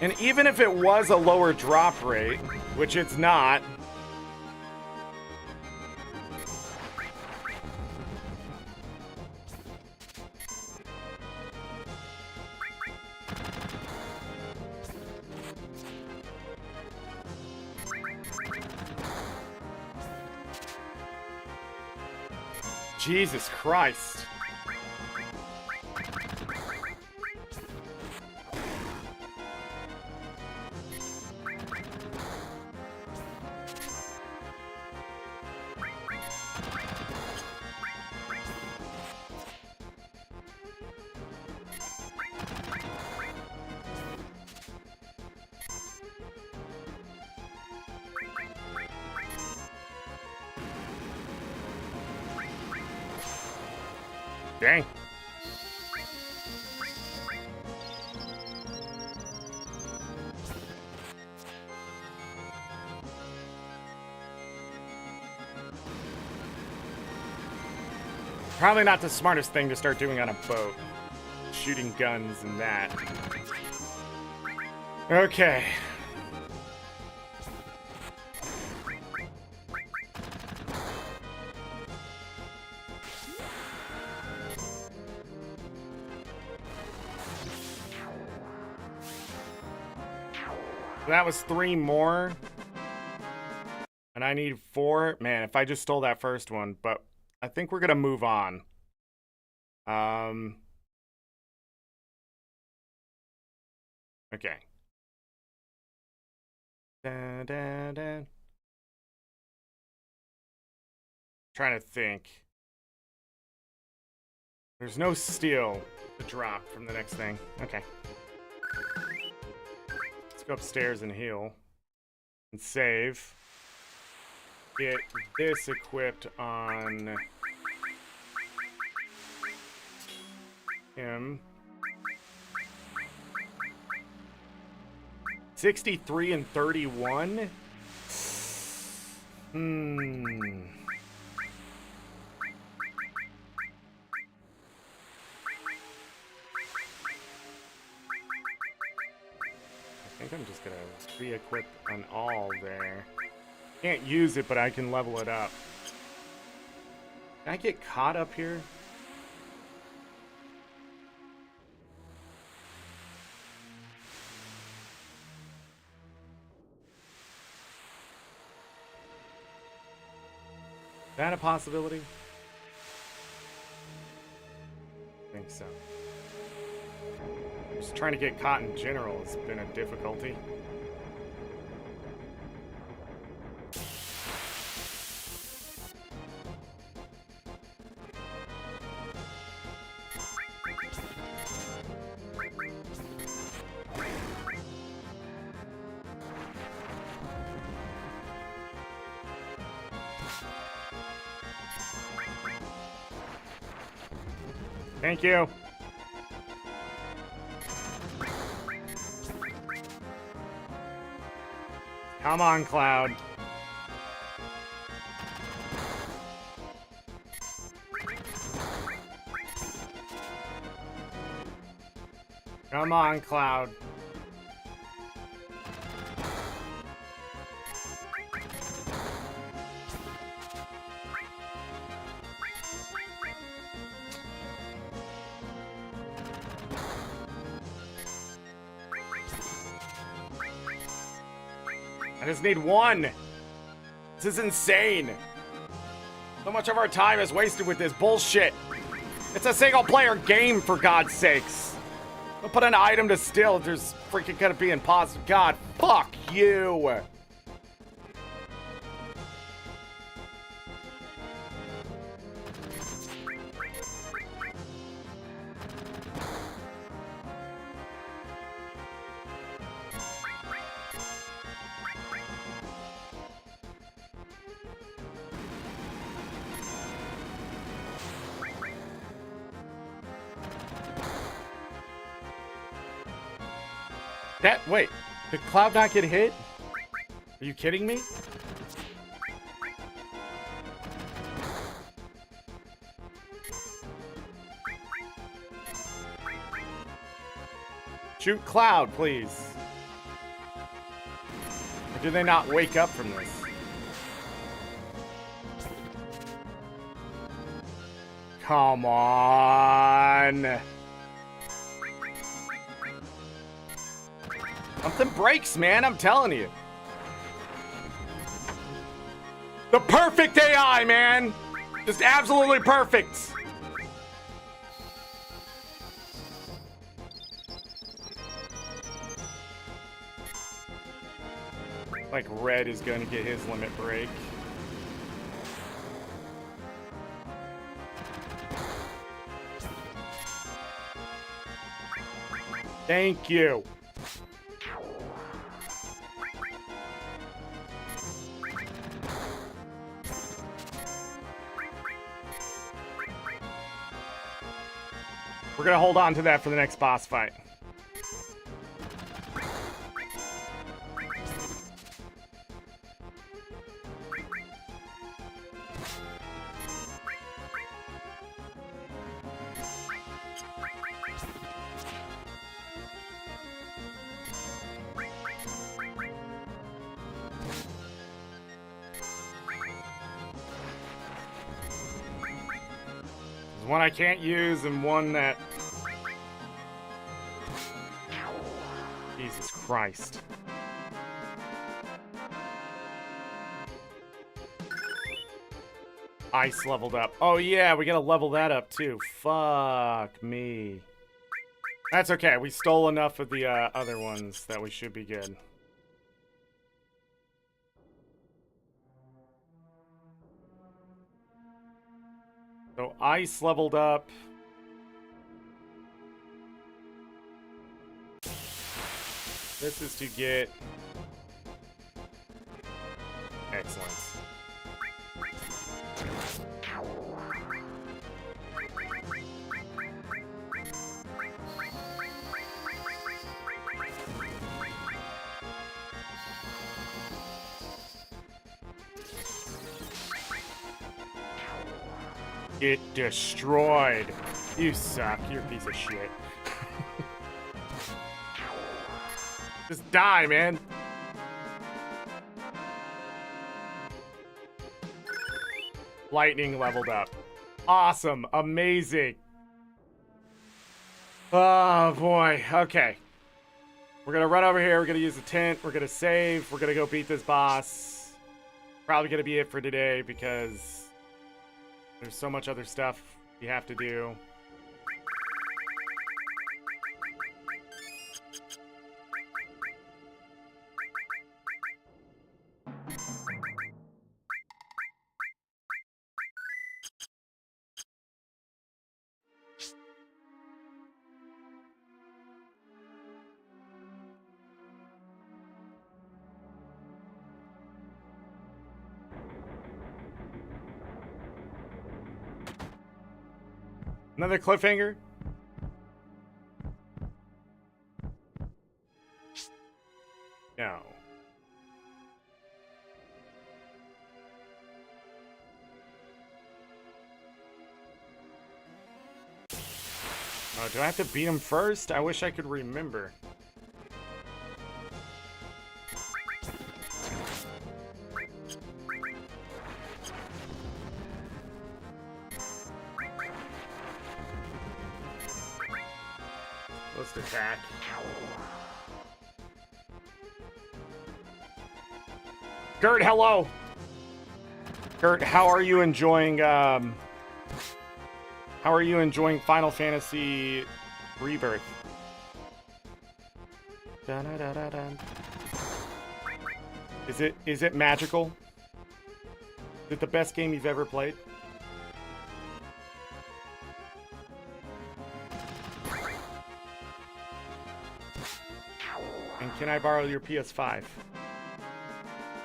And even if it was a lower drop rate, which it's not, Jesus Christ. Dang. Probably not the smartest thing to start doing on a boat. Shooting guns and that. Okay. That was 3 more. And I need 4. Man, if I just stole that first one, but I think we're gonna move on. Okay. Da, da, da. Trying to think. There's no steal to drop from the next thing. Okay. Let's go upstairs and heal. And save. Get this equipped on him. 63 and 31? I think I'm just gonna re-equip an all there. Can't use it, but I can level it up. Can I get caught up here? Is that a possibility? I think so. Just trying to get caught in general has been a difficulty. Thank you. Come on, Cloud. Come on, Cloud. I just need one. This is insane. So much of our time is wasted with this bullshit. It's a single player game, for God's sakes. Don't put an item to steal if there's freaking gonna be impossible. God, fuck you. Wait, did Cloud not get hit? Are you kidding me? Shoot Cloud, please. Or do they not wake up from this? Come on. Something breaks, man, I'm telling you. The perfect AI, man. Just absolutely perfect. Like Red is going to get his limit break. Thank you. We're gonna hold on to that for the next boss fight. There's one I can't use and one that... Jesus Christ. Ice leveled up. Oh yeah, we gotta level that up too. Fuck me. That's okay, we stole enough of the other ones that we should be good. So ice leveled up. This is to get... Excellent. Get destroyed. You suck. You're a piece of shit. Just die, man. Lightning leveled up. Awesome. Amazing. Oh, boy. Okay. We're going to run over here. We're going to use the tent. We're going to save. We're going to go beat this boss. Probably going to be it for today because there's so much other stuff we have to do. Another cliffhanger? No. Oh, do I have to beat him first? I wish I could remember. Let's attack. Gert, hello! Gert, how are you enjoying, Final Fantasy Rebirth? Dun-dun-dun-dun-dun. Is it magical? Is it the best game you've ever played? And can I borrow your PS5?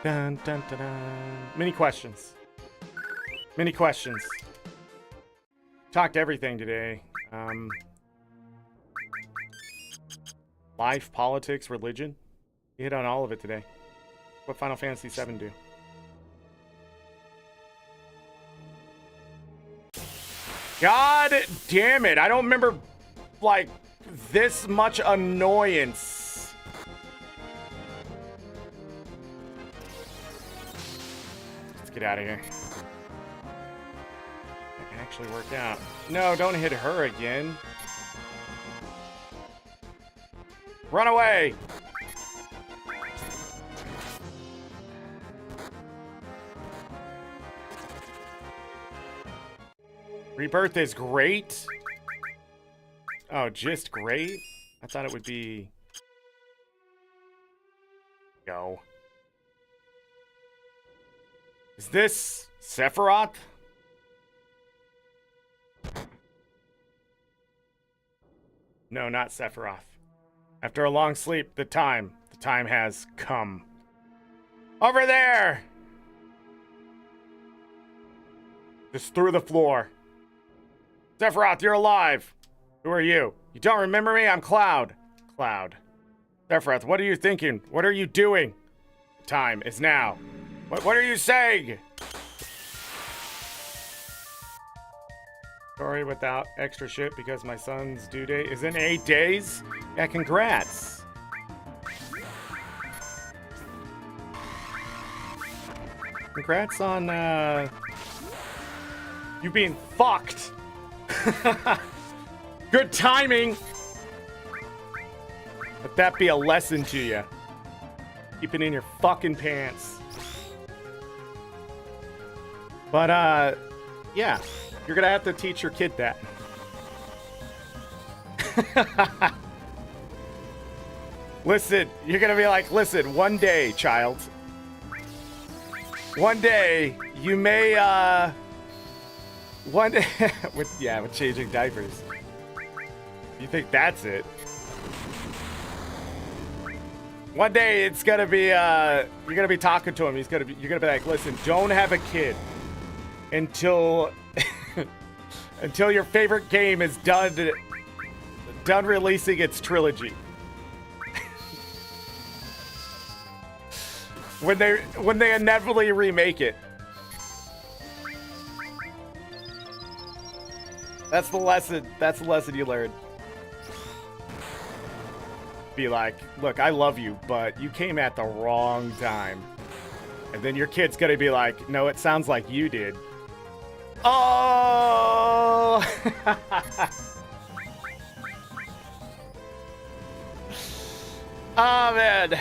Dun, dun, dun, dun. Many questions. Many questions. Talked everything today. Life, politics, religion. You hit on all of it today. What Final Fantasy 7 do? God damn it. I don't remember, like, this much annoyance. Let's get out of here. That can actually work out. No, don't hit her again. Run away! Rebirth is great. Oh, just great? I thought it would be... Go. Is this Sephiroth? No, not Sephiroth. After a long sleep, the time has come. Over there! Just through the floor. Sephiroth, you're alive! Who are you? You don't remember me? I'm Cloud. Cloud. Sephiroth, what are you thinking? What are you doing? The time is now. What are you saying? Sorry without extra shit because my son's due date is in 8 days? Yeah, congrats. Congrats on, you being fucked. Good timing. Let that be a lesson to you. Keep it in your fucking pants. But, yeah. You're gonna have to teach your kid that. Listen, you're gonna be like, listen, one day, child. One day, you may, one day, with changing diapers. You think that's it? One day, it's gonna be, you're gonna be talking to him. You're gonna be like, listen, don't have a kid until until your favorite game is done releasing its trilogy. when they inevitably remake it. That's the lesson you learn. Be like, look, I love you, but you came at the wrong time. And then your kid's gonna be like, no, it sounds like you did. Oh! Oh, man.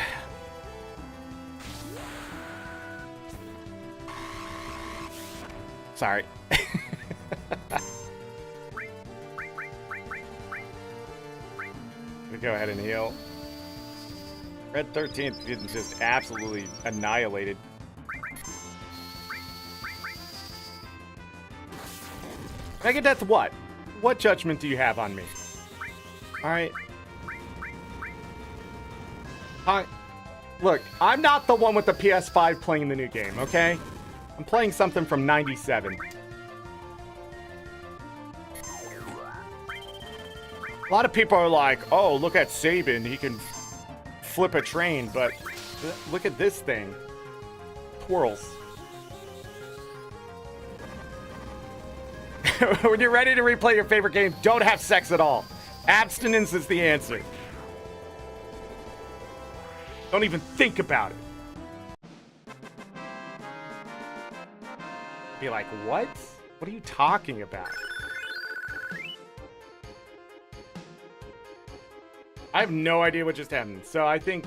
Sorry. We go ahead and heal. Red 13th getting just absolutely annihilated. Megadeth, what? What judgment do you have on me? Alright. Look, I'm not the one with the PS5 playing the new game, okay? I'm playing something from '97. A lot of people are like, oh, look at Sabin. He can flip a train, but look at this thing. Twirls. When you're ready to replay your favorite game, don't have sex at all. Abstinence is the answer. Don't even think about it. Be like, what? What are you talking about? I have no idea what just happened. So I think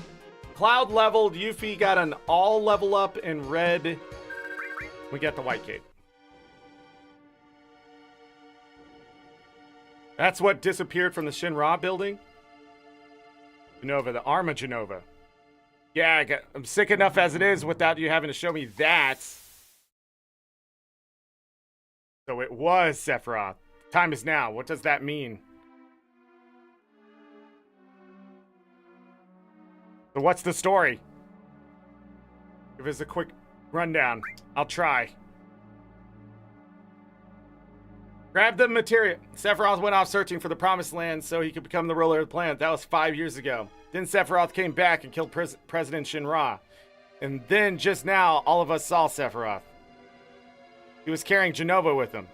Cloud leveled, Yuffie got an all level up, and Red, we got the white cape. That's what disappeared from the Shinra building? Genova, the Arma Genova. Yeah, I'm sick enough as it is without you having to show me that. So it was Sephiroth. Time is now. What does that mean? So what's the story? Give us a quick rundown. I'll try. Grab the materia. Sephiroth went off searching for the Promised Land so he could become the ruler of the planet. That was 5 years ago. Then Sephiroth came back and killed President Shinra. And then, just now, all of us saw Sephiroth. He was carrying Genova with him.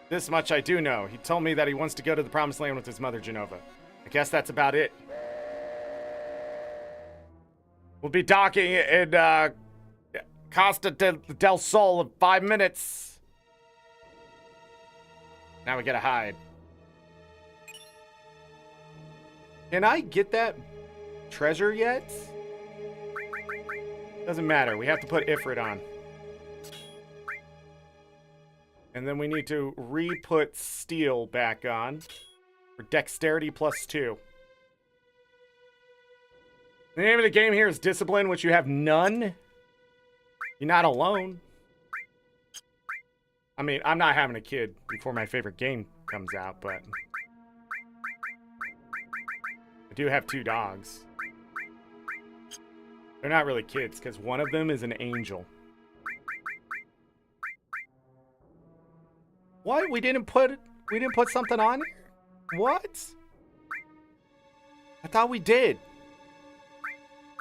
This much I do know. He told me that he wants to go to the Promised Land with his mother, Genova. I guess that's about it. We'll be docking in Costa del Sol in 5 minutes. Now we gotta hide. Can I get that treasure yet? Doesn't matter. We have to put Ifrit on. And then we need to re-put Steel back on for Dexterity +2. The name of the game here is Discipline, which you have none. You're not alone. I mean, I'm not having a kid before my favorite game comes out, but I do have 2 dogs. They're not really kids, because one of them is an angel. What? We didn't put something on here? What? I thought we did.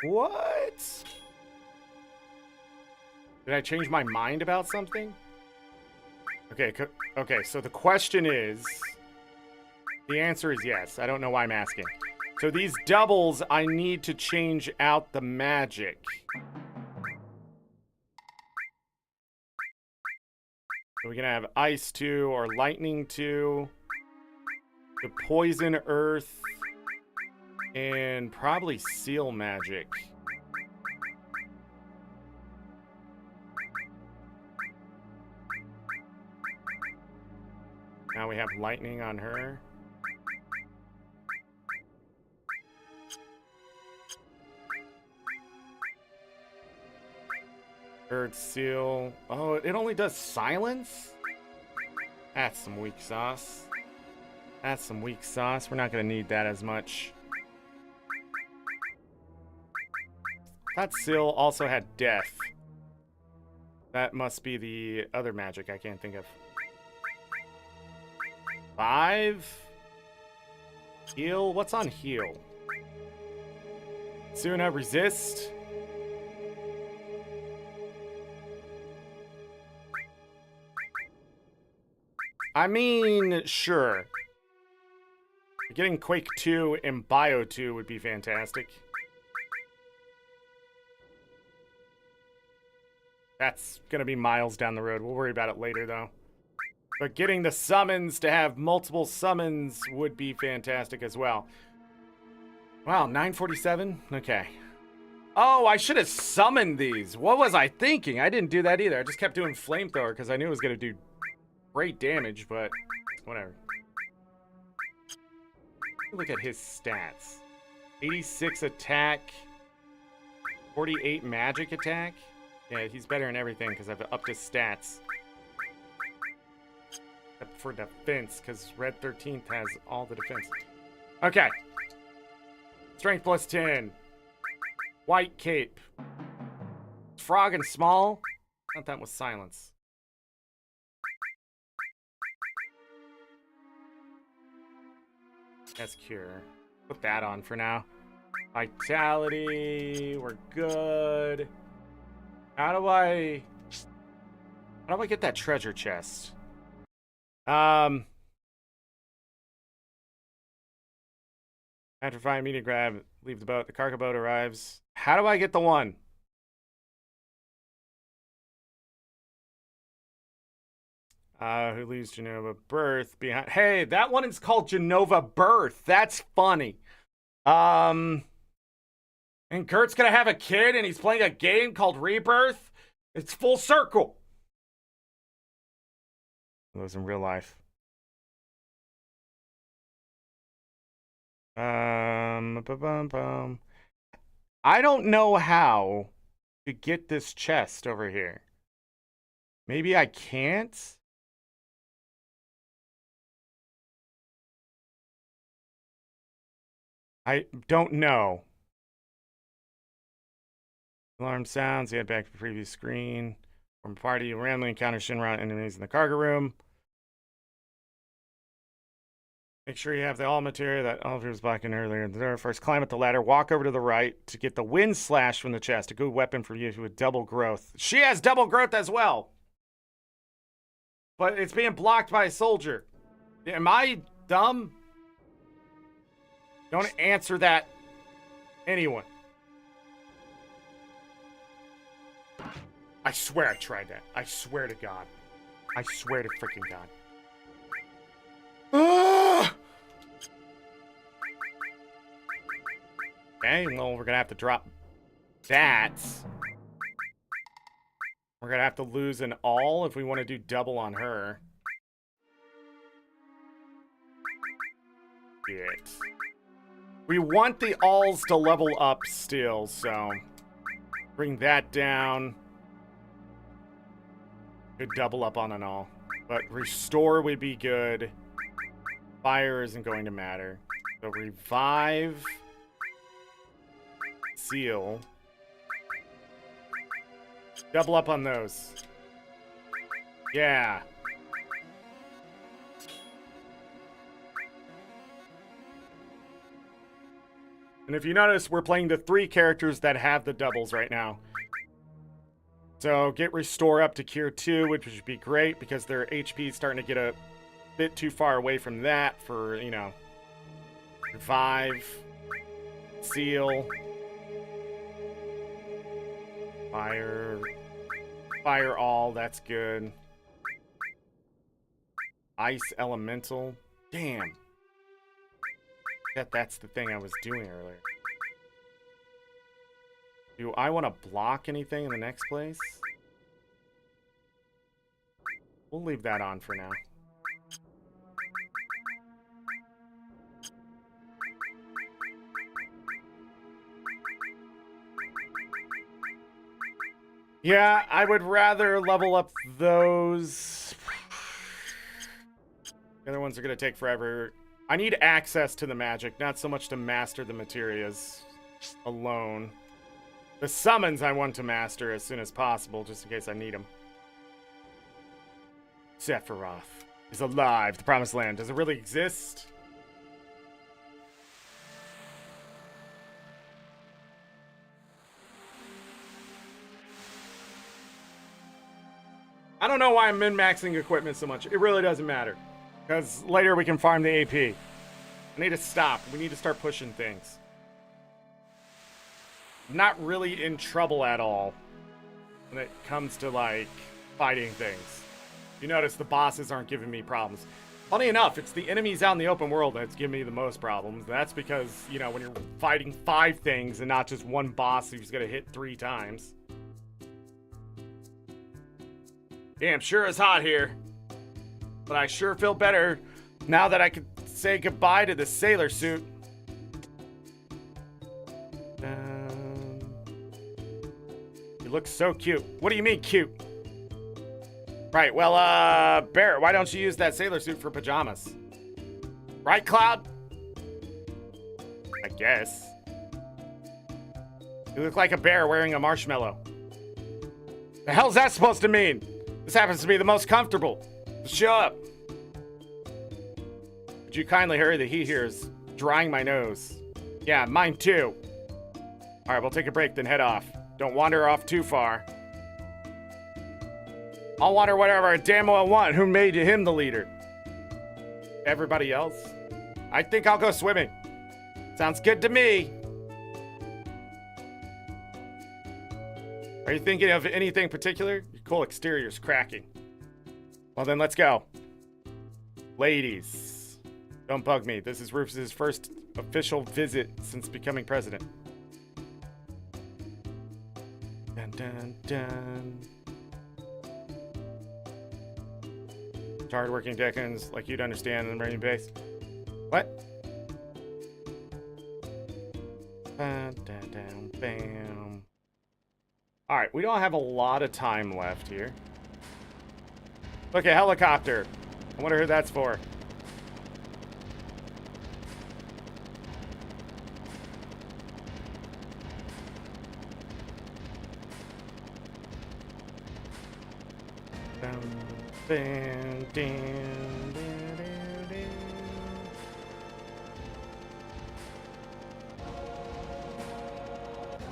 What? Did I change my mind about something? Okay, so the question is... The answer is yes. I don't know why I'm asking. So these doubles, I need to change out the magic. So we're gonna have Ice 2 or Lightning 2. The Poison Earth. And probably Seal Magic. Now we have Lightning on her. Earth Seal. Oh, it only does Silence? That's some weak sauce. That's some weak sauce. We're not going to need that as much. That Seal also had Death. That must be the other magic I can't think of. 5? Heal? What's on heal? Suna, resist. I mean, sure. Getting Quake 2 and Bio 2 would be fantastic. That's gonna be miles down the road. We'll worry about it later, though. But getting the summons to have multiple summons would be fantastic as well. Wow, 947? Okay. Oh, I should have summoned these. What was I thinking? I didn't do that either. I just kept doing Flamethrower because I knew it was going to do great damage, but whatever. Look at his stats. 86 attack. 48 magic attack. Yeah, he's better in everything because I've upped his stats. Except for defense, because Red 13th has all the defense. Okay. Strength +10. White cape. Frog and small. I thought that was silence. That's cure. Put that on for now. Vitality, we're good. How do I get that treasure chest? After finding immediate grab, leave the boat. The cargo boat arrives. How do I get the one? Who leaves Genova Birth behind? Hey, that one is called Genova Birth. That's funny. And Kurt's gonna have a kid and he's playing a game called Rebirth. It's full circle. Those in real life. I don't know how to get this chest over here. Maybe I can't? I don't know. Alarm sounds. Head back to the previous screen. From party, you randomly encounter Shinra enemies in the cargo room. Make sure you have the all material that Oliver was blocking earlier. First, climb up the ladder. Walk over to the right to get the wind slash from the chest. A good weapon for you with double growth. She has double growth as well. But it's being blocked by a soldier. Am I dumb? Don't answer that. Anyone. I swear I tried that. I swear to God. I swear to freaking God. Okay, well, we're gonna have to drop that. We're gonna have to lose an all if we want to do double on her. Shit. We want the alls to level up still, so bring that down. Could double up on an all. But restore would be good. Fire isn't going to matter. So revive. Seal. Double up on those. Yeah. And if you notice, we're playing the 3 characters that have the doubles right now. So get restore up to cure 2, which would be great because their HP is starting to get a bit too far away from that for, you know, revive, seal, fire all, that's good. Ice elemental, damn. That's the thing I was doing earlier. Do I want to block anything in the next place? We'll leave that on for now. Yeah, I would rather level up those. The other ones are going to take forever. I need access to the magic, not so much to master the materias alone. The summons I want to master as soon as possible, just in case I need them. Sephiroth is alive. The Promised Land. Does it really exist? I don't know why I'm min-maxing equipment so much. It really doesn't matter. Because later we can farm the AP. I need to stop. We need to start pushing things. I'm not really in trouble at all when it comes to, like, fighting things. You notice the bosses aren't giving me problems. Funny enough, it's the enemies out in the open world that's giving me the most problems. That's because, you know, when you're fighting 5 things and not just one boss who's gonna hit 3 times. Damn, sure is hot here. But I sure feel better now that I can say goodbye to the sailor suit. You look so cute. What do you mean, cute? Right, well, Barrett, why don't you use that sailor suit for pajamas? Right, Cloud? I guess. You look like a bear wearing a marshmallow. The hell's that supposed to mean? This happens to be the most comfortable. Shut up. Would you kindly hurry? The heat here is drying my nose. Yeah, mine too. All right, we'll take a break, then head off. Don't wander off too far. I'll wander whatever I damn well want. Who made him the leader? Everybody else? I think I'll go swimming. Sounds good to me. Are you thinking of anything particular? Your cool exterior's cracking. Well then, let's go. Ladies, don't bug me. This is Rufus's first official visit since becoming president. Dun dun dun. Hard-working Decans like you'd understand in the Marine base. What? Bam, dun, dun, bam. All right, we don't have a lot of time left here. Look, a helicopter. I wonder who that's for.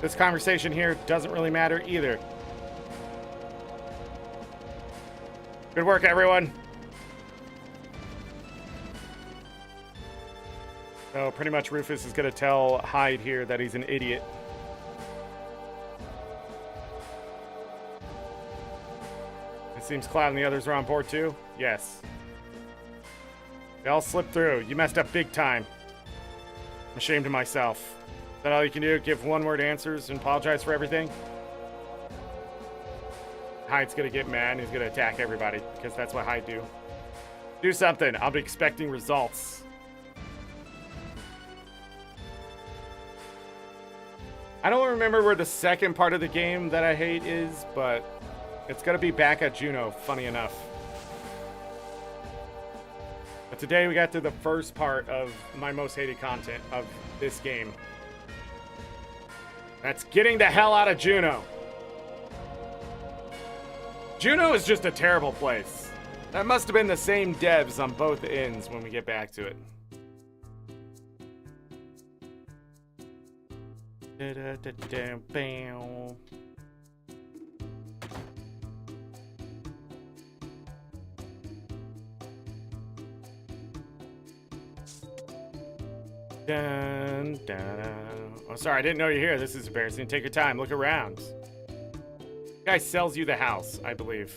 This conversation here doesn't really matter either. Good work, everyone. So pretty much Rufus is going to tell Hyde here that he's an idiot. It seems Cloud and the others are on board too. Yes. They all slipped through. You messed up big time. I'm ashamed of myself. Is that all you can do? Give one-word answers and apologize for everything? Hyde's gonna get mad and he's gonna attack everybody because that's what Hyde do. Do something. I'll be expecting results. I don't remember where the second part of the game that I hate is, but it's gonna be back at Juno, funny enough. But today we got to the first part of my most hated content of this game. That's getting the hell out of Juno. Juno is just a terrible place. That must have been the same devs on both ends when we get back to it. Dun, dun. Oh, sorry, I didn't know you're here. This is embarrassing. Take your time. Look around. This guy sells you the house, I believe.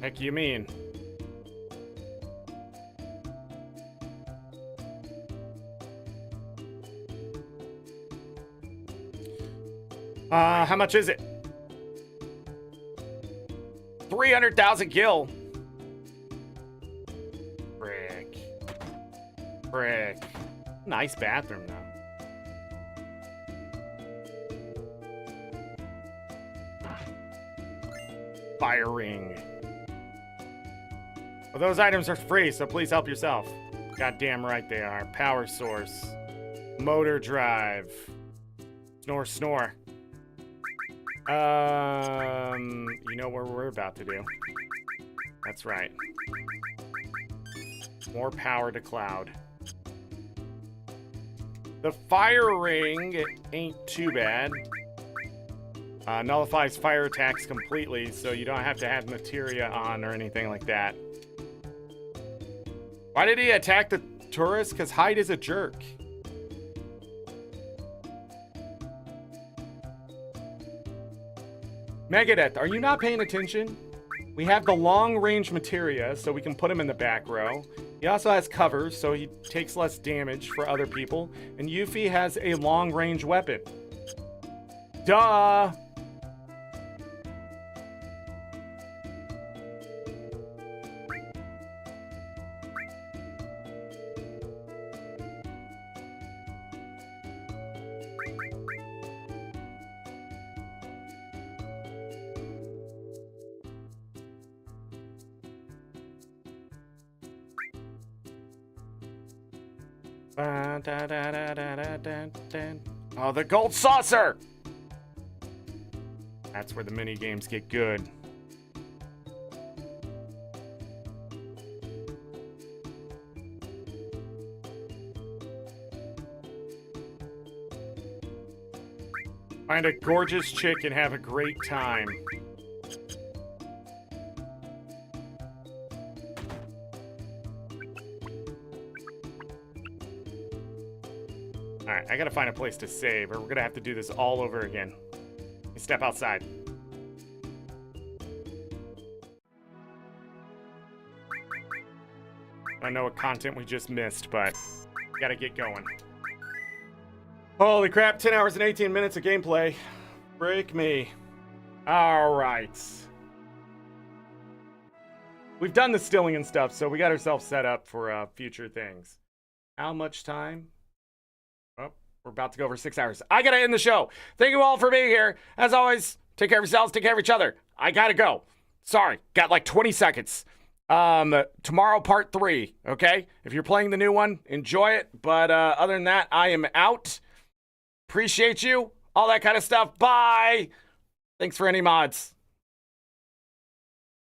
Heck you mean? How much is it? 300,000 gil. Frick. Nice bathroom, though. Fire ring. Well, those items are free, so please help yourself. Goddamn right they are. Power source. Motor drive. Snore, snore. You know what we're about to do. That's right. More power to Cloud. The fire ring ain't too bad. Nullifies fire attacks completely, so you don't have to have materia on or anything like that. Why did he attack the tourist? Because Hyde is a jerk. Megadeth, are you not paying attention? We have the long-range materia, so we can put him in the back row. He also has covers, so he takes less damage for other people. And Yuffie has a long-range weapon. Duh! Oh, the gold saucer! That's where the mini games get good. Find a gorgeous chick and have a great time. Alright, I gotta find a place to save, or we're gonna have to do this all over again. Let me step outside. I don't know what content we just missed, but gotta get going. Holy crap, 10 hours and 18 minutes of gameplay. Break me. Alright. We've done the stilling and stuff, so we got ourselves set up for future things. How much time? Oh, we're about to go over 6 hours. I gotta end the show. Thank you all for being here. As always, take care of yourselves, take care of each other. I gotta go. Sorry, got like 20 seconds. Tomorrow, part 3, okay? If you're playing the new one, enjoy it. But other than that, I am out. Appreciate you. All that kind of stuff. Bye. Thanks for any mods.